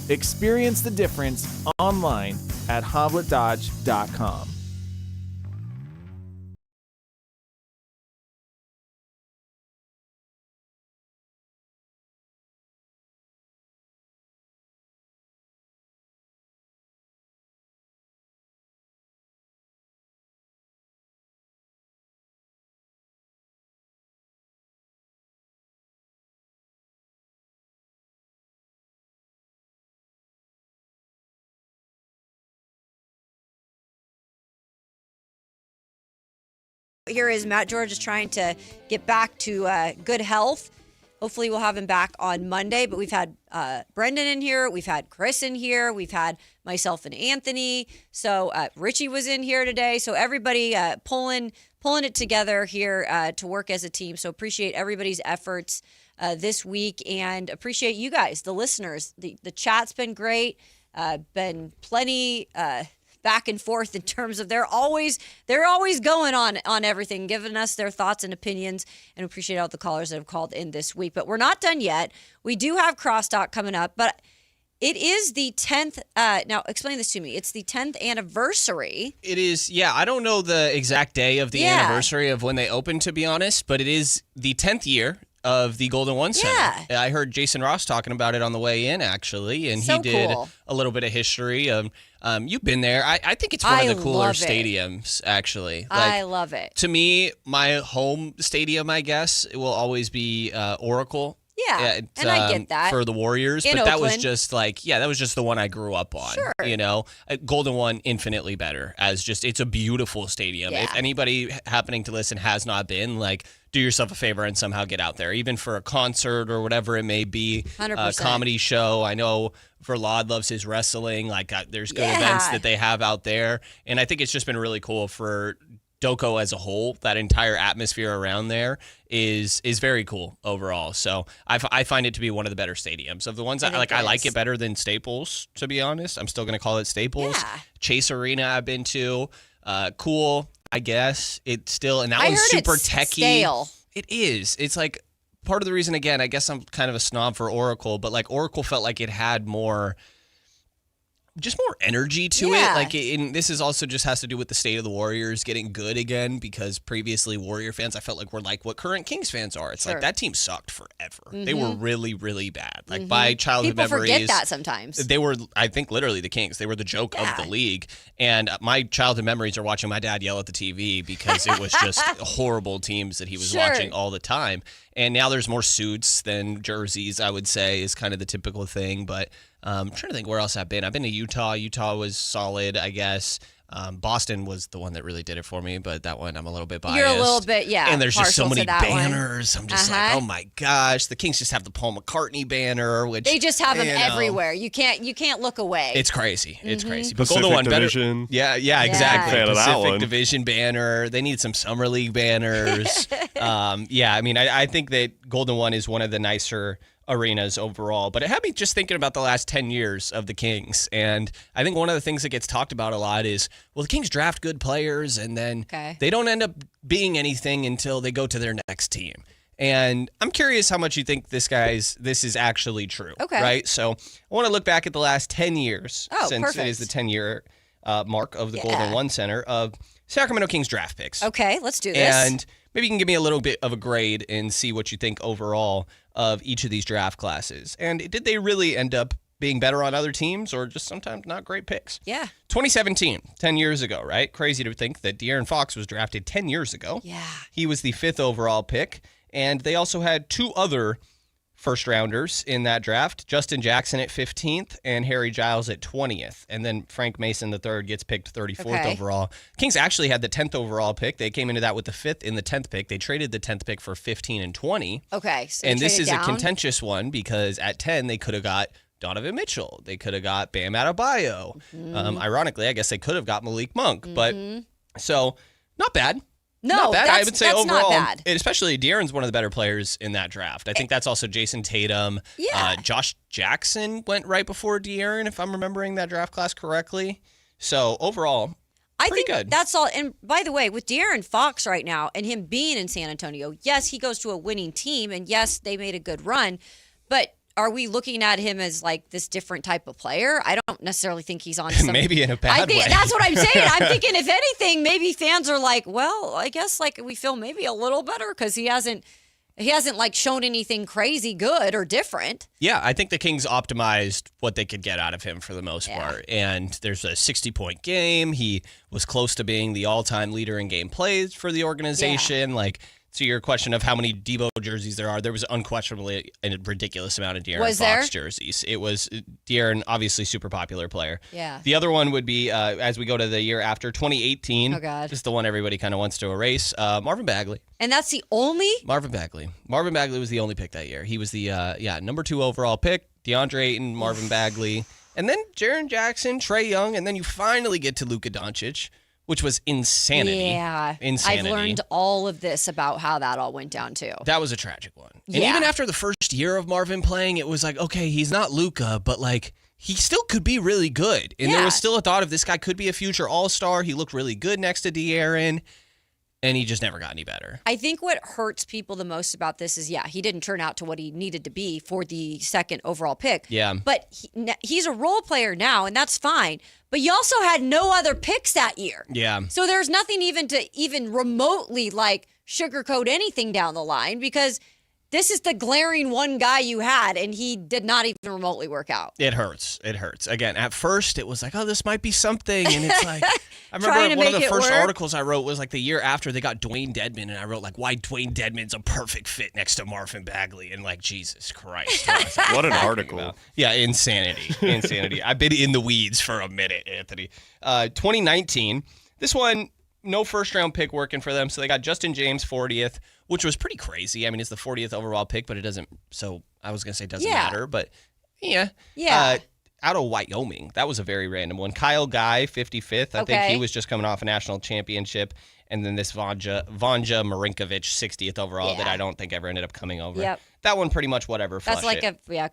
Experience the difference online at hobletdodge.com. Here is Matt George is trying to get back to good health. Hopefully we'll have him back on Monday, but we've had Brendan in here. We've had Chris in here. We've had myself and Anthony. So Richie was in here today. So everybody pulling it together here to work as a team. So appreciate everybody's efforts this week and appreciate you guys, the listeners. The chat's been great. Been plenty back and forth in terms of they're always going on everything, giving us their thoughts and opinions, and appreciate all the callers that have called in this week. But we're not done yet. We do have Crosstalk coming up, but it is the 10th. Now, explain this to me. It's the 10th anniversary. It is, yeah. I don't know the exact day of the anniversary of when they opened, to be honest, but it is the 10th year of the Golden One Center. Yeah. I heard Jason Ross talking about it on the way in, actually, and So he did cool. a little bit of history. You've been there. I think it's one of the cooler love it. stadiums, actually. I love it. To me, my home stadium, I guess, it will always be Oracle. Yeah, and I get that. For the Warriors, In but that was Oakland. just that was just the one I grew up on. Sure. You know, Golden One infinitely better it's a beautiful stadium. Yeah. If anybody happening to listen has not been, do yourself a favor and somehow get out there, even for a concert or whatever it may be. 100%. Comedy show. I know Verlad loves his wrestling. There's good events that they have out there, and I think it's just been really cool for Doco as a whole. That entire atmosphere around there is very cool overall. So I find it to be one of the better stadiums of the ones I like it better than Staples, to be honest. I'm still going to call it Staples. Yeah. Chase Arena I've been to. Cool, I guess. It's still, and that I one's heard super it's techie. stale. It is. It's part of the reason, again, I guess I'm kind of a snob for Oracle, but Oracle felt like it had more energy to it. And this is also just has to do with the state of the Warriors getting good again, because previously Warrior fans, I felt like were like what current Kings fans are. It's Sure. that team sucked forever. They Mhm. were really, really bad. By childhood People memories. forget that sometimes. They were, I think, literally the Kings. They were the joke of the league. And my childhood memories are watching my dad yell at the TV because it was just horrible teams that he was watching all the time. And now there's more suits than jerseys, I would say, is kind of the typical thing. But I'm trying to think where else I've been. I've been to Utah. Utah was solid, I guess. Boston was the one that really did it for me, but that one I'm a little bit biased. You're a little bit, And there's just so partial to many that one. banners. I'm just oh my gosh. The Kings just have the Paul McCartney banner, which They just have them you know, everywhere. You can't look away. It's crazy. It's crazy. But Pacific Golden One Division. better. Yeah, exactly. Fan of that Pacific one. Division banner. They need some Summer League banners. I mean, I think that Golden One is one of the nicer arenas overall, but it had me just thinking about the last 10 years of the Kings. And I think one of the things that gets talked about a lot is, well, the Kings draft good players and then they don't end up being anything until they go to their next team. And I'm curious how much you think this is actually true. Okay. Right? So I want to look back at the last 10 years since perfect. it is the 10-year mark of the Golden One Center of Sacramento Kings draft picks. Okay, let's do this. And maybe you can give me a little bit of a grade and see what you think overall of each of these draft classes. And did they really end up being better on other teams or just sometimes not great picks? Yeah. 2017, 10 years ago, right? Crazy to think that Duren Fox was drafted 10 years ago. Yeah. He was the 5th overall pick. And they also had 2 other first-rounders in that draft, Justin Jackson at 15th and Harry Giles at 20th. And then Frank Mason III gets picked 34th overall. Kings actually had the 10th overall pick. They came into that with the 5th and the 10th pick. They traded the 10th pick for 15 and 20. Okay. So And this is down. a contentious one because at 10, they could have got Donovan Mitchell. They could have got Bam Adebayo. Ironically, I guess they could have got Malik Monk. But so not bad. No, not bad. I would say that's overall, not bad. and especially Duren's one of the better players in that draft. I think that's also Jason Tatum. Yeah. Josh Jackson went right before Duren, if I'm remembering that draft class correctly. So overall, I pretty think good. that's all. And by the way, with Duren Fox right now and him being in San Antonio, yes, he goes to a winning team, and yes, they made a good run. But are we looking at him as like this different type of player? I don't necessarily think he's on some... Maybe in a bad I think way. that's what I'm saying. I'm thinking, if anything, maybe fans are like, well, I guess like we feel maybe a little better because he hasn't like shown anything crazy good or different. Yeah, I think the Kings optimized what they could get out of him for the most part. And there's a 60-point game. He was close to being the all-time leader in game plays for the organization. Like, to your question of how many Debo jerseys there are, there was unquestionably a ridiculous amount of Duren Fox jerseys. It was Duren, obviously super popular player. Yeah. The other one would be, as we go to the year after, 2018. Oh, God. Just the one everybody kind of wants to erase. Marvin Bagley. And that's the only? Marvin Bagley. Marvin Bagley was the only pick that year. He was the, number 2 overall pick. DeAndre Ayton, Marvin Bagley. And then Jaren Jackson, Trae Young, and then you finally get to Luka Doncic, which was insanity. Yeah. Insanity. I've learned all of this about how that all went down, too. That was a tragic one. And Yeah. even after the first year of Marvin playing, it was like, okay, he's not Luka, but like he still could be really good. And there was still a thought of this guy could be a future all-star. He looked really good next to De'Aaron, and he just never got any better. I think what hurts people the most about this is, he didn't turn out to what he needed to be for the 2nd overall pick. Yeah. But he's a role player now, and that's fine. But you also had no other picks that year. Yeah. So there's nothing even to even remotely like sugarcoat anything down the line because this is the glaring one guy you had, and he did not even remotely work out. It hurts. It hurts. Again, at first, it was like, oh, this might be something. And it's like, I Trying remember to one of make the it first work. articles I wrote was like the year after they got Dwayne Dedman. And I wrote like, why Dwayne Dedman's a perfect fit next to Marvin Bagley. And like, Jesus Christ. What an article. Yeah, insanity. Insanity. I've been in the weeds for a minute, Anthony. 2019, this one, no first-round pick working for them. So they got Justin James 40th, which was pretty crazy. I mean, it's the 40th overall pick, but it doesn't. So I was going to say it doesn't matter, but yeah. Yeah. Out of Wyoming. That was a very random one. Kyle Guy, 55th. I think he was just coming off a national championship. And then this Vanja Marinkovic, 60th overall, that I don't think ever ended up coming over. Yep. That one pretty much whatever. That's like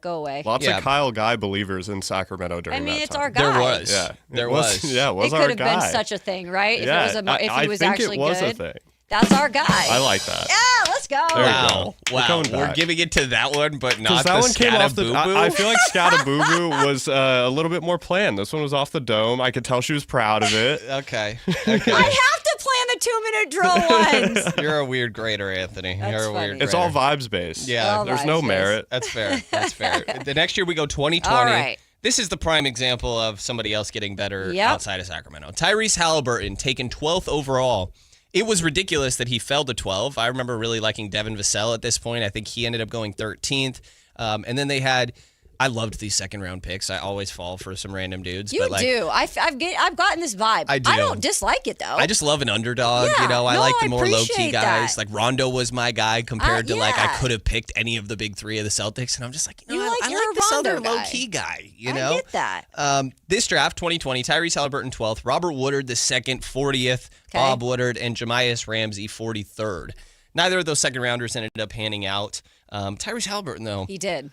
go away. Lots of Kyle Guy believers in Sacramento during that time. It's our guy. There was. Yeah, there was. Yeah, it was it our could have been such a thing, right? Yeah, if he was I think actually it was good. a thing. That's our guy. I like that. Yeah, let's go. Wow. We're We're giving it to that one, but not that the one came off the. Scattaboo-boo. I feel like Scattaboo was a little bit more planned. This one was off the dome. I could tell she was proud of it. Okay. I have to plan the 2-minute drill ones. You're a weird grader, Anthony. That's You're a funny. weird It's grader. all vibes based. Yeah. All There's vibes no based. merit. That's fair. That's fair. The next year we go 2020. All right. This is the prime example of somebody else getting better Yep. outside of Sacramento. Tyrese Halliburton taken 12th overall. It was ridiculous that he fell to 12. I remember really liking Devin Vassell at this point. I think he ended up going 13th. And then they had, I loved these second-round picks. I always fall for some random dudes. You but do. I've gotten this vibe. I do. I don't dislike it, though. I just love an underdog. Yeah. You know, I No, like the I more low-key appreciate guys. that. Like Rondo was my guy compared to like I yeah. could have picked any of the big three of the Celtics. And I'm just like, You I like like your this Rondo other guy. low-key guy. You I know? get that. This draft, 2020, Tyrese Halliburton 12th, Robert Woodard the second, 40th, Bob Woodard, and Jamias Ramsey 43rd. Neither of those second rounders ended up panning out. Tyrese Halliburton, though, He did.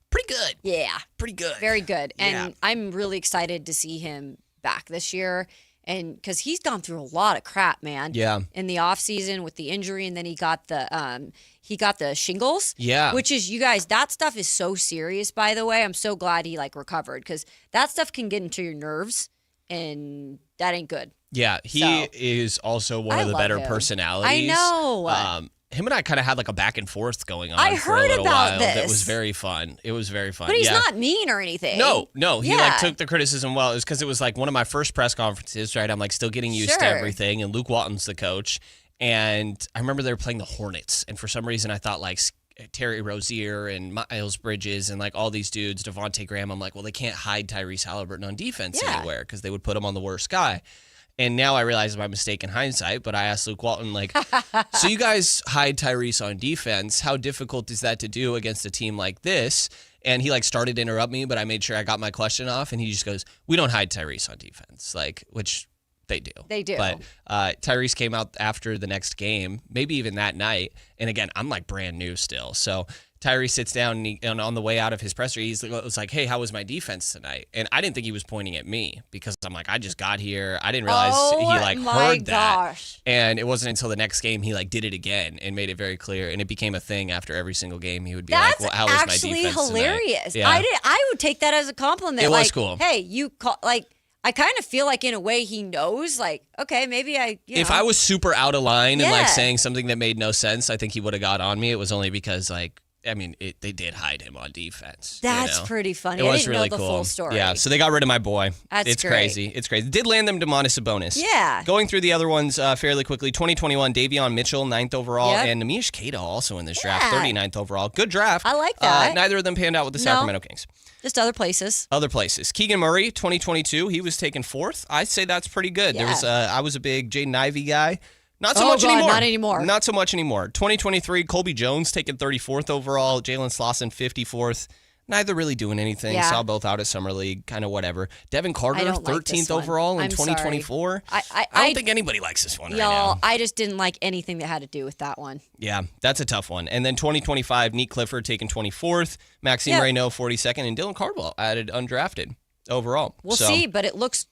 pretty good. Yeah. Pretty good. Very good. And Yeah. I'm really excited to see him back this year. And because he's gone through a lot of crap, man. Yeah. In the offseason with the injury, and then he got the shingles. Yeah. Which is, you guys, that stuff is so serious, by the way. I'm so glad he recovered, because that stuff can get into your nerves, and that ain't good. Yeah, he is also one I of the love better him. personalities. I know. Him and I kind of had like a back and forth going on I for a heard little about while. this. That was very fun. It was very fun. But he's yeah. not mean or anything. No, he Yeah. took the criticism well. It was because it was like one of my first press conferences, right? I'm like still getting used to Sure. everything, and Luke Walton's the coach. And I remember they were playing the Hornets, and for some reason I thought like Terry Rozier and Miles Bridges and like all these dudes, Devontae Graham. I'm like, well, they can't hide Tyrese Halliburton on defense anywhere because they would put him on the worst guy. And now I realize my mistake in hindsight, but I asked Luke Walton, like, so you guys hide Tyrese on defense. How difficult is that to do against a team like this? And he started to interrupt me, but I made sure I got my question off. And he just goes, we don't hide Tyrese on defense, which they do. They do. But Tyrese came out after the next game, maybe even that night. And again, I'm brand new still. So Tyrese sits down and on the way out of his presser, he was like, hey, how was my defense tonight? And I didn't think he was pointing at me because I'm like, I just got here. I didn't realize he heard that. And it wasn't until the next game he did it again and made it very clear. And it became a thing after every single game. He would be like, well, how was my defense actually hilarious. tonight? Yeah. I would take that as a compliment. It was cool. Hey, you call, I kind of feel like in a way he knows, okay, maybe if I was super out of line and Yeah. saying something that made no sense, I think he would have got on me. It was only because they did hide him on defense. That's pretty funny. It was I didn't really know the cool. full story. Yeah, so they got rid of my boy. That's it's great. crazy. It's crazy. Did land them Demonis Sabonis. Yeah. Going through the other ones fairly quickly. 2021, Davion Mitchell, 9th overall, Yep. and Namish Keita also in this draft, Yeah. 39th overall. Good draft. I like that. Neither of them panned out with the No. Sacramento Kings. Just other places. Other places. Keegan Murray, 2022, he was taken 4th. I'd say that's pretty good. Yeah. There was I was a big Jaden Ivey guy. Not so Oh, much God, anymore. not anymore. Not so much anymore. 2023, Colby Jones taken 34th overall. Jalen Slauson 54th. Neither really doing anything. Yeah. Saw both out of Summer League, kind of whatever. Devin Carter, I don't like 13th this one. overall in I'm sorry. 2024. I don't think anybody likes this one right Y'all, now. I just didn't like anything that had to do with that one. Yeah, that's a tough one. And then 2025, Neat Clifford taken 24th. Maxime Yeah. Reynaud 42nd. And Dylan Cardwell added undrafted overall. We'll So, see, but it looks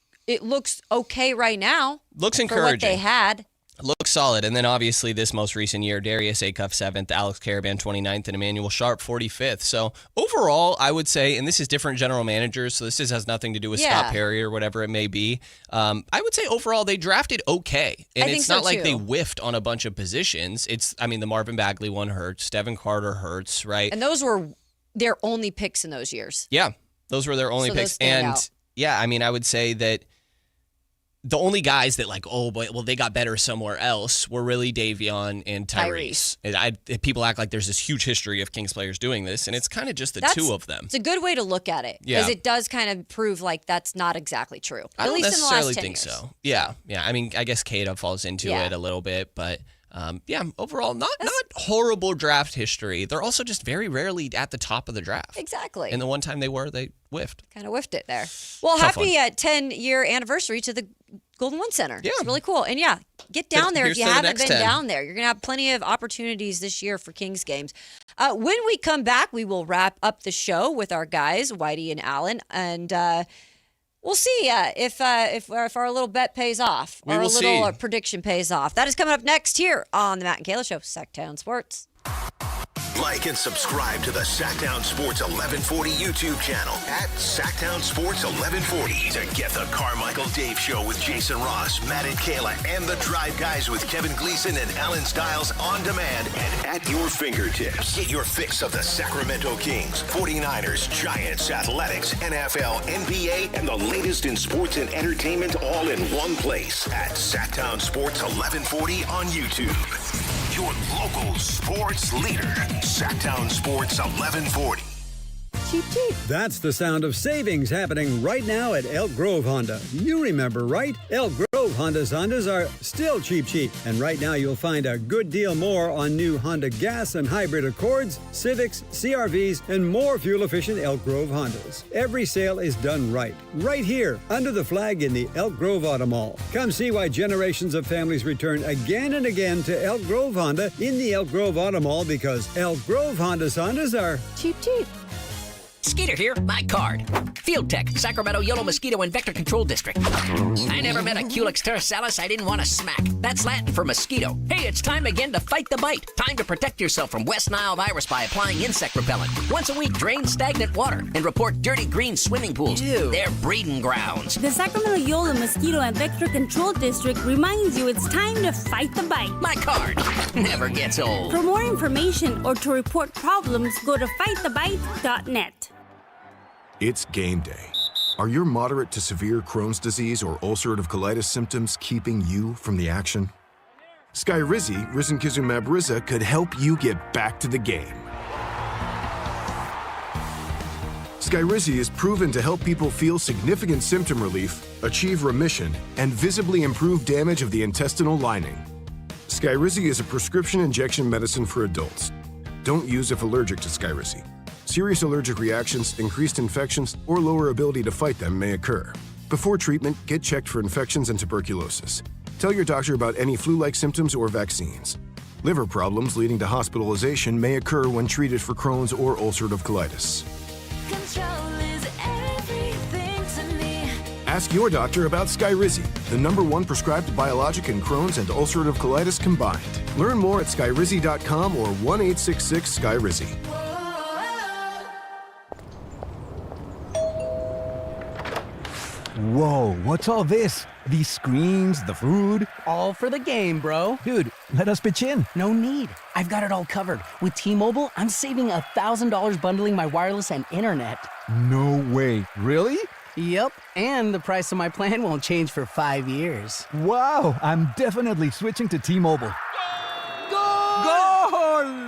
okay right now. Looks for what encouraging. they had. Looks solid. And then obviously this most recent year, Darius Acuff 7th, Alex Caravan 29th, and Emmanuel Sharp 45th. So overall, I would say, and this is different general managers, so this has nothing to do with Scott Perry or whatever it may be. I would say overall they drafted okay. And it's not like they whiffed on a bunch of positions. The Marvin Bagley one hurts, Devin Carter hurts, right? And those were their only picks in those years. Yeah, those were their only picks. And I would say that the only guys that they got better somewhere else were really Davion and Tyrese. People act like there's this huge history of Kings players doing this, and it's kind of just the two of them. It's a good way to look at it because it does kind of prove like that's not exactly true. I don't necessarily think years. so. Yeah. I mean, I guess Kata falls into it a little bit, but overall, not horrible draft history. They're also just very rarely at the top of the draft. Exactly. And the one time they whiffed. Kind of whiffed it there. Well, happy 10-year anniversary to the Golden One Center. Yeah. It's really cool. And get down there if you haven't been down there. You're going to have plenty of opportunities this year for Kings games. When we come back, we will wrap up the show with our guys, Whitey and Allen, and we'll see if our little bet pays off or a little prediction pays off. That is coming up next here on the Matt and Kayla Show, Sactown Sports. Like and subscribe to the Sactown Sports 1140 YouTube channel at Sactown Sports 1140 to get the Carmichael Dave Show with Jason Ross, Matt and Kayla, and the Drive Guys with Kevin Gleason and Alan Stiles on demand and at your fingertips. Get your fix of the Sacramento Kings, 49ers, Giants, Athletics, NFL, NBA, and the latest in sports and entertainment all in one place at Sactown Sports 1140 on YouTube. Your local sports leader, Sactown Sports 1140. Cheap, cheap. That's the sound of savings happening right now at Elk Grove Honda. You remember, right? Elk Grove Hondas are still cheap, cheap. And right now you'll find a good deal more on new Honda gas and hybrid Accords, Civics, CRVs, and more fuel-efficient Elk Grove Hondas. Every sale is done right here, under the flag in the Elk Grove Auto Mall. Come see why generations of families return again and again to Elk Grove Honda in the Elk Grove Auto Mall because Elk Grove Hondas are cheap, cheap. Skeeter here, my card. Field Tech, Sacramento Yellow Mosquito and Vector Control District. I never met a Culex terrasalis I didn't want to smack. That's Latin for mosquito. Hey, it's time again to fight the bite. Time to protect yourself from West Nile virus by applying insect repellent. Once a week, drain stagnant water and report dirty green swimming pools. Ew. They're breeding grounds. The Sacramento Yellow Mosquito and Vector Control District reminds you it's time to fight the bite. My card never gets old. For more information or to report problems, go to fightthebite.net. It's game day. Are your moderate to severe Crohn's disease or ulcerative colitis symptoms keeping you from the action? Skyrizi, risankizumab Riza, could help you get back to the game. Skyrizi is proven to help people feel significant symptom relief, achieve remission, and visibly improve damage of the intestinal lining. Skyrizi is a prescription injection medicine for adults. Don't use if allergic to Skyrizi. Serious allergic reactions, increased infections, or lower ability to fight them may occur. Before treatment, get checked for infections and tuberculosis. Tell your doctor about any flu-like symptoms or vaccines. Liver problems leading to hospitalization may occur when treated for Crohn's or ulcerative colitis. Control is everything to me. Ask your doctor about Skyrizi, the #1 prescribed biologic in Crohn's and ulcerative colitis combined. Learn more at skyrizi.com or 1-866-SKYRIZI. Whoa, what's all this? These screens, the food? All for the game, bro. Dude, let us pitch in. No need. I've got it all covered. With T-Mobile, I'm saving $1,000 bundling my wireless and internet. No way. Really? Yep, and the price of my plan won't change for 5 years. Wow, I'm definitely switching to T-Mobile. Goal!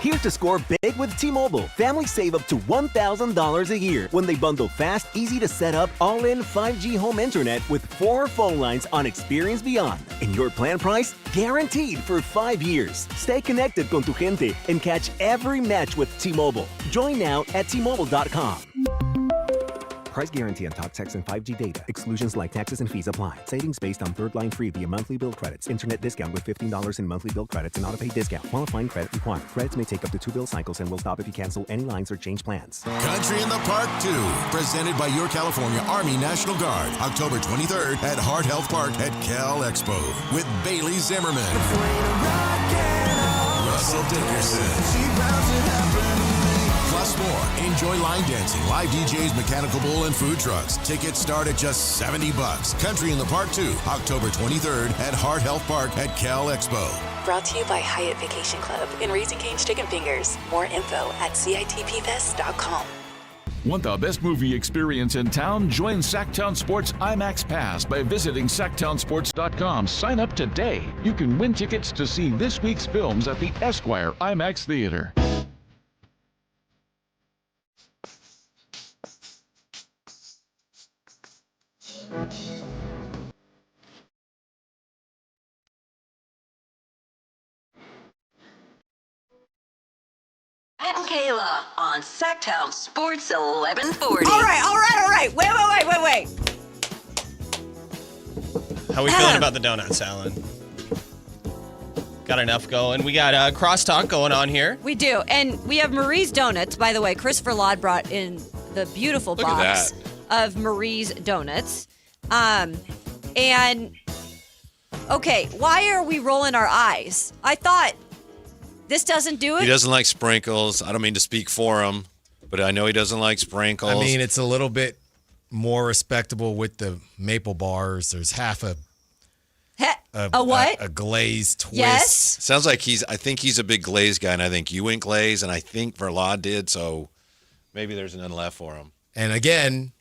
Here's to score big with T-Mobile. Families save up to $1,000 a year when they bundle fast, easy to set up, all-in 5G home internet with 4 phone lines on Experience Beyond. And your plan price? Guaranteed for 5 years. Stay connected con tu gente and catch every match with T-Mobile. Join now at T-Mobile.com. Price guarantee on talk, text, and 5G data. Exclusions like taxes and fees apply. Savings based on third line free via monthly bill credits. Internet discount with $15 in monthly bill credits and auto-pay discount. Qualifying credit required. Credits may take up to 2 bill cycles and will stop if you cancel any lines or change plans. Country in the Park 2, presented by your California Army National Guard, October 23rd at Heart Health Park at Cal Expo with Bailey Zimmerman, Russell Dickerson, plus more. Enjoy line dancing, live DJs, mechanical bull, and food trucks. Tickets start at just $70. Country in the Park 2, October 23rd at Heart Health Park at Cal Expo. Brought to you by Hyatt Vacation Club and Raising Cane's Chicken Fingers. More info at CITPfest.com. Want the best movie experience in town? Join Sactown Sports IMAX Pass by visiting SactownSports.com. Sign up today. You can win tickets to see this week's films at the Esquire IMAX Theater. Matt and Kayla on Sactown Sports 1140. All right. Wait. How are we feeling about the donuts, Alan? Got enough going. We got crosstalk going on here. We do. And we have Marie's Donuts. By the way, Christopher Ladd brought in the beautiful Look box at that. of Marie's Donuts. And, okay, why are we rolling our eyes? I thought this doesn't do it. He doesn't like sprinkles. I don't mean to speak for him, but I know he doesn't like sprinkles. I mean, it's a little bit more respectable with the maple bars. There's half a what? A glazed twist. Yes. Sounds like I think he's a big glaze guy, and I think you went glaze, and I think Verlaud did, so maybe there's none left for him. And again,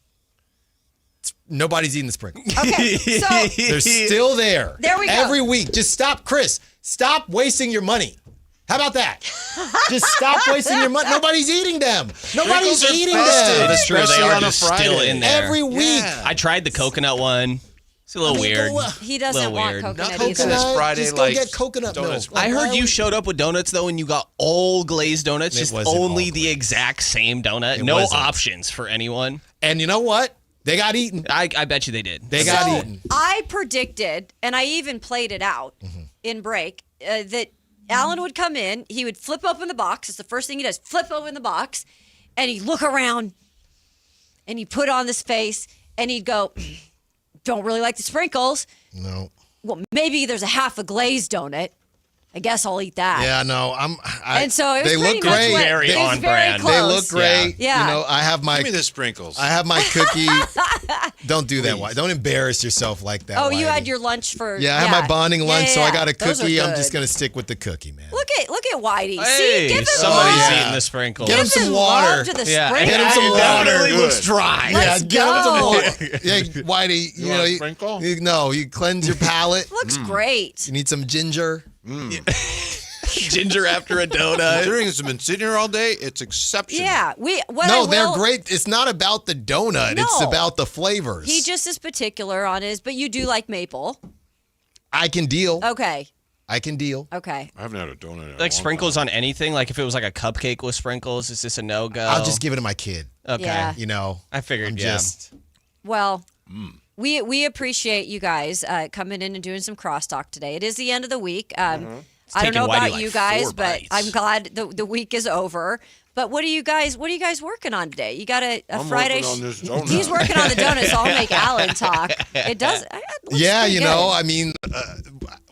nobody's eating the sprinkles. Okay, so They're still there. There we go. Every week. Just stop, Chris. Stop wasting your money. How about that? Just stop wasting your money. Nobody's eating them. Nobody's eating them. That's true. They Especially are on a just Friday. still in there. Every week. I tried the coconut one. It's a little weird. He doesn't want weird. coconut Not either. coconut. Friday, Just go like, get coconut milk. I heard you showed up with donuts, though, and you got all glazed donuts, It just wasn't only all the exact same donut. It No wasn't. options for anyone. And you know what? They got eaten. I bet you they did. They got eaten. I predicted, and I even played it out in break, that Alan would come in, he would flip open the box. It's the first thing he does, flip open the box, and he'd look around, and he'd put on this face, and he'd go, don't really like the sprinkles. No. Well, maybe there's a half a glazed donut. I guess I'll eat that. Yeah, no, And so it was they pretty look much great. what- Very it was on very brand. They close. look great. Yeah. You know, I have my. Give me the sprinkles. I have my cookie. Don't do that. Why? Don't embarrass yourself like that. Oh, you Whitey. had your lunch for... Yeah, I had my bonding lunch, so I got a Those are cookie. I'm good. just gonna stick with the cookie, man. Look at Whitey. Hey, See, give him somebody's love. eating the sprinkles. Get him Give some him water. love to the Yeah, sprinkles. Get him some It water. definitely looks dry. Let's Get him some go. water. Yeah, Whitey, you want know, a sprinkle? you cleanse your palate. Looks great. You need some ginger. Ginger after a donut. Considering it's been sitting here all day, it's exceptional. Yeah. They're great. It's not about the donut. It's No. about the flavors. He just is particular on his, but you do like maple. I can deal. Okay. I can deal. Okay. I haven't had a donut in a Like long sprinkles time. on anything? Like if it was like a cupcake with sprinkles, is this a no-go? I'll just give it to my kid. Okay. Yeah. You know, I figured, I'm yeah. just. Well, we appreciate you guys coming in and doing some crosstalk today. It is the end of the week. I don't know taking Whitey about like you guys, 4 but bites. I'm glad the week is over. But what are you guys working on today? You got a I'm Friday. working on this donut. He's working on the donut, so I'll make Alan talk. It does. It looks Yeah, pretty you good. know, I mean,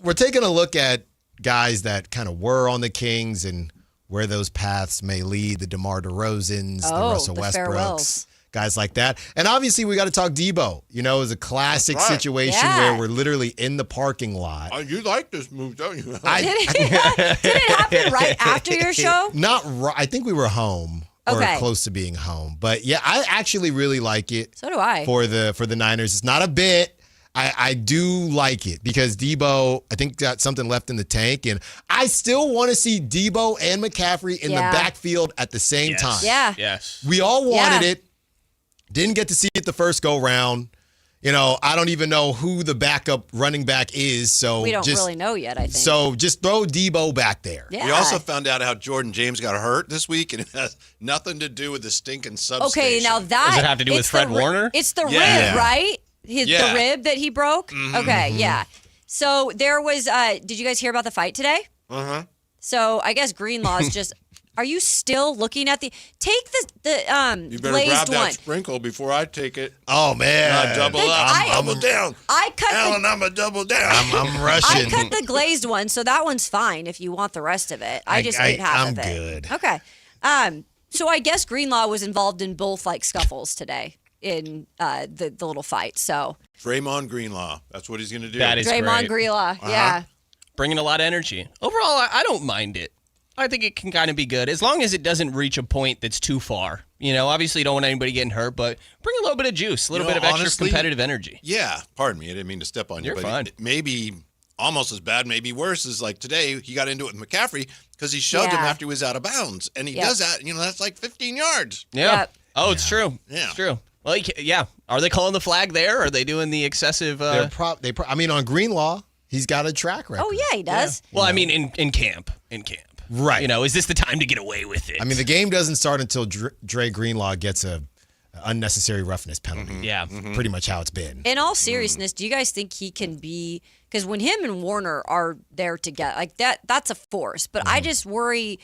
we're taking a look at guys that kind of were on the Kings and where those paths may lead. The DeMar DeRozans, the Russell the Westbrooks, farewells. guys like that. And obviously, we got to talk Debo. You know, it was a classic That's right. situation Yeah. where we're literally in the parking lot. You like this move, don't you? Did it happen right after your show? Not right. I think we were home or Okay. close to being home. But yeah, I actually really like it. So do I. For the Niners. It's not a bit. I do like it because Debo, I think, got something left in the tank. And I still want to see Debo and McCaffrey in Yeah. the backfield at the same time. Yeah. Yes. We all wanted Yeah. it. Didn't get to see it the first go round. I don't even know who the backup running back is. So We don't really know yet, I think. So just throw Debo back there. Yeah. We also found out how Jordan James got hurt this week, and it has nothing to do with the stinking substation. Okay, now that Does it have to do with it's Fred the Warner? It's the Yeah. rib, right? The Yeah. rib that he broke. Okay, yeah. So there was. Did you guys hear about the fight today? Uh-huh. So I guess Greenlaw is just. Are you still looking at the? Take the You better glazed grab that one. sprinkle before I take it. Oh, man. Double up. Double down. I cut Alan, I'm a double down. I'm I rushing. cut the glazed one, so that one's fine if you want the rest of it. I just ate half I'm of it. good. Okay. So I guess Greenlaw was involved in both scuffles today in the little fight. So Draymond Greenlaw. That's what he's going to do. That is Draymond great. Greenlaw, yeah. Bringing a lot of energy. Overall, I don't mind it. I think it can kind of be good as long as it doesn't reach a point that's too far. Obviously you don't want anybody getting hurt, but bring a little bit of juice, a little bit of extra honestly, competitive energy. Yeah, pardon me. I didn't mean to step on you. You're but fine. It maybe almost as bad, maybe worse, is like today he got into it with McCaffrey because he shoved him after he was out of bounds. And he does that, that's like 15 yards. Yeah. Yep. Oh, it's true. Yeah. It's true. Well, Are they calling the flag there? Are they doing the excessive? On Greenlaw, he's got a track record. Oh yeah, he does. Well, I mean, in camp. Right. Is this the time to get away with it? I mean, the game doesn't start until Dre Greenlaw gets a unnecessary roughness penalty. Yeah. Pretty much how it's been. In all seriousness, do you guys think he can be? Because when him and Warner are there together, like that's a force. But I just worry,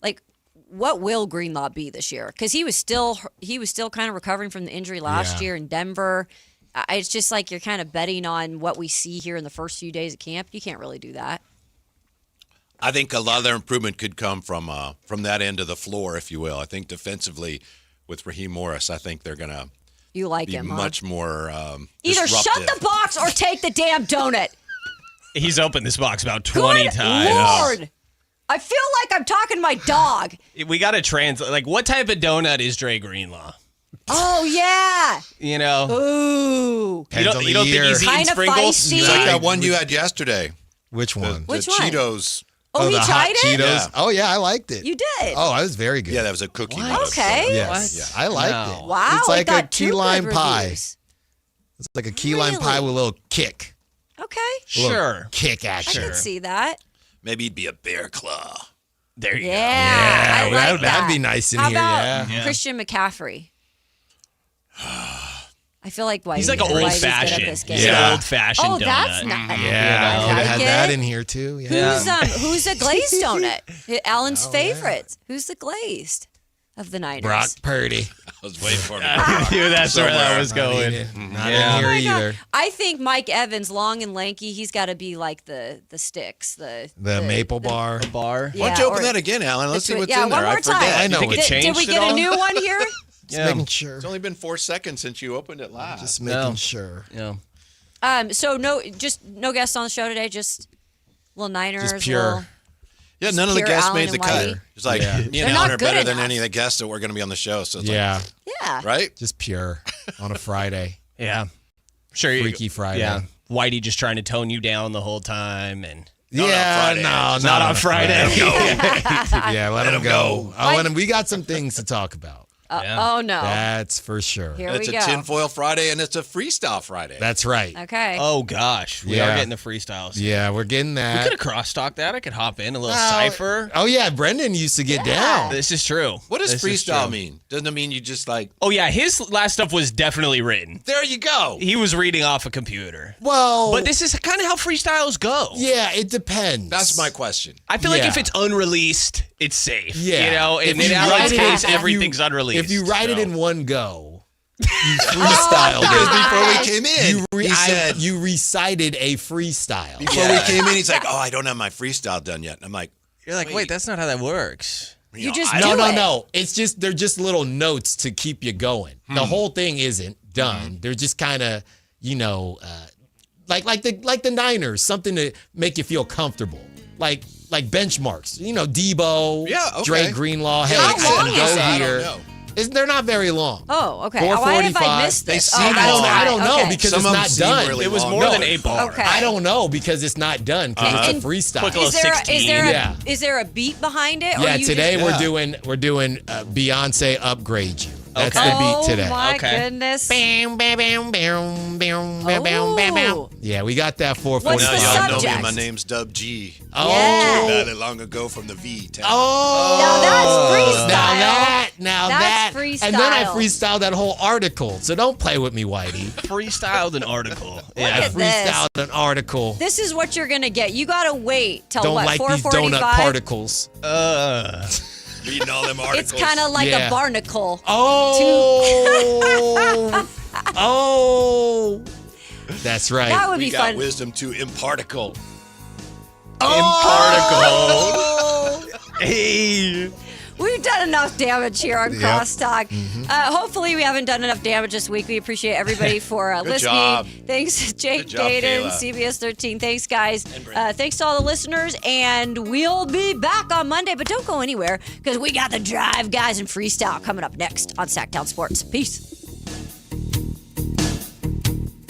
like, what will Greenlaw be this year? Because he was still kind of recovering from the injury last year in Denver. It's just like you're kind of betting on what we see here in the first few days of camp. You can't really do that. I think a lot of their improvement could come from that end of the floor, if you will. I think defensively with Raheem Morris, I think they're going to be him, much more either disruptive. shut the box or take the damn donut. He's opened this box about 20 Good times. Lord. I feel like I'm talking to my dog. We got to translate. Like, what type of donut is Dre Greenlaw? Oh, yeah. Ooh. You don't think he's eating Kinda sprinkles? feisty. It's like that one you had yesterday. Which one? The Which one? Cheetos. Oh, he the tried hot it? Cheetos. Yeah. Oh, yeah, I liked it. You did? Oh, I was very good. Yeah, that was a cookie. Okay. Yes. I liked it. Wow, It's it like a got key two lime good pie. reviews. It's like a key lime pie with a little kick. Okay. A little Sure. Kick I action. can see that. Maybe he'd be a bear claw. There you Yeah, I like that'd that. be nice in How here, about yeah. Christian McCaffrey? I feel like He's like an old-fashioned. He's an Yeah. old-fashioned Oh, donut. that's nice. Yeah, I could have like had it. that in here too. Yeah. Who's a glazed donut? Alan's favorite. Who's the glazed of the Niners? Brock Purdy. I was waiting for him. I knew that's where that was going. Not Yeah. in Oh here my God. either. I think Mike Evans, long and lanky, he's got to be like the sticks, the maple bar. Bar. Why don't you open that again, Alan? Let's see what's in there. one more I forget. time. I know You think it. it changed Did we at get a all? new one here? Just making sure. It's only been 4 seconds since you opened it last. Just making sure. Yeah. So no guests on the show today, just little Niners. Just pure. little- Yeah, Just none of the pure guests Alan made the and cut. Whitey. It's like Yeah. me and They're Alan not are good better than enough. any of the guests that were going to be on the show. So it's Yeah. Yeah. right? Just pure on a Friday. Yeah. Sure. Freaky Friday. Yeah. Whitey just trying to tone you down the whole time. And Friday. No, not on Friday. Yeah, let him go. Like- And we got some things to talk about. Oh no. That's for sure. Here It's we a go. tinfoil Friday and it's a freestyle Friday. That's right. Okay. oh, gosh. We Yeah. are getting the freestyles. Yeah, we're getting We that. could have cross-talked that. I could hop in a little cipher. Oh, yeah, Brendan used to get down. This is true. What does This is freestyle true. mean? Doesn't it mean you just like, Oh, yeah. His last stuff was definitely written. there you go? He was reading off a computer. Well, But this is kind of how freestyles go. yeah, it depends. That's my question. I feel like Yeah. if it's unreleased, it's safe. Yeah. You know, and If in you Alan's write it- case, if you- everything's unreleased. If you write it so. in one go, you freestyled Because it. before we came in, he said, you recited a freestyle. before we came in, he's like, oh, I don't have my freestyle done yet. And I'm like, You're like, wait, that's not how that works. You just I do don't it. No. It's just they're just little notes to keep you going. The whole thing isn't done. They're just kind of, like the Niners, something to make you feel comfortable. Like benchmarks. Debo, Yeah, okay. Dre Greenlaw. Hey, How I long can is go it? I here. don't know. They're not very long. Oh, okay. Why have I missed this? They Oh, seem that's long. I don't know okay. because Some it's of them not seem done. really It was long. more No. than 8 bar. Okay. I don't know because it's not done because it's a freestyle. Quick little Is there 16. is there a beat behind it? Or Yeah, you today just, we're doing Beyonce Upgrade You. That's the beat today. Oh, my goodness. Bam, bam, bam, bam, bam, bam, bam, bam, bam. Yeah, we got that 4:45. What's the Y'all know me. subject? My name's Dub G. Oh. Talked about it long ago from the V-Town. Oh. Now that's freestyle. Now That's that. freestyle. And then I freestyled that whole article. So don't play with me, Whitey. Freestyled an artitle. Yeah, at this. freestyled an article. This is what you're going to get. You got to wait till Don't what, like these 4:45? donut particles. Reading all them articles. It's kind of like Yeah. a barnacle. Oh. Oh. That's right. That would we be got fun. wisdom to imparticle. Oh. Hey. We've done enough damage here on Yep. Crosstalk. Hopefully, we haven't done enough damage this week. We appreciate everybody for Good listening. job. Thanks, Jake, Good job, Dayton, Kayla. CBS 13. Thanks, guys. Thanks to all the listeners. And we'll be back on Monday. But don't go anywhere because we got the Drive Guys and Freestyle coming up next on Sactown Sports. Peace.